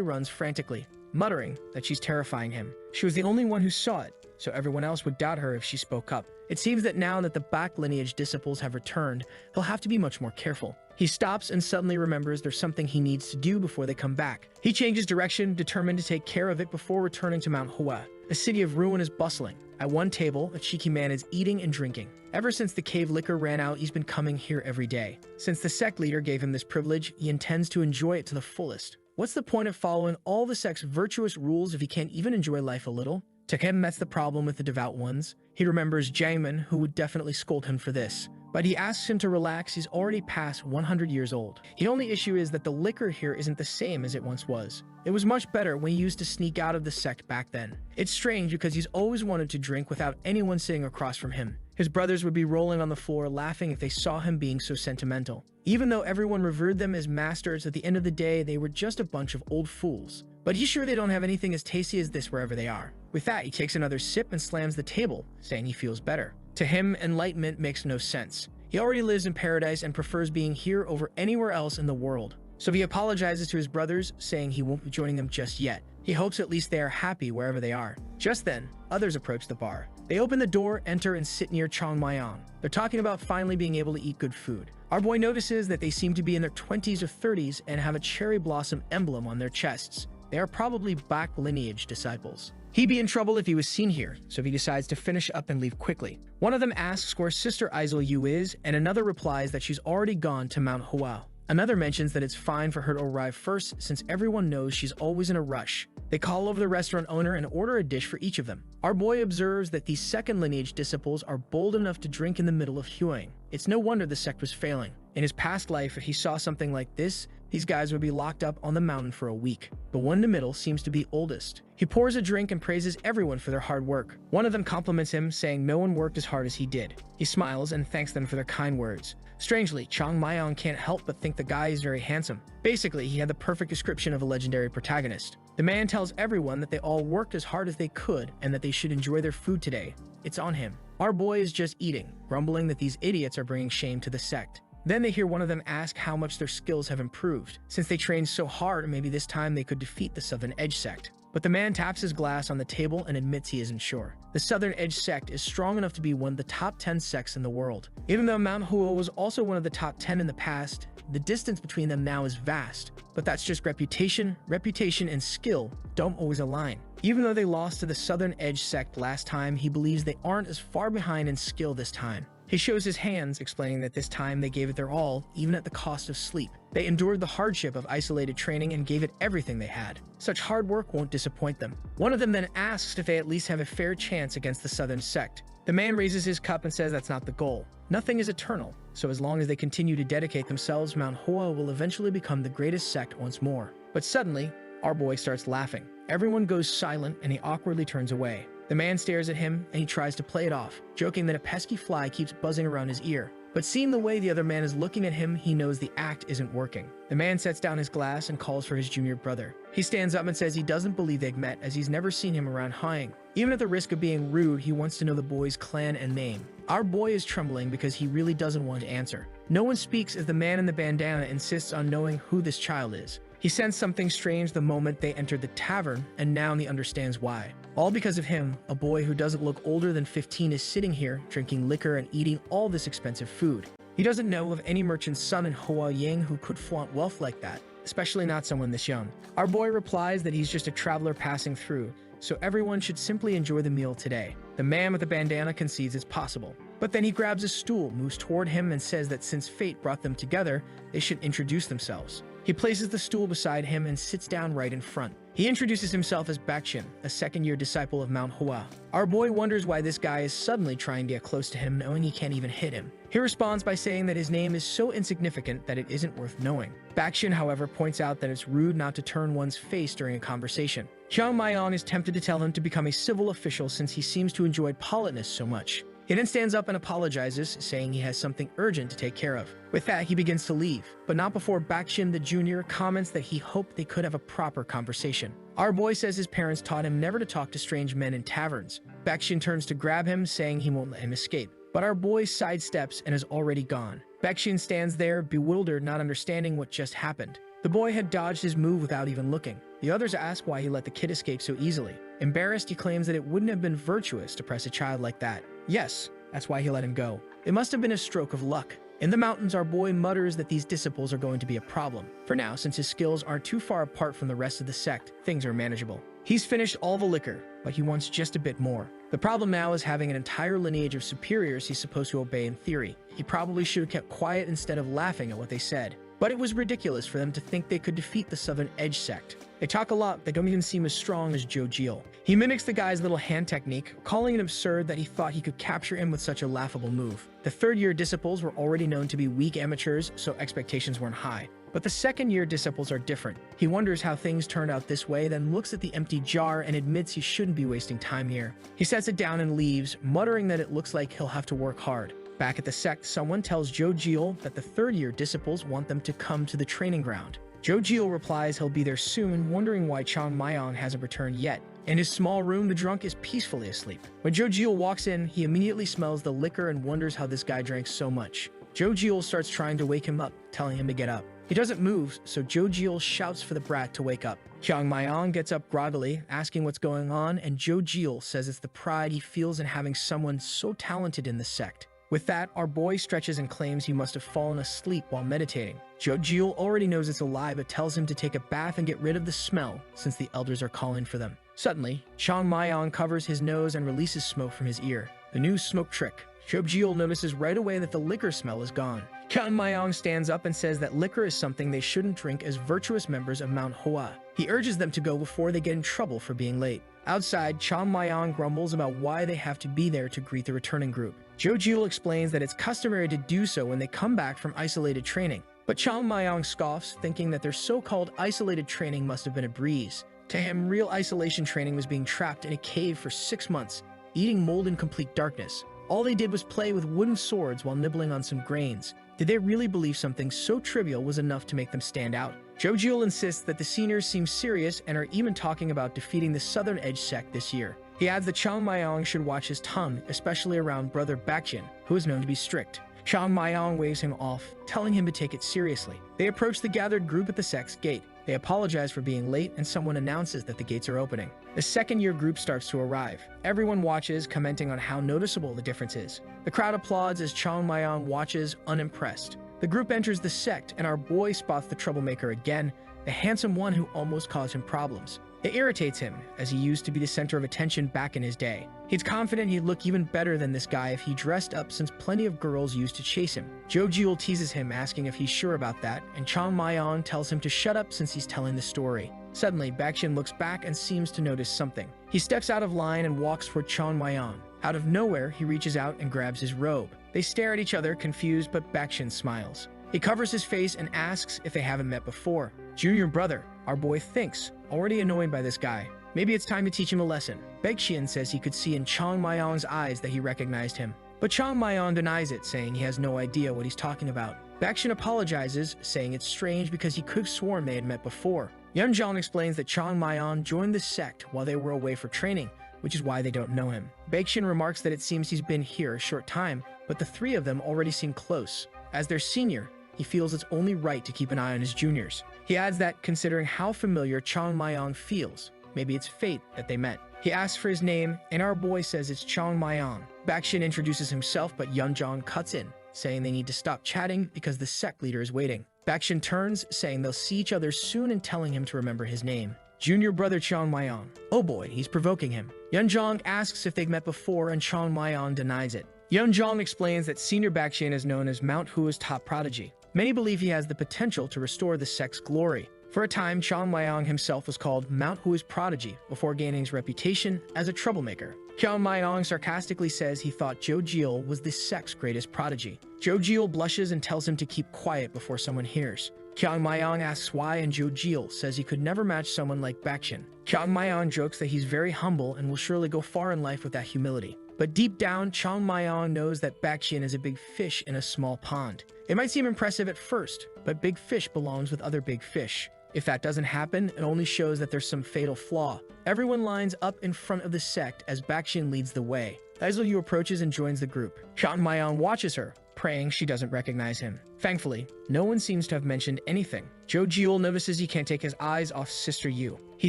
runs frantically, muttering that she's terrifying him. She was the only one who saw it, so everyone else would doubt her if she spoke up. It seems that now that the Baek lineage disciples have returned, he'll have to be much more careful. He stops and suddenly remembers there's something he needs to do before they come back. He changes direction, determined to take care of it before returning to Mount Hua. The city of ruin is bustling. At one table, a cheeky man is eating and drinking. Ever since the cave liquor ran out, he's been coming here every day. Since the sect leader gave him this privilege, he intends to enjoy it to the fullest. What's the point of following all the sect's virtuous rules if he can't even enjoy life a little? To him, that's the problem with the devout ones. He remembers Jaemin, who would definitely scold him for this. But he asks him to relax. He's already past 100 years old. The only issue is that the liquor here isn't the same as it once was. It was much better when he used to sneak out of the sect back then. It's strange because he's always wanted to drink without anyone sitting across from him. His brothers would be rolling on the floor laughing if they saw him being so sentimental. Even though everyone revered them as masters, at the end of the day, they were just a bunch of old fools. But he's sure they don't have anything as tasty as this wherever they are. With that, he takes another sip and slams the table, saying he feels better. To him, enlightenment makes no sense. He already lives in paradise and prefers being here over anywhere else in the world. So he apologizes to his brothers, saying he won't be joining them just yet. He hopes at least they are happy wherever they are. Just then, others approach the bar. They open the door, enter, and sit near Chung Myung. They're talking about finally being able to eat good food. Our boy notices that they seem to be in their 20s or 30s and have a cherry blossom emblem on their chests. They are probably Baek lineage disciples. He'd be in trouble if he was seen here, so he decides to finish up and leave quickly. One of them asks where Sister Isol Yu is, and another replies that she's already gone to Mount Hua. Another mentions that it's fine for her to arrive first since everyone knows she's always in a rush. They call over the restaurant owner and order a dish for each of them. Our boy observes that these second lineage disciples are bold enough to drink in the middle of Huang. It's no wonder the sect was failing. In his past life, if he saw something like this, these guys would be locked up on the mountain for a week. The one in the middle seems to be oldest. He pours a drink and praises everyone for their hard work. One of them compliments him, saying no one worked as hard as he did. He smiles and thanks them for their kind words. Strangely, Chung Myung can't help but think the guy is very handsome. Basically, he had the perfect description of a legendary protagonist. The man tells everyone that they all worked as hard as they could and that they should enjoy their food today. It's on him. Our boy is just eating, grumbling that these idiots are bringing shame to the sect. Then they hear one of them ask how much their skills have improved. Since they trained so hard, maybe this time they could defeat the Southern Edge Sect. But the man taps his glass on the table and admits he isn't sure. The Southern Edge Sect is strong enough to be one of the top 10 sects in the world. Even though Mount Hua was also one of the top 10 in the past, the distance between them now is vast. But that's just reputation. Reputation and skill don't always align. Even though they lost to the Southern Edge Sect last time, he believes they aren't as far behind in skill this time. He shows his hands, explaining that this time they gave it their all, even at the cost of sleep. They endured the hardship of isolated training and gave it everything they had. Such hard work won't disappoint them. One of them then asks if they at least have a fair chance against the Southern Sect. The man raises his cup and says that's not the goal. Nothing is eternal, so as long as they continue to dedicate themselves, Mount Hua will eventually become the greatest sect once more. But suddenly, our boy starts laughing. Everyone goes silent and he awkwardly turns away. The man stares at him and he tries to play it off, joking that a pesky fly keeps buzzing around his ear. But seeing the way the other man is looking at him, he knows the act isn't working. The man sets down his glass and calls for his junior brother. He stands up and says he doesn't believe they've met as he's never seen him around Hying. Even at the risk of being rude, he wants to know the boy's clan and name. Our boy is trembling because he really doesn't want to answer. No one speaks as the man in the bandana insists on knowing who this child is. He sensed something strange the moment they entered the tavern, and now he understands why. All because of him, a boy who doesn't look older than 15 is sitting here, drinking liquor and eating all this expensive food. He doesn't know of any merchant's son in Huaying who could flaunt wealth like that, especially not someone this young. Our boy replies that he's just a traveler passing through, so everyone should simply enjoy the meal today. The man with the bandana concedes it's possible. But then he grabs a stool, moves toward him, and says that since fate brought them together, they should introduce themselves. He places the stool beside him and sits down right in front. He introduces himself as Baek Cheon, a second-year disciple of Mount Hua. Our boy wonders why this guy is suddenly trying to get close to him, knowing he can't even hit him. He responds by saying that his name is so insignificant that it isn't worth knowing. Baek Cheon, however, points out that it's rude not to turn one's face during a conversation. Chung Myung is tempted to tell him to become a civil official since he seems to enjoy politeness so much. He then stands up and apologizes, saying he has something urgent to take care of. With that, he begins to leave, but not before Baek Cheon the Jr. comments that he hoped they could have a proper conversation. Our boy says his parents taught him never to talk to strange men in taverns. Baek Cheon turns to grab him, saying he won't let him escape. But our boy sidesteps and is already gone. Baek Cheon stands there, bewildered, not understanding what just happened. The boy had dodged his move without even looking. The others ask why he let the kid escape so easily. Embarrassed, he claims that it wouldn't have been virtuous to press a child like that. Yes, that's why he let him go. It must have been a stroke of luck. In the mountains, our boy mutters that these disciples are going to be a problem. For now, since his skills aren't too far apart from the rest of the sect, things are manageable. He's finished all the liquor, but he wants just a bit more. The problem now is having an entire lineage of superiors he's supposed to obey in theory. He probably should have kept quiet instead of laughing at what they said. But it was ridiculous for them to think they could defeat the Southern Edge Sect. They talk a lot, they don't even seem as strong as Jo Gul. He mimics the guy's little hand technique, calling it absurd that he thought he could capture him with such a laughable move. The third-year disciples were already known to be weak amateurs, so expectations weren't high. But the second-year disciples are different. He wonders how things turned out this way, then looks at the empty jar and admits he shouldn't be wasting time here. He sets it down and leaves, muttering that it looks like he'll have to work hard. Back at the sect, someone tells Jo Gul that the third-year disciples want them to come to the training ground. Jo Gul replies he'll be there soon, wondering why Chung Myung hasn't returned yet. In his small room, the drunk is peacefully asleep. When Jo Gul walks in, he immediately smells the liquor and wonders how this guy drank so much. Jo Gul starts trying to wake him up, telling him to get up. He doesn't move, so Jo Gul shouts for the brat to wake up. Chung Myung gets up groggily, asking what's going on, and Jo Gul says it's the pride he feels in having someone so talented in the sect. With that, our boy stretches and claims he must have fallen asleep while meditating. Jo Gul already knows it's a lie but tells him to take a bath and get rid of the smell since the elders are calling for them. Suddenly, Chung Myung covers his nose and releases smoke from his ear. The new smoke trick. Jo Gul notices right away that the liquor smell is gone. Chung Myung stands up and says that liquor is something they shouldn't drink as virtuous members of Mount Hua. He urges them to go before they get in trouble for being late. Outside, Chung Myung grumbles about why they have to be there to greet the returning group. Jo Gul explains that it's customary to do so when they come back from isolated training. But Chung Myung scoffs, thinking that their so-called isolated training must have been a breeze. To him, real isolation training was being trapped in a cave for 6 months, eating mold in complete darkness. All they did was play with wooden swords while nibbling on some grains. Did they really believe something so trivial was enough to make them stand out? Jo Gul insists that the seniors seem serious and are even talking about defeating the Southern Edge Sect this year. He adds that Chung Myung should watch his tongue, especially around brother Baek Cheon, who is known to be strict. Chung Myung waves him off, telling him to take it seriously. They approach the gathered group at the sect's gate. They apologize for being late, and someone announces that the gates are opening. The second-year group starts to arrive. Everyone watches, commenting on how noticeable the difference is. The crowd applauds as Chung Myung watches, unimpressed. The group enters the sect, and our boy spots the troublemaker again, the handsome one who almost caused him problems. It irritates him, as he used to be the center of attention back in his day. He's confident he'd look even better than this guy if he dressed up, since plenty of girls used to chase him. Jo Gul teases him, asking if he's sure about that, and Chung Myung tells him to shut up since he's telling the story. Suddenly, Baek Cheon looks back and seems to notice something. He steps out of line and walks toward Chung Myung. Out of nowhere, he reaches out and grabs his robe. They stare at each other, confused, but Baek Cheon smiles. He covers his face and asks if they haven't met before. Junior brother, our boy thinks, already annoyed by this guy. Maybe it's time to teach him a lesson. Baek Cheon says he could see in Chung Myung's eyes that he recognized him. But Chung Myung denies it, saying he has no idea what he's talking about. Baek Cheon apologizes, saying it's strange because he could have sworn they had met before. Yoon Jong explains that Chung Myung joined the sect while they were away for training, which is why they don't know him. Baek Cheon remarks that it seems he's been here a short time, but the three of them already seem close. As their senior, he feels it's only right to keep an eye on his juniors. He adds that, considering how familiar Chung Myung feels, maybe it's fate that they met. He asks for his name, and our boy says it's Chung Myung. Baek Cheon introduces himself, but Yoon Jong cuts in, saying they need to stop chatting because the sect leader is waiting. Baek Cheon turns, saying they'll see each other soon and telling him to remember his name. Junior brother Chung Myung. Oh boy, he's provoking him. Yoon Jong asks if they've met before, and Chung Myung denies it. Yoon Jong explains that senior Baek Cheon is known as Mount Hua's top prodigy. Many believe he has the potential to restore the sect's glory. For a time, Chung Myung himself was called Mount Hua's prodigy before gaining his reputation as a troublemaker. Chung Myung sarcastically says he thought Jo Gul was the sect's greatest prodigy. Jo Gul blushes and tells him to keep quiet before someone hears. Chung Myung asks why, and Jo Gul says he could never match someone like Baek Cheon. Chung Myung jokes that he's very humble and will surely go far in life with that humility. But deep down, Chung Myung knows that Baek Cheon is a big fish in a small pond. It might seem impressive at first, but big fish belongs with other big fish. If that doesn't happen, it only shows that there's some fatal flaw. Everyone lines up in front of the sect as Baek Cheon leads the way. Yu approaches and joins the group. Chung Myung watches her, praying she doesn't recognize him. Thankfully, no one seems to have mentioned anything. Jo Gul notices he can't take his eyes off Sister Yu. He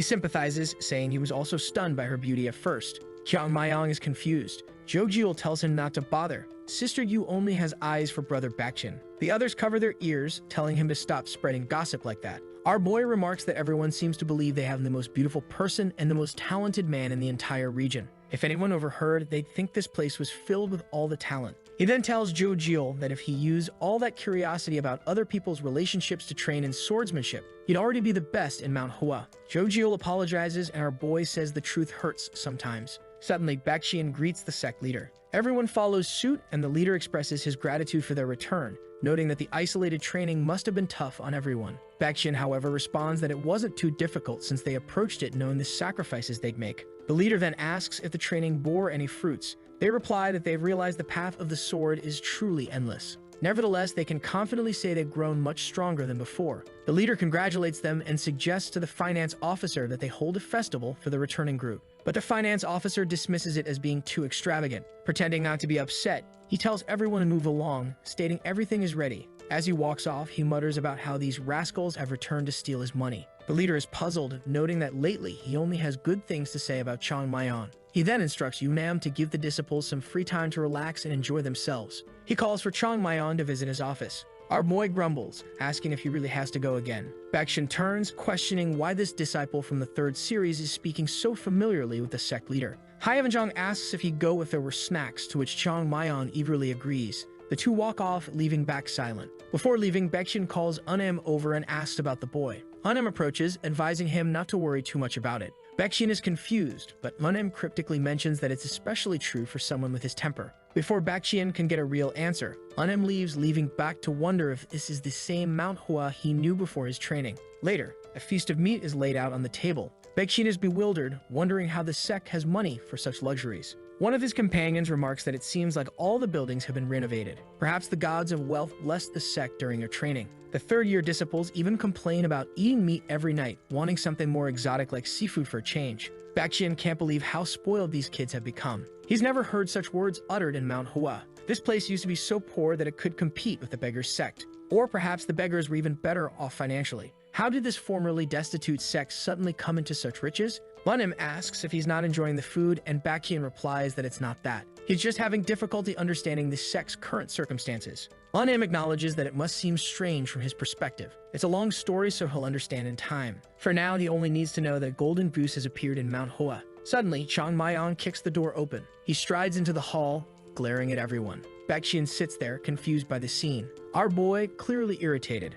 sympathizes, saying he was also stunned by her beauty at first. Chung Myung is confused. Jo Gul tells him not to bother. Sister Yu only has eyes for brother Baek Cheon. The others cover their ears, telling him to stop spreading gossip like that. Our boy remarks that everyone seems to believe they have the most beautiful person and the most talented man in the entire region. If anyone overheard, they'd think this place was filled with all the talent. He then tells Jo Gul that if he used all that curiosity about other people's relationships to train in swordsmanship, he'd already be the best in Mount Hua. Jo Gul apologizes, and our boy says the truth hurts sometimes. Suddenly, Baek Cheon greets the sect leader. Everyone follows suit, and the leader expresses his gratitude for their return, noting that the isolated training must have been tough on everyone. Baek Cheon, however, responds that it wasn't too difficult since they approached it knowing the sacrifices they'd make. The leader then asks if the training bore any fruits. They reply that they've realized the path of the sword is truly endless. Nevertheless, they can confidently say they've grown much stronger than before. The leader congratulates them and suggests to the finance officer that they hold a festival for the returning group. But the finance officer dismisses it as being too extravagant. Pretending not to be upset, he tells everyone to move along, stating everything is ready. As he walks off, he mutters about how these rascals have returned to steal his money. The leader is puzzled, noting that lately he only has good things to say about Chung Myung. He then instructs Yoon to give the disciples some free time to relax and enjoy themselves. He calls for Chung Myung to visit his office. Our boy grumbles, asking if he really has to go again. Baek Cheon turns, questioning why this disciple from the third series is speaking so familiarly with the sect leader. Yoon Jong asks if he'd go if there were snacks, to which Chung Myung eagerly agrees. The two walk off, leaving Baek silent. Before leaving, Baek Cheon calls Eun over and asks about the boy. Eun approaches, advising him not to worry too much about it. Baek Cheon is confused, but Eun cryptically mentions that it's especially true for someone with his temper. Before Baek Cheon can get a real answer, Eun leaves, leaving Baek to wonder if this is the same Mount Hua he knew before his training. Later, a feast of meat is laid out on the table. Baek Cheon is bewildered, wondering how the sect has money for such luxuries. One of his companions remarks that it seems like all the buildings have been renovated. Perhaps the gods of wealth blessed the sect during their training. The third-year disciples even complain about eating meat every night, wanting something more exotic like seafood for a change. Baek Cheon can't believe how spoiled these kids have become. He's never heard such words uttered in Mount Hua. This place used to be so poor that it could compete with the beggar sect. Or perhaps the beggars were even better off financially. How did this formerly destitute sect suddenly come into such riches? Eun asks if he's not enjoying the food, and Baek Cheon replies that it's not that. He's just having difficulty understanding the sect's current circumstances. Eun acknowledges that it must seem strange from his perspective. It's a long story, so he'll understand in time. For now, he only needs to know that a golden goose has appeared in Mount Hua. Suddenly, Chung Myung kicks the door open. He strides into the hall, glaring at everyone. Baek Cheon sits there, confused by the scene. Our boy, clearly irritated.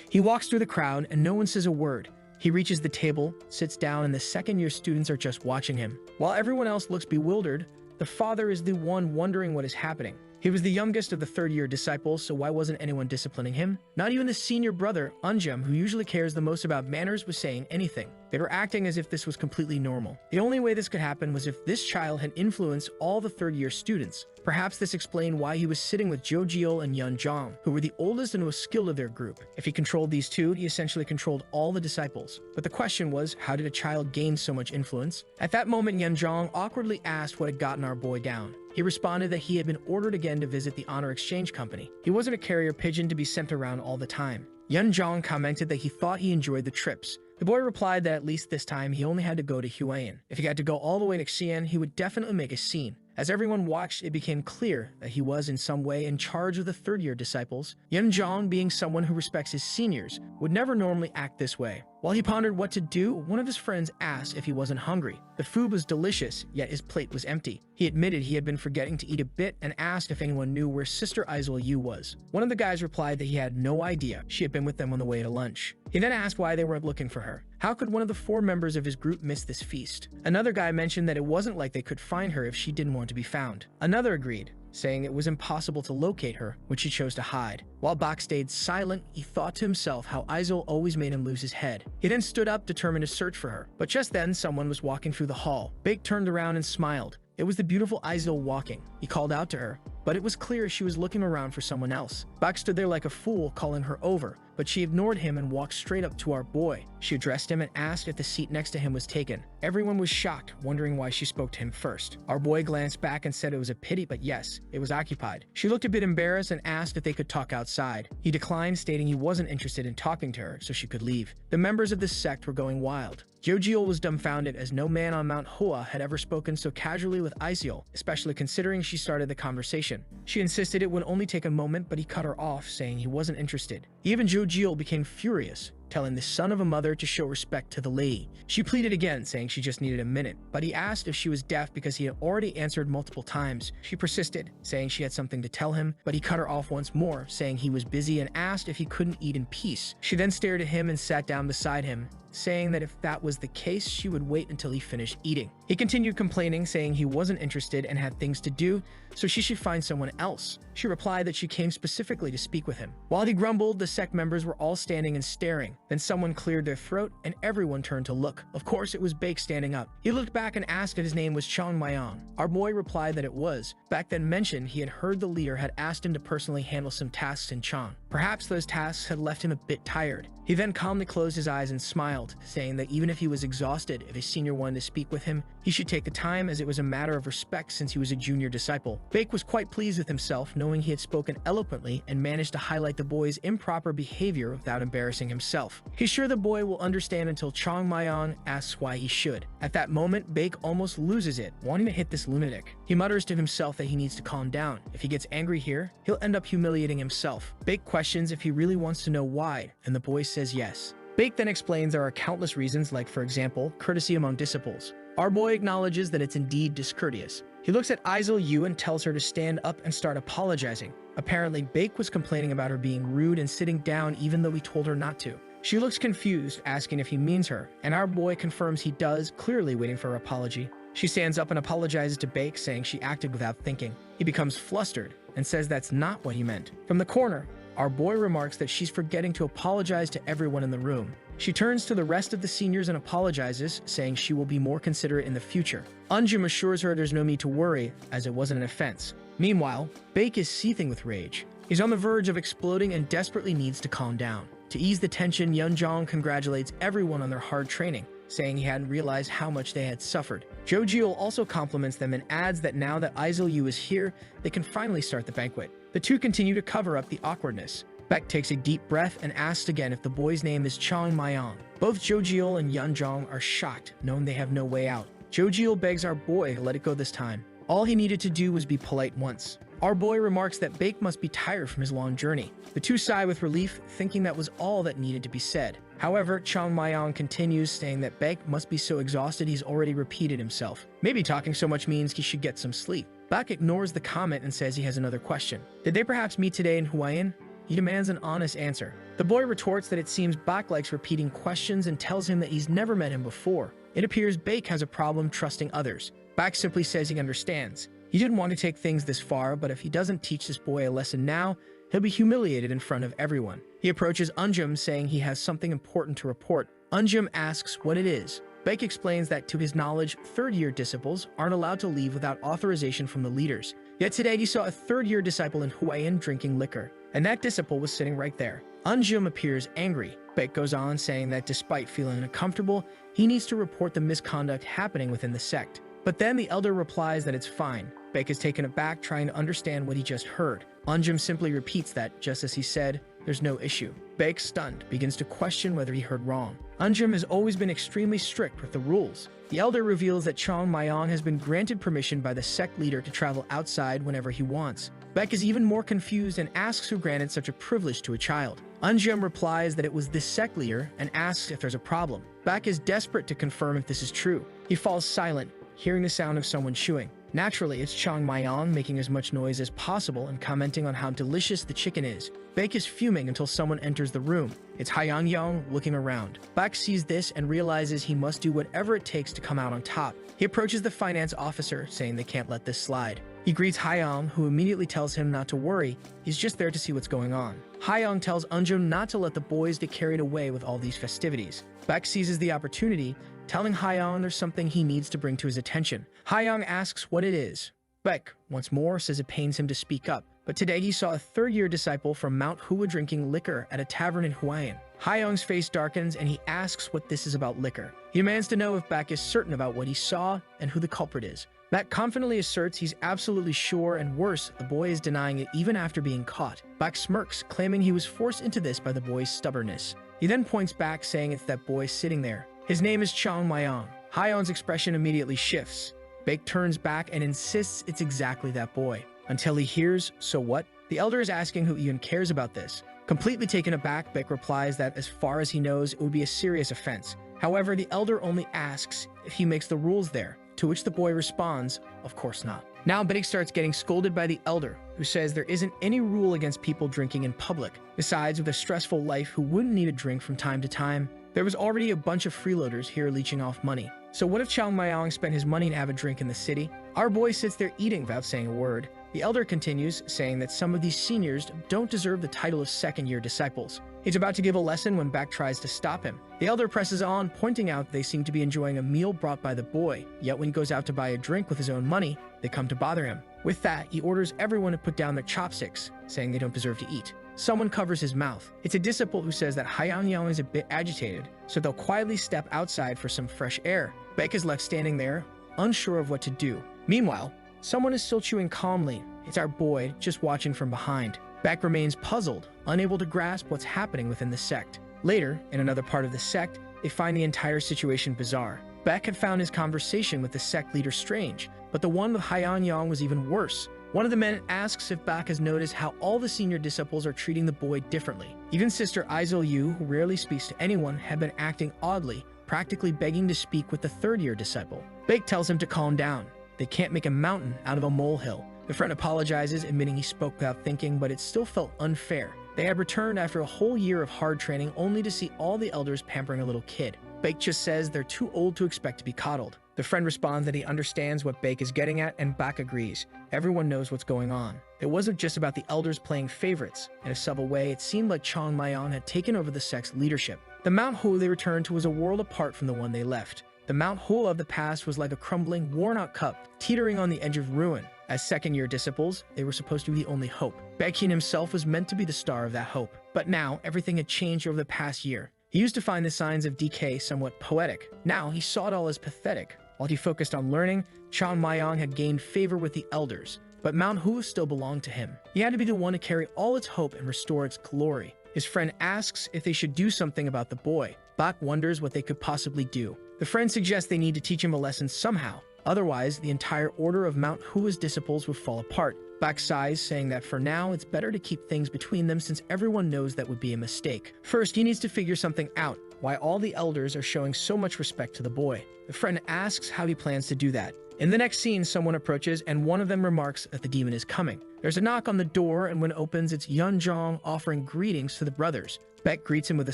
He walks through the crowd, and no one says a word. He reaches the table, sits down, and the second-year students are just watching him. While everyone else looks bewildered, the father is the one wondering what is happening. He was the youngest of the third-year disciples, so why wasn't anyone disciplining him? Not even the senior brother, Eun, who usually cares the most about manners, was saying anything. They were acting as if this was completely normal. The only way this could happen was if this child had influenced all the third-year students. Perhaps this explained why he was sitting with Jo Gul and Yoon Jong, who were the oldest and most skilled of their group. If he controlled these two, he essentially controlled all the disciples. But the question was, how did a child gain so much influence? At that moment, Yoon Jong awkwardly asked what had gotten our boy down. He responded that he had been ordered again to visit the Honor Exchange Company. He wasn't a carrier pigeon to be sent around all the time. Yoon Jong commented that he thought he enjoyed the trips. The boy replied that at least this time he only had to go to Huayan. If he had to go all the way to Xi'an, he would definitely make a scene. As everyone watched, it became clear that he was in some way in charge of the third-year disciples. Yoon Jong, being someone who respects his seniors, would never normally act this way. While he pondered what to do, one of his friends asked if he wasn't hungry. The food was delicious, yet his plate was empty. He admitted he had been forgetting to eat a bit and asked if anyone knew where Sister Yu was. One of the guys replied that he had no idea. She had been with them on the way to lunch. He then asked why they were looking for her. How could one of the 4 members of his group miss this feast? Another guy mentioned that it wasn't like they could find her if she didn't want to be found. Another agreed, saying it was impossible to locate her when she chose to hide. While Baek stayed silent, he thought to himself how Izul always made him lose his head. He then stood up, determined to search for her. But just then, someone was walking through the hall. Baek turned around and smiled. It was the beautiful Izul walking. He called out to her, but it was clear she was looking around for someone else. Baek stood there like a fool, calling her over, but she ignored him and walked straight up to our boy. She addressed him and asked if the seat next to him was taken. Everyone was shocked, wondering why she spoke to him first. Our boy glanced back and said it was a pity, but yes, it was occupied. She looked a bit embarrassed and asked if they could talk outside. He declined, stating he wasn't interested in talking to her, so she could leave. The members of the sect were going wild. Jo Gul was dumbfounded, as no man on Mount Hua had ever spoken so casually with Izul, especially considering she started the conversation. She insisted it would only take a moment, but he cut her off, saying he wasn't interested. Even Jo Gul became furious, telling the son of a mother to show respect to the lady. She pleaded again, saying she just needed a minute, but he asked if she was deaf because he had already answered multiple times. She persisted, saying she had something to tell him, but he cut her off once more, saying he was busy and asked if he couldn't eat in peace. She then stared at him and sat down beside him, saying that if that was the case, she would wait until he finished eating. He continued complaining, saying he wasn't interested and had things to do, so she should find someone else. She replied that she came specifically to speak with him. While he grumbled, the sect members were all standing and staring. Then someone cleared their throat and everyone turned to look. Of course, it was Baek standing up. He looked back and asked if his name was Chung Myung. Our boy replied that it was. Baek then mentioned he had heard the leader had asked him to personally handle some tasks in Chang. Perhaps those tasks had left him a bit tired. He then calmly closed his eyes and smiled, saying that even if he was exhausted, if his senior wanted to speak with him, he should take the time, as it was a matter of respect since he was a junior disciple. Baek was quite pleased with himself, knowing he had spoken eloquently and managed to highlight the boy's improper behavior without embarrassing himself. He's sure the boy will understand until Chung Myung asks why he should. At that moment, Baek almost loses it, wanting to hit this lunatic. He mutters to himself that he needs to calm down. If he gets angry here, he'll end up humiliating himself. Baek questions if he really wants to know why, and the boy says yes. Baek then explains there are countless reasons, like, for example, courtesy among disciples. Our boy acknowledges that it's indeed discourteous. He looks at Yu and tells her to stand up and start apologizing. Apparently, Baek was complaining about her being rude and sitting down even though he told her not to. She looks confused, asking if he means her, and our boy confirms he does, clearly waiting for her apology. She stands up and apologizes to Baek, saying she acted without thinking. He becomes flustered and says that's not what he meant. From the corner, our boy remarks that she's forgetting to apologize to everyone in the room. She turns to the rest of the seniors and apologizes, saying she will be more considerate in the future. Unjum assures her there's no need to worry, as it wasn't an offense. Meanwhile, Baek is seething with rage. He's on the verge of exploding and desperately needs to calm down. To ease the tension, Yoon Jong congratulates everyone on their hard training, saying he hadn't realized how much they had suffered. Jo Gul also compliments them and adds that now that Yu is here, they can finally start the banquet. The two continue to cover up the awkwardness. Baek takes a deep breath and asks again if the boy's name is Chung Myung. Both Jo Gul and Yoon Jong are shocked, knowing they have no way out. Jo Gul begs our boy to let it go this time. All he needed to do was be polite once. Our boy remarks that Baek must be tired from his long journey. The two sigh with relief, thinking that was all that needed to be said. However, Chung Myung continues, saying that Baek must be so exhausted he's already repeated himself. Maybe talking so much means he should get some sleep. Baek ignores the comment and says he has another question. Did they perhaps meet today in Hawaiian? He demands an honest answer. The boy retorts that it seems Baek likes repeating questions and tells him that he's never met him before. It appears Baek has a problem trusting others. Baek simply says he understands. He didn't want to take things this far, but if he doesn't teach this boy a lesson now, he'll be humiliated in front of everyone. He approaches Unjum, saying he has something important to report. Unjum asks what it is. Baek explains that to his knowledge, third-year disciples aren't allowed to leave without authorization from the leaders. Yet today he saw a third-year disciple in Hawaiian drinking liquor, and that disciple was sitting right there. Unjum appears angry. Baek goes on, saying that despite feeling uncomfortable, he needs to report the misconduct happening within the sect. But then the elder replies that it's fine. Baek is taken aback, trying to understand what he just heard. Unjum simply repeats that, just as he said, there's no issue. Baek, stunned, begins to question whether he heard wrong. Unjum has always been extremely strict with the rules. The elder reveals that Chung Myung has been granted permission by the sect leader to travel outside whenever he wants. Baek is even more confused and asks who granted such a privilege to a child. Unjum replies that it was this sect leader and asks if there's a problem. Baek is desperate to confirm if this is true. He falls silent, hearing the sound of someone chewing. Naturally, it's Chung Myung making as much noise as possible and commenting on how delicious the chicken is. Baek is fuming until someone enters the room. It's Hyang looking around. Baek sees this and realizes he must do whatever it takes to come out on top. He approaches the finance officer, saying they can't let this slide. He greets Hyang, who immediately tells him not to worry, he's just there to see what's going on. Hyang tells Unjum not to let the boys get carried away with all these festivities. Baek seizes the opportunity, telling Hyang there's something he needs to bring to his attention. Hyang asks what it is. Baek, once more, says it pains him to speak up, but today he saw a third-year disciple from Mount Hua drinking liquor at a tavern in Huayan. Hyang's face darkens and he asks what this is about liquor. He demands to know if Baek is certain about what he saw and who the culprit is. Baek confidently asserts he's absolutely sure, and worse, the boy is denying it even after being caught. Baek smirks, claiming he was forced into this by the boy's stubbornness. He then points back, saying it's that boy sitting there. His name is Chung Myung. Hyang's expression immediately shifts. Baek turns back and insists it's exactly that boy, until he hears, "So what?" The elder is asking who even cares about this. Completely taken aback, Baek replies that as far as he knows, it would be a serious offense. However, the elder only asks if he makes the rules there, to which the boy responds, "Of course not." Now Baek starts getting scolded by the elder, who says there isn't any rule against people drinking in public. Besides, with a stressful life, who wouldn't need a drink from time to time? There was already a bunch of freeloaders here leeching off money. So what if Chung Myung spent his money to have a drink in the city? Our boy sits there eating without saying a word. The elder continues, saying that some of these seniors don't deserve the title of second-year disciples. He's about to give a lesson when Baek tries to stop him. The elder presses on, pointing out they seem to be enjoying a meal brought by the boy, yet when he goes out to buy a drink with his own money, they come to bother him. With that, he orders everyone to put down their chopsticks, saying they don't deserve to eat. Someone covers his mouth. It's a disciple who says that Hyang is a bit agitated, so they'll quietly step outside for some fresh air. Baek is left standing there, unsure of what to do. Meanwhile, someone is still chewing calmly. It's our boy, just watching from behind. Baek remains puzzled, unable to grasp what's happening within the sect. Later, in another part of the sect, they find the entire situation bizarre. Baek had found his conversation with the sect leader strange, but the one with Hyang was even worse. One of the men asks if Baek has noticed how all the senior disciples are treating the boy differently. Even Sister Aizel Yu, who rarely speaks to anyone, had been acting oddly, practically begging to speak with the third-year disciple. Baek tells him to calm down. They can't make a mountain out of a molehill. The friend apologizes, admitting he spoke without thinking, but it still felt unfair. They had returned after a whole year of hard training only to see all the elders pampering a little kid. Baek just says they're too old to expect to be coddled. The friend responds that he understands what Baek is getting at, and Baek agrees. Everyone knows what's going on. It wasn't just about the elders playing favorites. In a subtle way, it seemed like Chung Myung had taken over the sect's leadership. The Mount Hua they returned to was a world apart from the one they left. The Mount Hua of the past was like a crumbling, worn-out cup, teetering on the edge of ruin. As second-year disciples, they were supposed to be the only hope. Baek Cheon himself was meant to be the star of that hope. But now, everything had changed over the past year. He used to find the signs of decay somewhat poetic. Now, he saw it all as pathetic. While he focused on learning, Chung Myung had gained favor with the elders. But Mount Hua still belonged to him. He had to be the one to carry all its hope and restore its glory. His friend asks if they should do something about the boy. Baek wonders what they could possibly do. The friend suggests they need to teach him a lesson somehow. Otherwise, the entire order of Mount Hua's disciples would fall apart. Baek sighs, saying that for now, it's better to keep things between them since everyone knows that would be a mistake. First, he needs to figure something out, why all the elders are showing so much respect to the boy. The friend asks how he plans to do that. In the next scene, someone approaches and one of them remarks that the demon is coming. There's a knock on the door, and when it opens, it's Yoon Jong offering greetings to the brothers. Baek greets him with a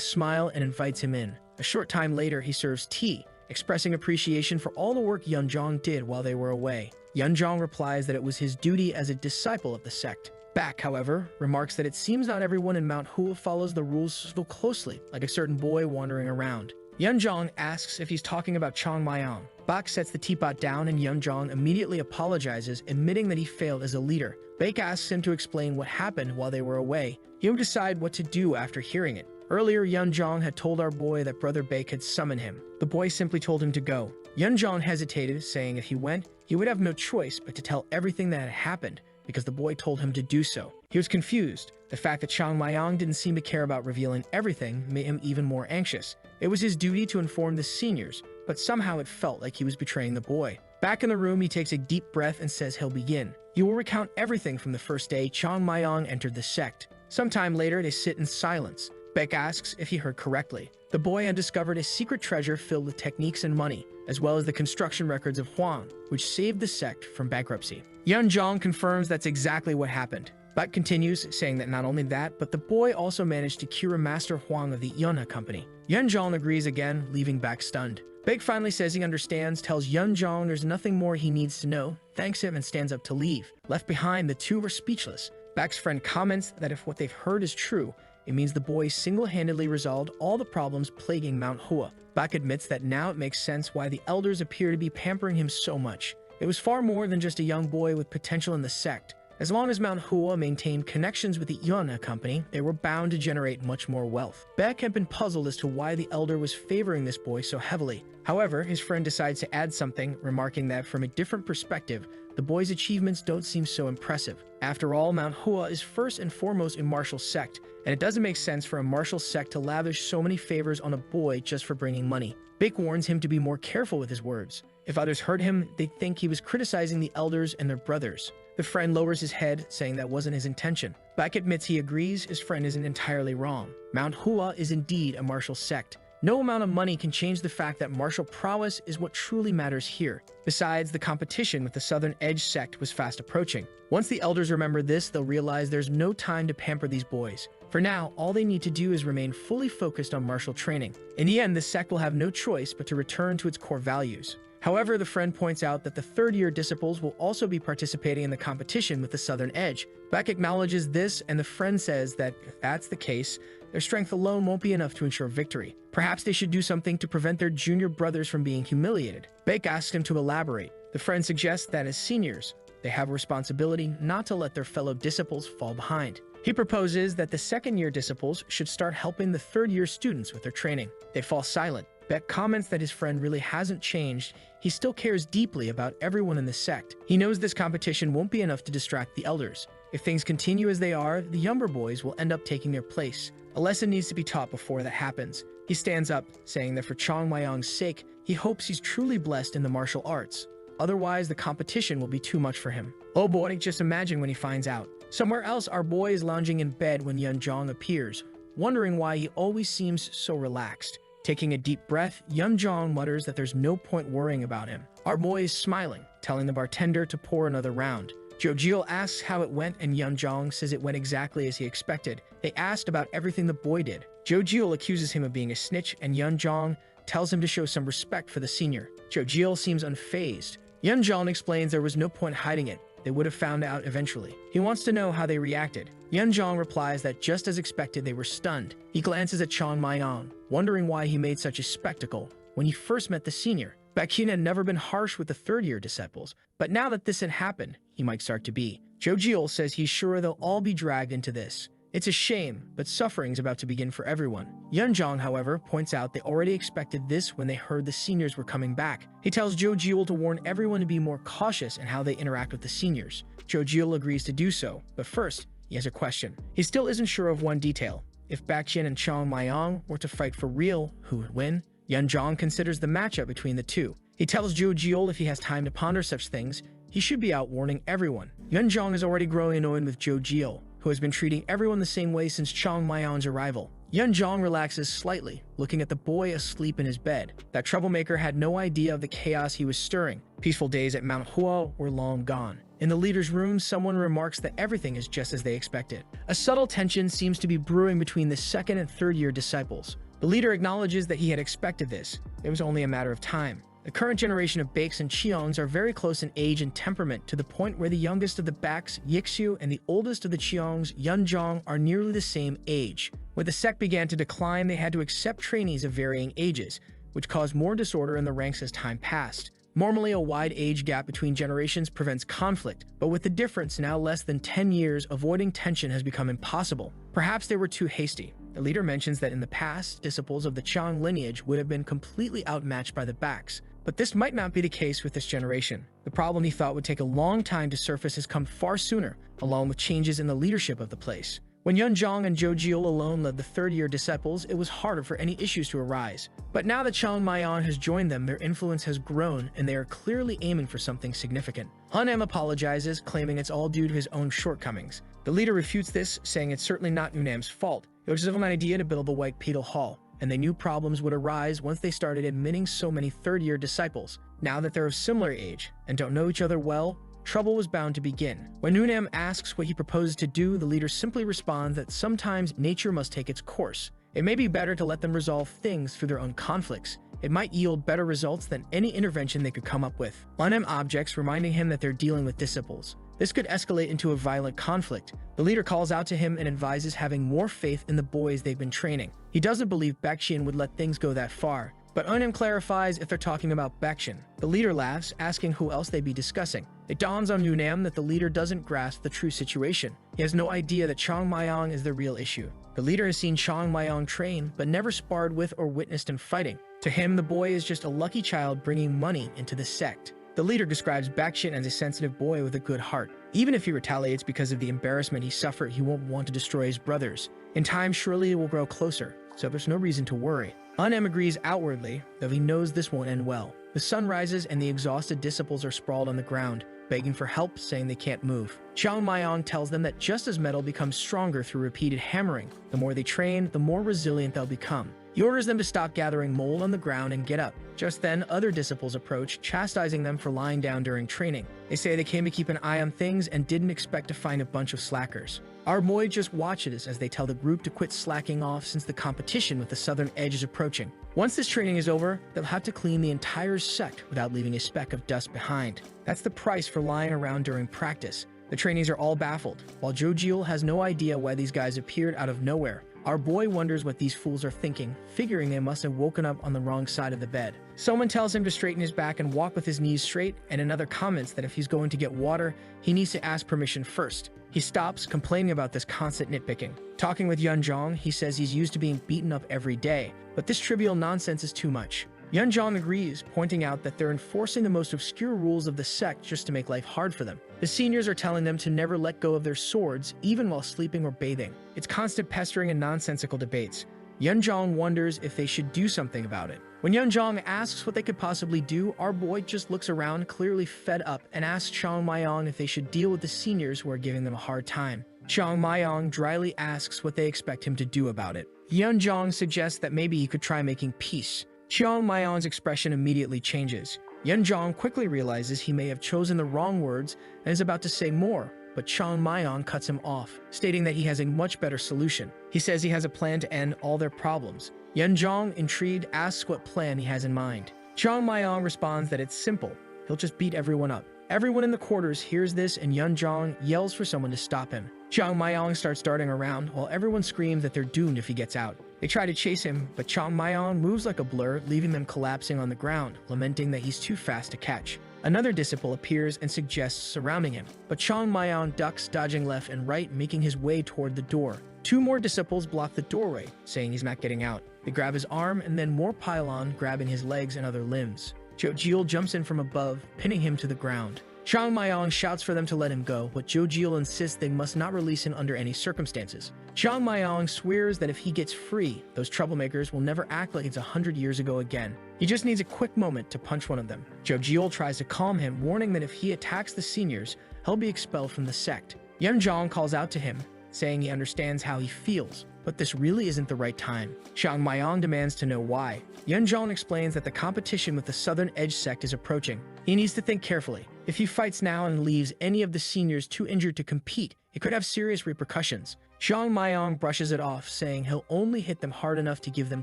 smile and invites him in. A short time later, he serves tea, expressing appreciation for all the work Yoon Jong did while they were away. Yoon Jong replies that it was his duty as a disciple of the sect. Baek, however, remarks that it seems not everyone in Mount Hua follows the rules so closely, like a certain boy wandering around. Yoon Jong asks if he's talking about Chung Myung. Baek sets the teapot down and Yoon Jong immediately apologizes, admitting that he failed as a leader. Baek asks him to explain what happened while they were away. He would decide what to do after hearing it. Earlier, Yoon Jong had told our boy that Brother Baek had summoned him. The boy simply told him to go. Yoon Jong hesitated, saying if he went, he would have no choice but to tell everything that had happened, because the boy told him to do so. He was confused, The fact that Chung Myung didn't seem to care about revealing everything made him even more anxious. It was his duty to inform the seniors, but somehow it felt like he was betraying the boy. Back in the room, he takes a deep breath and says he'll begin. He will recount everything from the first day Chung Myung entered the sect. Sometime later, they sit in silence. Baek asks if he heard correctly. The boy had discovered a secret treasure filled with techniques and money, as well as the construction records of Huang, which saved the sect from bankruptcy. Yoon Jong confirms that's exactly what happened. Baek continues, saying that not only that, but the boy also managed to cure Master Huang of the Yuna company. Yoon Jong agrees again, leaving Baek stunned. Baek finally says he understands, tells Yoon Jong there's nothing more he needs to know, thanks him, and stands up to leave. Left behind, the two were speechless. Baek's friend comments that if what they've heard is true, it means the boy single-handedly resolved all the problems plaguing Mount Hua. Baek admits that now it makes sense why the elders appear to be pampering him so much. It was far more than just a young boy with potential in the sect. As long as Mount Hua maintained connections with the Yuna company, they were bound to generate much more wealth. Baek had been puzzled as to why the elder was favoring this boy so heavily. However, his friend decides to add something, remarking that from a different perspective, the boy's achievements don't seem so impressive. After all, Mount Hua is first and foremost a martial sect, and it doesn't make sense for a martial sect to lavish so many favors on a boy just for bringing money. Baek warns him to be more careful with his words. If others heard him, they'd think he was criticizing the elders and their brothers. The friend lowers his head, saying that wasn't his intention. Baek admits he agrees his friend isn't entirely wrong. Mount Hua is indeed a martial sect. No amount of money can change the fact that martial prowess is what truly matters here. Besides, the competition with the Southern Edge Sect was fast approaching. Once the elders remember this, they'll realize there's no time to pamper these boys. For now, all they need to do is remain fully focused on martial training. In the end, the sect will have no choice but to return to its core values. However, the friend points out that the third-year disciples will also be participating in the competition with the Southern Edge. Baek acknowledges this, and the friend says that if that's the case, their strength alone won't be enough to ensure victory. Perhaps they should do something to prevent their junior brothers from being humiliated. Baek asks him to elaborate. The friend suggests that as seniors, they have a responsibility not to let their fellow disciples fall behind. He proposes that the second-year disciples should start helping the third-year students with their training. They fall silent. Baek comments that his friend really hasn't changed. He still cares deeply about everyone in the sect. He knows this competition won't be enough to distract the elders. If things continue as they are, the younger boys will end up taking their place. A lesson needs to be taught before that happens. He stands up, saying that for Chung Myung's sake, he hopes he's truly blessed in the martial arts. Otherwise, the competition will be too much for him. Oh boy, just imagine when he finds out. Somewhere else, our boy is lounging in bed when Yoon Jong appears, wondering why he always seems so relaxed. Taking a deep breath, Yoon Jong mutters that there's no point worrying about him. Our boy is smiling, telling the bartender to pour another round. Jo Gul asks how it went, and Yoon Jong says it went exactly as he expected. They asked about everything the boy did. Jo Gul accuses him of being a snitch, and Yoon Jong tells him to show some respect for the senior. Jo Gul seems unfazed. Yoon Jong explains there was no point hiding it. They would have found out eventually. He wants to know how they reacted. Yoon Jong replies that just as expected, they were stunned. He glances at Chung Myung, wondering why he made such a spectacle when he first met the senior. Baek Cheon had never been harsh with the third-year disciples, but now that this had happened, he might start to be. Jo Gul says he's sure they'll all be dragged into this. It's a shame, but suffering's about to begin for everyone. Yoon Jong, however, points out they already expected this when they heard the seniors were coming back. He tells Jo Gul to warn everyone to be more cautious in how they interact with the seniors. Jo Gul agrees to do so, but first, he has a question. He still isn't sure of one detail. If Baek Cheon and Chung Myung were to fight for real, who would win? Yoon Jong considers the matchup between the two. He tells Jo Gul if he has time to ponder such things, he should be out warning everyone. Yoon Jong is already growing annoyed with Jo Gul, who has been treating everyone the same way since Chung Myung's arrival. Yoon Jong relaxes slightly, looking at the boy asleep in his bed. That troublemaker had no idea of the chaos he was stirring. Peaceful days at Mount Hua were long gone. In the leader's room, someone remarks that everything is just as they expected. A subtle tension seems to be brewing between the second and third-year disciples. The leader acknowledges that he had expected this. It was only a matter of time. The current generation of Baeks and Cheons are very close in age and temperament, to the point where the youngest of the Baeks, Yixu, and the oldest of the Cheongs, Yoon Jong, are nearly the same age. When the sect began to decline, they had to accept trainees of varying ages, which caused more disorder in the ranks as time passed. Normally, a wide age gap between generations prevents conflict, but with the difference now less than 10 years, avoiding tension has become impossible. Perhaps they were too hasty. The leader mentions that in the past, disciples of the Cheong lineage would have been completely outmatched by the Baeks. But this might not be the case with this generation. The problem he thought would take a long time to surface has come far sooner, along with changes in the leadership of the place. When Yoon Jong and Jo Gul alone led the third-year disciples, it was harder for any issues to arise. But now that Chung Myung has joined them, their influence has grown, and they are clearly aiming for something significant. Eun apologizes, claiming it's all due to his own shortcomings. The leader refutes this, saying it's certainly not Eunam's fault. It was just an idea to build the White Petal Hall, and they knew problems would arise once they started admitting so many third-year disciples. Now that they're of similar age and don't know each other well, trouble was bound to begin. When Eunam asks what he proposes to do, the leader simply responds that sometimes nature must take its course. It may be better to let them resolve things through their own conflicts. It might yield better results than any intervention they could come up with. Eunam objects, reminding him that they're dealing with disciples. This could escalate into a violent conflict. The leader calls out to him and advises having more faith in the boys they've been training. He doesn't believe Baek Cheon would let things go that far, but Eunam clarifies if they're talking about Baek Cheon. The leader laughs, asking who else they'd be discussing. It dawns on Eunam that the leader doesn't grasp the true situation. He has no idea that Chung Myung is the real issue. The leader has seen Chung Myung train, but never sparred with or witnessed him fighting. To him, the boy is just a lucky child bringing money into the sect. The leader describes Baek Cheon as a sensitive boy with a good heart. Even if he retaliates because of the embarrassment he suffered, he won't want to destroy his brothers. In time, surely it will grow closer, so there's no reason to worry. Eunam agrees outwardly, though he knows this won't end well. The sun rises and the exhausted disciples are sprawled on the ground, begging for help, saying they can't move. Chung Myung tells them that just as metal becomes stronger through repeated hammering, the more they train, the more resilient they'll become. He orders them to stop gathering mold on the ground and get up. Just then, other disciples approach, chastising them for lying down during training. They say they came to keep an eye on things and didn't expect to find a bunch of slackers. Our boy just watches as they tell the group to quit slacking off since the competition with the Southern Edge is approaching. Once this training is over, they'll have to clean the entire sect without leaving a speck of dust behind. That's the price for lying around during practice. The trainees are all baffled, while Jo Gul has no idea why these guys appeared out of nowhere. Our boy wonders what these fools are thinking, figuring they must have woken up on the wrong side of the bed. Someone tells him to straighten his back and walk with his knees straight, and another comments that if he's going to get water, he needs to ask permission first. He stops, complaining about this constant nitpicking. Talking with Yoon Jong, he says he's used to being beaten up every day, but this trivial nonsense is too much. Yoon Jong agrees, pointing out that they're enforcing the most obscure rules of the sect just to make life hard for them. The seniors are telling them to never let go of their swords, even while sleeping or bathing. It's constant pestering and nonsensical debates. Yoon Jong wonders if they should do something about it. When Yoon Jong asks what they could possibly do, our boy just looks around, clearly fed up, and asks Chung Myung if they should deal with the seniors who are giving them a hard time. Chung Myung dryly asks what they expect him to do about it. Yoon Jong suggests that maybe he could try making peace. Chung Myung's expression immediately changes. Yoon Jong quickly realizes he may have chosen the wrong words and is about to say more, but Chung Myung cuts him off, stating that he has a much better solution. He says he has a plan to end all their problems. Yoon Jong, intrigued, asks what plan he has in mind. Chung Myung responds that it's simple. He'll just beat everyone up. Everyone in the quarters hears this, and Yoon Jong yells for someone to stop him. Chung Myung starts darting around, while everyone screams that they're doomed if he gets out. They try to chase him, but Chung Myung moves like a blur, leaving them collapsing on the ground, lamenting that he's too fast to catch. Another disciple appears and suggests surrounding him, but Chung Myung ducks, dodging left and right, making his way toward the door. Two more disciples block the doorway, saying he's not getting out. They grab his arm, and then more pile on, grabbing his legs and other limbs. Jo Gul jumps in from above, pinning him to the ground. Chung Myung shouts for them to let him go, but Jo Gul insists they must not release him under any circumstances. Chung Myung swears that if he gets free, those troublemakers will never act like it's 100 years ago again. He just needs a quick moment to punch one of them. Jo Gul tries to calm him, warning that if he attacks the seniors, he'll be expelled from the sect. Yoon Jong calls out to him, saying he understands how he feels, but this really isn't the right time. Chung Myung demands to know why. Yoon Jong explains that the competition with the Southern Edge Sect is approaching. He needs to think carefully. If he fights now and leaves any of the seniors too injured to compete, it could have serious repercussions. Chung Myung brushes it off, saying he'll only hit them hard enough to give them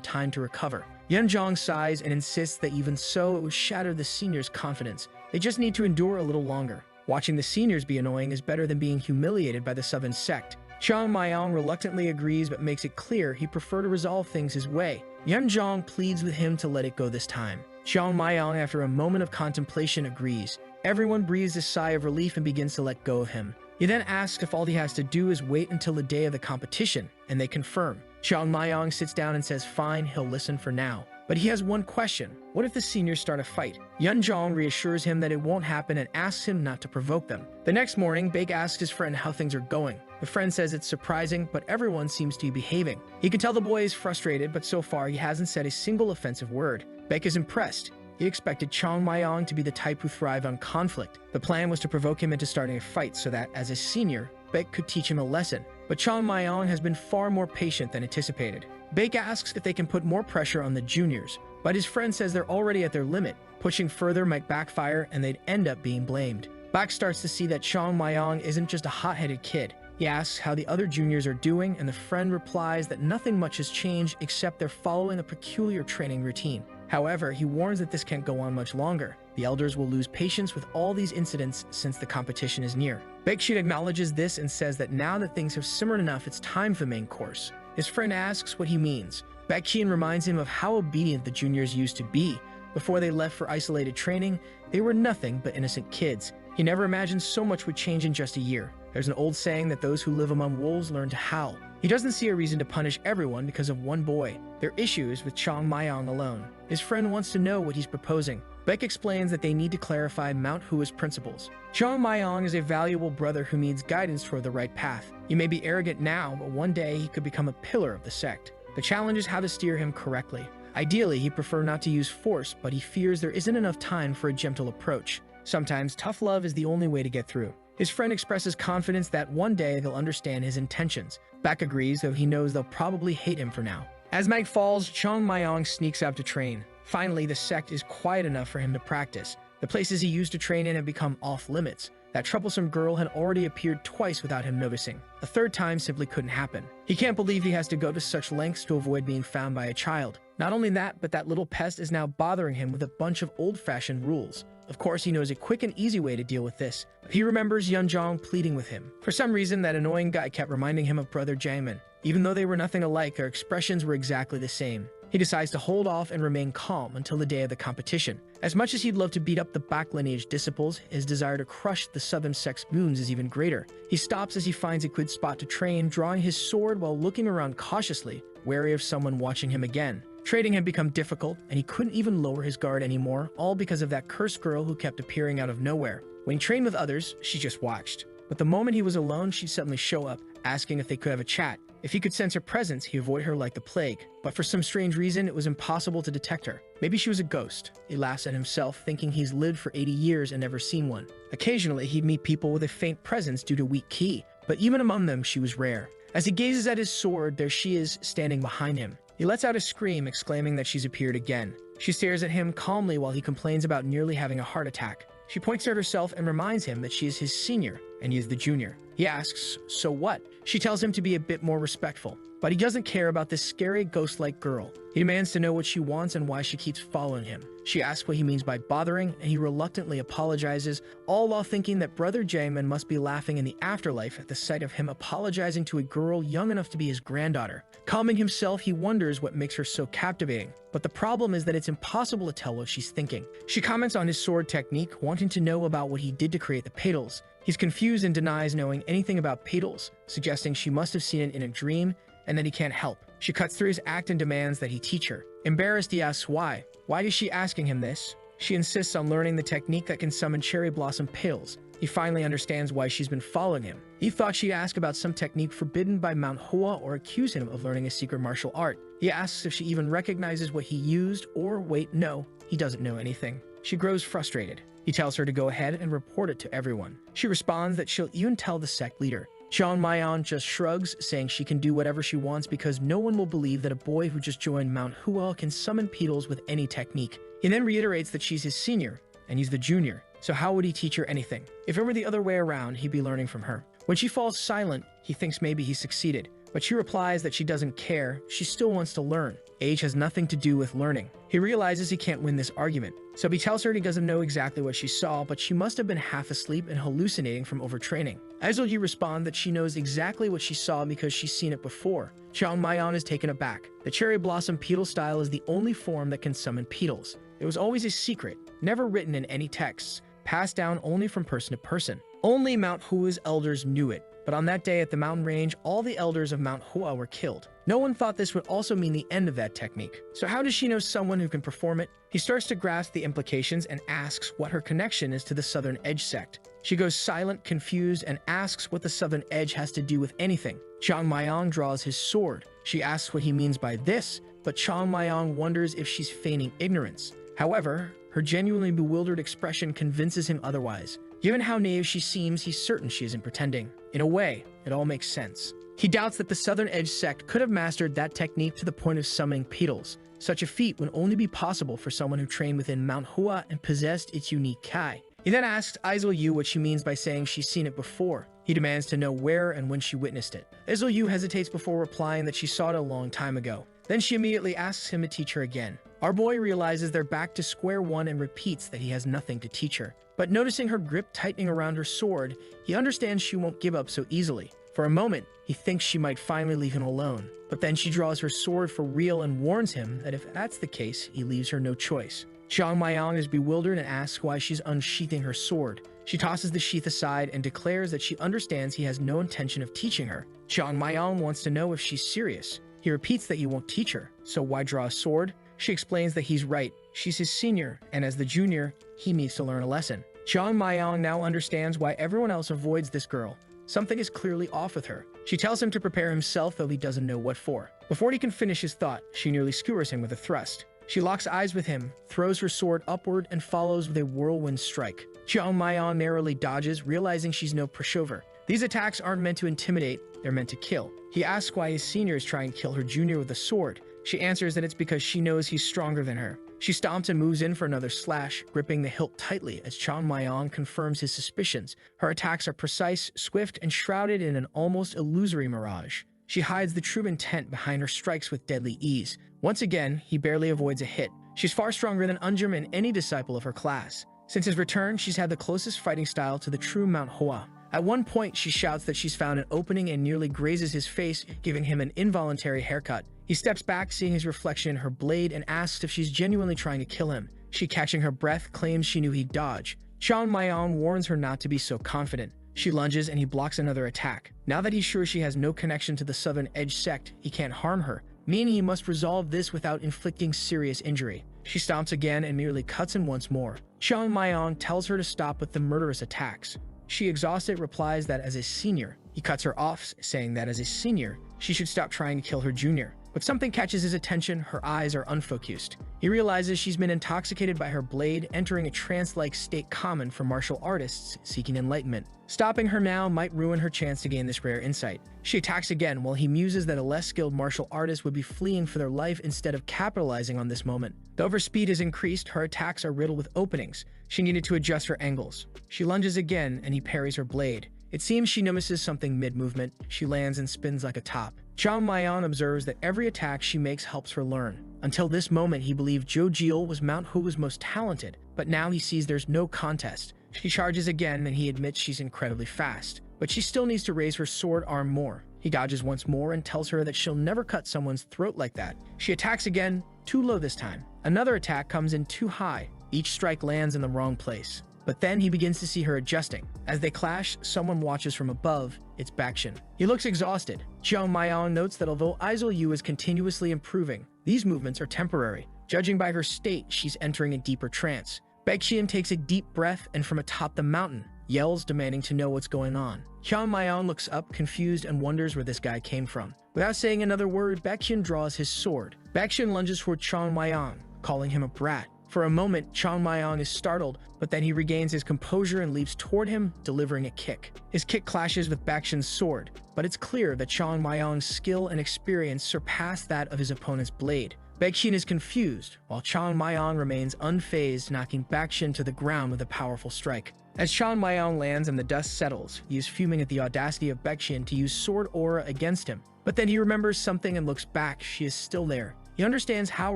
time to recover. Yoon Jong sighs and insists that even so, it would shatter the seniors' confidence. They just need to endure a little longer. Watching the seniors be annoying is better than being humiliated by the Southern Sect. Chung Myung reluctantly agrees, but makes it clear he'd prefer to resolve things his way. Yoon Jong pleads with him to let it go this time. Chung Myung, after a moment of contemplation, agrees. Everyone breathes a sigh of relief and begins to let go of him. He then asks if all he has to do is wait until the day of the competition, and they confirm. Chung Myung sits down and says fine, he'll listen for now. But he has one question. What if the seniors start a fight? Yoon Jong reassures him that it won't happen and asks him not to provoke them. The next morning, Baek asks his friend how things are going. The friend says it's surprising, but everyone seems to be behaving. He can tell the boy is frustrated, but so far he hasn't said a single offensive word. Baek is impressed. He expected Chung Myung to be the type who thrived on conflict. The plan was to provoke him into starting a fight so that, as a senior, Baek could teach him a lesson. But Chung Myung has been far more patient than anticipated. Baek asks if they can put more pressure on the juniors, but his friend says they're already at their limit. Pushing further might backfire and they'd end up being blamed. Baek starts to see that Chung Myung isn't just a hot-headed kid. He asks how the other juniors are doing, and the friend replies that nothing much has changed except they're following a peculiar training routine. However, he warns that this can't go on much longer. The elders will lose patience with all these incidents since the competition is near. Baek Cheon acknowledges this and says that now that things have simmered enough, it's time for the main course. His friend asks what he means. Baek Cheon reminds him of how obedient the juniors used to be. Before they left for isolated training, they were nothing but innocent kids. He never imagined so much would change in just a year. There's an old saying that those who live among wolves learn to howl. He doesn't see a reason to punish everyone because of one boy. Their issue is with Chung Myung alone. His friend wants to know what he's proposing. Baek explains that they need to clarify Mount Hua's principles. Chung Myung is a valuable brother who needs guidance toward the right path. He may be arrogant now, but one day he could become a pillar of the sect. The challenge is how to steer him correctly. Ideally, he'd prefer not to use force, but he fears there isn't enough time for a gentle approach. Sometimes tough love is the only way to get through. His friend expresses confidence that one day they'll understand his intentions. Baek agrees, though he knows they'll probably hate him for now. As night falls, Chung Myung sneaks out to train. Finally, the sect is quiet enough for him to practice. The places he used to train in have become off-limits. That troublesome girl had already appeared twice without him noticing. A third time simply couldn't happen. He can't believe he has to go to such lengths to avoid being found by a child. Not only that, but that little pest is now bothering him with a bunch of old-fashioned rules. Of course, he knows a quick and easy way to deal with this. He remembers Yoon Jong pleading with him. For some reason, that annoying guy kept reminding him of brother Jaemin. Even though they were nothing alike, their expressions were exactly the same. He decides to hold off and remain calm until the day of the competition. As much as he'd love to beat up the back lineage disciples, his desire to crush the Southern Sect's goons is even greater. He stops as he finds a good spot to train, drawing his sword while looking around cautiously, wary of someone watching him again. Trading had become difficult, and he couldn't even lower his guard anymore, all because of that cursed girl who kept appearing out of nowhere. When he trained with others, she just watched. But the moment he was alone, she'd suddenly show up, asking if they could have a chat. If he could sense her presence, he avoided her like the plague. But for some strange reason, it was impossible to detect her. Maybe she was a ghost. He laughs at himself, thinking he's lived for 80 years and never seen one. Occasionally, he'd meet people with a faint presence due to weak ki, but even among them, she was rare. As he gazes at his sword, there she is, standing behind him. He lets out a scream, exclaiming that she's appeared again. She stares at him calmly while he complains about nearly having a heart attack. She points at herself and reminds him that she is his senior, and he is the junior. He asks, so what? She tells him to be a bit more respectful, but he doesn't care about this scary ghost-like girl. He demands to know what she wants and why she keeps following him. She asks what he means by bothering, and he reluctantly apologizes, all while thinking that brother Jaemin must be laughing in the afterlife at the sight of him apologizing to a girl young enough to be his granddaughter. Calming himself, he wonders what makes her so captivating. But the problem is that it's impossible to tell what she's thinking. She comments on his sword technique, wanting to know about what he did to create the petals. He's confused and denies knowing anything about petals, suggesting she must have seen it in a dream and that he can't help. She cuts through his act and demands that he teach her. Embarrassed, he asks why. Why is she asking him this? She insists on learning the technique that can summon cherry blossom petals. He finally understands why she's been following him. He thought she'd ask about some technique forbidden by Mount Hua or accuse him of learning a secret martial art. He asks if she even recognizes what he used, or wait, no, he doesn't know anything. She grows frustrated. He tells her to go ahead and report it to everyone. She responds that she'll even tell the sect leader. Chung Myung just shrugs, saying she can do whatever she wants because no one will believe that a boy who just joined Mount Hua can summon petals with any technique. He then reiterates that she's his senior, and he's the junior, so how would he teach her anything? If it were the other way around, he'd be learning from her. When she falls silent, he thinks maybe he succeeded, but she replies that she doesn't care, she still wants to learn. Age has nothing to do with learning. He realizes he can't win this argument, so he tells her he doesn't know exactly what she saw, but she must have been half asleep and hallucinating from overtraining. Aizolji responds that she knows exactly what she saw because she's seen it before. Chung Myung is taken aback. The cherry blossom petal style is the only form that can summon petals. It was always a secret, never written in any texts, passed down only from person to person. Only Mount Hua's elders knew it. But on that day at the mountain range, all the elders of Mount Hua were killed. No one thought this would also mean the end of that technique. So how does she know someone who can perform it? He starts to grasp the implications and asks what her connection is to the Southern Edge Sect. She goes silent, confused, and asks what the Southern Edge has to do with anything. Chung Myung draws his sword. She asks what he means by this, but Chung Myung wonders if she's feigning ignorance. However, her genuinely bewildered expression convinces him otherwise. Given how naive she seems, he's certain she isn't pretending. In a way, it all makes sense. He doubts that the Southern Edge Sect could have mastered that technique to the point of summoning petals. Such a feat would only be possible for someone who trained within Mount Hua and possessed its unique Kai. He then asks Izul Yu what she means by saying she's seen it before. He demands to know where and when she witnessed it. Izul Yu hesitates before replying that she saw it a long time ago. Then she immediately asks him to teach her again. Our boy realizes they're back to square one and repeats that he has nothing to teach her. But noticing her grip tightening around her sword, he understands she won't give up so easily. For a moment, he thinks she might finally leave him alone. But then she draws her sword for real and warns him that if that's the case, he leaves her no choice. Chung Myung is bewildered and asks why she's unsheathing her sword. She tosses the sheath aside and declares that she understands he has no intention of teaching her. Chung Myung wants to know if she's serious. He repeats that he won't teach her, so why draw a sword? She explains that he's right. She's his senior, and as the junior, he needs to learn a lesson. Chung Myung now understands why everyone else avoids this girl. Something is clearly off with her. She tells him to prepare himself, though he doesn't know what for. Before he can finish his thought, she nearly skewers him with a thrust. She locks eyes with him, throws her sword upward, and follows with a whirlwind strike. Chung Myung narrowly dodges, realizing she's no pushover. These attacks aren't meant to intimidate, they're meant to kill. He asks why his seniors try and kill her junior with a sword. She answers that it's because she knows he's stronger than her. She stomps and moves in for another slash, gripping the hilt tightly as Chung Myung confirms his suspicions. Her attacks are precise, swift, and shrouded in an almost illusory mirage. She hides the true intent behind her strikes with deadly ease. Once again, he barely avoids a hit. She's far stronger than Unjum and any disciple of her class. Since his return, she's had the closest fighting style to the true Mount Hua. At one point, she shouts that she's found an opening and nearly grazes his face, giving him an involuntary haircut. He steps back, seeing his reflection in her blade, and asks if she's genuinely trying to kill him. She, catching her breath, claims she knew he'd dodge. Chung Myung warns her not to be so confident. She lunges and he blocks another attack. Now that he's sure she has no connection to the Southern Edge Sect, he can't harm her, meaning he must resolve this without inflicting serious injury. She stomps again and merely cuts him once more. Chung Myung tells her to stop with the murderous attacks. She, exhausted, replies that as a senior. He cuts her off, saying that as a senior, she should stop trying to kill her junior. But something catches his attention. Her eyes are unfocused. He realizes she's been intoxicated by her blade, entering a trance-like state common for martial artists seeking enlightenment. Stopping her now might ruin her chance to gain this rare insight. She attacks again while he muses that a less skilled martial artist would be fleeing for their life instead of capitalizing on this moment. Though her speed has increased, her attacks are riddled with openings. She needed to adjust her angles. She lunges again and he parries her blade. It seems she notices something mid-movement. She lands and spins like a top. Chung Myung observes that every attack she makes helps her learn. Until this moment, he believed Jo Gul was Mount Hua's most talented, but now he sees there's no contest. She charges again and he admits she's incredibly fast, but she still needs to raise her sword arm more. He dodges once more and tells her that she'll never cut someone's throat like that. She attacks again, too low this time. Another attack comes in too high. Each strike lands in the wrong place. But then he begins to see her adjusting. As they clash, someone watches from above. It's Baek Cheon. He looks exhausted. Chung Myung notes that although Izul Yu is continuously improving, these movements are temporary. Judging by her state, she's entering a deeper trance. Baek Cheon takes a deep breath and from atop the mountain, yells, demanding to know what's going on. Chung Myung looks up, confused, and wonders where this guy came from. Without saying another word, Baek Cheon draws his sword. Baek Cheon lunges toward Chung Myung, calling him a brat. For a moment, Chung Myung is startled, but then he regains his composure and leaps toward him, delivering a kick. His kick clashes with Baek Cheon's sword, but it's clear that Chung Myung's skill and experience surpass that of his opponent's blade. Baek Cheon is confused, while Chung Myung remains unfazed, knocking Baek Cheon to the ground with a powerful strike. As Chung Myung lands and the dust settles, he is fuming at the audacity of Baek Cheon to use sword aura against him. But then he remembers something and looks back. She is still there. He understands how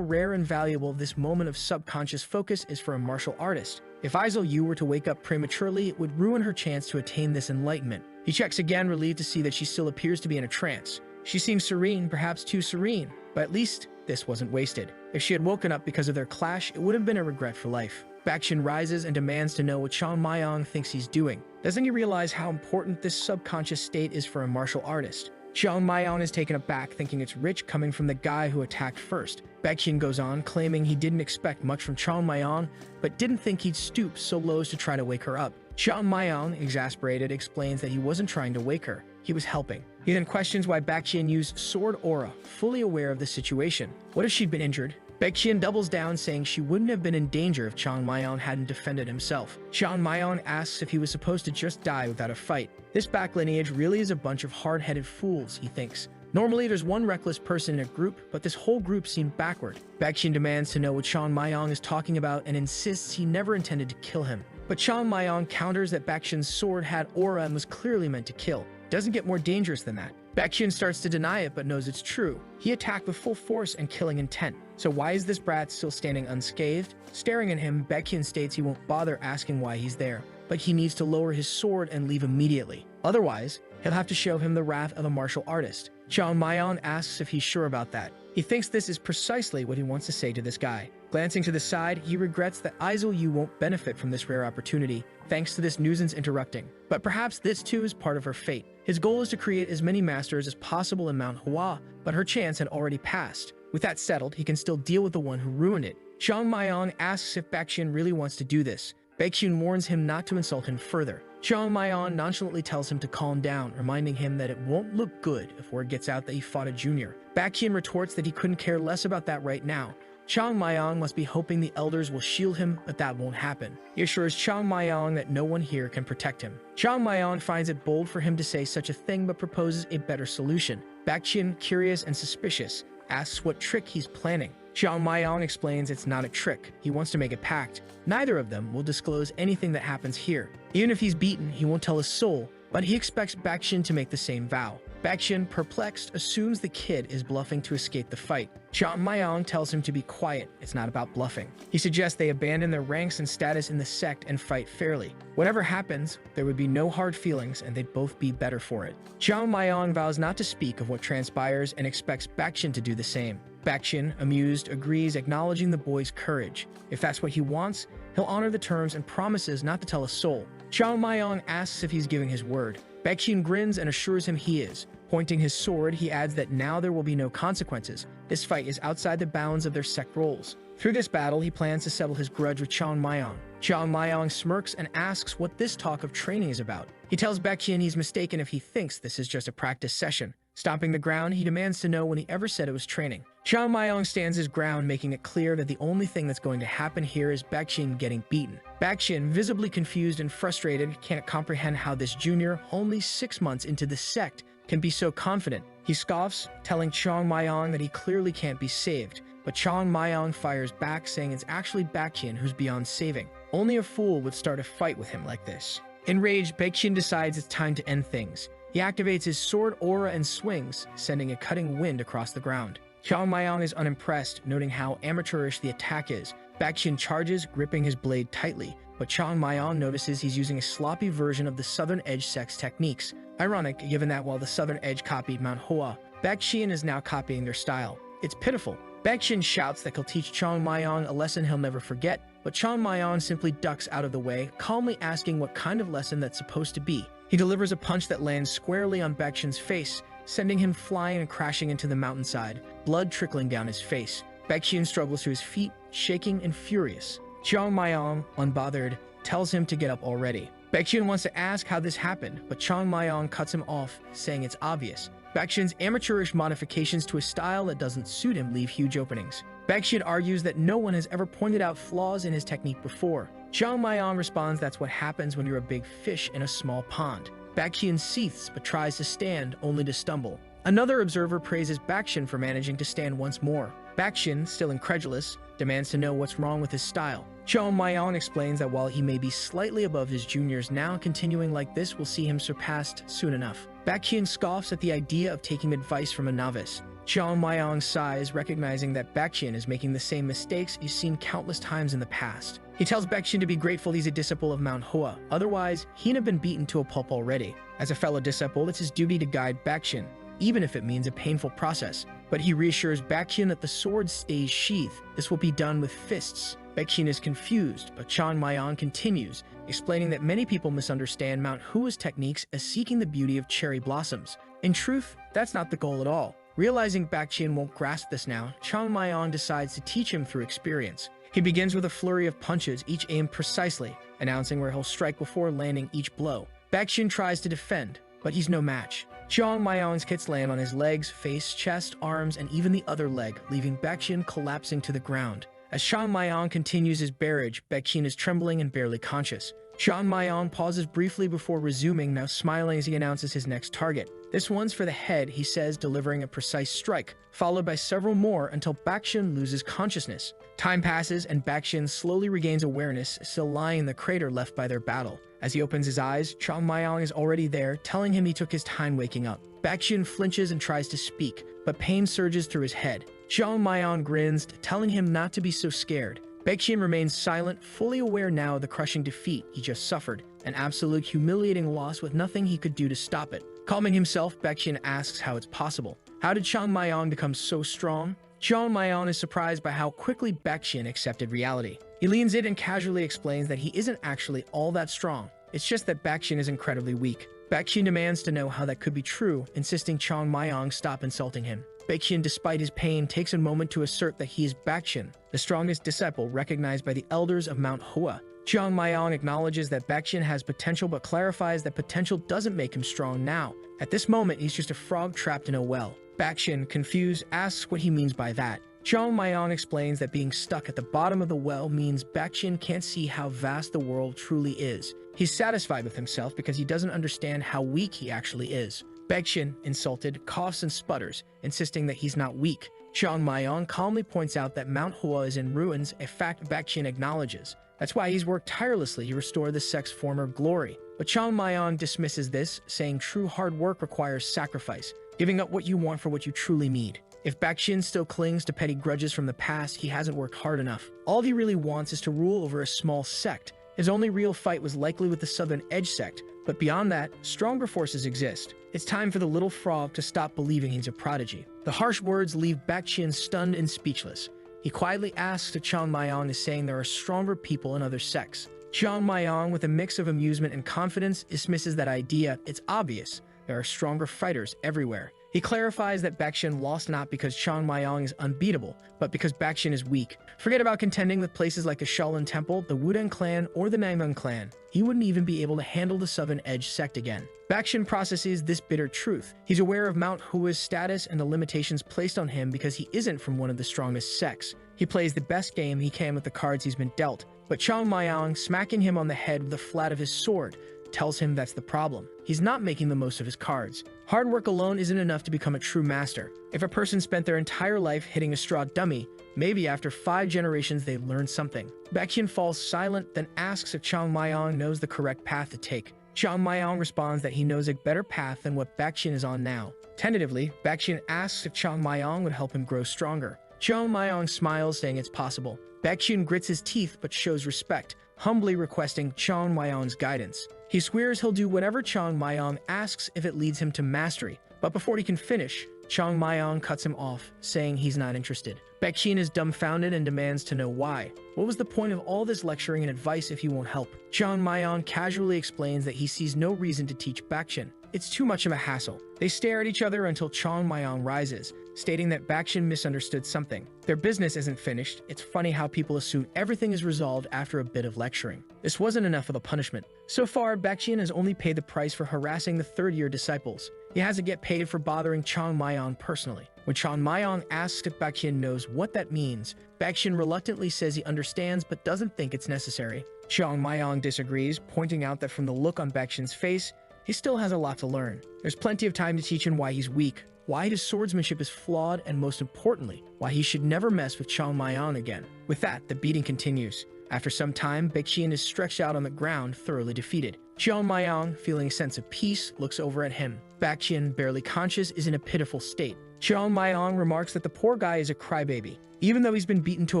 rare and valuable this moment of subconscious focus is for a martial artist. If Izul Yu were to wake up prematurely, it would ruin her chance to attain this enlightenment. He checks again, relieved to see that she still appears to be in a trance. She seems serene, perhaps too serene, but at least this wasn't wasted. If she had woken up because of their clash, it would have been a regret for life. Baek Cheon rises and demands to know what Chung Myung thinks he's doing. Doesn't he realize how important this subconscious state is for a martial artist? Chung Myung is taken aback, thinking it's rich coming from the guy who attacked first. Baek Cheon goes on, claiming he didn't expect much from Chung Myung, but didn't think he'd stoop so low as to try to wake her up. Chung Myung, exasperated, explains that he wasn't trying to wake her. He was helping. He then questions why Baek Cheon used sword aura, fully aware of the situation. What if she'd been injured? Baek Cheon doubles down, saying she wouldn't have been in danger if Chung Myung hadn't defended himself. Chung Myung asks if he was supposed to just die without a fight. This back lineage really is a bunch of hard-headed fools, he thinks. Normally, there's one reckless person in a group, but this whole group seemed backward. Baek Cheon demands to know what Chung Myung is talking about and insists he never intended to kill him. But Chung Myung counters that Baek Cheon's sword had aura and was clearly meant to kill. Doesn't get more dangerous than that. Baek Cheon starts to deny it but knows it's true. He attacked with full force and killing intent. So why is this brat still standing unscathed? Staring at him, Baek Cheon states he won't bother asking why he's there, but he needs to lower his sword and leave immediately. Otherwise, he'll have to show him the wrath of a martial artist. Chung Myung asks if he's sure about that. He thinks this is precisely what he wants to say to this guy. Glancing to the side, he regrets that Izal Yu won't benefit from this rare opportunity, thanks to this nuisance interrupting. But perhaps this too is part of her fate. His goal is to create as many masters as possible in Mount Hua, but her chance had already passed. With that settled, he can still deal with the one who ruined it. Chung Myung asks if Baek Cheon really wants to do this. Baek Cheon warns him not to insult him further. Chung Myung nonchalantly tells him to calm down, reminding him that it won't look good if word gets out that he fought a junior. Baek Cheon retorts that he couldn't care less about that right now. Chung Myung must be hoping the elders will shield him, but that won't happen. He assures Chung Myung that no one here can protect him. Chung Myung finds it bold for him to say such a thing but proposes a better solution. Baek Cheon, curious and suspicious, asks what trick he's planning. Chung Myung explains it's not a trick. He wants to make a pact. Neither of them will disclose anything that happens here. Even if he's beaten, he won't tell his soul, but he expects Baek Cheon to make the same vow. Baek Cheon, perplexed, assumes the kid is bluffing to escape the fight. Chung Myung tells him to be quiet. It's not about bluffing. He suggests they abandon their ranks and status in the sect and fight fairly. Whatever happens, there would be no hard feelings and they'd both be better for it. Chung Myung vows not to speak of what transpires and expects Baek Cheon to do the same. Baek Cheon, amused, agrees, acknowledging the boy's courage. If that's what he wants, he'll honor the terms and promises not to tell a soul. Chung Myung asks if he's giving his word. Baek Cheon grins and assures him he is. Pointing his sword, he adds that now there will be no consequences. This fight is outside the bounds of their sect roles. Through this battle, he plans to settle his grudge with Chung Myung. Chung Myung smirks and asks what this talk of training is about. He tells Baek Cheon he's mistaken if he thinks this is just a practice session. Stomping the ground, he demands to know when he ever said it was training. Chung Myung stands his ground, making it clear that the only thing that's going to happen here is Baek Cheon getting beaten. Baek Cheon, visibly confused and frustrated, can't comprehend how this junior, only 6 months into the sect, can be so confident. He scoffs, telling Chung Myung that he clearly can't be saved, but Chung Myung fires back, saying it's actually Baek Cheon who's beyond saving. Only a fool would start a fight with him like this. Enraged, Baek Cheon decides it's time to end things. He activates his sword aura and swings, sending a cutting wind across the ground. Chung Myung is unimpressed, noting how amateurish the attack is. Baek Cheon charges, gripping his blade tightly, but Chung Myung notices he's using a sloppy version of the Southern Edge Sect's techniques. Ironic, given that while the Southern Edge copied Mount Hua, Baek Cheon is now copying their style. It's pitiful. Baek Cheon shouts that he'll teach Chung Myung a lesson he'll never forget, but Chung Myung simply ducks out of the way, calmly asking what kind of lesson that's supposed to be. He delivers a punch that lands squarely on Baek Cheon's face, sending him flying and crashing into the mountainside, blood trickling down his face. Baek Cheon struggles to his feet, shaking and furious. Chung Myung, unbothered, tells him to get up already. Baek Cheon wants to ask how this happened, but Chung Myung cuts him off, saying it's obvious. Baek Cheon's amateurish modifications to a style that doesn't suit him leave huge openings. Baek Cheon argues that no one has ever pointed out flaws in his technique before. Chung Myung responds that's what happens when you're a big fish in a small pond. Baek Cheon seethes but tries to stand, only to stumble. Another observer praises Baek Cheon for managing to stand once more. Baek Cheon, still incredulous, demands to know what's wrong with his style. Chung Myung explains that while he may be slightly above his juniors now, continuing like this will see him surpassed soon enough. Baek Cheon scoffs at the idea of taking advice from a novice. Chung Myung sighs, recognizing that Baek Cheon is making the same mistakes he's seen countless times in the past. He tells Baek Cheon to be grateful he's a disciple of Mount Hua, otherwise he'd have been beaten to a pulp already. As a fellow disciple, it's his duty to guide Baek Cheon, even if it means a painful process. But he reassures Baek Cheon that the sword stays sheathed. This will be done with fists. Baek Cheon is confused, but Chung Myung continues, explaining that many people misunderstand Mount Hua's techniques as seeking the beauty of cherry blossoms. In truth, that's not the goal at all. Realizing Baek Cheon won't grasp this now, Chung Myung decides to teach him through experience. He begins with a flurry of punches, each aimed precisely, announcing where he'll strike before landing each blow. Baek Cheon tries to defend, but he's no match. Chung Myung's hits land on his legs, face, chest, arms, and even the other leg, leaving Baek Cheon collapsing to the ground. As Chung Myung continues his barrage, Baek Cheon is trembling and barely conscious. Chung Myung pauses briefly before resuming, now smiling as he announces his next target. This one's for the head, he says, delivering a precise strike, followed by several more until Baek Cheon loses consciousness. Time passes, and Baek Cheon slowly regains awareness, still lying in the crater left by their battle. As he opens his eyes, Chung Myung is already there, telling him he took his time waking up. Baek Cheon flinches and tries to speak, but pain surges through his head. Chung Myung grins, telling him not to be so scared. Baek Cheon remains silent, fully aware now of the crushing defeat he just suffered, an absolute humiliating loss with nothing he could do to stop it. Calming himself, Baek Cheon asks how it's possible. How did Chung Myung become so strong? Chung Myung is surprised by how quickly Baek Cheon accepted reality. He leans in and casually explains that he isn't actually all that strong. It's just that Baek Cheon is incredibly weak. Baek Cheon demands to know how that could be true, insisting Chung Myung stop insulting him. Baek Cheon, despite his pain, takes a moment to assert that he is Baek Cheon, the strongest disciple recognized by the elders of Mount Hua. Chung Myung acknowledges that Baek Cheon has potential but clarifies that potential doesn't make him strong now. At this moment, he's just a frog trapped in a well. Baek Cheon, confused, asks what he means by that. Chung Myung explains that being stuck at the bottom of the well means Baek Cheon can't see how vast the world truly is. He's satisfied with himself because he doesn't understand how weak he actually is. Baek Cheon, insulted, coughs and sputters, insisting that he's not weak. Chung Myung calmly points out that Mount Hua is in ruins, a fact Baek Cheon acknowledges. That's why he's worked tirelessly to restore the sect's former glory. But Chung Myung dismisses this, saying true hard work requires sacrifice, giving up what you want for what you truly need. If Baek Cheon still clings to petty grudges from the past, he hasn't worked hard enough. All he really wants is to rule over a small sect. His only real fight was likely with the Southern Edge Sect, but beyond that, stronger forces exist. It's time for the little frog to stop believing he's a prodigy. The harsh words leave Baek Cheon stunned and speechless. He quietly asks if Chung Myung is saying there are stronger people in other sects. Chung Myung, with a mix of amusement and confidence, dismisses that idea. It's obvious. There are stronger fighters everywhere. He clarifies that Baek Cheon lost not because Chung Myung is unbeatable, but because Baek Cheon is weak. Forget about contending with places like the Shaolin Temple, the Wudang clan, or the Manga clan. He wouldn't even be able to handle the Southern Edge Sect again. Baek Cheon processes this bitter truth. He's aware of Mount Hua's status and the limitations placed on him because he isn't from one of the strongest sects. He plays the best game he can with the cards he's been dealt, but Chung Myung, smacking him on the head with the flat of his sword, tells him that's the problem. He's not making the most of his cards. Hard work alone isn't enough to become a true master. If a person spent their entire life hitting a straw dummy, maybe after 5 generations they'd learn something. Baek Cheon falls silent, then asks if Chung Myung knows the correct path to take. Chung Myung responds that he knows a better path than what Baek Cheon is on now. Tentatively, Baek Cheon asks if Chung Myung would help him grow stronger. Chung Myung smiles, saying it's possible. Baek Cheon grits his teeth but shows respect, humbly requesting Chung Myung's guidance. He swears he'll do whatever Chung Myung asks if it leads him to mastery, but before he can finish, Chung Myung cuts him off, saying he's not interested. Baek Cheon is dumbfounded and demands to know why. What was the point of all this lecturing and advice if he won't help? Chung Myung casually explains that he sees no reason to teach Baek Cheon. It's too much of a hassle. They stare at each other until Chung Myung rises, stating that Baek Cheon misunderstood something. Their business isn't finished. It's funny how people assume everything is resolved after a bit of lecturing. This wasn't enough of a punishment. So far, Baek Cheon has only paid the price for harassing the third-year disciples. He hasn't yet paid for bothering Chung Myung personally. When Chung Myung asks if Baek Cheon knows what that means, Baek Cheon reluctantly says he understands but doesn't think it's necessary. Chung Myung disagrees, pointing out that from the look on Baek Cheon's face, he still has a lot to learn. There's plenty of time to teach him why he's weak, why his swordsmanship is flawed, and most importantly, why he should never mess with Chung Myung again. With that, the beating continues. After some time, Baek Cheon is stretched out on the ground, thoroughly defeated. Chung Myung, feeling a sense of peace, looks over at him. Baek Cheon, barely conscious, is in a pitiful state. Chung Myung remarks that the poor guy is a crybaby. Even though he's been beaten to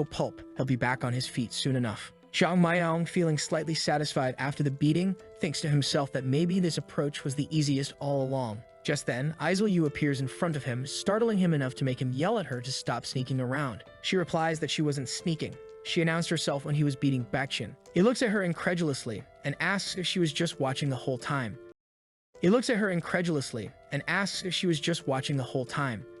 a pulp, he'll be back on his feet soon enough. Chung Myung, feeling slightly satisfied after the beating, thinks to himself that maybe this approach was the easiest all along. Just then, Aizel appears in front of him, startling him enough to make him yell at her to stop sneaking around. She replies that she wasn't sneaking. she announced herself when he was beating Baek Cheon. He looks at her incredulously and asks if she was just watching the whole time.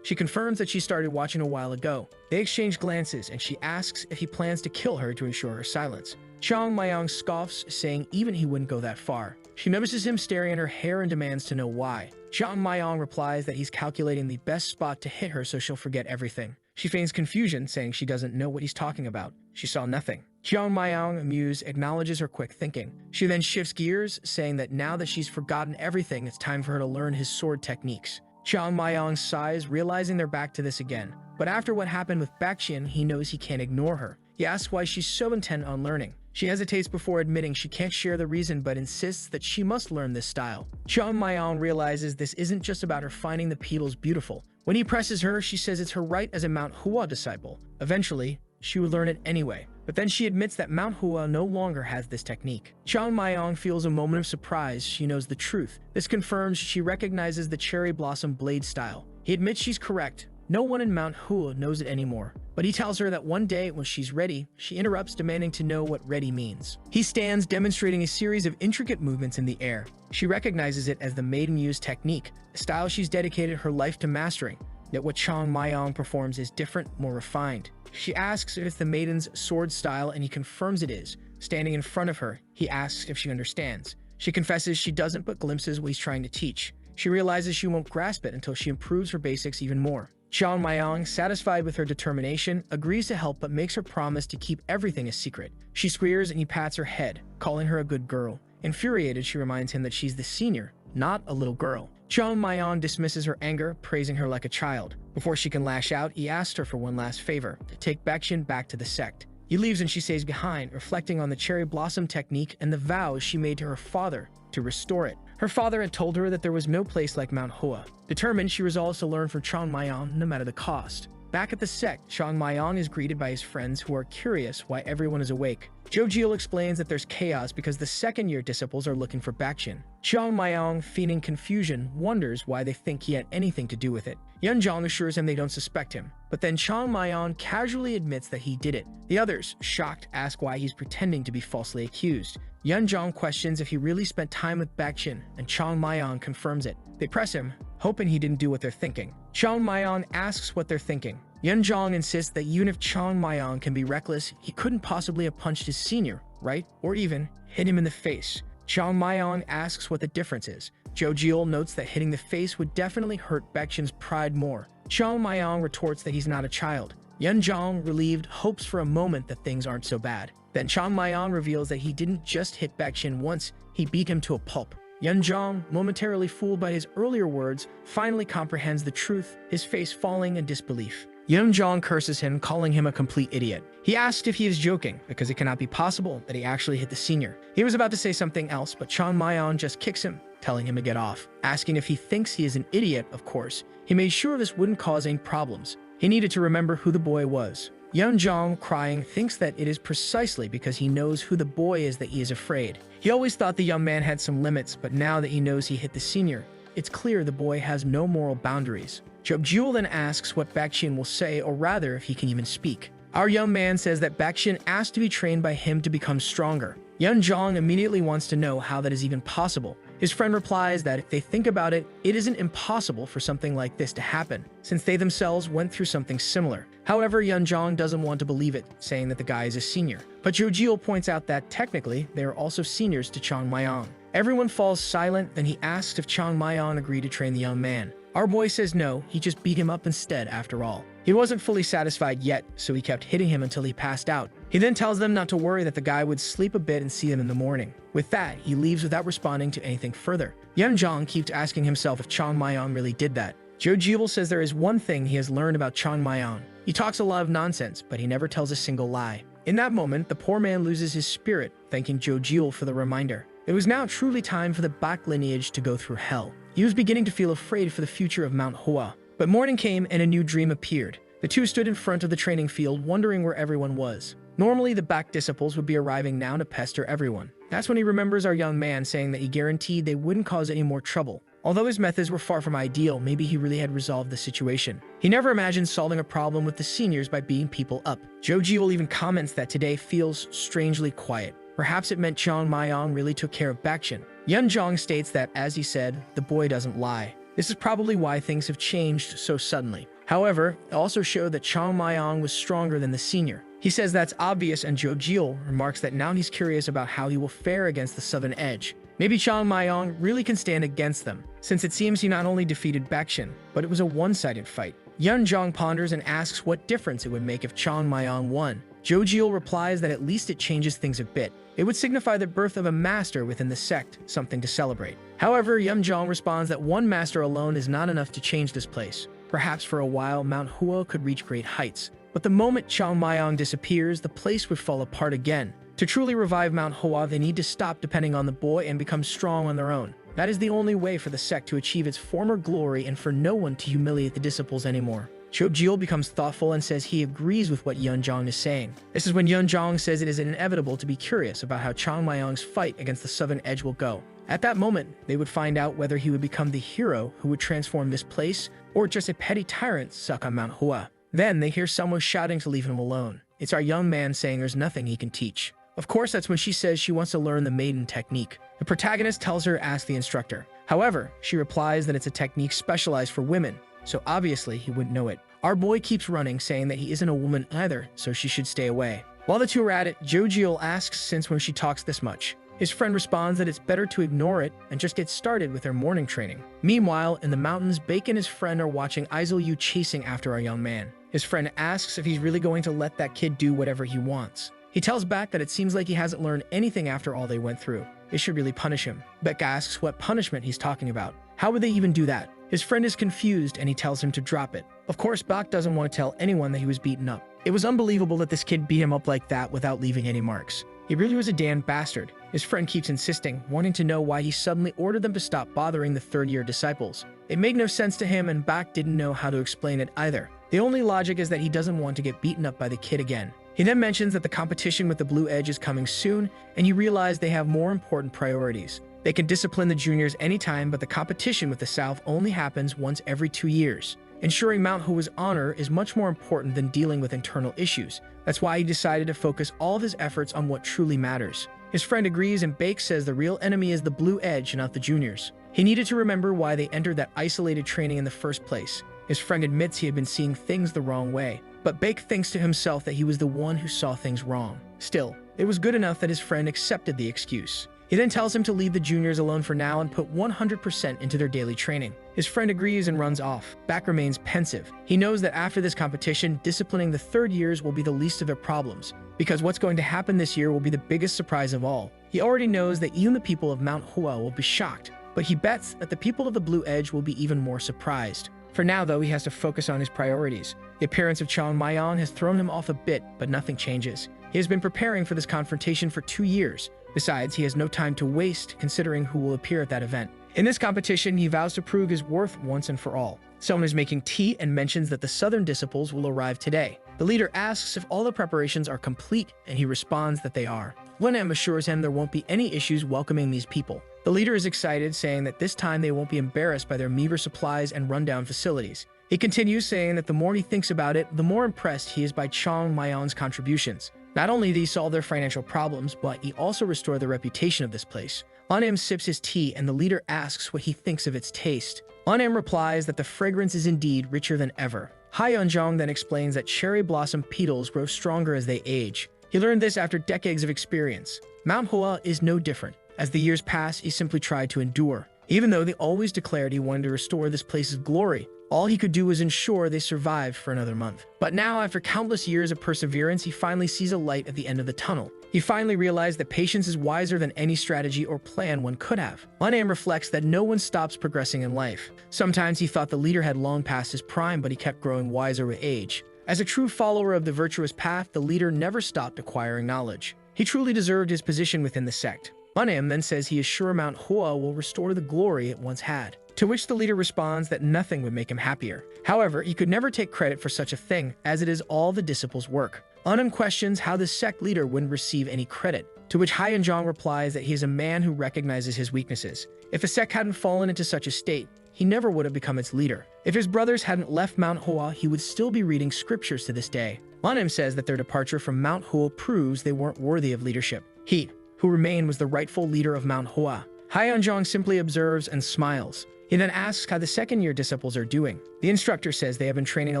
She confirms that she started watching a while ago. They exchange glances and she asks if he plans to kill her to ensure her silence. Chung Myung scoffs, saying even he wouldn't go that far. She notices him staring at her hair and demands to know why. Chung Myung replies that he's calculating the best spot to hit her so she'll forget everything. She feigns confusion, saying she doesn't know what he's talking about. She saw nothing. Chung Myung, amused, acknowledges her quick thinking. She then shifts gears, saying that now that she's forgotten everything, it's time for her to learn his sword techniques. Chung Myung sighs, realizing they're back to this again. But after what happened with Baek Cheon, he knows he can't ignore her. He asks why she's so intent on learning. She hesitates before admitting she can't share the reason but insists that she must learn this style. Chung Myung realizes this isn't just about her finding the petals beautiful. When he presses her, she says it's her right as a Mount Hua disciple. Eventually, she would learn it anyway. But then she admits that Mount Hua no longer has this technique. Chung Myung feels a moment of surprise. She knows the truth. This confirms she recognizes the cherry blossom blade style. He admits she's correct. No one in Mount Hua knows it anymore. But he tells her that one day, when she's ready, she interrupts, demanding to know what ready means. He stands, demonstrating a series of intricate movements in the air. She recognizes it as the maiden use technique, a style she's dedicated her life to mastering. Yet what Chung Myung performs is different, more refined. She asks if it's the maiden's sword style, and he confirms it is. Standing in front of her, he asks if she understands. She confesses she doesn't, but glimpses what he's trying to teach. She realizes she won't grasp it until she improves her basics even more. Chung Myung, satisfied with her determination, agrees to help but makes her promise to keep everything a secret. She squeals and he pats her head, calling her a good girl. Infuriated, she reminds him that she's the senior, not a little girl. Chung Myung dismisses her anger, praising her like a child. Before she can lash out, he asks her for one last favor, to take Baek Cheon back to the sect. He leaves and she stays behind, reflecting on the cherry blossom technique and the vows she made to her father to restore it. Her father had told her that there was no place like Mount Hua. Determined, she resolves to learn from Chung Myung no matter the cost. Back at the sect, Chung Myung is greeted by his friends who are curious why everyone is awake. Jo Gul explains that there's chaos because the second-year disciples are looking for Baek Cheon. Chung Myung, feigning confusion, wonders why they think he had anything to do with it. Yoon Jong assures him they don't suspect him, but then Chung Myung casually admits that he did it. The others, shocked, ask why he's pretending to be falsely accused. Yoon Jong questions if he really spent time with Baek Cheon, and Chung Myung confirms it. They press him, hoping he didn't do what they're thinking. Chung Myung asks what they're thinking. Yoon Jong insists that even if Chung Myung can be reckless, he couldn't possibly have punched his senior, right? Or even hit him in the face. Chung Myung asks what the difference is. Jo Gul notes that hitting the face would definitely hurt Baek Cheon's pride more. Chung Myung retorts that he's not a child. Yoon Jong, relieved, hopes for a moment that things aren't so bad. Then Chung Myung reveals that he didn't just hit Baek Cheon once, he beat him to a pulp. Yoon Jong, momentarily fooled by his earlier words, finally comprehends the truth, his face falling in disbelief. Yoon Jong curses him, calling him a complete idiot. He asks if he is joking, because it cannot be possible that he actually hit the senior. He was about to say something else, but Chung Myung just kicks him, telling him to get off. Asking if he thinks he is an idiot, of course. He made sure this wouldn't cause any problems. He needed to remember who the boy was. Yoon Jong, crying, thinks that it is precisely because he knows who the boy is that he is afraid. He always thought the young man had some limits, but now that he knows he hit the senior, it's clear the boy has no moral boundaries. Jo Gul then asks what Baek Cheon will say, or rather if he can even speak. Our young man says that Baek Cheon asked to be trained by him to become stronger. Yoon Jong immediately wants to know how that is even possible. His friend replies that if they think about it, it isn't impossible for something like this to happen, since they themselves went through something similar. However, Yoon Jong doesn't want to believe it, saying that the guy is a senior. But Jo Gul points out that technically, they are also seniors to Chung Myung. Everyone falls silent, then he asks if Chung Myung agreed to train the young man. Our boy says no, he just beat him up instead after all. He wasn't fully satisfied yet, so he kept hitting him until he passed out. He then tells them not to worry, that the guy would sleep a bit and see them in the morning. With that, he leaves without responding to anything further. Yoon Jong keeps asking himself if Chung Myung really did that. Jo Gul says there is one thing he has learned about Chung Myung. He talks a lot of nonsense, but he never tells a single lie. In that moment, the poor man loses his spirit, thanking Jo Gul for the reminder. It was now truly time for the Baek lineage to go through hell. He was beginning to feel afraid for the future of Mount Hua. But morning came and a new dream appeared. The two stood in front of the training field, wondering where everyone was. Normally, the Baek disciples would be arriving now to pester everyone. That's when he remembers our young man saying that he guaranteed they wouldn't cause any more trouble. Although his methods were far from ideal, maybe he really had resolved the situation. He never imagined solving a problem with the seniors by beating people up. Jo Gul even comments that today feels strangely quiet. Perhaps it meant Chung Myung really took care of Baek Cheon. Yoon Jong states that, as he said, the boy doesn't lie. This is probably why things have changed so suddenly. However, it also showed that Chung Myung was stronger than the senior. He says that's obvious, and Jo Gul remarks that now he's curious about how he will fare against the Southern Edge. Maybe Chung Myung really can stand against them, since it seems he not only defeated Baek Cheon, but it was a one-sided fight. Yoon Jong ponders and asks what difference it would make if Chung Myung won. Jo Gul replies that at least it changes things a bit. It would signify the birth of a master within the sect, something to celebrate. However, Yoon Jong responds that one master alone is not enough to change this place. Perhaps for a while, Mount Hua could reach great heights. But the moment Chung Myung disappears, the place would fall apart again. To truly revive Mount Hua, they need to stop depending on the boy and become strong on their own. That is the only way for the sect to achieve its former glory and for no one to humiliate the disciples anymore. Jo Gul becomes thoughtful and says he agrees with what Yoon Jong is saying. This is when Yoon Jong says it is inevitable to be curious about how Chung Myung's fight against the Southern Edge will go. At that moment, they would find out whether he would become the hero who would transform this place or just a petty tyrant stuck on Mount Hua. Then they hear someone shouting to leave him alone. It's our young man saying there's nothing he can teach. Of course, that's when she says she wants to learn the maiden technique. The protagonist tells her to ask the instructor. However, she replies that it's a technique specialized for women, so obviously he wouldn't know it. Our boy keeps running, saying that he isn't a woman either, so she should stay away. While the two are at it, Jo Gul asks since when she talks this much. His friend responds that it's better to ignore it and just get started with their morning training. Meanwhile, in the mountains, Baek and his friend are watching Yu chasing after our young man. His friend asks if he's really going to let that kid do whatever he wants. He tells Baek that it seems like he hasn't learned anything after all they went through. They should really punish him. Baek asks what punishment he's talking about. How would they even do that? His friend is confused and he tells him to drop it. Of course, Baek doesn't want to tell anyone that he was beaten up. It was unbelievable that this kid beat him up like that without leaving any marks. He really was a damn bastard. His friend keeps insisting, wanting to know why he suddenly ordered them to stop bothering the third-year disciples. It made no sense to him, and Baek didn't know how to explain it either. The only logic is that he doesn't want to get beaten up by the kid again. He then mentions that the competition with the Blue Edge is coming soon, and you realize they have more important priorities. They can discipline the juniors anytime, but the competition with the South only happens once every 2 years. Ensuring Mount Hua's honor is much more important than dealing with internal issues. That's why he decided to focus all of his efforts on what truly matters. His friend agrees, and Baek says the real enemy is the Blue Edge, not the juniors. He needed to remember why they entered that isolated training in the first place. His friend admits he had been seeing things the wrong way, but Baek thinks to himself that he was the one who saw things wrong. Still, it was good enough that his friend accepted the excuse. He then tells him to leave the juniors alone for now and put 100% into their daily training. His friend agrees and runs off. Baek remains pensive. He knows that after this competition, disciplining the third years will be the least of their problems, because what's going to happen this year will be the biggest surprise of all. He already knows that even the people of Mount Hua will be shocked, but he bets that the people of the Blue Edge will be even more surprised. For now, though, he has to focus on his priorities. The appearance of Chung Myung has thrown him off a bit, but nothing changes. He has been preparing for this confrontation for 2 years. Besides, he has no time to waste considering who will appear at that event. In this competition, he vows to prove his worth once and for all. Someone is making tea and mentions that the Southern disciples will arrive today. The leader asks if all the preparations are complete, and he responds that they are. Won-am assures him there won't be any issues welcoming these people. The leader is excited, saying that this time they won't be embarrassed by their meager supplies and rundown facilities. He continues, saying that the more he thinks about it, the more impressed he is by Chung Myung's contributions. Not only did he solve their financial problems, but he also restored the reputation of this place. Won-am sips his tea, and the leader asks what he thinks of its taste. Won-am replies that the fragrance is indeed richer than ever. Yoon Jong then explains that cherry blossom petals grow stronger as they age. He learned this after decades of experience. Mount Hua is no different. As the years passed, he simply tried to endure. Even though they always declared he wanted to restore this place's glory, all he could do was ensure they survived for another month. But now, after countless years of perseverance, he finally sees a light at the end of the tunnel. He finally realized that patience is wiser than any strategy or plan one could have. Won-am reflects that no one stops progressing in life. Sometimes he thought the leader had long passed his prime, but he kept growing wiser with age. As a true follower of the virtuous path, the leader never stopped acquiring knowledge. He truly deserved his position within the sect. Won-am then says he is sure Mount Hua will restore the glory it once had. To which the leader responds that nothing would make him happier. However, he could never take credit for such a thing, as it is all the disciples' work. Unam questions how the sect leader wouldn't receive any credit, to which Yoon Jong replies that he is a man who recognizes his weaknesses. If the sect hadn't fallen into such a state, he never would have become its leader. If his brothers hadn't left Mount Hua, he would still be reading scriptures to this day. Unam says that their departure from Mount Hua proves they weren't worthy of leadership. He, who remained, was the rightful leader of Mount Hua. Yoon Jong simply observes and smiles. He then asks how the second-year disciples are doing. The instructor says they have been training a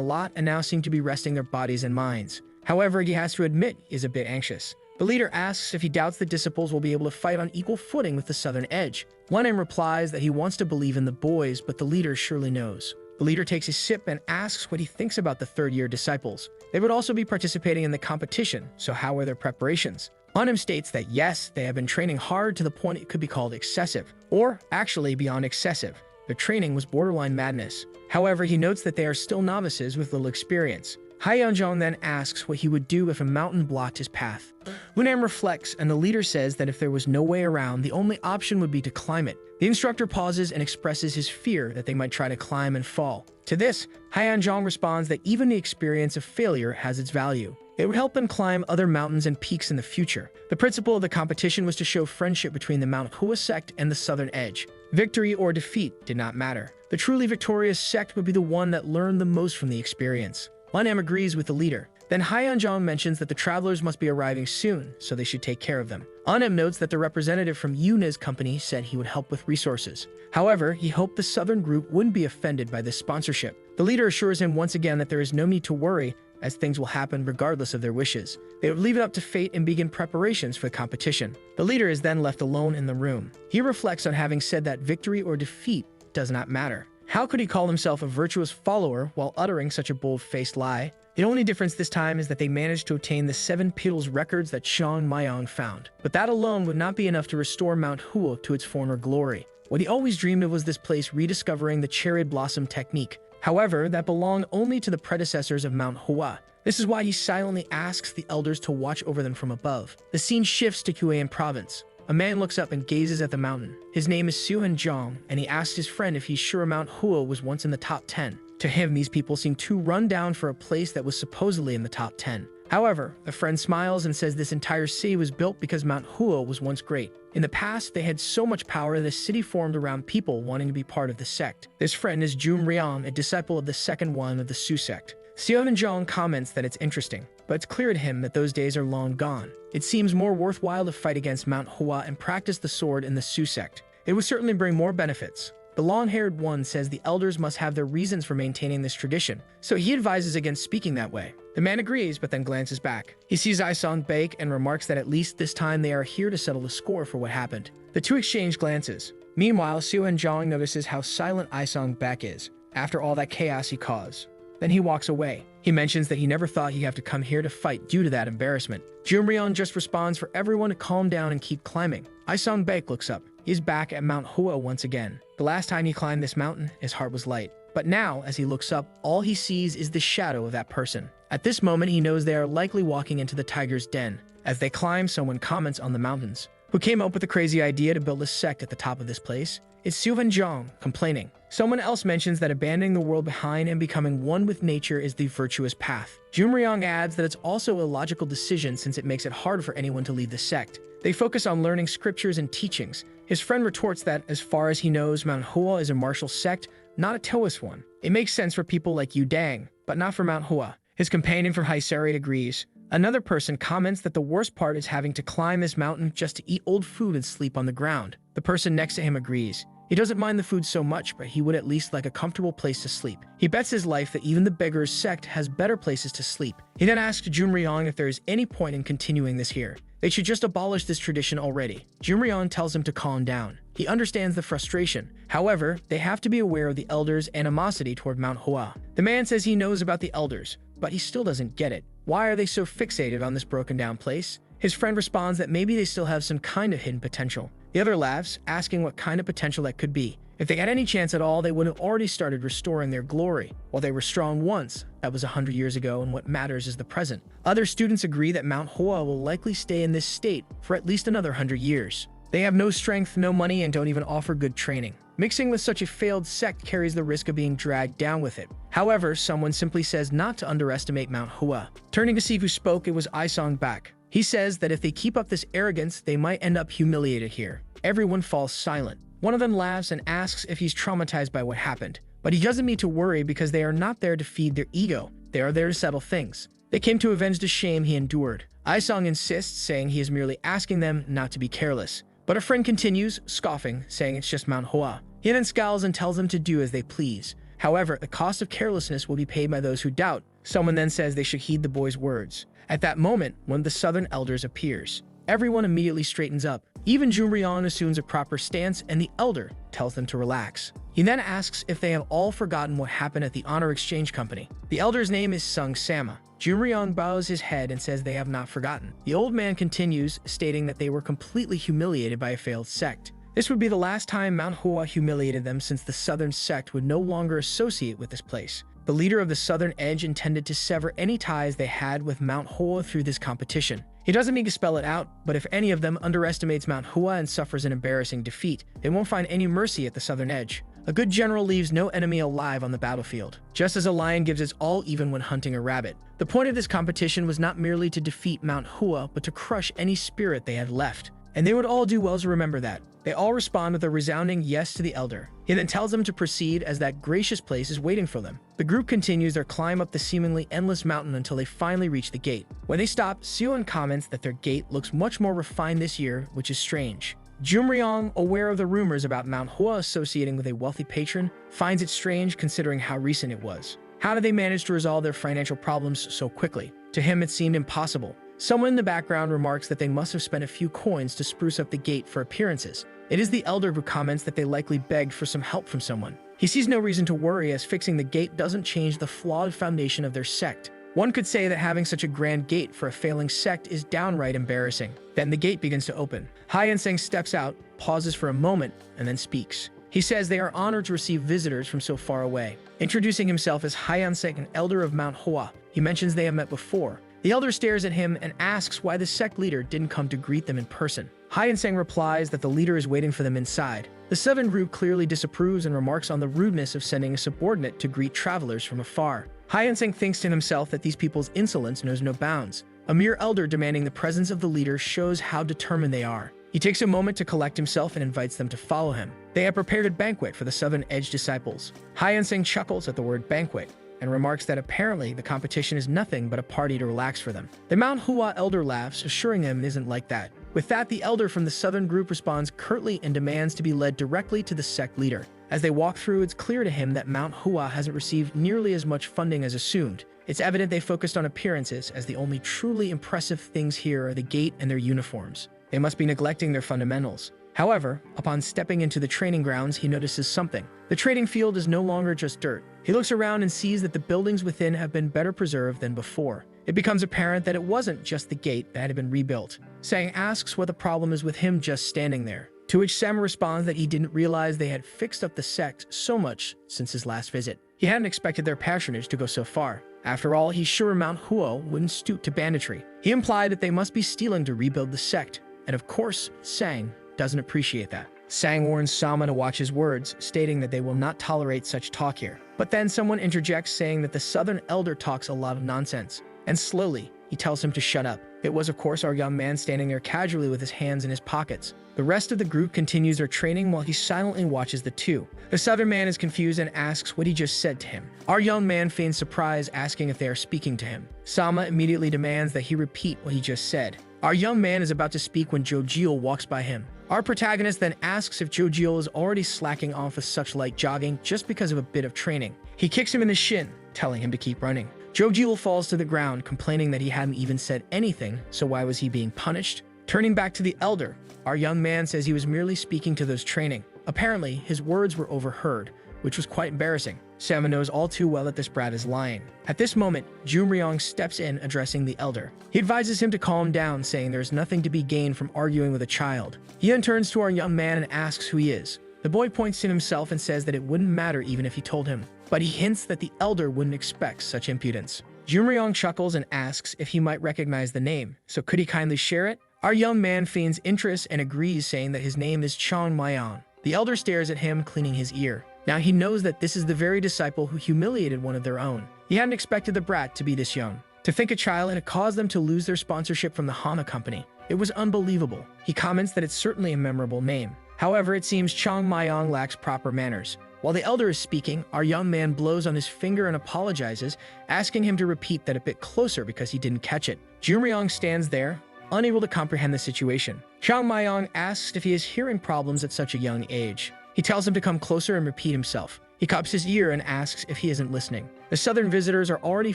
lot and now seem to be resting their bodies and minds. However, he has to admit he is a bit anxious. The leader asks if he doubts the disciples will be able to fight on equal footing with the Southern Edge. Unam replies that he wants to believe in the boys, but the leader surely knows. The leader takes a sip and asks what he thinks about the third-year disciples. They would also be participating in the competition, so how are their preparations? Unam states that yes, they have been training hard to the point it could be called excessive, or actually beyond excessive. Their training was borderline madness. However, he notes that they are still novices with little experience. Yoon Jong then asks what he would do if a mountain blocked his path. Unam reflects, and the leader says that if there was no way around, the only option would be to climb it. The instructor pauses and expresses his fear that they might try to climb and fall. To this, Yoon Jong responds that even the experience of failure has its value. It would help them climb other mountains and peaks in the future. The principle of the competition was to show friendship between the Mount Hua Sect and the Southern Edge. Victory or defeat did not matter. The truly victorious sect would be the one that learned the most from the experience. Unam agrees with the leader. Then Yoon Jong mentions that the travelers must be arriving soon, so they should take care of them. Unam notes that the representative from Yoon's company said he would help with resources. However, he hoped the Southern group wouldn't be offended by this sponsorship. The leader assures him once again that there is no need to worry, as things will happen regardless of their wishes. They would leave it up to fate and begin preparations for the competition. The leader is then left alone in the room. He reflects on having said that victory or defeat does not matter. How could he call himself a virtuous follower while uttering such a bold-faced lie? The only difference this time is that they managed to obtain the 7 Petals records that Chung Myung found. But that alone would not be enough to restore Mount Hua to its former glory. What he always dreamed of was this place rediscovering the cherry blossom technique. However, that belonged only to the predecessors of Mount Hua. This is why he silently asks the elders to watch over them from above. The scene shifts to Hualien province. A man looks up and gazes at the mountain. His name is Yoon Jong, and he asks his friend if he's sure Mount Hua was once in the top 10. To him, these people seem too run down for a place that was supposedly in the top 10. However, the friend smiles and says this entire city was built because Mount Hua was once great. In the past, they had so much power that a city formed around people wanting to be part of the sect. This friend is Jo Gul, a disciple of the second one of the Su sect. Yoon Jong comments that it's interesting, but it's clear to him that those days are long gone. It seems more worthwhile to fight against Mount Hua and practice the sword in the Su sect. It would certainly bring more benefits. The long-haired one says the elders must have their reasons for maintaining this tradition, so he advises against speaking that way. The man agrees, but then glances back. He sees Isong Baek and remarks that at least this time they are here to settle the score for what happened. The two exchange glances. Meanwhile, Yoon Jong notices how silent Isong Baek is, after all that chaos he caused. Then he walks away. He mentions that he never thought he'd have to come here to fight due to that embarrassment. Jo Gul just responds for everyone to calm down and keep climbing. Isong Baek looks up. He's back at Mount Hua once again. The last time he climbed this mountain, his heart was light. But now, as he looks up, all he sees is the shadow of that person. At this moment, he knows they are likely walking into the tiger's den. As they climb, someone comments on the mountains. Who came up with the crazy idea to build a sect at the top of this place? It's Yoon Jong, complaining. Someone else mentions that abandoning the world behind and becoming one with nature is the virtuous path. Jo Gul adds that it's also a logical decision since it makes it hard for anyone to leave the sect. They focus on learning scriptures and teachings. His friend retorts that, as far as he knows, Mount Hua is a martial sect, not a Taoist one. It makes sense for people like Yu Dang, but not for Mount Hua. His companion from Haisari agrees. Another person comments that the worst part is having to climb this mountain just to eat old food and sleep on the ground. The person next to him agrees. He doesn't mind the food so much, but he would at least like a comfortable place to sleep. He bets his life that even the beggar's sect has better places to sleep. He then asks Jo Gul if there is any point in continuing this here. They should just abolish this tradition already. Jo Gul tells him to calm down. He understands the frustration. However, they have to be aware of the elders' animosity toward Mount Hua. The man says he knows about the elders, but he still doesn't get it. Why are they so fixated on this broken down place? His friend responds that maybe they still have some kind of hidden potential. The other laughs, asking what kind of potential that could be. If they had any chance at all, they would have already started restoring their glory. While they were strong once, that was 100 years ago, and what matters is the present. Other students agree that Mount Hua will likely stay in this state for at least another 100 years. They have no strength, no money, and don't even offer good training. Mixing with such a failed sect carries the risk of being dragged down with it. However, someone simply says not to underestimate Mount Hua. Turning to see who spoke, it was Isong Baek. He says that if they keep up this arrogance, they might end up humiliated here. Everyone falls silent. One of them laughs and asks if he's traumatized by what happened. But he doesn't need to worry because they are not there to feed their ego. They are there to settle things. They came to avenge the shame he endured. Isong insists, saying he is merely asking them not to be careless. But a friend continues, scoffing, saying it's just Mount Hua. He then scowls and tells them to do as they please. However, the cost of carelessness will be paid by those who doubt. Someone then says they should heed the boy's words. At that moment, one of the southern elders appears. Everyone immediately straightens up. Even Jo Gul assumes a proper stance, and the elder tells them to relax. He then asks if they have all forgotten what happened at the Honor Exchange Company. The elder's name is Sung Sama. Jo Gul bows his head and says they have not forgotten. The old man continues, stating that they were completely humiliated by a failed sect. This would be the last time Mount Hua humiliated them, since the Southern Sect would no longer associate with this place. The leader of the Southern Edge intended to sever any ties they had with Mount Hua through this competition. He doesn't mean to spell it out, but if any of them underestimates Mount Hua and suffers an embarrassing defeat, they won't find any mercy at the Southern Edge. A good general leaves no enemy alive on the battlefield, just as a lion gives its all even when hunting a rabbit. The point of this competition was not merely to defeat Mount Hua, but to crush any spirit they had left. And they would all do well to remember that. They all respond with a resounding yes to the elder. He then tells them to proceed, as that gracious place is waiting for them. The group continues their climb up the seemingly endless mountain until they finally reach the gate. When they stop, Seon comments that their gate looks much more refined this year, which is strange. Jo Gul, aware of the rumors about Mount Hua associating with a wealthy patron, finds it strange considering how recent it was. How did they manage to resolve their financial problems so quickly? To him, it seemed impossible. Someone in the background remarks that they must have spent a few coins to spruce up the gate for appearances. It is the elder who comments that they likely begged for some help from someone. He sees no reason to worry, as fixing the gate doesn't change the flawed foundation of their sect. One could say that having such a grand gate for a failing sect is downright embarrassing. Then the gate begins to open. Hyanseng steps out, pauses for a moment, and then speaks. He says they are honored to receive visitors from so far away. Introducing himself as Hyanseng, an elder of Mount Hua, he mentions they have met before. The elder stares at him and asks why the sect leader didn't come to greet them in person. Hyanseng replies that the leader is waiting for them inside. The southern group clearly disapproves and remarks on the rudeness of sending a subordinate to greet travelers from afar. Hyanseng thinks to himself that these people's insolence knows no bounds. A mere elder demanding the presence of the leader shows how determined they are. He takes a moment to collect himself and invites them to follow him. They have prepared a banquet for the Southern Edge disciples. Hyanseng chuckles at the word banquet and remarks that apparently the competition is nothing but a party to relax for them. The Mount Hua elder laughs, assuring him it isn't like that. With that, the elder from the southern group responds curtly and demands to be led directly to the sect leader. As they walk through, it's clear to him that Mount Hua hasn't received nearly as much funding as assumed. It's evident they focused on appearances, as the only truly impressive things here are the gate and their uniforms. They must be neglecting their fundamentals. However, upon stepping into the training grounds, he notices something. The training field is no longer just dirt. He looks around and sees that the buildings within have been better preserved than before. It becomes apparent that it wasn't just the gate that had been rebuilt. Sang asks what the problem is with him just standing there, to which Sam responds that he didn't realize they had fixed up the sect so much since his last visit. He hadn't expected their patronage to go so far. After all, he's sure Mount Hua wouldn't stoop to banditry. He implied that they must be stealing to rebuild the sect, and of course, Sang doesn't appreciate that. Sang warns Sama to watch his words, stating that they will not tolerate such talk here. But then someone interjects, saying that the southern elder talks a lot of nonsense, and slowly, he tells him to shut up. It was, of course, our young man standing there casually with his hands in his pockets. The rest of the group continues their training while he silently watches the two. The southern man is confused and asks what he just said to him. Our young man feigns surprise, asking if they are speaking to him. Sama immediately demands that he repeat what he just said. Our young man is about to speak when Jo Gul walks by him. Our protagonist then asks if Jo Gul is already slacking off with such light jogging just because of a bit of training. He kicks him in the shin, telling him to keep running. Jo Gul falls to the ground, complaining that he hadn't even said anything, so why was he being punished? Turning back to the elder, our young man says he was merely speaking to those training. Apparently, his words were overheard, which was quite embarrassing. Sama knows all too well that this brat is lying. At this moment, Jo Gul steps in, addressing the elder. He advises him to calm down, saying there's nothing to be gained from arguing with a child. He then turns to our young man and asks who he is. The boy points to himself and says that it wouldn't matter even if he told him, but he hints that the elder wouldn't expect such impudence. Jo Gul chuckles and asks if he might recognize the name, so could he kindly share it? Our young man feigns interest and agrees, saying that his name is Chung Myung. The elder stares at him, cleaning his ear. Now he knows that this is the very disciple who humiliated one of their own. He hadn't expected the brat to be this young. To think a child had caused them to lose their sponsorship from the Hana company. It was unbelievable. He comments that it's certainly a memorable name. However, it seems Chung Myung lacks proper manners. While the elder is speaking, our young man blows on his finger and apologizes, asking him to repeat that a bit closer because he didn't catch it. Jo Gul stands there, unable to comprehend the situation. Chung Myung asks if he is hearing problems at such a young age. He tells him to come closer and repeat himself. He cups his ear and asks if he isn't listening. The southern visitors are already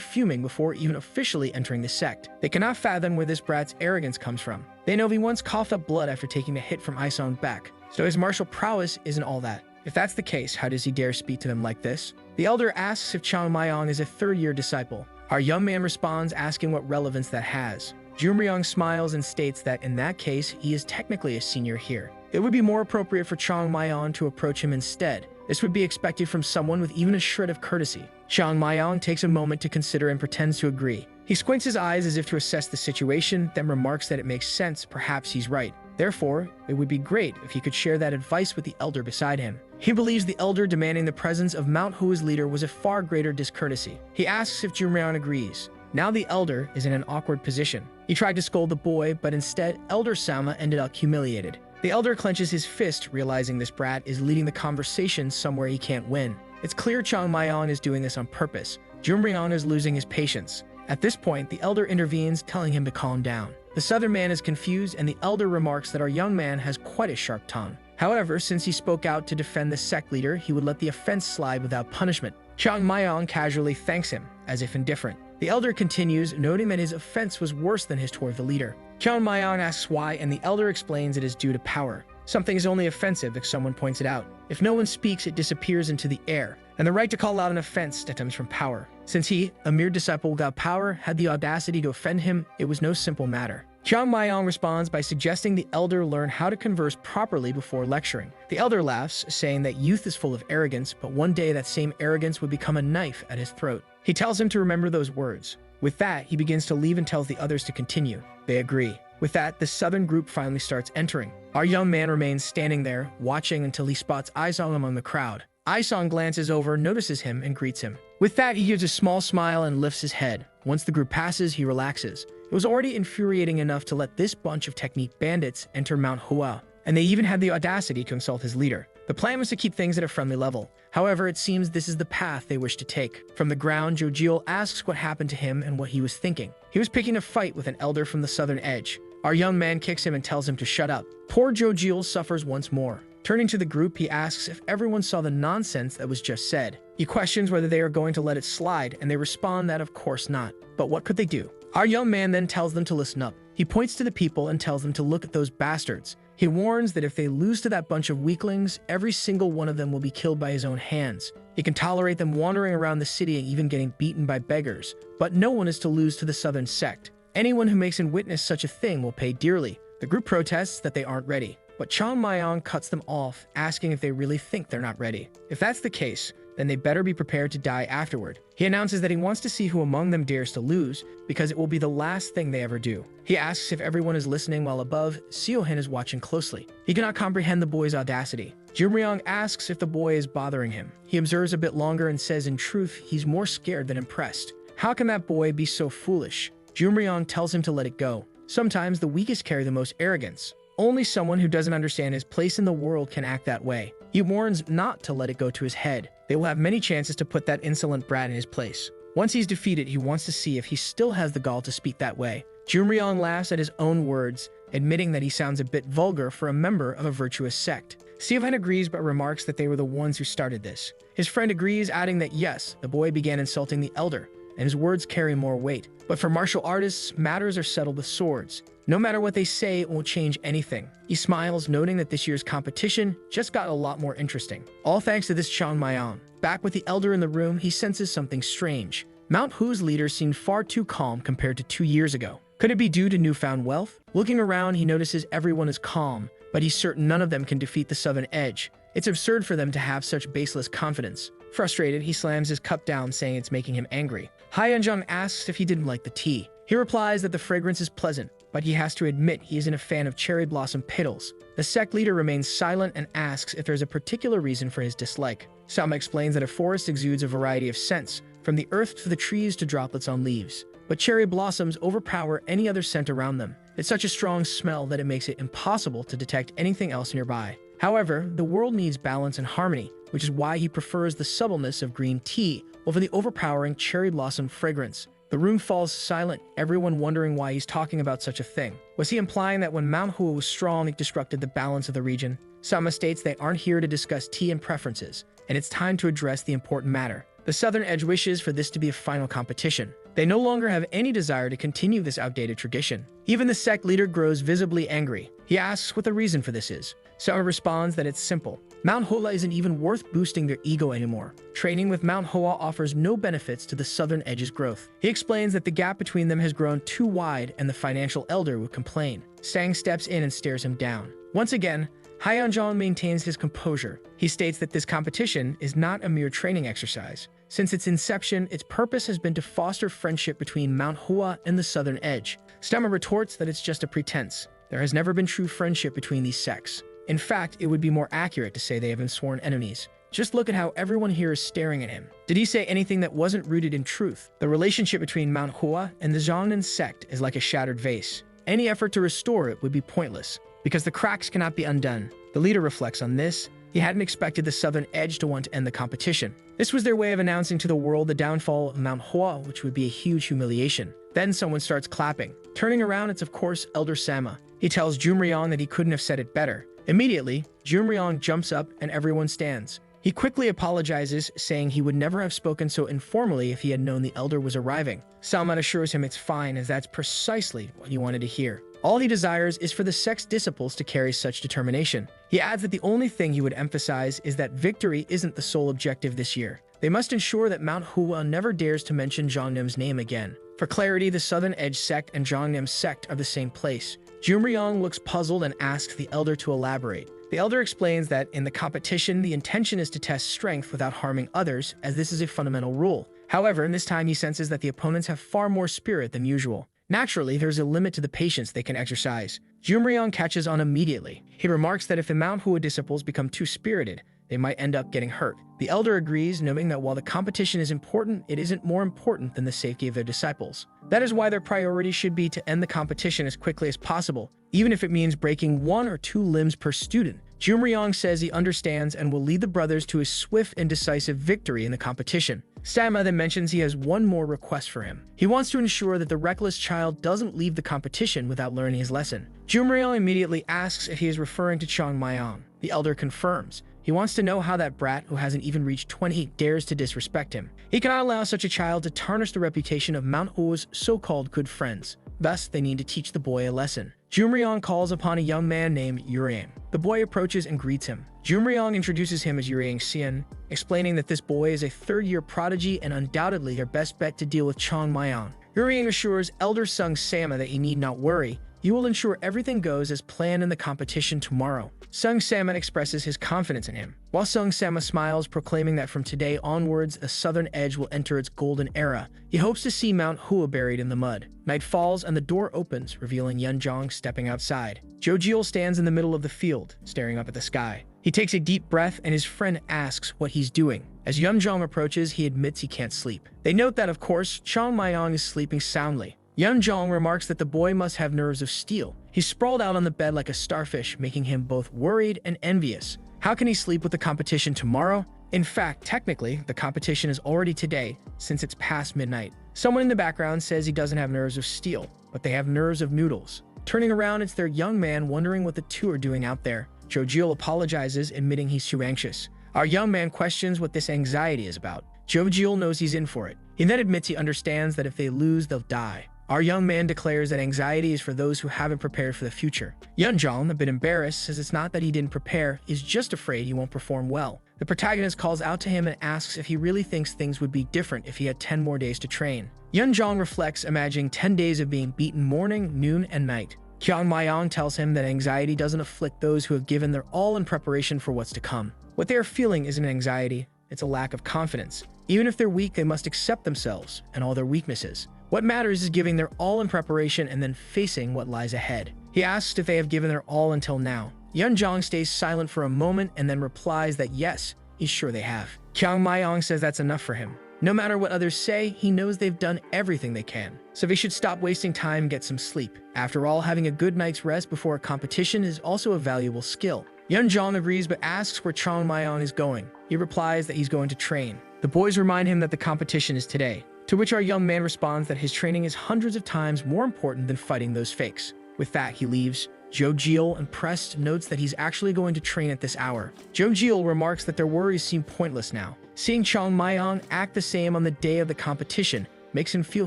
fuming before even officially entering the sect. They cannot fathom where this brat's arrogance comes from. They know he once coughed up blood after taking a hit from Isong's back, so his martial prowess isn't all that. If that's the case, how does he dare speak to them like this? The elder asks if Chung Myung is a third-year disciple. Our young man responds, asking what relevance that has. Jo Gul smiles and states that in that case, he is technically a senior here. It would be more appropriate for Chung Myung to approach him instead. This would be expected from someone with even a shred of courtesy. Chung Myung takes a moment to consider and pretends to agree. He squints his eyes as if to assess the situation, then remarks that it makes sense, perhaps he's right. Therefore, it would be great if he could share that advice with the elder beside him. He believes the elder demanding the presence of Mount Hua's leader was a far greater discourtesy. He asks if Jo Gul agrees. Now the elder is in an awkward position. He tried to scold the boy, but instead, Elder Sama ended up humiliated. The elder clenches his fist, realizing this brat is leading the conversation somewhere he can't win. It's clear Chung Myung is doing this on purpose. Jo Gul is losing his patience. At this point, the elder intervenes, telling him to calm down. The southern man is confused, and the elder remarks that our young man has quite a sharp tongue. However, since he spoke out to defend the sect leader, he would let the offense slide without punishment. Chung Myung casually thanks him, as if indifferent. The elder continues, noting that his offense was worse than his toward the leader. Chung Myung asks why, and the elder explains it is due to power. Something is only offensive if someone points it out. If no one speaks, it disappears into the air, and the right to call out an offense stems from power. Since he, a mere disciple without power, had the audacity to offend him, it was no simple matter. Chung Myung responds by suggesting the elder learn how to converse properly before lecturing. The elder laughs, saying that youth is full of arrogance, but one day that same arrogance would become a knife at his throat. He tells him to remember those words. With that, he begins to leave and tells the others to continue. They agree. With that, the southern group finally starts entering. Our young man remains standing there, watching until he spots Isong among the crowd. Isong glances over, notices him, and greets him. With that, he gives a small smile and lifts his head. Once the group passes, he relaxes. It was already infuriating enough to let this bunch of technique bandits enter Mount Hua, and they even had the audacity to consult his leader. The plan was to keep things at a friendly level. However, it seems this is the path they wish to take. From the ground, Jo Gul asks what happened to him and what he was thinking. He was picking a fight with an elder from the Southern Edge. Our young man kicks him and tells him to shut up. Poor Jo Gul suffers once more. Turning to the group, he asks if everyone saw the nonsense that was just said. He questions whether they are going to let it slide, and they respond that of course not. But what could they do? Our young man then tells them to listen up. He points to the people and tells them to look at those bastards. He warns that if they lose to that bunch of weaklings, every single one of them will be killed by his own hands. He can tolerate them wandering around the city and even getting beaten by beggars. But no one is to lose to the Southern Sect. Anyone who makes and witness such a thing will pay dearly. The group protests that they aren't ready. But Chung Myung cuts them off, asking if they really think they're not ready. If that's the case, then they better be prepared to die afterward. He announces that he wants to see who among them dares to lose, because it will be the last thing they ever do. He asks if everyone is listening while above, Seo-hin is watching closely. He cannot comprehend the boy's audacity. Jo Gul asks if the boy is bothering him. He observes a bit longer and says in truth, he's more scared than impressed. How can that boy be so foolish? Jo Gul tells him to let it go. Sometimes the weakest carry the most arrogance. Only someone who doesn't understand his place in the world can act that way. He warns not to let it go to his head. They will have many chances to put that insolent brat in his place. Once he's defeated, he wants to see if he still has the gall to speak that way. Jo Gul laughs at his own words, admitting that he sounds a bit vulgar for a member of a virtuous sect. Seo-hin agrees but remarks that they were the ones who started this. His friend agrees, adding that yes, the boy began insulting the elder, and his words carry more weight. But for martial artists, matters are settled with swords. No matter what they say, it won't change anything. He smiles, noting that this year's competition just got a lot more interesting. All thanks to this Chung Myung. Back with the elder in the room, he senses something strange. Mount Hua's leader seemed far too calm compared to 2 years ago. Could it be due to newfound wealth? Looking around, he notices everyone is calm, but he's certain none of them can defeat the Southern Edge. It's absurd for them to have such baseless confidence. Frustrated, he slams his cup down, saying it's making him angry. Yoon Jong asks if he didn't like the tea. He replies that the fragrance is pleasant, but he has to admit he isn't a fan of cherry blossom petals. The sect leader remains silent and asks if there's a particular reason for his dislike. Sama explains that a forest exudes a variety of scents, from the earth to the trees to droplets on leaves. But cherry blossoms overpower any other scent around them. It's such a strong smell that it makes it impossible to detect anything else nearby. However, the world needs balance and harmony, which is why he prefers the subtleness of green tea over the overpowering cherry blossom fragrance. The room falls silent, everyone wondering why he's talking about such a thing. Was he implying that when Mount Hua was strong, it disrupted the balance of the region? Sama states they aren't here to discuss tea and preferences, and it's time to address the important matter. The Southern Edge wishes for this to be a final competition. They no longer have any desire to continue this outdated tradition. Even the sect leader grows visibly angry. He asks what the reason for this is. Sama responds that it's simple. Mount Hua isn't even worth boosting their ego anymore. Training with Mount Hua offers no benefits to the Southern Edge's growth. He explains that the gap between them has grown too wide and the financial elder would complain. Sang steps in and stares him down. Once again, Yoon Jong maintains his composure. He states that this competition is not a mere training exercise. Since its inception, its purpose has been to foster friendship between Mount Hua and the Southern Edge. Sama retorts that it's just a pretense. There has never been true friendship between these sects. In fact, it would be more accurate to say they have been sworn enemies. Just look at how everyone here is staring at him. Did he say anything that wasn't rooted in truth? The relationship between Mount Hua and the Zhongnan sect is like a shattered vase. Any effort to restore it would be pointless, because the cracks cannot be undone. The leader reflects on this. He hadn't expected the Southern Edge to want to end the competition. This was their way of announcing to the world the downfall of Mount Hua, which would be a huge humiliation. Then someone starts clapping. Turning around, it's of course Elder Sama. He tells Jo Myung that he couldn't have said it better. Immediately, Jo Myung jumps up and everyone stands. He quickly apologizes, saying he would never have spoken so informally if he had known the elder was arriving. Salman assures him it's fine, as that's precisely what he wanted to hear. All he desires is for the sect's disciples to carry such determination. He adds that the only thing he would emphasize is that victory isn't the sole objective this year. They must ensure that Mount Hua never dares to mention Jongnam's name again. For clarity, the Southern Edge Sect and Jongnam Sect are the same place. Jo Myung looks puzzled and asks the elder to elaborate. The elder explains that in the competition, the intention is to test strength without harming others, as this is a fundamental rule. However, in this time he senses that the opponents have far more spirit than usual. Naturally, there's a limit to the patience they can exercise. Jo Myung catches on immediately. He remarks that if the Mount Hua disciples become too spirited, they might end up getting hurt. The elder agrees, noting that while the competition is important, it isn't more important than the safety of their disciples. That is why their priority should be to end the competition as quickly as possible, even if it means breaking 1 or 2 limbs per student. Jo Myung says he understands and will lead the brothers to a swift and decisive victory in the competition. Sama then mentions he has one more request for him. He wants to ensure that the reckless child doesn't leave the competition without learning his lesson. Jo Myung immediately asks if he is referring to Chung Myung. The elder confirms. He wants to know how that brat, who hasn't even reached 20, dares to disrespect him. He cannot allow such a child to tarnish the reputation of Mount Hua's so-called good friends. Thus, they need to teach the boy a lesson. Jo Myung calls upon a young man named Yoon. The boy approaches and greets him. Jo Myung introduces him as Yoon Xian, explaining that this boy is a third-year prodigy and undoubtedly their best bet to deal with Chung Myung. Yoon assures Elder Sung Sama that he need not worry. He will ensure everything goes as planned in the competition tomorrow. Sung Sama expresses his confidence in him, while Sung Sama smiles, proclaiming that from today onwards, the Southern Edge will enter its golden era. He hopes to see Mount Hua buried in the mud. Night falls and the door opens, revealing Yoon Jong stepping outside. Jo Gul stands in the middle of the field, staring up at the sky. He takes a deep breath and his friend asks what he's doing. As Yoon Jong approaches, he admits he can't sleep. They note that, of course, Chung Myung is sleeping soundly. Yoon Jong remarks that the boy must have nerves of steel. He's sprawled out on the bed like a starfish, making him both worried and envious. How can he sleep with the competition tomorrow? In fact, technically, the competition is already today, since it's past midnight. Someone in the background says he doesn't have nerves of steel, but they have nerves of noodles. Turning around, it's their young man wondering what the two are doing out there. Jo Gul apologizes, admitting he's too anxious. Our young man questions what this anxiety is about. Jo Gul knows he's in for it. He then admits he understands that if they lose, they'll die. Our young man declares that anxiety is for those who haven't prepared for the future. Yoon Jong, a bit embarrassed, says it's not that he didn't prepare, he's just afraid he won't perform well. The protagonist calls out to him and asks if he really thinks things would be different if he had 10 more days to train. Yoon Jong reflects, imagining 10 days of being beaten morning, noon, and night. Chung Myung tells him that anxiety doesn't afflict those who have given their all in preparation for what's to come. What they are feeling isn't anxiety, it's a lack of confidence. Even if they're weak, they must accept themselves and all their weaknesses. What matters is giving their all in preparation and then facing what lies ahead. He asks if they have given their all until now. Yoon Jong stays silent for a moment and then replies that yes, he's sure they have. Chung Myung says that's enough for him. No matter what others say, he knows they've done everything they can. So they should stop wasting time and get some sleep. After all, having a good night's rest before a competition is also a valuable skill. Yoon Jong agrees but asks where Chung Myung is going. He replies that he's going to train. The boys remind him that the competition is today, to which our young man responds that his training is hundreds of times more important than fighting those fakes. With that, he leaves. Jo Gul, impressed, notes that he's actually going to train at this hour. Jo Gul remarks that their worries seem pointless now. Seeing Chung Myung act the same on the day of the competition makes him feel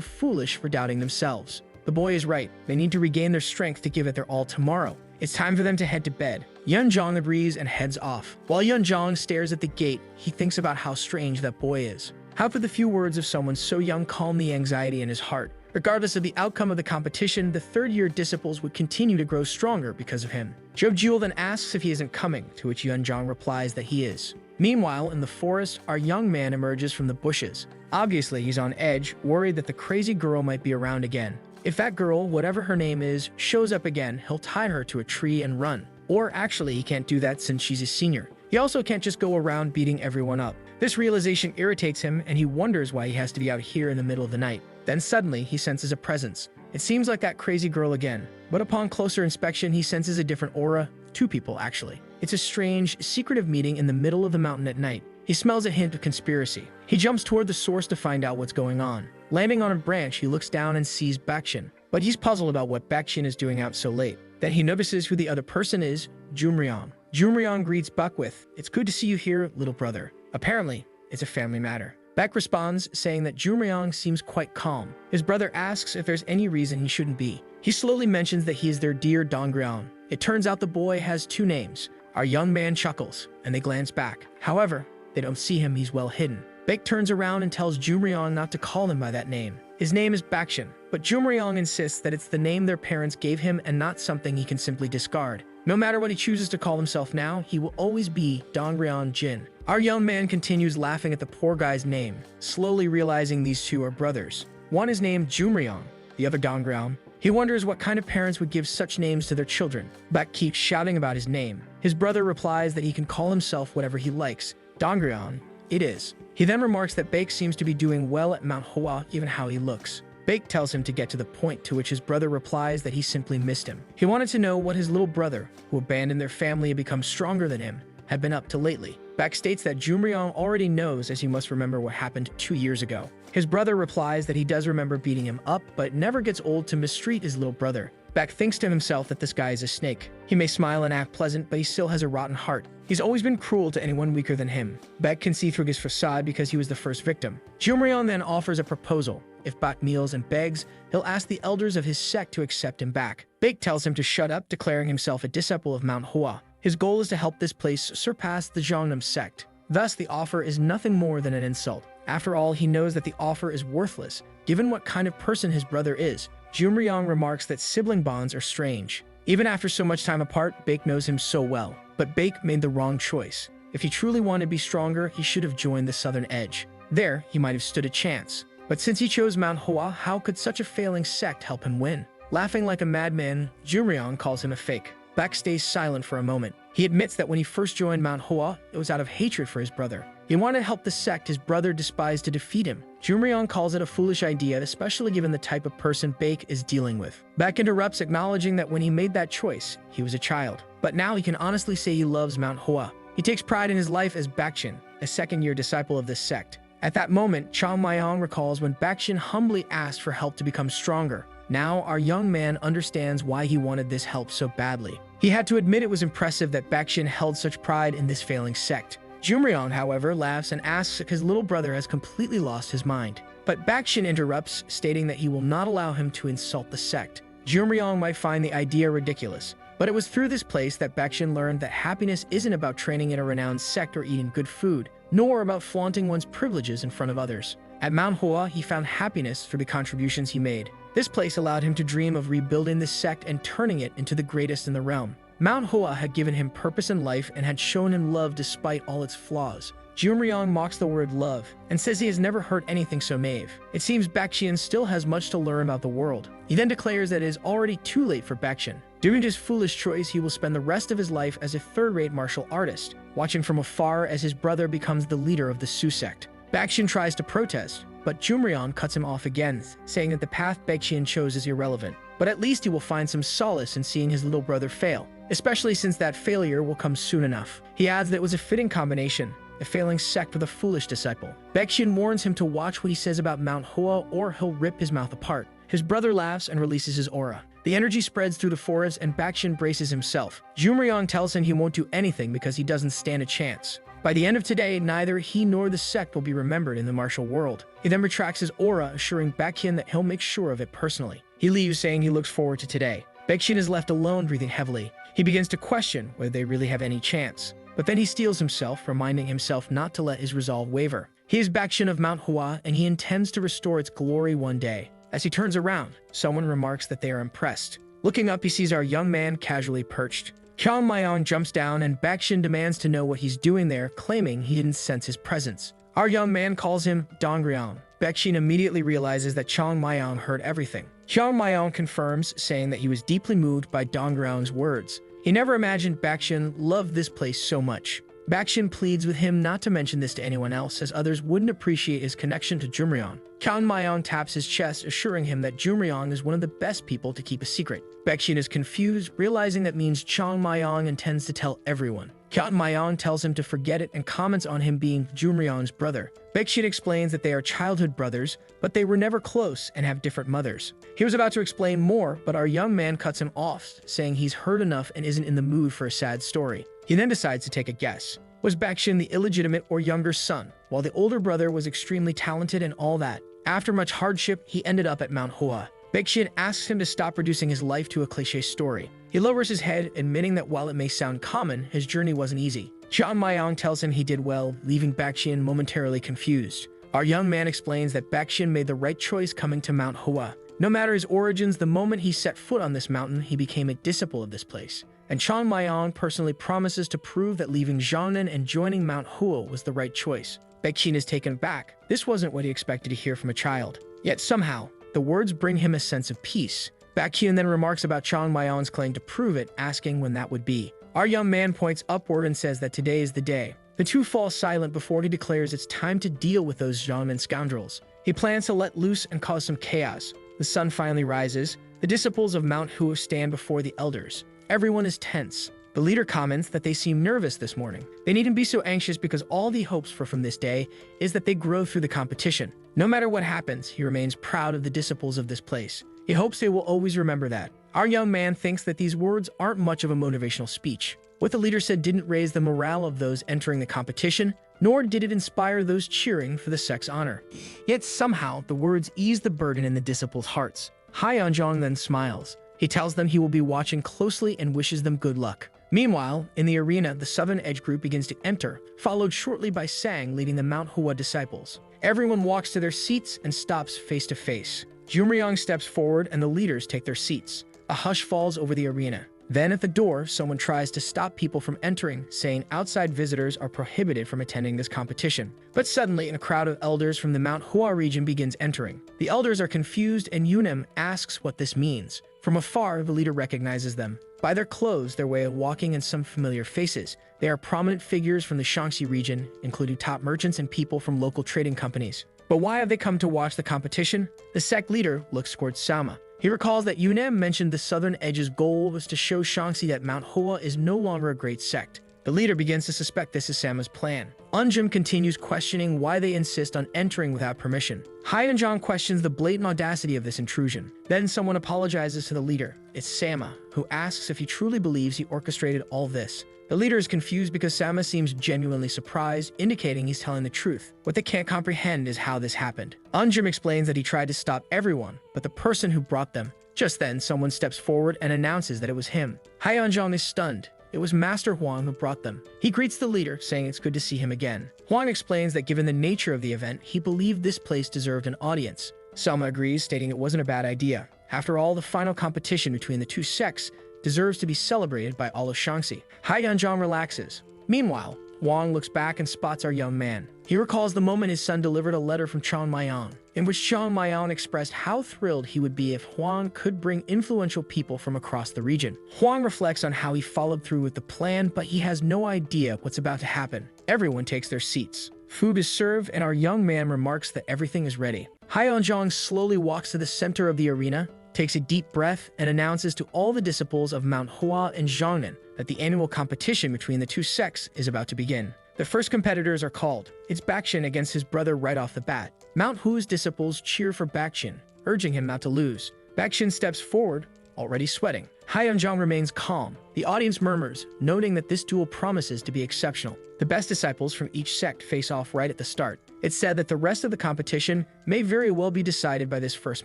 foolish for doubting themselves. The boy is right. They need to regain their strength to give it their all tomorrow. It's time for them to head to bed. Yoon Jong agrees and heads off. While Yoon Jong stares at the gate, he thinks about how strange that boy is. How could the few words of someone so young calm the anxiety in his heart? Regardless of the outcome of the competition, the third-year disciples would continue to grow stronger because of him. Jo Gul then asks if he isn't coming, to which Yoon Jong replies that he is. Meanwhile, in the forest, our young man emerges from the bushes. Obviously, he's on edge, worried that the crazy girl might be around again. If that girl, whatever her name is, shows up again, he'll tie her to a tree and run. Or actually, he can't do that since she's a senior. He also can't just go around beating everyone up. This realization irritates him, and he wonders why he has to be out here in the middle of the night. Then suddenly, he senses a presence. It seems like that crazy girl again. But upon closer inspection, he senses a different aura. Two people, actually. It's a strange, secretive meeting in the middle of the mountain at night. He smells a hint of conspiracy. He jumps toward the source to find out what's going on. Landing on a branch, he looks down and sees Baek Cheon. But he's puzzled about what Baek Cheon is doing out so late. Then he notices who the other person is, Jo Myung. Jo Myung greets Baek with, "It's good to see you here, little brother." Apparently, it's a family matter. Baek responds, saying that Jo Myung seems quite calm. His brother asks if there's any reason he shouldn't be. He slowly mentions that he is their dear Dongryong. It turns out the boy has two names. Our young man chuckles, and they glance back. However, they don't see him, he's well hidden. Baek turns around and tells Jo Myung not to call him by that name. His name is Baek Cheon, but Jo Myung insists that it's the name their parents gave him and not something he can simply discard. No matter what he chooses to call himself now, he will always be Dongryong Jin. Our young man continues laughing at the poor guy's name, slowly realizing these two are brothers. One is named Jo Myung, the other Dongryong. He wonders what kind of parents would give such names to their children. Baek keeps shouting about his name. His brother replies that he can call himself whatever he likes. Dongryong, it is. He then remarks that Baek seems to be doing well at Mount Hua, even how he looks. Baek tells him to get to the point, to which his brother replies that he simply missed him. He wanted to know what his little brother, who abandoned their family and become stronger than him, had been up to lately. Baek states that Jo Myung already knows, as he must remember what happened 2 years ago. His brother replies that he does remember beating him up, but never gets old to mistreat his little brother. Baek thinks to himself that this guy is a snake. He may smile and act pleasant, but he still has a rotten heart. He's always been cruel to anyone weaker than him. Baek can see through his facade because he was the first victim. Jo Myung then offers a proposal. If Baek kneels and begs, he'll ask the elders of his sect to accept him back. Baek tells him to shut up, declaring himself a disciple of Mount Hua. His goal is to help this place surpass the Jeonnam sect. Thus, the offer is nothing more than an insult. After all, he knows that the offer is worthless, given what kind of person his brother is. Jo Myung remarks that sibling bonds are strange. Even after so much time apart, Baek knows him so well. But Baek made the wrong choice. If he truly wanted to be stronger, he should have joined the Southern Edge. There, he might have stood a chance. But since he chose Mount Hua, how could such a failing sect help him win? Laughing like a madman, Jo Myung calls him a fake. Baek stays silent for a moment. He admits that when he first joined Mount Hua, it was out of hatred for his brother. He wanted to help the sect his brother despised to defeat him. Jo Myung calls it a foolish idea, especially given the type of person Baek is dealing with. Baek interrupts, acknowledging that when he made that choice, he was a child. But now he can honestly say he loves Mount Hua. He takes pride in his life as Baek Cheon, a second-year disciple of this sect. At that moment, Chung Myung recalls when Baek Cheon humbly asked for help to become stronger. Now, our young man understands why he wanted this help so badly. He had to admit it was impressive that Baek Cheon held such pride in this failing sect. Jo Myung, however, laughs and asks if his little brother has completely lost his mind. But Baek Cheon interrupts, stating that he will not allow him to insult the sect. Jo Myung might find the idea ridiculous, but it was through this place that Baek Cheon learned that happiness isn't about training in a renowned sect or eating good food, nor about flaunting one's privileges in front of others. At Mount Hua, he found happiness for the contributions he made. This place allowed him to dream of rebuilding the sect and turning it into the greatest in the realm. Mount Hua had given him purpose in life and had shown him love despite all its flaws. Myung mocks the word love and says he has never heard anything so naive. It seems Baek Cheon still has much to learn about the world. He then declares that it is already too late for Baek Cheon. Due to his foolish choice, he will spend the rest of his life as a third-rate martial artist, watching from afar as his brother becomes the leader of the Su sect. Baek Cheon tries to protest, but Myung cuts him off again, saying that the path Baek Cheon chose is irrelevant. But at least he will find some solace in seeing his little brother fail, especially since that failure will come soon enough. He adds that it was a fitting combination, a failing sect with a foolish disciple. Baek Cheon warns him to watch what he says about Mount Hua or he'll rip his mouth apart. His brother laughs and releases his aura. The energy spreads through the forest and Baek Cheon braces himself. Myung tells him he won't do anything because he doesn't stand a chance. By the end of today, neither he nor the sect will be remembered in the martial world. He then retracts his aura, assuring Baek Cheon that he'll make sure of it personally. He leaves, saying he looks forward to today. Baek Cheon is left alone, breathing heavily. He begins to question whether they really have any chance. But then he steels himself, reminding himself not to let his resolve waver. He is Baek Cheon of Mount Hua, and he intends to restore its glory one day. As he turns around, someone remarks that they are impressed. Looking up, he sees our young man casually perched. Chung Myung jumps down, and Baek Cheon demands to know what he's doing there, claiming he didn't sense his presence. Our young man calls him Dongryong. Baek Cheon immediately realizes that Chung Myung heard everything. Chung Myung confirms, saying that he was deeply moved by Dongryong's words. He never imagined Baek Cheon loved this place so much. Baek Cheon pleads with him not to mention this to anyone else, as others wouldn't appreciate his connection to Myung. Chung Myung taps his chest, assuring him that Myung is one of the best people to keep a secret. Baek Cheon is confused, realizing that means Chung Myung intends to tell everyone. Chung Myung tells him to forget it and comments on him being Myung's brother. Baek Cheon explains that they are childhood brothers, but they were never close and have different mothers. He was about to explain more, but our young man cuts him off, saying he's heard enough and isn't in the mood for a sad story. He then decides to take a guess. Was Baek Cheon the illegitimate or younger son, while the older brother was extremely talented and all that? After much hardship, he ended up at Mount Hua. Baek Cheon asks him to stop reducing his life to a cliché story. He lowers his head, admitting that while it may sound common, his journey wasn't easy. Chung Myung tells him he did well, leaving Baek Cheon momentarily confused. Our young man explains that Baek Cheon made the right choice coming to Mount Hua. No matter his origins, the moment he set foot on this mountain, he became a disciple of this place. And Chung Myung personally promises to prove that leaving Jiangnan and joining Mount Hua was the right choice. Baek Cheon is taken aback. This wasn't what he expected to hear from a child. Yet somehow, the words bring him a sense of peace. Baek Cheon then remarks about Chung Myung's claim to prove it, asking when that would be. Our young man points upward and says that today is the day. The two fall silent before he declares it's time to deal with those Jiangnan scoundrels. He plans to let loose and cause some chaos. The sun finally rises. The disciples of Mount Hua stand before the elders. Everyone is tense. The leader comments that they seem nervous this morning. They needn't be so anxious because all he hopes for from this day is that they grow through the competition. No matter what happens, he remains proud of the disciples of this place. He hopes they will always remember that. Our young man thinks that these words aren't much of a motivational speech. What the leader said didn't raise the morale of those entering the competition, nor did it inspire those cheering for the sect's honor. Yet somehow, the words ease the burden in the disciples' hearts. Yoon Jong then smiles. He tells them he will be watching closely and wishes them good luck. Meanwhile, in the arena, the Southern Edge group begins to enter, followed shortly by Sang leading the Mount Hua disciples. Everyone walks to their seats and stops face to face. Myung steps forward and the leaders take their seats. A hush falls over the arena. Then at the door, someone tries to stop people from entering, saying outside visitors are prohibited from attending this competition. But suddenly, a crowd of elders from the Mount Hua region begins entering. The elders are confused and Yunim asks what this means. From afar, the leader recognizes them. By their clothes, their way of walking, and some familiar faces, they are prominent figures from the Shaanxi region, including top merchants and people from local trading companies. But why have they come to watch the competition? The sect leader looks towards Sama. He recalls that Yunim mentioned the Southern Edge's goal was to show Shaanxi that Mount Hua is no longer a great sect. The leader begins to suspect this is Sama's plan. Unjim continues questioning why they insist on entering without permission. Hyunjong questions the blatant audacity of this intrusion. Then someone apologizes to the leader. It's Sama, who asks if he truly believes he orchestrated all this. The leader is confused because Sama seems genuinely surprised, indicating he's telling the truth. What they can't comprehend is how this happened. Unjim explains that he tried to stop everyone, but the person who brought them. Just then, someone steps forward and announces that it was him. Hyunjong is stunned. It was Master Huang who brought them. He greets the leader, saying it's good to see him again. Huang explains that given the nature of the event, he believed this place deserved an audience. Selma agrees, stating it wasn't a bad idea. After all, the final competition between the two sects deserves to be celebrated by all of Shaanxi. Hyunjong relaxes. Meanwhile, Hwang looks back and spots our young man. He recalls the moment his son delivered a letter from Chung Myung, in which Chung Myung expressed how thrilled he would be if Hwang could bring influential people from across the region. Hwang reflects on how he followed through with the plan, but he has no idea what's about to happen. Everyone takes their seats. Food is served, and our young man remarks that everything is ready. Yoon Jong slowly walks to the center of the arena, takes a deep breath, and announces to all the disciples of Mount Hua and Zhangnan that the annual competition between the two sects is about to begin. The first competitors are called. It's Baek Cheon against his brother right off the bat. Mount Hua's disciples cheer for Baek Cheon, urging him not to lose. Baek Cheon steps forward, already sweating. Yoon Jong remains calm. The audience murmurs, noting that this duel promises to be exceptional. The best disciples from each sect face off right at the start. It's said that the rest of the competition may very well be decided by this first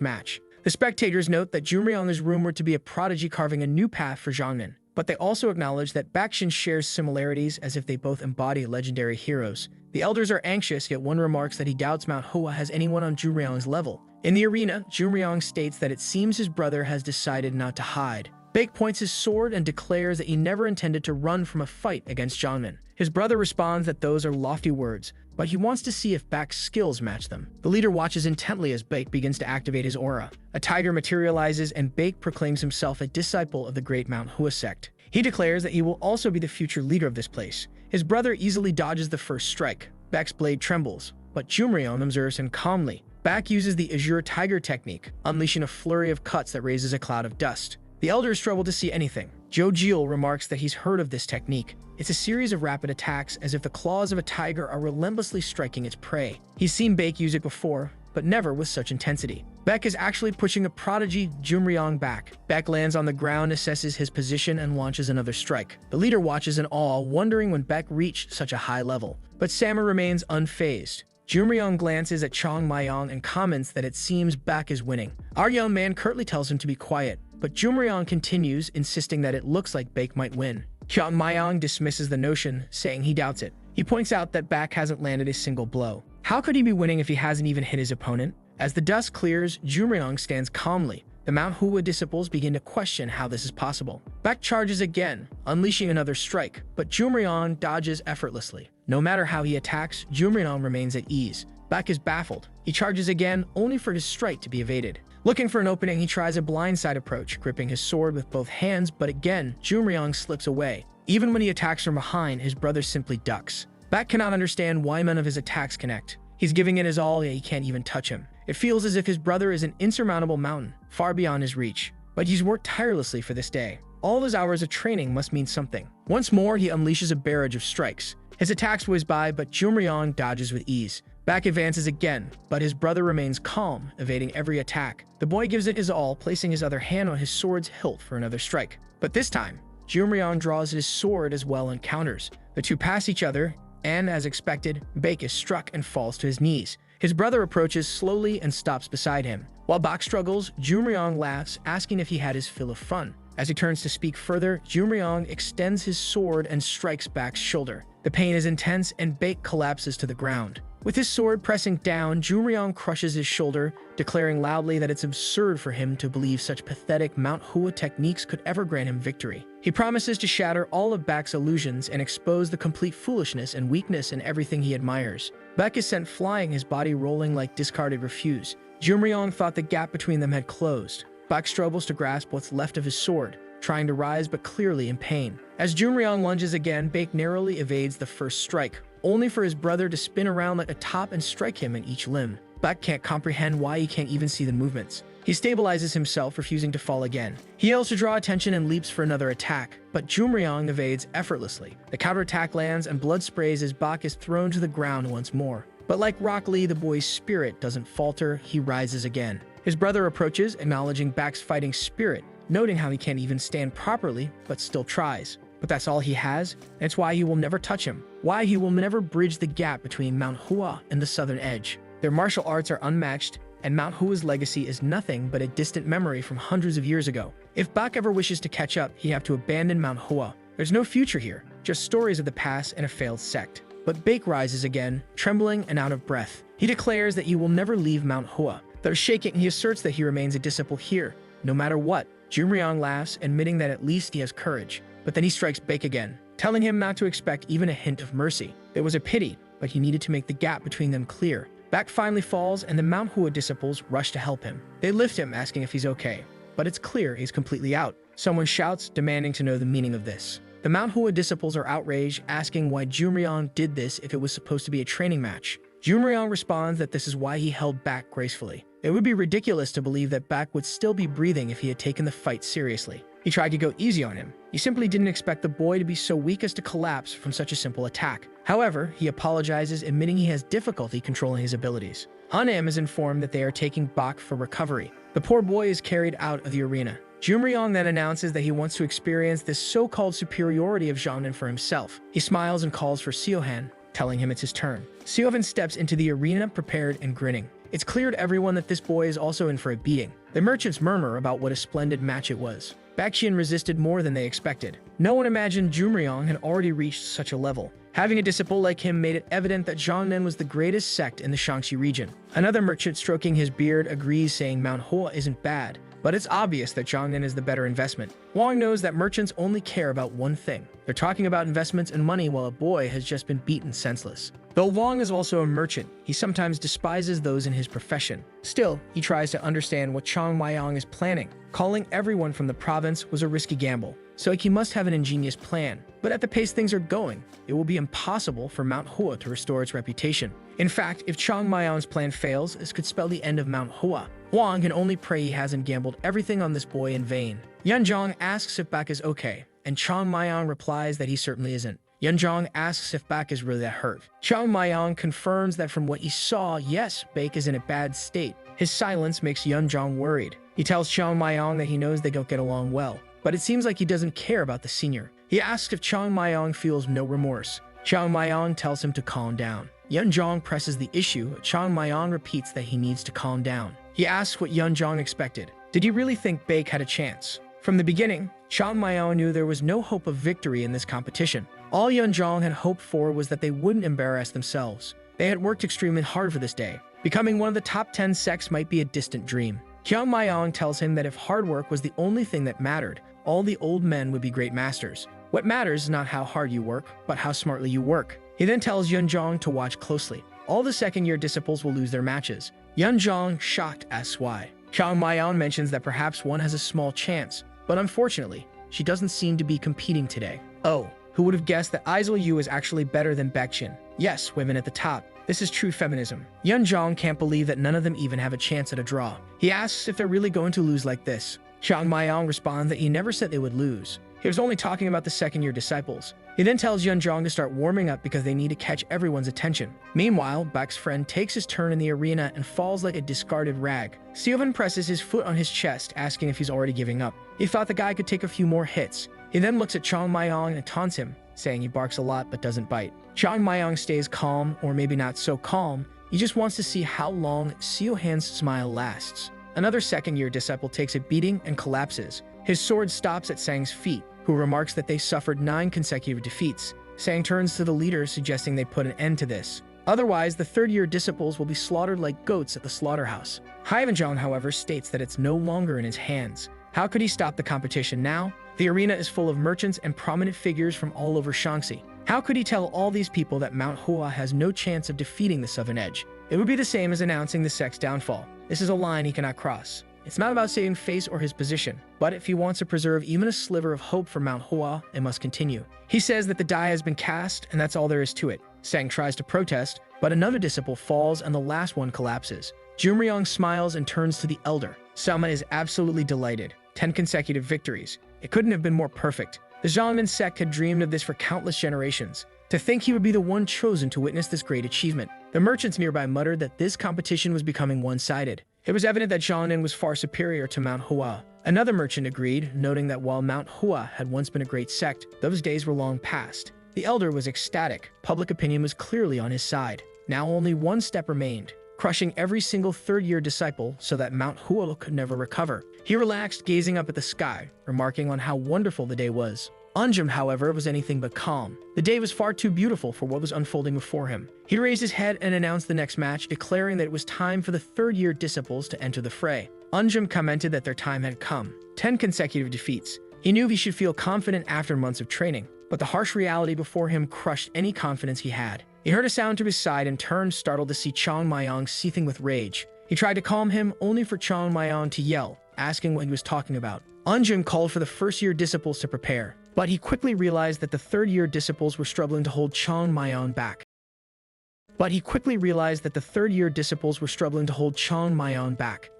match. The spectators note that Jo Gul is rumored to be a prodigy carving a new path for Zhangnan, but they also acknowledge that Baek Cheon shares similarities as if they both embody legendary heroes. The elders are anxious, yet one remarks that he doubts Mount Hua has anyone on Jo Gul's level. In the arena, Jo Gul states that it seems his brother has decided not to hide. Baek points his sword and declares that he never intended to run from a fight against Zhangnan. His brother responds that those are lofty words, but he wants to see if Baek's skills match them. The leader watches intently as Baek begins to activate his aura. A tiger materializes, and Baek proclaims himself a disciple of the great Mount Hua Sect. He declares that he will also be the future leader of this place. His brother easily dodges the first strike. Baek's blade trembles, but Jo Gul observes him calmly. Baek uses the Azure Tiger technique, unleashing a flurry of cuts that raises a cloud of dust. The elders struggle to see anything. Jo Gul remarks that he's heard of this technique. It's a series of rapid attacks as if the claws of a tiger are relentlessly striking its prey. He's seen Baek use it before, but never with such intensity. Baek is actually pushing a prodigy Jo Gul back. Baek lands on the ground, assesses his position, and launches another strike. The leader watches in awe, wondering when Baek reached such a high level. But Samur remains unfazed. Jo Gul glances at Chung Myung and comments that it seems Baek is winning. Our young man curtly tells him to be quiet, but Jo Gul continues, insisting that it looks like Baek might win. Chung Myung dismisses the notion, saying he doubts it. He points out that Baek hasn't landed a single blow. How could he be winning if he hasn't even hit his opponent? As the dust clears, Jo Gul stands calmly. The Mount Hua disciples begin to question how this is possible. Baek charges again, unleashing another strike, but Jo Gul dodges effortlessly. No matter how he attacks, Jo Gul remains at ease. Baek is baffled. He charges again, only for his strike to be evaded. Looking for an opening, he tries a blindside approach, gripping his sword with both hands, but again, Jo Gul slips away. Even when he attacks from behind, his brother simply ducks. Baek cannot understand why none of his attacks connect. He's giving it his all, yet he can't even touch him. It feels as if his brother is an insurmountable mountain, far beyond his reach. But he's worked tirelessly for this day. All of his hours of training must mean something. Once more, he unleashes a barrage of strikes. His attacks whiz by, but Jo Gul dodges with ease. Baek advances again, but his brother remains calm, evading every attack. The boy gives it his all, placing his other hand on his sword's hilt for another strike. But this time, Jo Gul draws his sword as well and counters. The two pass each other, and as expected, Baek is struck and falls to his knees. His brother approaches slowly and stops beside him. While Baek struggles, Jo Gul laughs, asking if he had his fill of fun. As he turns to speak further, Jo Gul extends his sword and strikes Baek's shoulder. The pain is intense, and Baek collapses to the ground. With his sword pressing down, Jo Gul crushes his shoulder, declaring loudly that it's absurd for him to believe such pathetic Mount Hua techniques could ever grant him victory. He promises to shatter all of Baek's illusions and expose the complete foolishness and weakness in everything he admires. Baek is sent flying, his body rolling like discarded refuse. Jo Gul thought the gap between them had closed. Baek struggles to grasp what's left of his sword, trying to rise but clearly in pain. As Jo Gul lunges again, Baek narrowly evades the first strike, only for his brother to spin around like a top and strike him in each limb. Baek can't comprehend why he can't even see the movements. He stabilizes himself, refusing to fall again. He yells to draw attention and leaps for another attack, but Jo Gul evades effortlessly. The counterattack lands and blood sprays as Baek is thrown to the ground once more. But like Rock Lee, the boy's spirit doesn't falter, he rises again. His brother approaches, acknowledging Baek's fighting spirit, noting how he can't even stand properly, but still tries. But that's all he has, and it's why he will never touch him. Why he will never bridge the gap between Mount Hua and the Southern Edge. Their martial arts are unmatched, and Mount Hua's legacy is nothing but a distant memory from hundreds of years ago. If Baek ever wishes to catch up, he'd have to abandon Mount Hua. There's no future here, just stories of the past and a failed sect. But Baek rises again, trembling and out of breath. He declares that he will never leave Mount Hua. Though shaking, he asserts that he remains a disciple here, no matter what. Jo Gul laughs, admitting that at least he has courage. But then he strikes Baek again. telling him not to expect even a hint of mercy. It was a pity, but he needed to make the gap between them clear. Baek finally falls, and the Mount Hua disciples rush to help him. They lift him, asking if he's okay, but it's clear he's completely out. Someone shouts, demanding to know the meaning of this. The Mount Hua disciples are outraged, asking why Jo Myung did this if it was supposed to be a training match. Jo Myung responds that this is why he held back gracefully. It would be ridiculous to believe that Baek would still be breathing if he had taken the fight seriously. He tried to go easy on him. He simply didn't expect the boy to be so weak as to collapse from such a simple attack. However, he apologizes, admitting he has difficulty controlling his abilities. Han-im is informed that they are taking Baek for recovery. The poor boy is carried out of the arena. Jo Myung then announces that he wants to experience this so-called superiority of Jeonnin for himself. He smiles and calls for Seohan, telling him it's his turn. Seohan steps into the arena, prepared and grinning. It's clear to everyone that this boy is also in for a beating. The merchants murmur about what a splendid match it was. Baek Cheon resisted more than they expected. No one imagined Jo Myung had already reached such a level. Having a disciple like him made it evident that Jeonnin was the greatest sect in the Shaanxi region. Another merchant stroking his beard agrees, saying Mount Hua isn't bad, but it's obvious that Jeonnin is the better investment. Wang knows that merchants only care about one thing. They're talking about investments and money while a boy has just been beaten senseless. Though Wang is also a merchant, he sometimes despises those in his profession. Still, he tries to understand what Chung Myung is planning. Calling everyone from the province was a risky gamble, so he must have an ingenious plan. But at the pace things are going, it will be impossible for Mount Hua to restore its reputation. In fact, if Chung Myung's plan fails, this could spell the end of Mount Hua. Wang can only pray he hasn't gambled everything on this boy in vain. Yoon Jong asks if Baek is okay, and Chung Myung replies that he certainly isn't. Yoon Jong asks if Baek is really that hurt. Chung Myung confirms that from what he saw, yes, Baek is in a bad state. His silence makes Yoon Jong worried. He tells Chung Myung that he knows they don't get along well, but it seems like he doesn't care about the senior. He asks if Chung Myung feels no remorse. Chung Myung tells him to calm down. Yoon Jong presses the issue. Chung Myung repeats that he needs to calm down. He asks what Yoon Jong expected. Did he really think Baek had a chance? From the beginning, Chung Myung knew there was no hope of victory in this competition. All Yoon Jong had hoped for was that they wouldn't embarrass themselves. They had worked extremely hard for this day. Becoming one of the top 10 sects might be a distant dream. Chung Myung tells him that if hard work was the only thing that mattered, all the old men would be great masters. What matters is not how hard you work, but how smartly you work. He then tells Yoon Jong to watch closely. All the second-year disciples will lose their matches. Yoon Jong, shocked, asks why. Chung Myung mentions that perhaps one has a small chance, but unfortunately, she doesn't seem to be competing today. Oh, who would have guessed that Aizul Yu is actually better than Baek Cheon? Yes, women at the top. This is true feminism. Yoon Jong can't believe that none of them even have a chance at a draw. He asks if they're really going to lose like this. Chung Myung responds that he never said they would lose. He was only talking about the second-year disciples. He then tells Yoon Jong to start warming up because they need to catch everyone's attention. Meanwhile, Baek's friend takes his turn in the arena and falls like a discarded rag. Seohan presses his foot on his chest, asking if he's already giving up. He thought the guy could take a few more hits. He then looks at Chung Myung and taunts him, saying he barks a lot but doesn't bite. Chung Myung stays calm, or maybe not so calm. He just wants to see how long Seohan's smile lasts. Another second-year disciple takes a beating and collapses. His sword stops at Sang's feet, who remarks that they suffered 9 consecutive defeats. Sang turns to the leader, suggesting they put an end to this. Otherwise, the third-year disciples will be slaughtered like goats at the slaughterhouse. Hyunjong, however, states that it's no longer in his hands. How could he stop the competition now? The arena is full of merchants and prominent figures from all over Shaanxi. How could he tell all these people that Mount Hua has no chance of defeating the Southern Edge? It would be the same as announcing the sect's downfall. This is a line he cannot cross. It's not about saving face or his position, but if he wants to preserve even a sliver of hope for Mount Hua, it must continue. He says that the die has been cast, and that's all there is to it. Sang tries to protest, but another disciple falls and the last one collapses. Jo Myung smiles and turns to the elder. Selma is absolutely delighted. 10 consecutive victories. It couldn't have been more perfect. The Jeonmin sect had dreamed of this for countless generations. To think he would be the one chosen to witness this great achievement. The merchants nearby muttered that this competition was becoming one-sided. It was evident that Jeonnin was far superior to Mount Hua. Another merchant agreed, noting that while Mount Hua had once been a great sect, those days were long past. The elder was ecstatic. Public opinion was clearly on his side. Now only one step remained, crushing every single third-year disciple so that Mount Hua could never recover. He relaxed, gazing up at the sky, remarking on how wonderful the day was. Unjum, however, was anything but calm. The day was far too beautiful for what was unfolding before him. He raised his head and announced the next match, declaring that it was time for the third-year disciples to enter the fray. Unjum commented that their time had come. 10 consecutive defeats. He knew he should feel confident after months of training. but the harsh reality before him crushed any confidence he had. He heard a sound to his side and turned, startled to see Chung Myung seething with rage. He tried to calm him, only for Chung Myung to yell, asking what he was talking about. Jong called for the first-year disciples to prepare, but he quickly realized that the third-year disciples were struggling to hold Chung Myung back.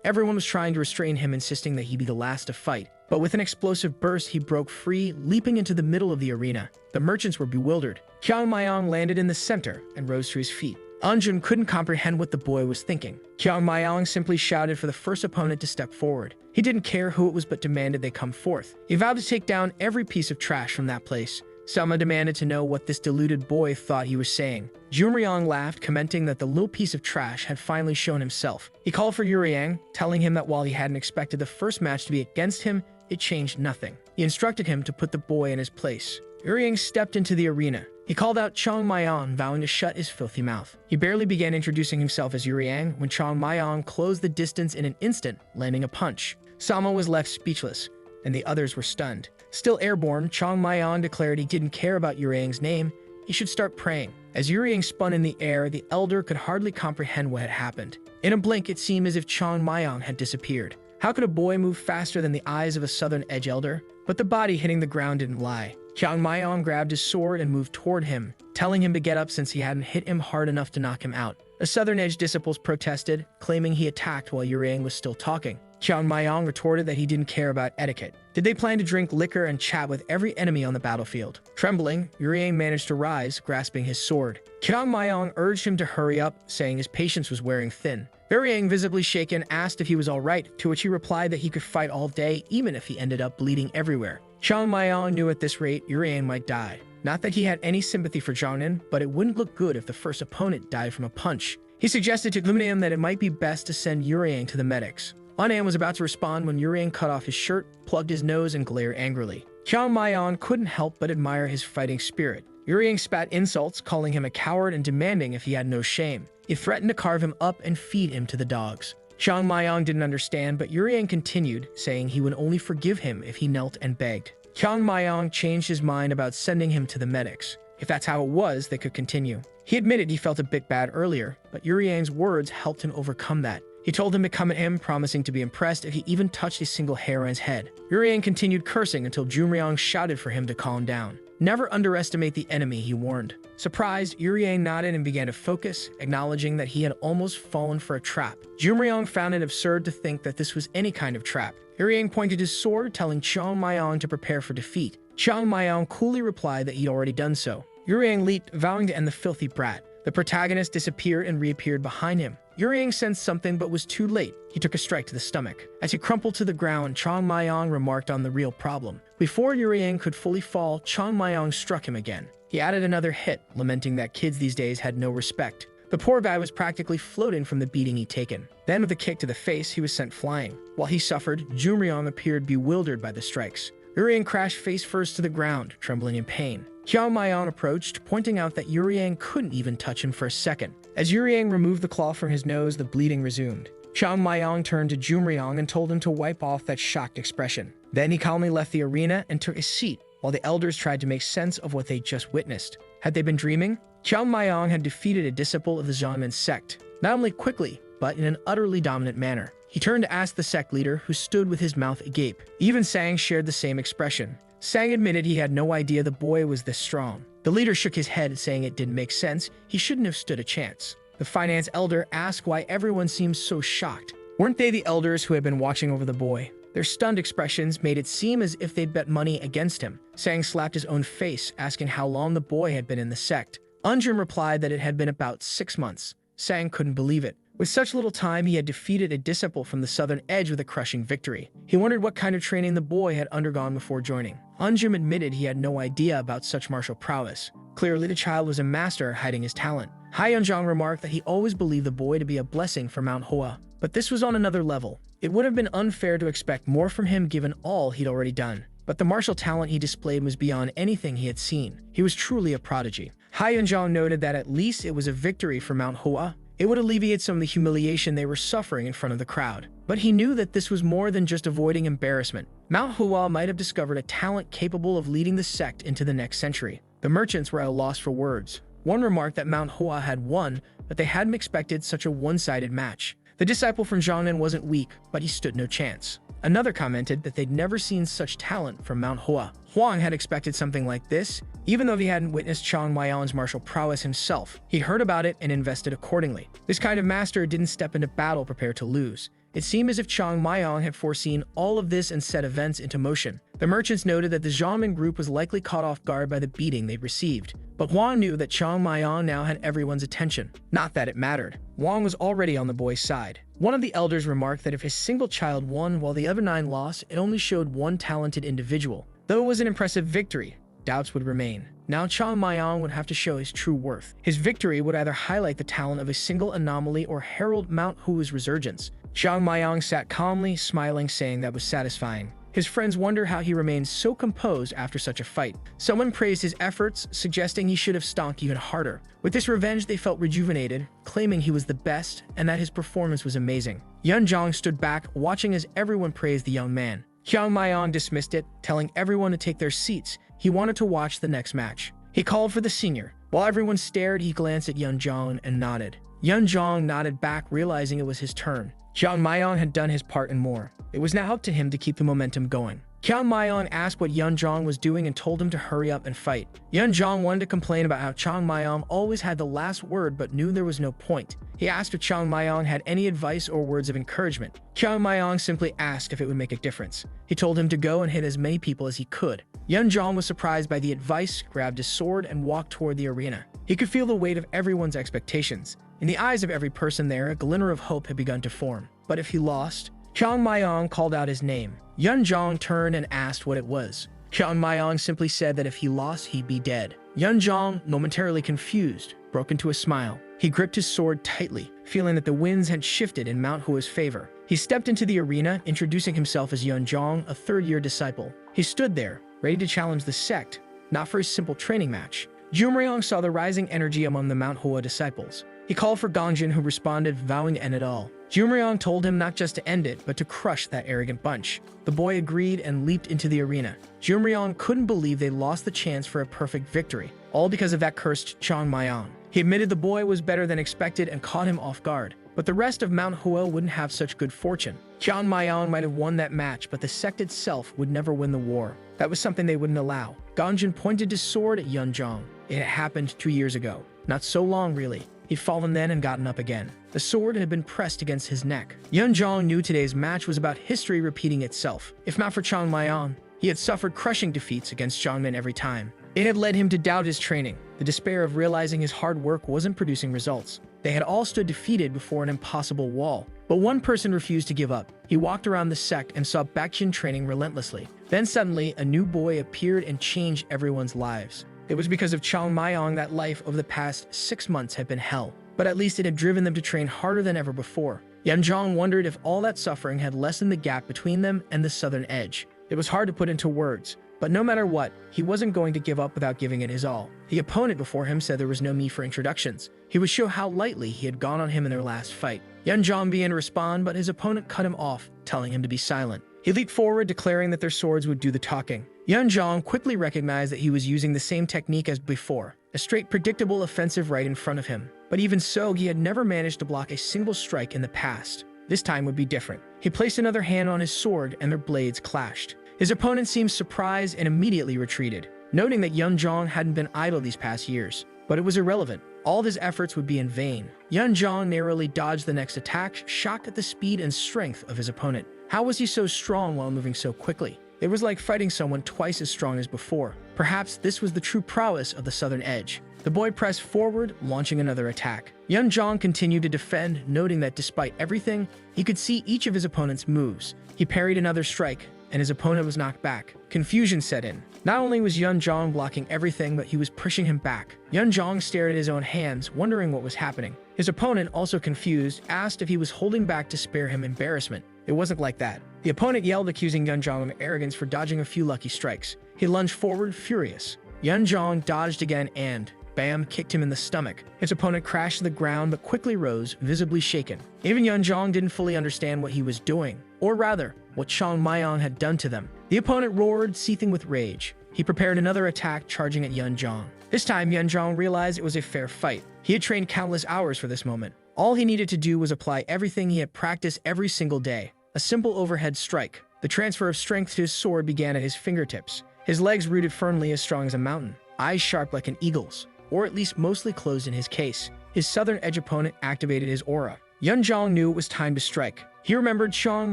Everyone was trying to restrain him, insisting that he be the last to fight. But with an explosive burst, he broke free, leaping into the middle of the arena. The merchants were bewildered. Chung Myung landed in the center and rose to his feet. Jong couldn't comprehend what the boy was thinking. Chung Myung simply shouted for the first opponent to step forward. He didn't care who it was, but demanded they come forth. He vowed to take down every piece of trash from that place. Selma demanded to know what this deluded boy thought he was saying. Jumryong laughed, commenting that the little piece of trash had finally shown himself. He called for Yuryang, telling him that while he hadn't expected the first match to be against him, it changed nothing. He instructed him to put the boy in his place. Yuryang stepped into the arena. He called out Chung Myung, vowing to shut his filthy mouth. He barely began introducing himself as Yuryang when Chung Myung closed the distance in an instant, landing a punch. Selma was left speechless, and the others were stunned. Still airborne, Chung Myung declared he didn't care about Yuryang's name. He should start praying. As Yuryang spun in the air, the elder could hardly comprehend what had happened. In a blink, it seemed as if Chung Myung had disappeared. How could a boy move faster than the eyes of a Southern Edge elder? But the body hitting the ground didn't lie. Chung Myung grabbed his sword and moved toward him, telling him to get up since he hadn't hit him hard enough to knock him out. The Southern Edge disciples protested, claiming he attacked while Yuryang was still talking. Chung Myung retorted that he didn't care about etiquette. Did they plan to drink liquor and chat with every enemy on the battlefield? Trembling, Yuryang managed to rise, grasping his sword. Chung Myung urged him to hurry up, saying his patience was wearing thin. Yuryang, visibly shaken, asked if he was alright, to which he replied that he could fight all day, even if he ended up bleeding everywhere. Chung Myung knew at this rate, Yuryang might die. Not that he had any sympathy for Jongnan, but it wouldn't look good if the first opponent died from a punch. He suggested to Illuminam that it might be best to send Yuryang to the medics. Anam was about to respond when Yuryang cut off his shirt, plugged his nose, and glared angrily. Chung Myung couldn't help but admire his fighting spirit. Yuryang spat insults, calling him a coward and demanding if he had no shame. He threatened to carve him up and feed him to the dogs. Chung Myung didn't understand, but Yuryang continued, saying he would only forgive him if he knelt and begged. Chung Myung changed his mind about sending him to the medics. If that's how it was, they could continue. He admitted he felt a bit bad earlier, but Yuryang's words helped him overcome that. He told him to come at him, promising to be impressed if he even touched a single hair on his head. Yuryang continued cursing until Jumryong shouted for him to calm down. Never underestimate the enemy, he warned. Surprised, Yuryang nodded and began to focus, acknowledging that he had almost fallen for a trap. Jumryong found it absurd to think that this was any kind of trap. Yuryang pointed his sword, telling Chung Myung to prepare for defeat. Chung Myung coolly replied that he'd already done so. Yuryang leaped, vowing to end the filthy brat. The protagonist disappeared and reappeared behind him. Yuryang sensed something but was too late. He took a strike to the stomach. As he crumpled to the ground, Chung Myung remarked on the real problem. Before Yuryang could fully fall, Chung Myung struck him again. He added another hit, lamenting that kids these days had no respect. The poor guy was practically floating from the beating he'd taken. Then with a kick to the face, he was sent flying. While he suffered, Jumryong appeared bewildered by the strikes. Yuryang crashed face first to the ground, trembling in pain. Chung Myung approached, pointing out that Yuryang couldn't even touch him for a second. As Yuryang removed the claw from his nose, the bleeding resumed. Chung Myung turned to Jumryong and told him to wipe off that shocked expression. Then he calmly left the arena and took a seat, while the elders tried to make sense of what they'd just witnessed. Had they been dreaming? Chung Myung had defeated a disciple of the Zonman sect, not only quickly, but in an utterly dominant manner. He turned to ask the sect leader, who stood with his mouth agape. Even Sang shared the same expression. Sang admitted he had no idea the boy was this strong. The leader shook his head, saying it didn't make sense. He shouldn't have stood a chance. The finance elder asked why everyone seemed so shocked. Weren't they the elders who had been watching over the boy? Their stunned expressions made it seem as if they'd bet money against him. Sang slapped his own face, asking how long the boy had been in the sect. Unjum replied that it had been about 6 months. Sang couldn't believe it. With such little time, he had defeated a disciple from the Southern Edge with a crushing victory. He wondered what kind of training the boy had undergone before joining. Unjum admitted he had no idea about such martial prowess. Clearly, the child was a master hiding his talent. Yoon Jong remarked that he always believed the boy to be a blessing for Mount Hua, but this was on another level. It would have been unfair to expect more from him given all he'd already done. But the martial talent he displayed was beyond anything he had seen. He was truly a prodigy. Yoon Jong noted that at least it was a victory for Mount Hua. It would alleviate some of the humiliation they were suffering in front of the crowd. But he knew that this was more than just avoiding embarrassment. Mount Hua might have discovered a talent capable of leading the sect into the next century. The merchants were at a loss for words. One remarked that Mount Hua had won, but they hadn't expected such a one-sided match. The disciple from Jiangnan wasn't weak, but he stood no chance. Another commented that they'd never seen such talent from Mount Hua. Huang had expected something like this, even though he hadn't witnessed Chung Myung's martial prowess himself. He heard about it and invested accordingly. This kind of master didn't step into battle prepared to lose. It seemed as if Chung Myung had foreseen all of this and set events into motion. The merchants noted that the Xiaoman group was likely caught off guard by the beating they'd received. But Huang knew that Chung Myung now had everyone's attention. Not that it mattered. Huang was already on the boy's side. One of the elders remarked that if his single child won while the other 9 lost, it only showed one talented individual. Though it was an impressive victory, doubts would remain. Now Chung Myung would have to show his true worth. His victory would either highlight the talent of a single anomaly or herald Mount Hua's resurgence. Chung Myung sat calmly, smiling, saying that was satisfying. His friends wonder how he remained so composed after such a fight. Someone praised his efforts, suggesting he should have stomped even harder. With this revenge, they felt rejuvenated, claiming he was the best and that his performance was amazing. Yoon Jong stood back, watching as everyone praised the young man. Chung Myung dismissed it, telling everyone to take their seats. He wanted to watch the next match. He called for the senior. While everyone stared, he glanced at Yoon Jong and nodded. Yoon Jong nodded back, realizing it was his turn. Chung Myung had done his part and more. It was now up to him to keep the momentum going. Chung Myung asked what Yoon Jong was doing and told him to hurry up and fight. Yoon Jong wanted to complain about how Chung Myung always had the last word but knew there was no point. He asked if Chung Myung had any advice or words of encouragement. Chung Myung simply asked if it would make a difference. He told him to go and hit as many people as he could. Yoon Jong was surprised by the advice, grabbed his sword, and walked toward the arena. He could feel the weight of everyone's expectations. In the eyes of every person there, a glimmer of hope had begun to form. But if he lost? Chung Myung called out his name. Yoon Jong turned and asked what it was. Chung Myung simply said that if he lost, he'd be dead. Yoon Jong, momentarily confused, broke into a smile. He gripped his sword tightly, feeling that the winds had shifted in Mount Hua's favor. He stepped into the arena, introducing himself as Yoon Jong, a third-year disciple. He stood there, ready to challenge the sect, not for a simple training match. Jumryong saw the rising energy among the Mount Hua disciples. He called for Gangjin, who responded, vowing to end it all. Jumryong told him not just to end it, but to crush that arrogant bunch. The boy agreed and leaped into the arena. Jumryong couldn't believe they lost the chance for a perfect victory, all because of that cursed Chung Myung. He admitted the boy was better than expected and caught him off guard. But the rest of Mount Hua wouldn't have such good fortune. Chung Myung might have won that match, but the sect itself would never win the war. That was something they wouldn't allow. Gangjin pointed his sword at Yoon Jong. It had happened 2 years ago. Not so long, really. He'd fallen then and gotten up again. The sword had been pressed against his neck. Yoon Jong knew today's match was about history repeating itself. If not for Chung Myung, he had suffered crushing defeats against Jiangnan every time. It had led him to doubt his training, the despair of realizing his hard work wasn't producing results. They had all stood defeated before an impossible wall. But one person refused to give up. He walked around the sect and saw Baek Cheon training relentlessly. Then suddenly, a new boy appeared and changed everyone's lives. It was because of Chung Myung that life over the past 6 months had been hell. But at least it had driven them to train harder than ever before. Yoon Jong wondered if all that suffering had lessened the gap between them and the Southern Edge. It was hard to put into words, but no matter what, he wasn't going to give up without giving it his all. The opponent before him said there was no need for introductions. He would show how lightly he had gone on him in their last fight. Yoon Jong began to respond, but his opponent cut him off, telling him to be silent. He leaped forward, declaring that their swords would do the talking. Yoon Jong quickly recognized that he was using the same technique as before, a straight, predictable offensive right in front of him. But even so, he had never managed to block a single strike in the past. This time would be different. He placed another hand on his sword, and their blades clashed. His opponent seemed surprised and immediately retreated, noting that Yoon Jong hadn't been idle these past years. But it was irrelevant. All of his efforts would be in vain. Yoon Jong narrowly dodged the next attack, shocked at the speed and strength of his opponent. How was he so strong while moving so quickly? It was like fighting someone twice as strong as before. Perhaps this was the true prowess of the Southern Edge. The boy pressed forward, launching another attack. Yoon Jong continued to defend, noting that despite everything, he could see each of his opponent's moves. He parried another strike, and his opponent was knocked back. Confusion set in. Not only was Yoon Jong blocking everything, but he was pushing him back. Yoon Jong stared at his own hands, wondering what was happening. His opponent, also confused, asked if he was holding back to spare him embarrassment. It wasn't like that. The opponent yelled, accusing Yoon Jong of arrogance for dodging a few lucky strikes. He lunged forward, furious. Yoon Jong dodged again and, bam kicked him in the stomach. His opponent crashed to the ground but quickly rose, visibly shaken. Even Yoon Jong didn't fully understand what he was doing, or rather, what Chung Myung had done to them. The opponent roared, seething with rage. He prepared another attack, charging at Yoon Jong. This time, Yoon Jong realized it was a fair fight. He had trained countless hours for this moment. All he needed to do was apply everything he had practiced every single day. A simple overhead strike. The transfer of strength to his sword began at his fingertips. His legs rooted firmly, as strong as a mountain, eyes sharp like an eagle's, or at least mostly closed in his case. His Southern Edge opponent activated his aura. Yoon Jong knew it was time to strike. He remembered Chung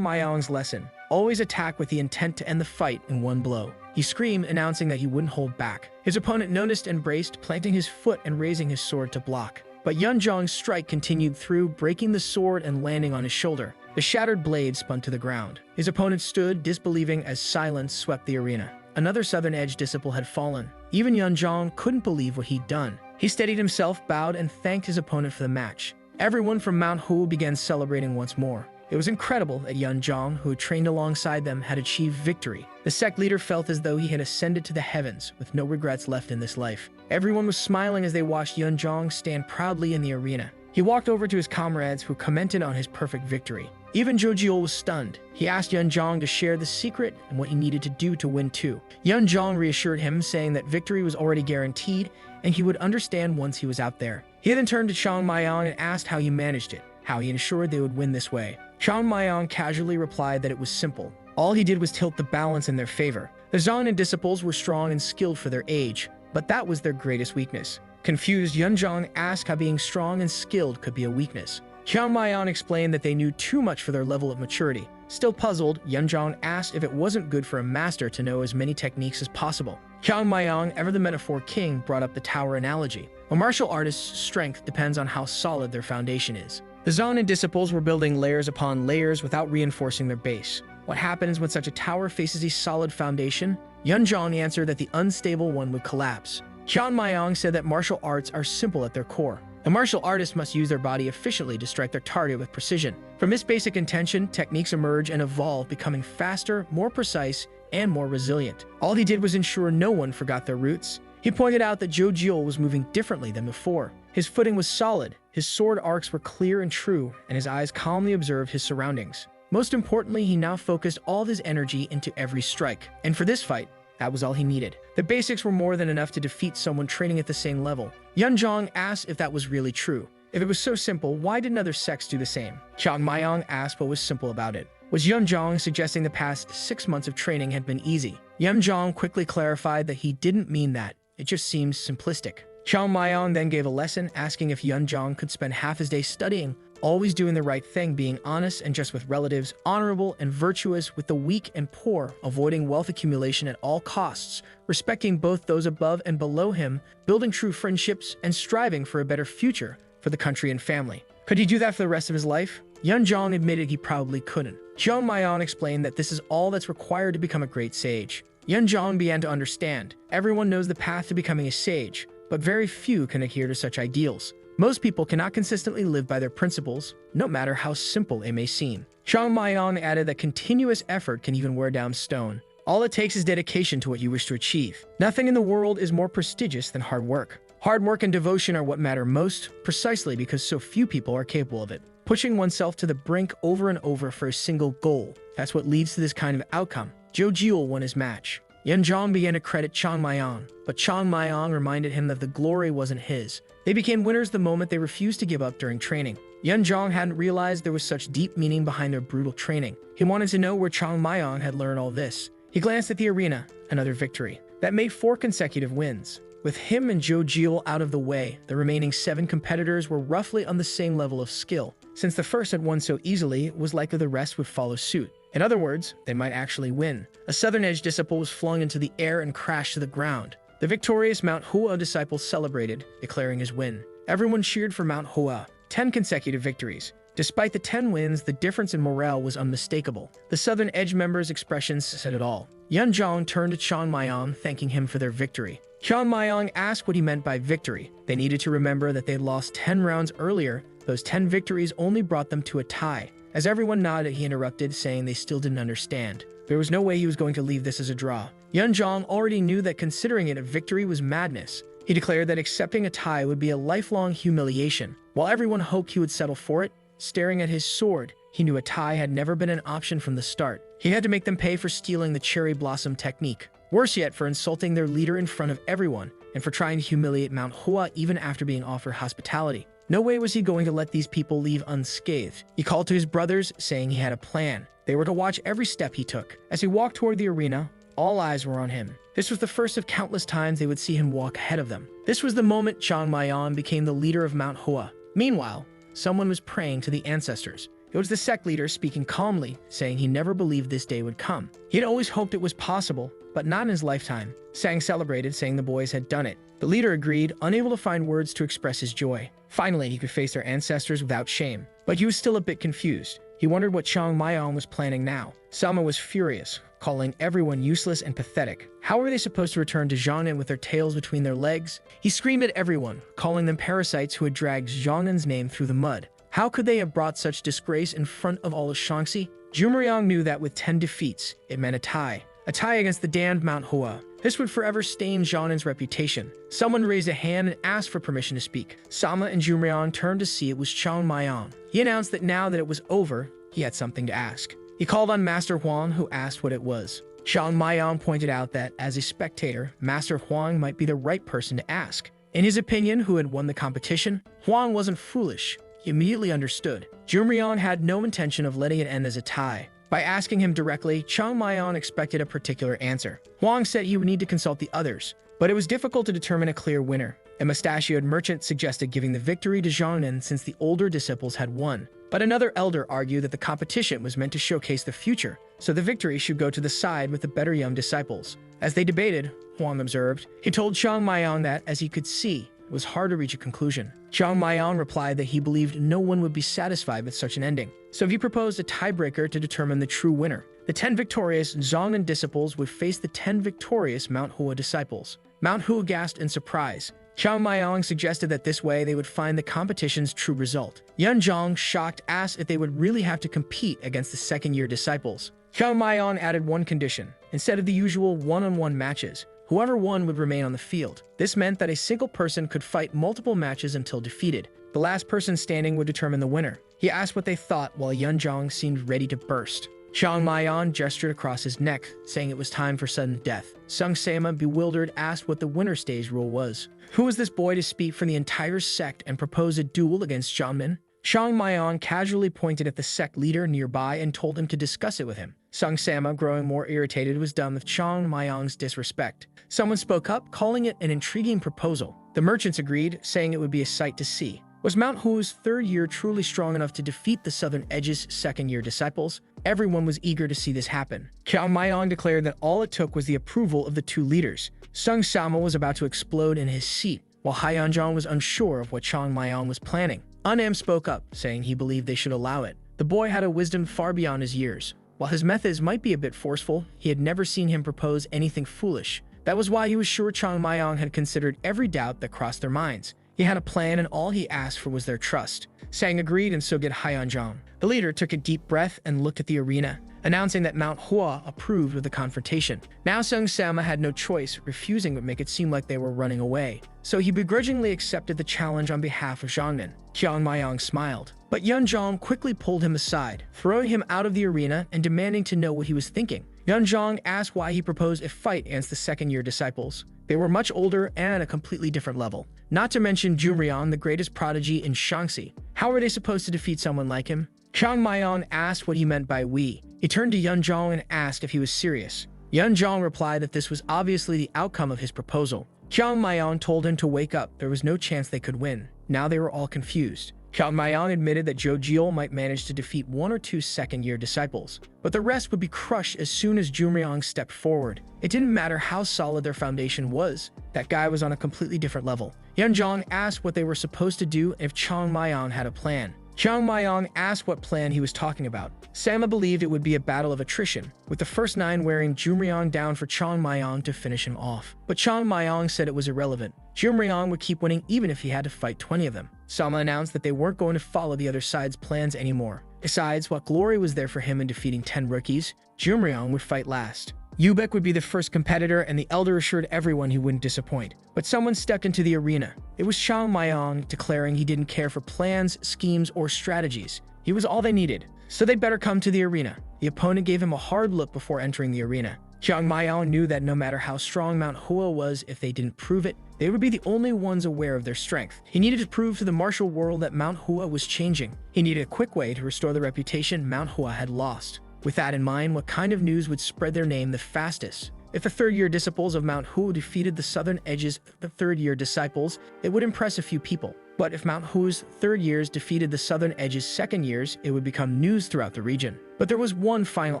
Myung's lesson: always attack with the intent to end the fight in one blow. He screamed, announcing that he wouldn't hold back. His opponent noticed and braced, planting his foot and raising his sword to block. But Yoon Jong's strike continued through, breaking the sword and landing on his shoulder. The shattered blade spun to the ground. His opponent stood, disbelieving, as silence swept the arena. Another Southern Edge disciple had fallen. Even Yoon Jong couldn't believe what he'd done. He steadied himself, bowed, and thanked his opponent for the match. Everyone from Mount Hua began celebrating once more. It was incredible that Yoon Jong, who had trained alongside them, had achieved victory. The sect leader felt as though he had ascended to the heavens, with no regrets left in this life. Everyone was smiling as they watched Yoon Jong stand proudly in the arena. He walked over to his comrades, who commented on his perfect victory. Even Jo Gul was stunned. He asked Yoon Jong to share the secret and what he needed to do to win too. Yoon Jong reassured him, saying that victory was already guaranteed and he would understand once he was out there. He then turned to Chung Myung and asked how he managed it, how he ensured they would win this way. Chung Myung casually replied that it was simple. All he did was tilt the balance in their favor. The Zonin disciples were strong and skilled for their age, but that was their greatest weakness. Confused, Yoon Jong asked how being strong and skilled could be a weakness. Chung Myung explained that they knew too much for their level of maturity. Still puzzled, Yoon Jong asked if it wasn't good for a master to know as many techniques as possible. Chung Myung, ever the metaphor king, brought up the tower analogy. A martial artist's strength depends on how solid their foundation is. The Zonin disciples were building layers upon layers without reinforcing their base. What happens when such a tower faces a solid foundation? Yoon Jong answered that the unstable one would collapse. Chung Myung said that martial arts are simple at their core. A martial artist must use their body efficiently to strike their target with precision. From this basic intention, techniques emerge and evolve, becoming faster, more precise, and more resilient. All he did was ensure no one forgot their roots. He pointed out that Jo Gul was moving differently than before. His footing was solid, his sword arcs were clear and true, and his eyes calmly observed his surroundings. Most importantly, he now focused all of his energy into every strike. And for this fight, that was all he needed. The basics were more than enough to defeat someone training at the same level. Yoon Jong asked if that was really true. If it was so simple, why didn't other sects do the same? Chung Myung asked what was simple about it. Was Yoon Jong suggesting the past 6 months of training had been easy? Yoon Jong quickly clarified that he didn't mean that. It just seems simplistic. Chung Myung then gave a lesson, asking if Yoon Jong could spend half his day studying, always doing the right thing, being honest and just with relatives, honorable and virtuous with the weak and poor, avoiding wealth accumulation at all costs, respecting both those above and below him, building true friendships, and striving for a better future for the country and family. Could he do that for the rest of his life? Yoon Jong admitted he probably couldn't. Chung Myung explained that this is all that's required to become a great sage. Yoon Jong began to understand. Everyone knows the path to becoming a sage, but very few can adhere to such ideals. Most people cannot consistently live by their principles, no matter how simple it may seem. Chung Myung added that continuous effort can even wear down stone. All it takes is dedication to what you wish to achieve. Nothing in the world is more prestigious than hard work. Hard work and devotion are what matter most, precisely because so few people are capable of it. Pushing oneself to the brink over and over for a single goal, that's what leads to this kind of outcome. Jo Gul won his match. Yoon Jong began to credit Chung Myung, but Chung Myung reminded him that the glory wasn't his. They became winners the moment they refused to give up during training. Yoon Jong hadn't realized there was such deep meaning behind their brutal training. He wanted to know where Chung Myung had learned all this. He glanced at the arena, another victory. That made 4 consecutive wins. With him and Jo Gul out of the way, the remaining 7 competitors were roughly on the same level of skill. Since the first had won so easily, it was likely the rest would follow suit. In other words, they might actually win. A Southern Edge disciple was flung into the air and crashed to the ground. The victorious Mount Hua disciple celebrated, declaring his win. Everyone cheered for Mount Hua. 10 consecutive victories. Despite the 10 wins, the difference in morale was unmistakable. The Southern Edge members' expressions said it all. Yoon Jong turned to Chung Myung, thanking him for their victory. Chung Myung asked what he meant by victory. They needed to remember that they had lost 10 rounds earlier. Those 10 victories only brought them to a tie. As everyone nodded, he interrupted, saying they still didn't understand. There was no way he was going to leave this as a draw. Yoon Jong already knew that considering it a victory was madness. He declared that accepting a tie would be a lifelong humiliation. While everyone hoped he would settle for it, staring at his sword, he knew a tie had never been an option from the start. He had to make them pay for stealing the cherry blossom technique. Worse yet, for insulting their leader in front of everyone, and for trying to humiliate Mount Hua even after being offered hospitality. No way was he going to let these people leave unscathed. He called to his brothers, saying he had a plan. They were to watch every step he took. As he walked toward the arena, all eyes were on him. This was the first of countless times they would see him walk ahead of them. This was the moment Chung Myung became the leader of Mount Hua. Meanwhile, someone was praying to the ancestors. It was the sect leader speaking calmly, saying he never believed this day would come. He had always hoped it was possible, but not in his lifetime. Sang celebrated, saying the boys had done it. The leader agreed, unable to find words to express his joy. Finally, he could face their ancestors without shame. But he was still a bit confused. He wondered what Chung Myung was planning now. Sama was furious, calling everyone useless and pathetic. How were they supposed to return to Xiongnan with their tails between their legs? He screamed at everyone, calling them parasites who had dragged Xiongnan's name through the mud. How could they have brought such disgrace in front of all of Shaanxi? Jo Myung knew that with 10 defeats, it meant a tie. A tie against the damned Mount Hua. This would forever stain Xiaonan's reputation. Someone raised a hand and asked for permission to speak. Sama and Jo Myung turned to see it was Chung Myung. He announced that now that it was over, he had something to ask. He called on Master Huang, who asked what it was. Chung Myung pointed out that, as a spectator, Master Huang might be the right person to ask. In his opinion, who had won the competition, Huang wasn't foolish. He immediately understood. Jo Myung had no intention of letting it end as a tie. By asking him directly, Chung Myung expected a particular answer. Huang said he would need to consult the others, but it was difficult to determine a clear winner. A mustachioed merchant suggested giving the victory to Xiongnan since the older disciples had won. But another elder argued that the competition was meant to showcase the future, so the victory should go to the side with the better young disciples. As they debated, Huang observed, he told Chung Myung that, as he could see, it was hard to reach a conclusion. Chung Myung replied that he believed no one would be satisfied with such an ending, so he proposed a tiebreaker to determine the true winner. The 10 victorious Xiongnan disciples would face the 10 victorious Mount Hua disciples. Mount Hua gasped in surprise. Chung Myung suggested that this way they would find the competition's true result. Yoon Jong, shocked, asked if they would really have to compete against the second-year disciples. Chung Myung added one condition. Instead of the usual one-on-one matches, whoever won would remain on the field. This meant that a single person could fight multiple matches until defeated. The last person standing would determine the winner. He asked what they thought while Yoon Jong seemed ready to burst. Chung Myung gestured across his neck, saying it was time for sudden death. Sung Sama, bewildered, asked what the winner stays rule was. Who was this boy to speak for the entire sect and propose a duel against Xiongnan? Chung Myung casually pointed at the sect leader nearby and told him to discuss it with him. Sung Sama, growing more irritated, was done with Chung Myung's disrespect. Someone spoke up, calling it an intriguing proposal. The merchants agreed, saying it would be a sight to see. Was Mount Hua's third year truly strong enough to defeat the Southern Edge's second-year disciples? Everyone was eager to see this happen. Chung Myung declared that all it took was the approval of the two leaders. Sung Sama was about to explode in his seat, while Yoon Jong was unsure of what Chung Myung was planning. Unam spoke up, saying he believed they should allow it. The boy had a wisdom far beyond his years. While his methods might be a bit forceful, he had never seen him propose anything foolish. That was why he was sure Chung Myung had considered every doubt that crossed their minds. He had a plan, and all he asked for was their trust. Sang agreed, and so did Yoon Jong. The leader took a deep breath and looked at the arena, announcing that Mount Hua approved of the confrontation. Now Sung Sama had no choice. Refusing would make it seem like they were running away. So he begrudgingly accepted the challenge on behalf of Xiongnan. Chung Myung smiled, but Yoon Jong quickly pulled him aside, throwing him out of the arena and demanding to know what he was thinking. Yoon Jong asked why he proposed a fight against the second-year disciples. They were much older and at a completely different level. Not to mention Jo Myung, the greatest prodigy in Shaanxi. How were they supposed to defeat someone like him? Chung Myung asked what he meant by we. He turned to Yoon Jong and asked if he was serious. Yoon Jong replied that this was obviously the outcome of his proposal. Chung Myung told him to wake up. There was no chance they could win. Now they were all confused. Chung Myung admitted that Jo Gul might manage to defeat one or two second-year disciples, but the rest would be crushed as soon as Jo Myung stepped forward. It didn't matter how solid their foundation was. That guy was on a completely different level. Yoon Jong asked what they were supposed to do if Chung Myung had a plan. Chung Myung asked what plan he was talking about. Sama believed it would be a battle of attrition, with the first 9 wearing Jo Myung down for Chung Myung to finish him off. But Chung Myung said it was irrelevant. Jo Myung would keep winning even if he had to fight 20 of them. Sama announced that they weren't going to follow the other side's plans anymore. Besides, what glory was there for him in defeating 10 rookies? Jo Myung would fight last. Yubaek would be the first competitor, and the elder assured everyone he wouldn't disappoint. But someone stepped into the arena. It was Chung Myung, declaring he didn't care for plans, schemes, or strategies. He was all they needed, so they'd better come to the arena. The opponent gave him a hard look before entering the arena. Chung Myung knew that no matter how strong Mount Hua was, if they didn't prove it, they would be the only ones aware of their strength. He needed to prove to the martial world that Mount Hua was changing. He needed a quick way to restore the reputation Mount Hua had lost. With that in mind, what kind of news would spread their name the fastest? If the third-year disciples of Mount Hua defeated the Southern Edge's third-year disciples, it would impress a few people. But if Mount Hua's third years defeated the Southern Edge's second years, it would become news throughout the region. But there was one final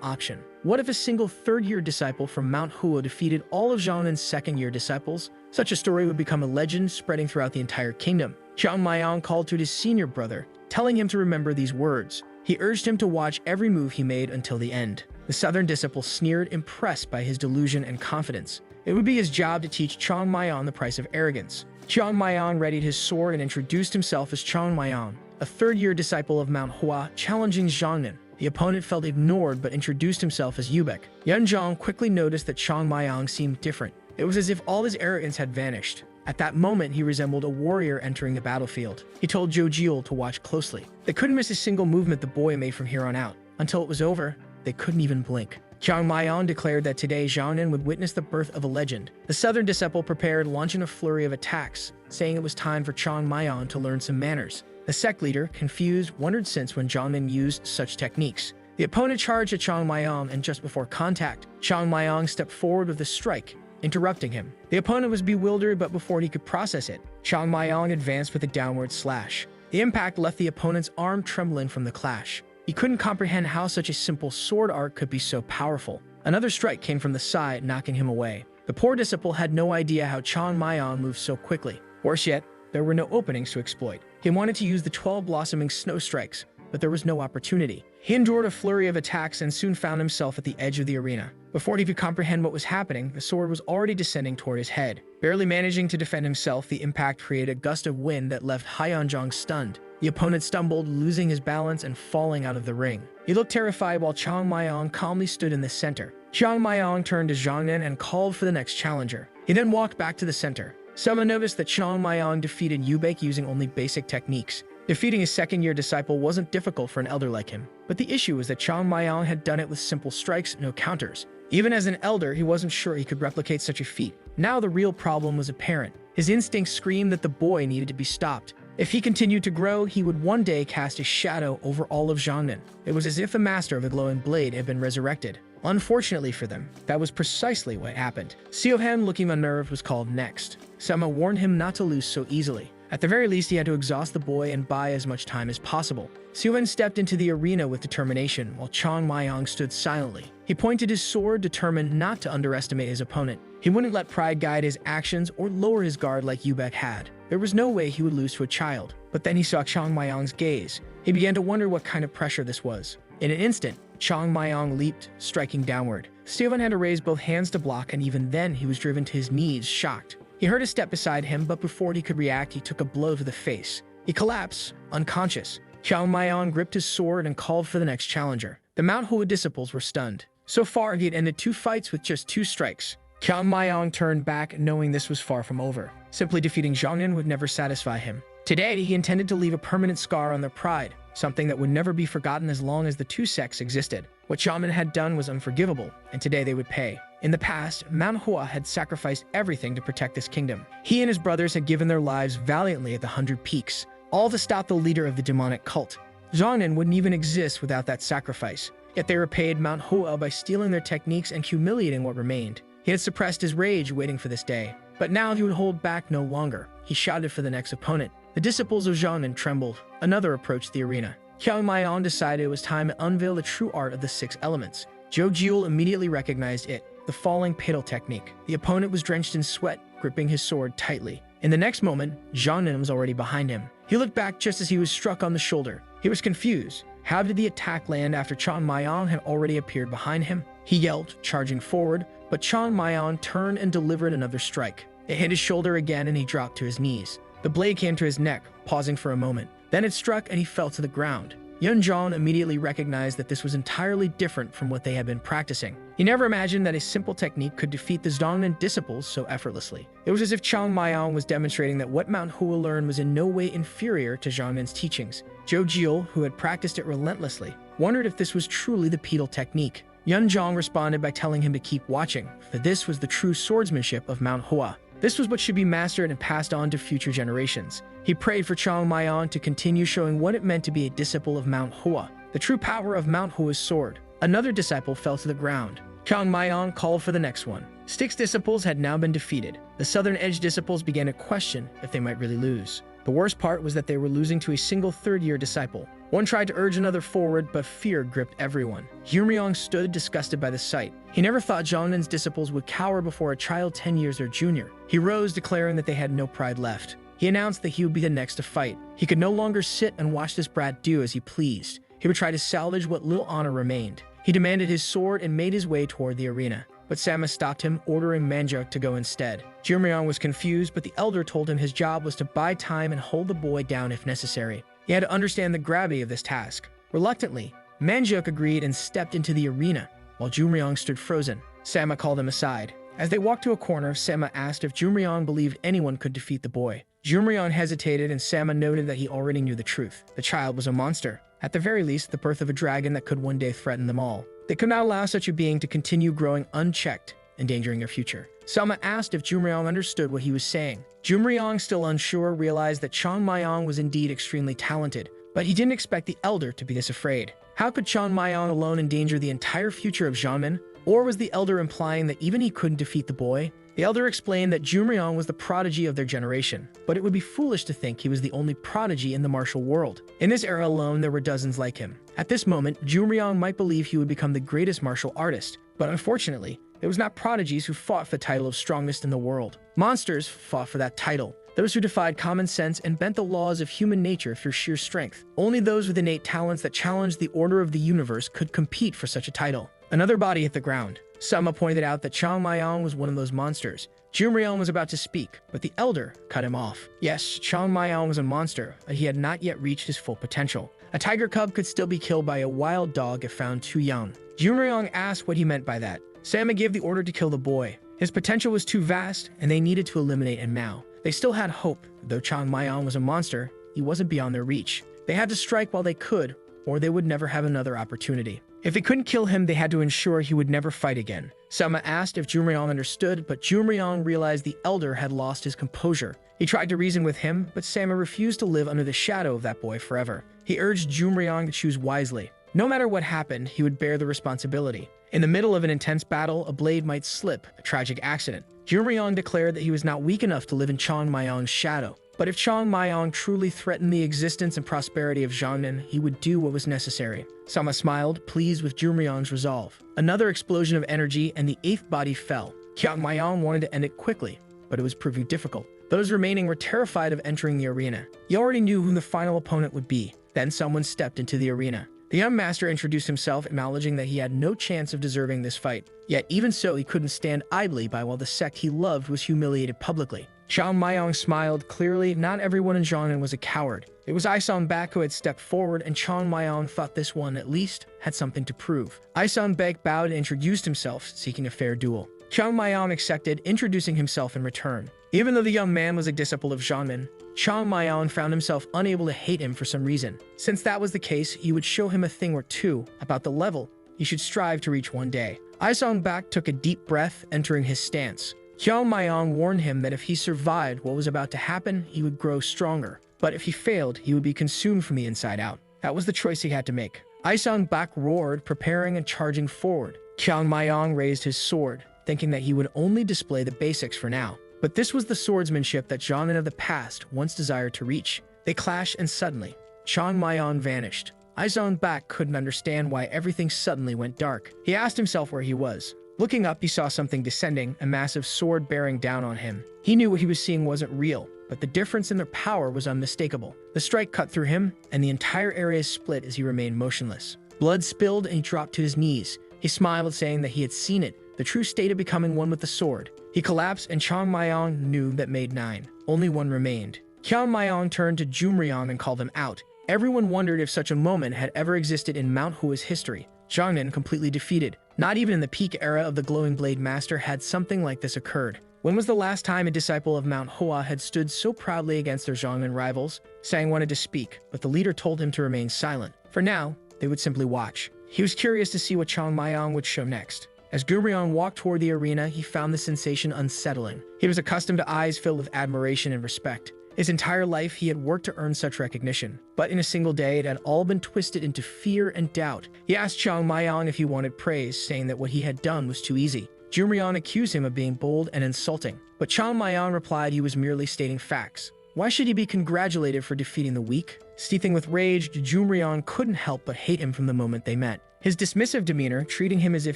option. What if a single third-year disciple from Mount Hua defeated all of Xiangnan's second-year disciples? Such a story would become a legend, spreading throughout the entire kingdom. Chung Myung called to his senior brother, telling him to remember these words. He urged him to watch every move he made until the end. The Southern disciple sneered, impressed by his delusion and confidence. It would be his job to teach Chung Myung the price of arrogance. Chung Myung readied his sword and introduced himself as Chung Myung, a third-year disciple of Mount Hua, challenging Xiangnan. The opponent felt ignored but introduced himself as Yubaek. Yoon Jong quickly noticed that Chung Myung seemed different. It was as if all his arrogance had vanished. At that moment, he resembled a warrior entering the battlefield. He told Jo Gul to watch closely. They couldn't miss a single movement the boy made from here on out. Until it was over, they couldn't even blink. Chung Myung declared that today Xiangnan would witness the birth of a legend. The Southern disciple prepared, launching a flurry of attacks, saying it was time for Chung Myung to learn some manners. The sect leader, confused, wondered since when Xiangnan used such techniques. The opponent charged at Chung Myung, and just before contact, Chung Myung stepped forward with a strike, interrupting him. The opponent was bewildered, but before he could process it, Chung Myung advanced with a downward slash. The impact left the opponent's arm trembling from the clash. He couldn't comprehend how such a simple sword art could be so powerful. Another strike came from the side, knocking him away. The poor disciple had no idea how Chung Myung moved so quickly. Worse yet, there were no openings to exploit. He wanted to use the 12 blossoming snow strikes, but there was no opportunity. He endured a flurry of attacks and soon found himself at the edge of the arena. Before he could comprehend what was happening, the sword was already descending toward his head. Barely managing to defend himself, the impact created a gust of wind that left Yoon Jong stunned. The opponent stumbled, losing his balance and falling out of the ring. He looked terrified while Chung Myung calmly stood in the center. Chung Myung turned to Xiangnan and called for the next challenger. He then walked back to the center. Someone noticed that Chung Myung defeated Yubaek using only basic techniques. Defeating his second-year disciple wasn't difficult for an elder like him, but the issue was that Chung Myung had done it with simple strikes, no counters. Even as an elder, he wasn't sure he could replicate such a feat. Now the real problem was apparent. His instincts screamed that the boy needed to be stopped. If he continued to grow, he would one day cast a shadow over all of Xiangnan. It was as if a master of a glowing blade had been resurrected. Unfortunately for them, that was precisely what happened. Siohan, looking unnerved, was called next. Someone warned him not to lose so easily. At the very least, he had to exhaust the boy and buy as much time as possible. Siohan stepped into the arena with determination, while Chung Myung stood silently. He pointed his sword, determined not to underestimate his opponent. He wouldn't let pride guide his actions or lower his guard like Yubaek had. There was no way he would lose to a child. But then he saw Chung Myung's gaze. He began to wonder what kind of pressure this was. In an instant, Chung Myung leaped, striking downward. Siohan had to raise both hands to block, and even then he was driven to his knees, shocked. He heard a step beside him, but before he could react, he took a blow to the face. He collapsed, unconscious. Chung Myung gripped his sword and called for the next challenger. The Mount Hua disciples were stunned. So far, he had ended 2 fights with just 2 strikes. Chung Myung turned back, knowing this was far from over. Simply defeating Xiangnan would never satisfy him. Today, he intended to leave a permanent scar on their pride, something that would never be forgotten as long as the 2 sects existed. What Xiangnan had done was unforgivable, and today they would pay. In the past, Mount Hua had sacrificed everything to protect this kingdom. He and his brothers had given their lives valiantly at the 100 Peaks, all to stop the leader of the demonic cult. Xiangnan wouldn't even exist without that sacrifice. Yet they repaid Mount Hua by stealing their techniques and humiliating what remained. He had suppressed his rage, waiting for this day. But now he would hold back no longer. He shouted for the next opponent. The disciples of Xiangnan trembled. Another approached the arena. Chung Myung decided it was time to unveil the true art of the 6 elements. Jo Gul immediately recognized it, the falling paddle technique. The opponent was drenched in sweat, gripping his sword tightly. In the next moment, Xiangnan was already behind him. He looked back just as he was struck on the shoulder. He was confused. How did the attack land after Chung Myung had already appeared behind him? He yelled, charging forward, but Chung Myung turned and delivered another strike. It hit his shoulder again and he dropped to his knees. The blade came to his neck, pausing for a moment. Then it struck and he fell to the ground. Yoon Jong immediately recognized that this was entirely different from what they had been practicing. He never imagined that a simple technique could defeat the Zhongnan disciples so effortlessly. It was as if Chung Myung was demonstrating that what Mount Hua learned was in no way inferior to Zhongnan's teachings. Jo Gul, who had practiced it relentlessly, wondered if this was truly the pedal technique. Yoon Jong responded by telling him to keep watching, for this was the true swordsmanship of Mount Hua. This was what should be mastered and passed on to future generations. He prayed for Chung Myung to continue showing what it meant to be a disciple of Mount Hua, the true power of Mount Hua's sword. Another disciple fell to the ground. Chung Myung called for the next one. 6 disciples had now been defeated. The Southern Edge disciples began to question if they might really lose. The worst part was that they were losing to a single third-year disciple. One tried to urge another forward, but fear gripped everyone. Yoon Jong stood disgusted by the sight. He never thought Zhongnan's disciples would cower before a child 10 years their junior. He rose, declaring that they had no pride left. He announced that he would be the next to fight. He could no longer sit and watch this brat do as he pleased. He would try to salvage what little honor remained. He demanded his sword and made his way toward the arena. But Sama stopped him, ordering Manga to go instead. Chung Myung was confused, but the elder told him his job was to buy time and hold the boy down if necessary. He had to understand the gravity of this task. Reluctantly, Manjuk agreed and stepped into the arena, while Chung Myung stood frozen. Sama called him aside. As they walked to a corner, Sama asked if Chung Myung believed anyone could defeat the boy. Chung Myung hesitated, and Sama noted that he already knew the truth. The child was a monster. At the very least, the birth of a dragon that could one day threaten them all. They could not allow such a being to continue growing unchecked, endangering their future. Selma asked if Chung Myung understood what he was saying. Chung Myung, still unsure, realized that Chung Myung was indeed extremely talented, but he didn't expect the elder to be this afraid. How could Chung Myung alone endanger the entire future of Zhongnan? Or was the elder implying that even he couldn't defeat the boy? The elder explained that Chung Myung was the prodigy of their generation, but it would be foolish to think he was the only prodigy in the martial world. In this era alone, there were dozens like him. At this moment, Chung Myung might believe he would become the greatest martial artist, but unfortunately, it was not prodigies who fought for the title of strongest in the world. Monsters fought for that title. Those who defied common sense and bent the laws of human nature for sheer strength. Only those with innate talents that challenged the order of the universe could compete for such a title. Another body hit the ground. Sama pointed out that Chung Myung was one of those monsters. Chung Myung was about to speak, but the elder cut him off. Yes, Chung Myung was a monster, but he had not yet reached his full potential. A tiger cub could still be killed by a wild dog if found too young. Chung Myung asked what he meant by that. Sama gave the order to kill the boy. His potential was too vast, and they needed to eliminate him now. They still had hope. Though Chung Myung was a monster, he wasn't beyond their reach. They had to strike while they could, or they would never have another opportunity. If they couldn't kill him, they had to ensure he would never fight again. Selma asked if Chung Myung understood, but Chung Myung realized the elder had lost his composure. He tried to reason with him, but Sama refused to live under the shadow of that boy forever. He urged Chung Myung to choose wisely. No matter what happened, he would bear the responsibility. In the middle of an intense battle, a blade might slip, a tragic accident. Chung Myung declared that he was not weak enough to live in Chung Myung's shadow. But if Chung Myung truly threatened the existence and prosperity of Zhongnan, he would do what was necessary. Sama smiled, pleased with Chung Myung's resolve. Another explosion of energy, and the 8th body fell. Chung Myung wanted to end it quickly, but it was proving difficult. Those remaining were terrified of entering the arena. He already knew who the final opponent would be. Then someone stepped into the arena. The young master introduced himself, acknowledging that he had no chance of deserving this fight. Yet even so, he couldn't stand idly by while the sect he loved was humiliated publicly. Chung Myung smiled. Clearly, not everyone in Zhongnan was a coward. It was Baek who had stepped forward, and Chung Myung thought this one, at least, had something to prove. Baek bowed and introduced himself, seeking a fair duel. Chung Myung accepted, introducing himself in return. Even though the young man was a disciple of Zhongnan, Chung Myung found himself unable to hate him for some reason. Since that was the case, he would show him a thing or two about the level he should strive to reach one day. Baek took a deep breath, entering his stance. Chung Myung warned him that if he survived what was about to happen, he would grow stronger. But if he failed, he would be consumed from the inside out. That was the choice he had to make. Baek roared, preparing and charging forward. Chung Myung raised his sword, thinking that he would only display the basics for now. But this was the swordsmanship that Zhongnan of the past once desired to reach. They clashed, and suddenly, Chung Myung vanished. Baek couldn't understand why everything suddenly went dark. He asked himself where he was. Looking up, he saw something descending, a massive sword bearing down on him. He knew what he was seeing wasn't real, but the difference in their power was unmistakable. The strike cut through him, and the entire area split as he remained motionless. Blood spilled, and he dropped to his knees. He smiled, saying that he had seen it, the true state of becoming one with the sword. He collapsed, and Chung Myung knew that made 9. Only one remained. Chung Myung turned to Chung Myung and called him out. Everyone wondered if such a moment had ever existed in Mount Hua's history. Jiangnan, completely defeated. Not even in the peak era of the glowing blade master had something like this occurred. When was the last time a disciple of Mount Hua had stood so proudly against their Jiangnan rivals? Sang wanted to speak, but the leader told him to remain silent. For now, they would simply watch. He was curious to see what Chung Myung would show next. As Gurion walked toward the arena, he found the sensation unsettling. He was accustomed to eyes filled with admiration and respect. His entire life, he had worked to earn such recognition. But in a single day, it had all been twisted into fear and doubt. He asked Chung Myung if he wanted praise, saying that what he had done was too easy. Jumryeon accused him of being bold and insulting, but Chung Myung replied he was merely stating facts. Why should he be congratulated for defeating the weak? Seething with rage, Jumryeon couldn't help but hate him from the moment they met. His dismissive demeanor, treating him as if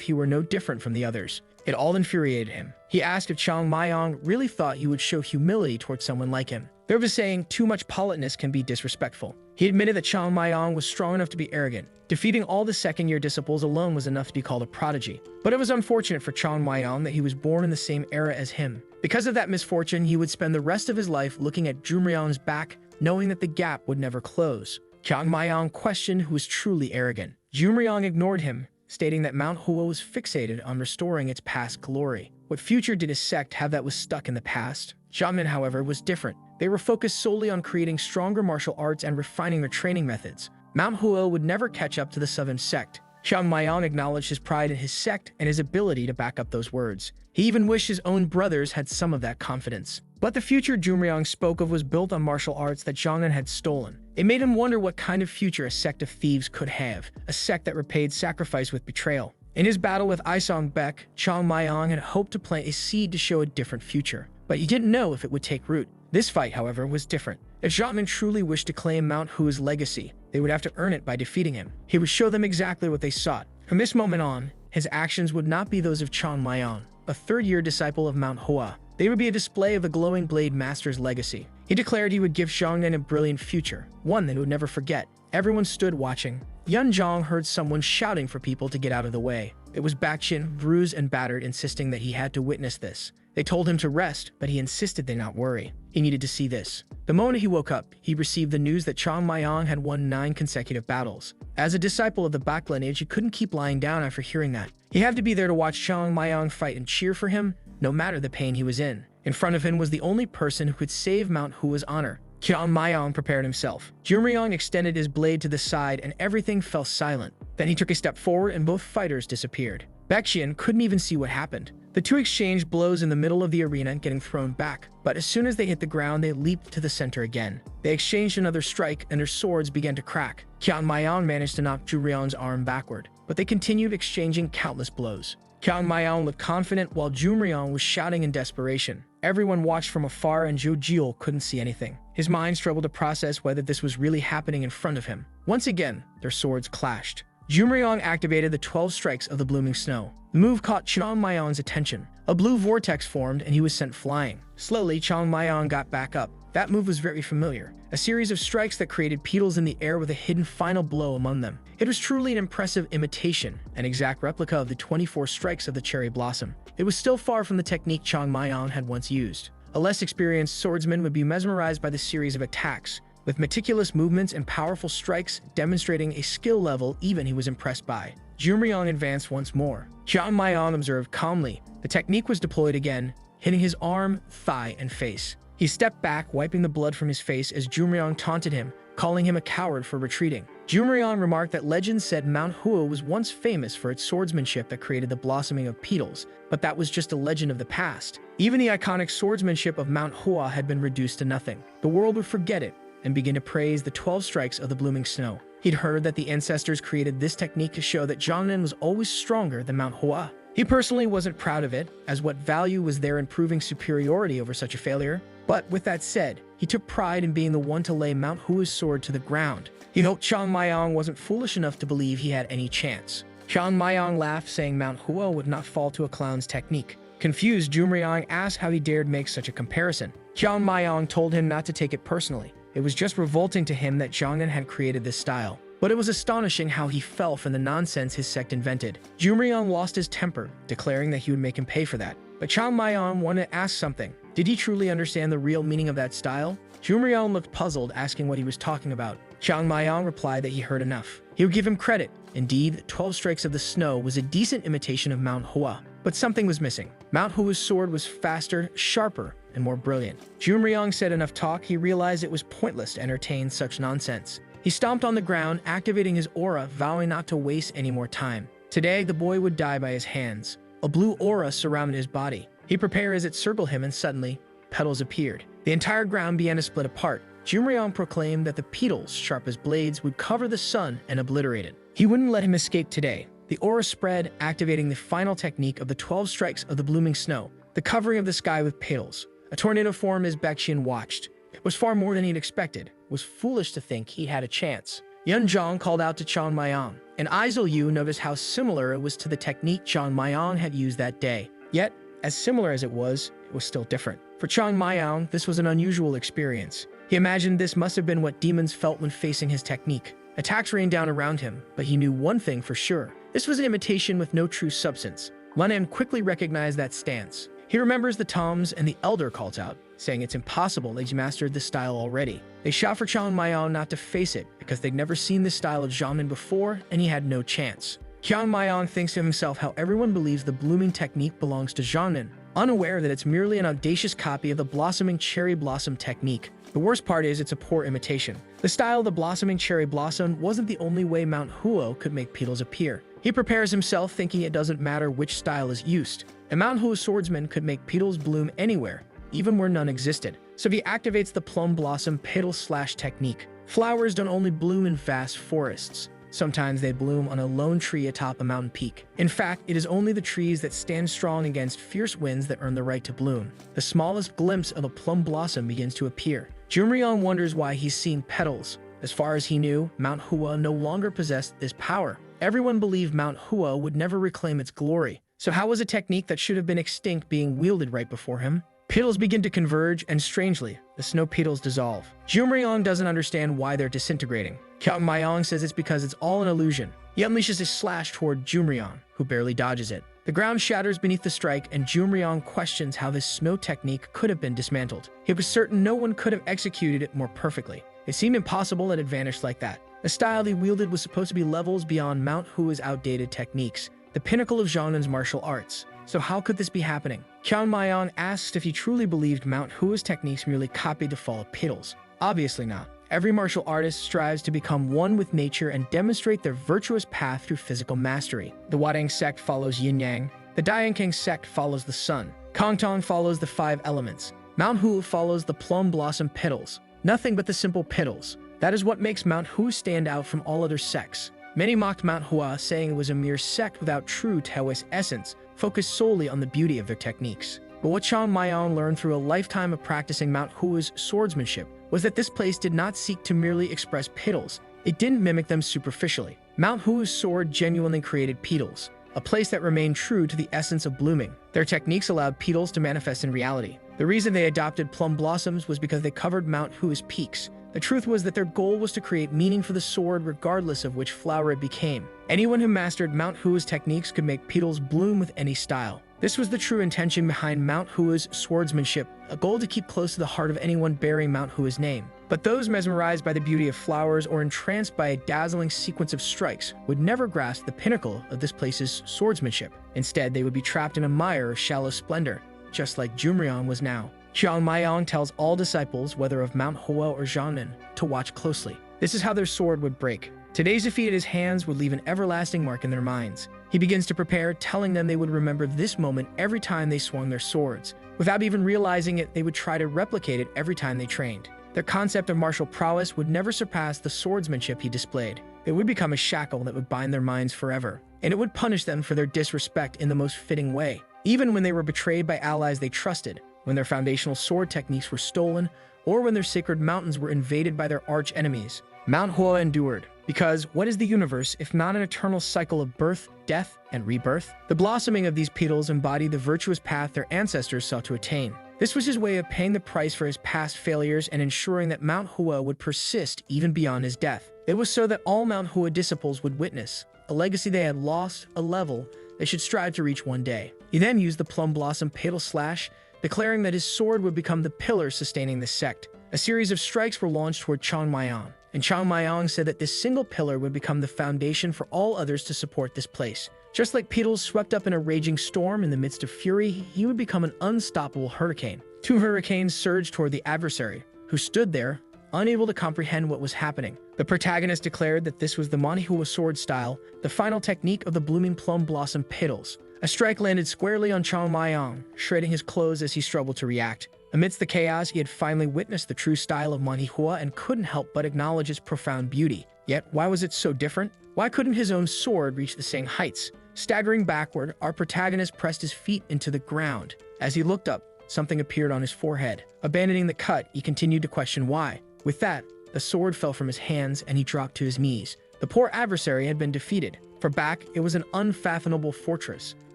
he were no different from the others. It all infuriated him. He asked if Chung Myung really thought he would show humility towards someone like him. There was a saying, too much politeness can be disrespectful. He admitted that Chung Myung was strong enough to be arrogant. Defeating all the second-year disciples alone was enough to be called a prodigy. But it was unfortunate for Chung Myung that he was born in the same era as him. Because of that misfortune, he would spend the rest of his life looking at Jumryeon's back, knowing that the gap would never close. Chung Myung questioned who was truly arrogant. Jumryeon ignored him, stating that Mount Hua was fixated on restoring its past glory. What future did his sect have that was stuck in the past? Jiangnan, however, was different. They were focused solely on creating stronger martial arts and refining their training methods. Mount Hua would never catch up to the Southern Sect. Chung Myung acknowledged his pride in his sect and his ability to back up those words. He even wished his own brothers had some of that confidence. But the future Jumryeon spoke of was built on martial arts that Jiangnan had stolen. It made him wonder what kind of future a sect of thieves could have, a sect that repaid sacrifice with betrayal. In his battle with Isong Baek, Chung Myung had hoped to plant a seed to show a different future, but he didn't know if it would take root. This fight, however, was different. If Jiangnan truly wished to claim Mount Hua's legacy, they would have to earn it by defeating him. He would show them exactly what they sought. From this moment on, his actions would not be those of Chung Myung, a third-year disciple of Mount Hua. They would be a display of the glowing blade master's legacy. He declared he would give Jiangnan a brilliant future, one that he would never forget. Everyone stood watching. Yoon Jong heard someone shouting for people to get out of the way. It was Baek Cheon, bruised and battered, insisting that he had to witness this. They told him to rest, but he insisted they not worry. He needed to see this. The moment he woke up, he received the news that Chung Myung had won 9 consecutive battles. As a disciple of the Baek lineage, he couldn't keep lying down after hearing that. He had to be there to watch Chung Myung fight and cheer for him, no matter the pain he was in. In front of him was the only person who could save Mount Hua's honor. Chung Myung prepared himself. Jumryeon extended his blade to the side and everything fell silent. Then he took a step forward and both fighters disappeared. Baek Cheon couldn't even see what happened. The two exchanged blows in the middle of the arena, getting thrown back, but as soon as they hit the ground, they leaped to the center again. They exchanged another strike, and their swords began to crack. Chung Myung managed to knock Jumryeon's arm backward, but they continued exchanging countless blows. Chung Myung looked confident while Jumryeon was shouting in desperation. Everyone watched from afar, and Jo Gul couldn't see anything. His mind struggled to process whether this was really happening in front of him. Once again, their swords clashed. Jumryeon activated the 12 strikes of the blooming snow. The move caught Chung Myung's attention. A blue vortex formed and he was sent flying. Slowly, Chung Myung got back up. That move was very familiar. A series of strikes that created petals in the air with a hidden final blow among them. It was truly an impressive imitation, an exact replica of the 24 strikes of the cherry blossom. It was still far from the technique Chung Myung had once used. A less experienced swordsman would be mesmerized by the series of attacks, with meticulous movements and powerful strikes demonstrating a skill level even he was impressed by. Jumryeon advanced once more. Chung Myung observed calmly. The technique was deployed again, hitting his arm, thigh, and face. He stepped back, wiping the blood from his face as Jumryeon taunted him, calling him a coward for retreating. Jumryeon remarked that legend said Mount Hua was once famous for its swordsmanship that created the blossoming of petals, but that was just a legend of the past. Even the iconic swordsmanship of Mount Hua had been reduced to nothing. The world would forget it and begin to praise the 12 strikes of the blooming snow. He'd heard that the ancestors created this technique to show that Jiangnan was always stronger than Mount Hua. He personally wasn't proud of it, as what value was there in proving superiority over such a failure? But with that said, he took pride in being the one to lay Mount Hua's sword to the ground. He hoped Chung Myung wasn't foolish enough to believe he had any chance. Chung Myung laughed, saying Mount Hua would not fall to a clown's technique. Confused, Jumryeon asked how he dared make such a comparison. Chung Myung told him not to take it personally. It was just revolting to him that Jiangnan had created this style. But it was astonishing how he fell for the nonsense his sect invented. Jumryeon lost his temper, declaring that he would make him pay for that. But Chung Myung wanted to ask something. Did he truly understand the real meaning of that style? Jumryeon looked puzzled, asking what he was talking about. Chung Myung replied that he heard enough. He would give him credit. Indeed, 12 Strikes of the Snow was a decent imitation of Mount Hua, but something was missing. Mount Hua's sword was faster, sharper, and more brilliant. Jo Gul said enough talk, he realized it was pointless to entertain such nonsense. He stomped on the ground, activating his aura, vowing not to waste any more time. Today, the boy would die by his hands. A blue aura surrounded his body. He prepared as it circled him, and suddenly, petals appeared. The entire ground began to split apart. Jo Gul proclaimed that the petals, sharp as blades, would cover the sun and obliterate it. He wouldn't let him escape today. The aura spread, activating the final technique of the 12 Strikes of the Blooming Snow, the covering of the sky with petals. A tornado formed as Baek Cheon watched. It was far more than he'd expected. It was foolish to think he had a chance. Yoon Jong called out to Chung Myung, and Yu noticed how similar it was to the technique Chung Myung had used that day. Yet, as similar as it was still different. For Chung Myung, this was an unusual experience. He imagined this must have been what demons felt when facing his technique. Attacks rained down around him, but he knew one thing for sure. This was an imitation with no true substance. Lanan quickly recognized that stance. He remembers the Toms and the Elder calls out, saying it's impossible they've mastered this style already. They shout for Chung Myung not to face it because they'd never seen this style of Xiangmen before and he had no chance. Chung Myung thinks to himself how everyone believes the blooming technique belongs to Xiangmen, unaware that it's merely an audacious copy of the blossoming cherry blossom technique. The worst part is it's a poor imitation. The style of the blossoming cherry blossom wasn't the only way Mount Hua could make petals appear. He prepares himself thinking it doesn't matter which style is used. A Mount Hua swordsman could make petals bloom anywhere, even where none existed. So he activates the Plum Blossom Petal Slash technique. Flowers don't only bloom in vast forests. Sometimes they bloom on a lone tree atop a mountain peak. In fact, it is only the trees that stand strong against fierce winds that earn the right to bloom. The smallest glimpse of a plum blossom begins to appear. Jo Gul wonders why he's seen petals. As far as he knew, Mount Hua no longer possessed this power. Everyone believed Mount Hua would never reclaim its glory. So how was a technique that should have been extinct being wielded right before him? Petals begin to converge, and strangely, the snow petals dissolve. Jo Gul doesn't understand why they're disintegrating. Chung Myung says it's because it's all an illusion. He unleashes a slash toward Jo Gul, who barely dodges it. The ground shatters beneath the strike, and Jo Gul questions how this snow technique could have been dismantled. He was certain no one could have executed it more perfectly. It seemed impossible that it vanished like that. The style he wielded was supposed to be levels beyond Mount Hua's outdated techniques, the pinnacle of Xiangmen's martial arts. So how could this be happening? Chung Myung asked if he truly believed Mount Hua's techniques merely copied the fall of petals. Obviously not. Every martial artist strives to become one with nature and demonstrate their virtuous path through physical mastery. The Wadang sect follows Yin Yang. The Diankang sect follows the sun. Kongtong follows the 5 elements. Mount Hua follows the plum blossom petals. Nothing but the simple petals. That is what makes Mount Hua stand out from all other sects. Many mocked Mount Hua, saying it was a mere sect without true Taoist essence, focused solely on the beauty of their techniques. But what Chung Myung learned through a lifetime of practicing Mount Hua's swordsmanship was that this place did not seek to merely express petals. It didn't mimic them superficially. Mount Hua's sword genuinely created petals, a place that remained true to the essence of blooming. Their techniques allowed petals to manifest in reality. The reason they adopted plum blossoms was because they covered Mount Hua's peaks. The truth was that their goal was to create meaning for the sword regardless of which flower it became. Anyone who mastered Mount Hua's techniques could make petals bloom with any style. This was the true intention behind Mount Hua's swordsmanship, a goal to keep close to the heart of anyone bearing Mount Hua's name. But those mesmerized by the beauty of flowers or entranced by a dazzling sequence of strikes would never grasp the pinnacle of this place's swordsmanship. Instead, they would be trapped in a mire of shallow splendor, just like Jo Gul was now. Chung Myung tells all disciples, whether of Mount Hua or Xiangmen, to watch closely. This is how their sword would break. Today's defeat at his hands would leave an everlasting mark in their minds. He begins to prepare, telling them they would remember this moment every time they swung their swords. Without even realizing it, they would try to replicate it every time they trained. Their concept of martial prowess would never surpass the swordsmanship he displayed. It would become a shackle that would bind their minds forever, and it would punish them for their disrespect in the most fitting way. Even when they were betrayed by allies they trusted, when their foundational sword techniques were stolen, or when their sacred mountains were invaded by their arch enemies, Mount Hua endured. Because what is the universe if not an eternal cycle of birth, death, and rebirth? The blossoming of these petals embodied the virtuous path their ancestors sought to attain. This was his way of paying the price for his past failures and ensuring that Mount Hua would persist even beyond his death. It was so that all Mount Hua disciples would witness a legacy they had lost, a level they should strive to reach one day. He then used the Plum Blossom Petal Slash, declaring that his sword would become the pillar sustaining the sect. A series of strikes were launched toward Chung Myung, and Chung Myung said that this single pillar would become the foundation for all others to support this place. Just like petals swept up in a raging storm in the midst of fury, he would become an unstoppable hurricane. 2 hurricanes surged toward the adversary, who stood there, unable to comprehend what was happening. The protagonist declared that this was the Mount Hua sword style, the final technique of the blooming plum blossom petals. A strike landed squarely on Chung Myung, shredding his clothes as he struggled to react. Amidst the chaos, he had finally witnessed the true style of Mount Hua and couldn't help but acknowledge its profound beauty. Yet, why was it so different? Why couldn't his own sword reach the same heights? Staggering backward, our protagonist pressed his feet into the ground. As he looked up, something appeared on his forehead. Abandoning the cut, he continued to question why. With that, the sword fell from his hands and he dropped to his knees. The poor adversary had been defeated. For Baek, it was an unfathomable fortress.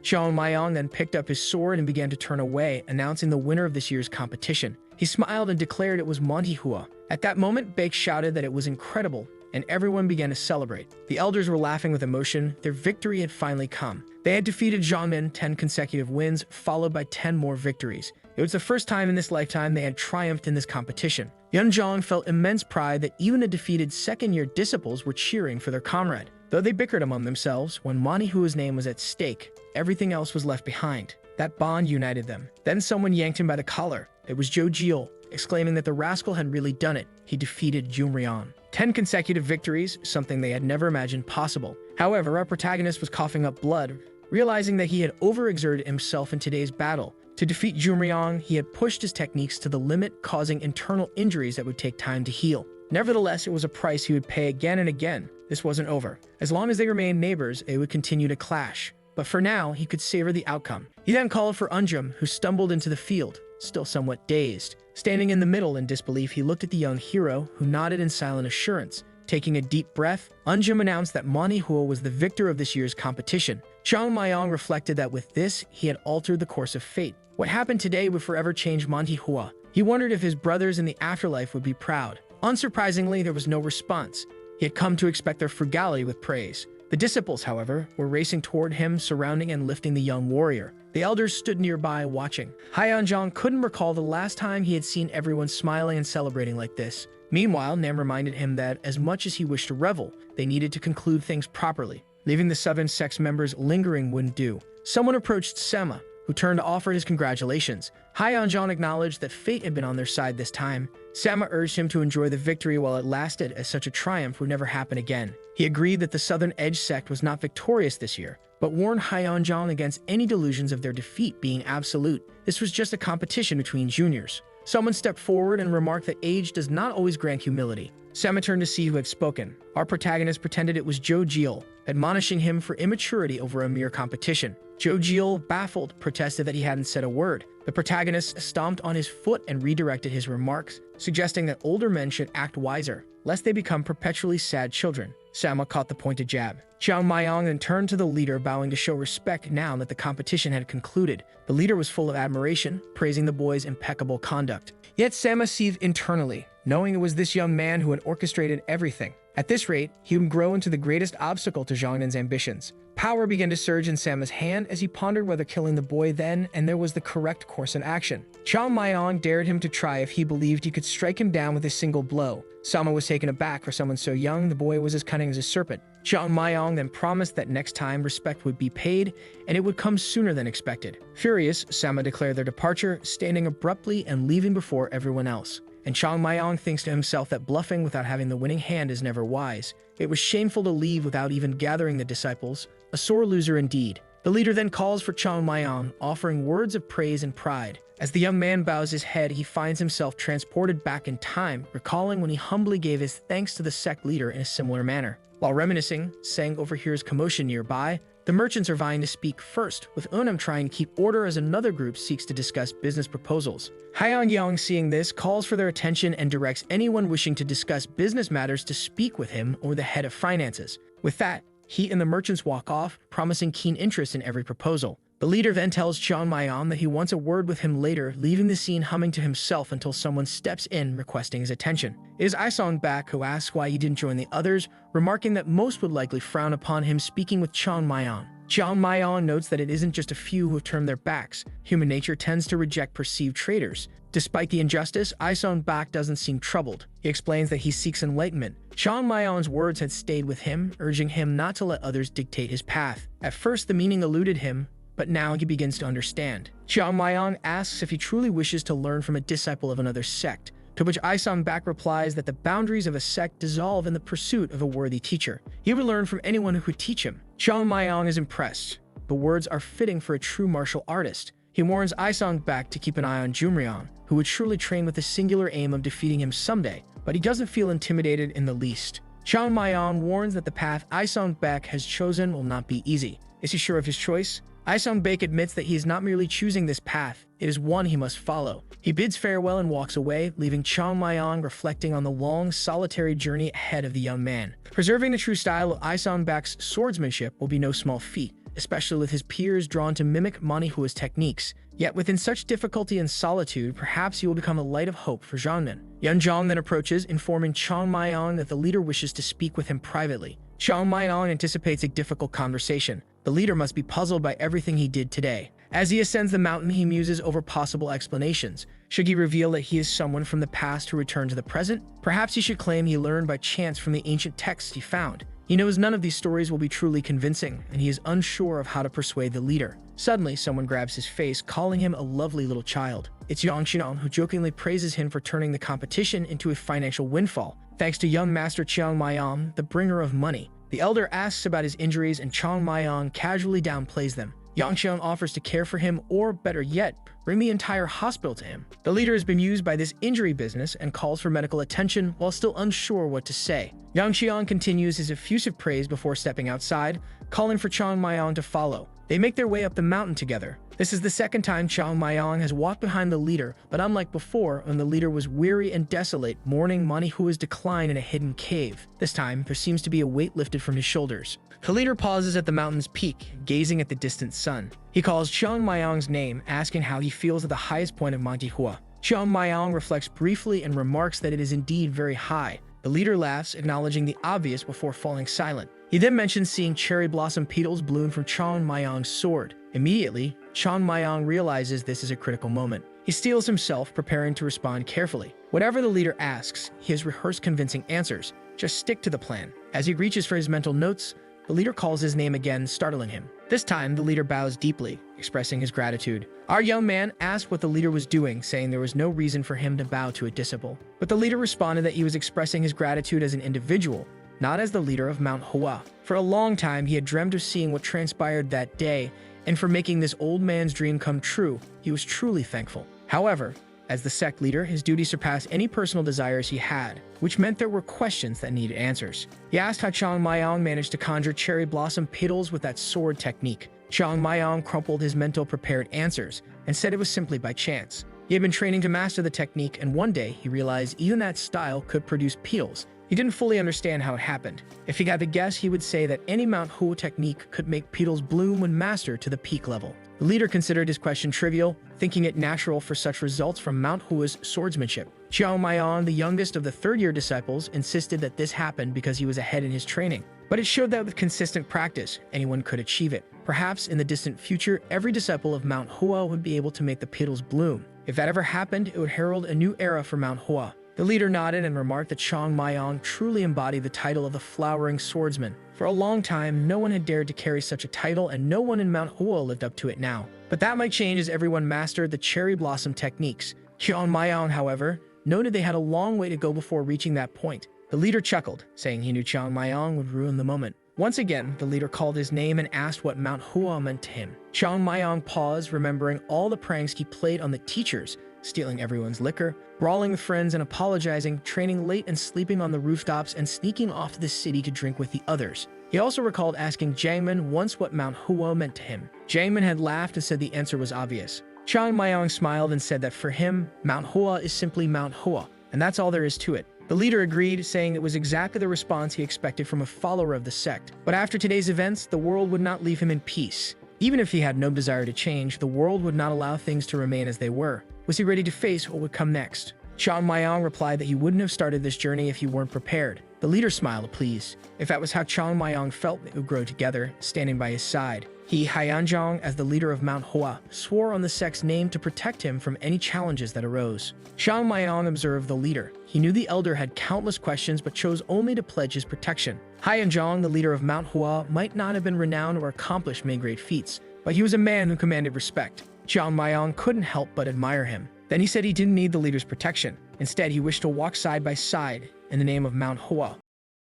Chung Myung then picked up his sword and began to turn away, announcing the winner of this year's competition. He smiled and declared it was Mount Hua. At that moment, Baek shouted that it was incredible, and everyone began to celebrate. The elders were laughing with emotion. Their victory had finally come. They had defeated Zhongmin 10 consecutive wins, followed by 10 more victories. It was the first time in this lifetime they had triumphed in this competition. Yoon Jong felt immense pride that even the defeated second-year disciples were cheering for their comrade. Though they bickered among themselves, when Mount Hua's name was at stake, everything else was left behind. That bond united them. Then someone yanked him by the collar. It was Jo Gul, exclaiming that the rascal had really done it. He defeated Jumryeon. 10 consecutive victories, something they had never imagined possible. However, our protagonist was coughing up blood, realizing that he had overexerted himself in today's battle. To defeat Jumryeon, he had pushed his techniques to the limit, causing internal injuries that would take time to heal. Nevertheless, it was a price he would pay again and again. This wasn't over. As long as they remained neighbors, they would continue to clash. But for now, he could savor the outcome. He then called for Unjum, who stumbled into the field, still somewhat dazed. Standing in the middle in disbelief, he looked at the young hero, who nodded in silent assurance. Taking a deep breath, Unjum announced that Mount Hua was the victor of this year's competition. Chung Myung reflected that with this, he had altered the course of fate. What happened today would forever change Mount Hua. He wondered if his brothers in the afterlife would be proud. Unsurprisingly, there was no response. He had come to expect their frugality with praise. The disciples, however, were racing toward him, surrounding and lifting the young warrior. The elders stood nearby, watching. Hyunjong couldn't recall the last time he had seen everyone smiling and celebrating like this. Meanwhile, Nam reminded him that, as much as he wished to revel, they needed to conclude things properly. Leaving the Southern Sect's members lingering wouldn't do. Someone approached Sema, who turned to offer his congratulations. Hyunjong acknowledged that fate had been on their side this time. Sema urged him to enjoy the victory while it lasted, as such a triumph would never happen again. He agreed that the Southern Edge Sect was not victorious this year, but warned Hyunjong against any delusions of their defeat being absolute. This was just a competition between juniors. Someone stepped forward and remarked that age does not always grant humility. Sema turned to see who had spoken. Our protagonist pretended it was Jo Gul, admonishing him for immaturity over a mere competition. Jo Gul, baffled, protested that he hadn't said a word. The protagonist stomped on his foot and redirected his remarks, suggesting that older men should act wiser, lest they become perpetually sad children. Sema caught the pointed jab. Chung Myung then turned to the leader, bowing to show respect now that the competition had concluded. The leader was full of admiration, praising the boy's impeccable conduct. Yet Sema seethed internally, knowing it was this young man who had orchestrated everything. At this rate, he would grow into the greatest obstacle to Zhongnin's ambitions. Power began to surge in Sema's hand as he pondered whether killing the boy then and there was the correct course in action. Chung Myung dared him to try if he believed he could strike him down with a single blow. Sema was taken aback. For someone so young, the boy was as cunning as a serpent. Chung Myung then promised that next time respect would be paid, and it would come sooner than expected. Furious, Sema declared their departure, standing abruptly and leaving before everyone else. And Chung Myung thinks to himself that bluffing without having the winning hand is never wise. It was shameful to leave without even gathering the disciples. A sore loser indeed. The leader then calls for Chung Myung, offering words of praise and pride. As the young man bows his head, he finds himself transported back in time, recalling when he humbly gave his thanks to the sect leader in a similar manner. While reminiscing, Sang overhears commotion nearby. The merchants are vying to speak first, with Unam trying to keep order as another group seeks to discuss business proposals. Hyunjong, seeing this, calls for their attention and directs anyone wishing to discuss business matters to speak with him or the head of finances. With that, he and the merchants walk off, promising keen interest in every proposal. The leader then tells Chung Myung that he wants a word with him later, leaving the scene humming to himself until someone steps in requesting his attention. It is Isong Baek who asks why he didn't join the others, remarking that most would likely frown upon him speaking with Chung Myung. Chung Myung notes that it isn't just a few who have turned their backs. Human nature tends to reject perceived traitors. Despite the injustice, Baek doesn't seem troubled. He explains that he seeks enlightenment. Chung Myung's words had stayed with him, urging him not to let others dictate his path. At first, the meaning eluded him, but now he begins to understand. Chung Myung asks if he truly wishes to learn from a disciple of another sect, to which Baek replies that the boundaries of a sect dissolve in the pursuit of a worthy teacher. He would learn from anyone who could teach him. Chung Myung is impressed. The words are fitting for a true martial artist. He warns Baek to keep an eye on Jumryong, who would surely train with the singular aim of defeating him someday, but he doesn't feel intimidated in the least. Chung Myung warns that the path Baek has chosen will not be easy. Is he sure of his choice? Baek admits that he is not merely choosing this path, it is one he must follow. He bids farewell and walks away, leaving Chung Myung reflecting on the long, solitary journey ahead of the young man. Preserving the true style of Baek's swordsmanship will be no small feat, especially with his peers drawn to mimic Manhwa's techniques. Yet within such difficulty and solitude, perhaps he will become a light of hope for Jeonmin. Yoon Jong then approaches, informing Chung Myung that the leader wishes to speak with him privately. Chung Myung anticipates a difficult conversation. The leader must be puzzled by everything he did today. As he ascends the mountain, he muses over possible explanations. Should he reveal that he is someone from the past who returned to the present? Perhaps he should claim he learned by chance from the ancient texts he found. He knows none of these stories will be truly convincing, and he is unsure of how to persuade the leader. Suddenly, someone grabs his face, calling him a lovely little child. It's Yoon Jong, who jokingly praises him for turning the competition into a financial windfall, thanks to young master Chung Myung, the bringer of money. The elder asks about his injuries, and Chung Myung casually downplays them. Yoon Jong offers to care for him, or better yet, bring the entire hospital to him. The leader is bemused by this injury business and calls for medical attention while still unsure what to say. Yoon Jong continues his effusive praise before stepping outside, calling for Chung Myung to follow. They make their way up the mountain together. This is the second time Chung Myung has walked behind the leader, but unlike before, when the leader was weary and desolate, mourning Manhwa's decline in a hidden cave. This time, there seems to be a weight lifted from his shoulders. The leader pauses at the mountain's peak, gazing at the distant sun. He calls Chung Myung's name, asking how he feels at the highest point of Mount Hua. Chung Myung reflects briefly and remarks that it is indeed very high. The leader laughs, acknowledging the obvious before falling silent. He then mentions seeing cherry blossom petals bloom from Chung Myung's sword. Immediately, Chung Myung realizes this is a critical moment. He steels himself, preparing to respond carefully. Whatever the leader asks, he has rehearsed convincing answers. Just stick to the plan. As he reaches for his mental notes, the leader calls his name again, startling him. This time, the leader bows deeply, expressing his gratitude. Our young man asked what the leader was doing, saying there was no reason for him to bow to a disciple. But the leader responded that he was expressing his gratitude as an individual, not as the leader of Mount Hua. For a long time, he had dreamed of seeing what transpired that day, and for making this old man's dream come true, he was truly thankful. However, as the sect leader, his duty surpassed any personal desires he had, which meant there were questions that needed answers. He asked how Chung Myung managed to conjure cherry blossom petals with that sword technique. Chung Myung crumpled his mental prepared answers and said it was simply by chance. He had been training to master the technique, and one day he realized even that style could produce petals. He didn't fully understand how it happened. If he had to guess, he would say that any Mount Hua technique could make petals bloom when mastered to the peak level. The leader considered his question trivial, thinking it natural for such results from Mount Hua's swordsmanship. Chung Myung, the youngest of the third-year disciples, insisted that this happened because he was ahead in his training. But it showed that with consistent practice, anyone could achieve it. Perhaps in the distant future, every disciple of Mount Hua would be able to make the petals bloom. If that ever happened, it would herald a new era for Mount Hua. The leader nodded and remarked that Chung Myung truly embodied the title of the flowering swordsman. For a long time, no one had dared to carry such a title, and no one in Mount Hua lived up to it now. But that might change as everyone mastered the cherry blossom techniques. Chung Myung, however, noted they had a long way to go before reaching that point. The leader chuckled, saying he knew Chung Myung would ruin the moment. Once again, the leader called his name and asked what Mount Hua meant to him. Chung Myung paused, remembering all the pranks he played on the teachers, stealing everyone's liquor, brawling with friends and apologizing, training late and sleeping on the rooftops, and sneaking off to the city to drink with the others. He also recalled asking Jangmin once what Mount Hua meant to him. Jangmin had laughed and said the answer was obvious. Chung Myung smiled and said that for him, Mount Hua is simply Mount Hua, and that's all there is to it. The leader agreed, saying it was exactly the response he expected from a follower of the sect. But after today's events, the world would not leave him in peace. Even if he had no desire to change, the world would not allow things to remain as they were. Was he ready to face what would come next? Chung Myung replied that he wouldn't have started this journey if he weren't prepared. The leader smiled, pleased. If that was how Chung Myung felt, they would grow together, standing by his side. He, Yoon Jong, as the leader of Mount Hua, swore on the sect's name to protect him from any challenges that arose. Chung Myung observed the leader. He knew the elder had countless questions but chose only to pledge his protection. Yoon Jong, the leader of Mount Hua, might not have been renowned or accomplished many great feats, but he was a man who commanded respect. Chung Myung couldn't help but admire him. Then he said he didn't need the leader's protection. Instead, he wished to walk side by side in the name of Mount Hua.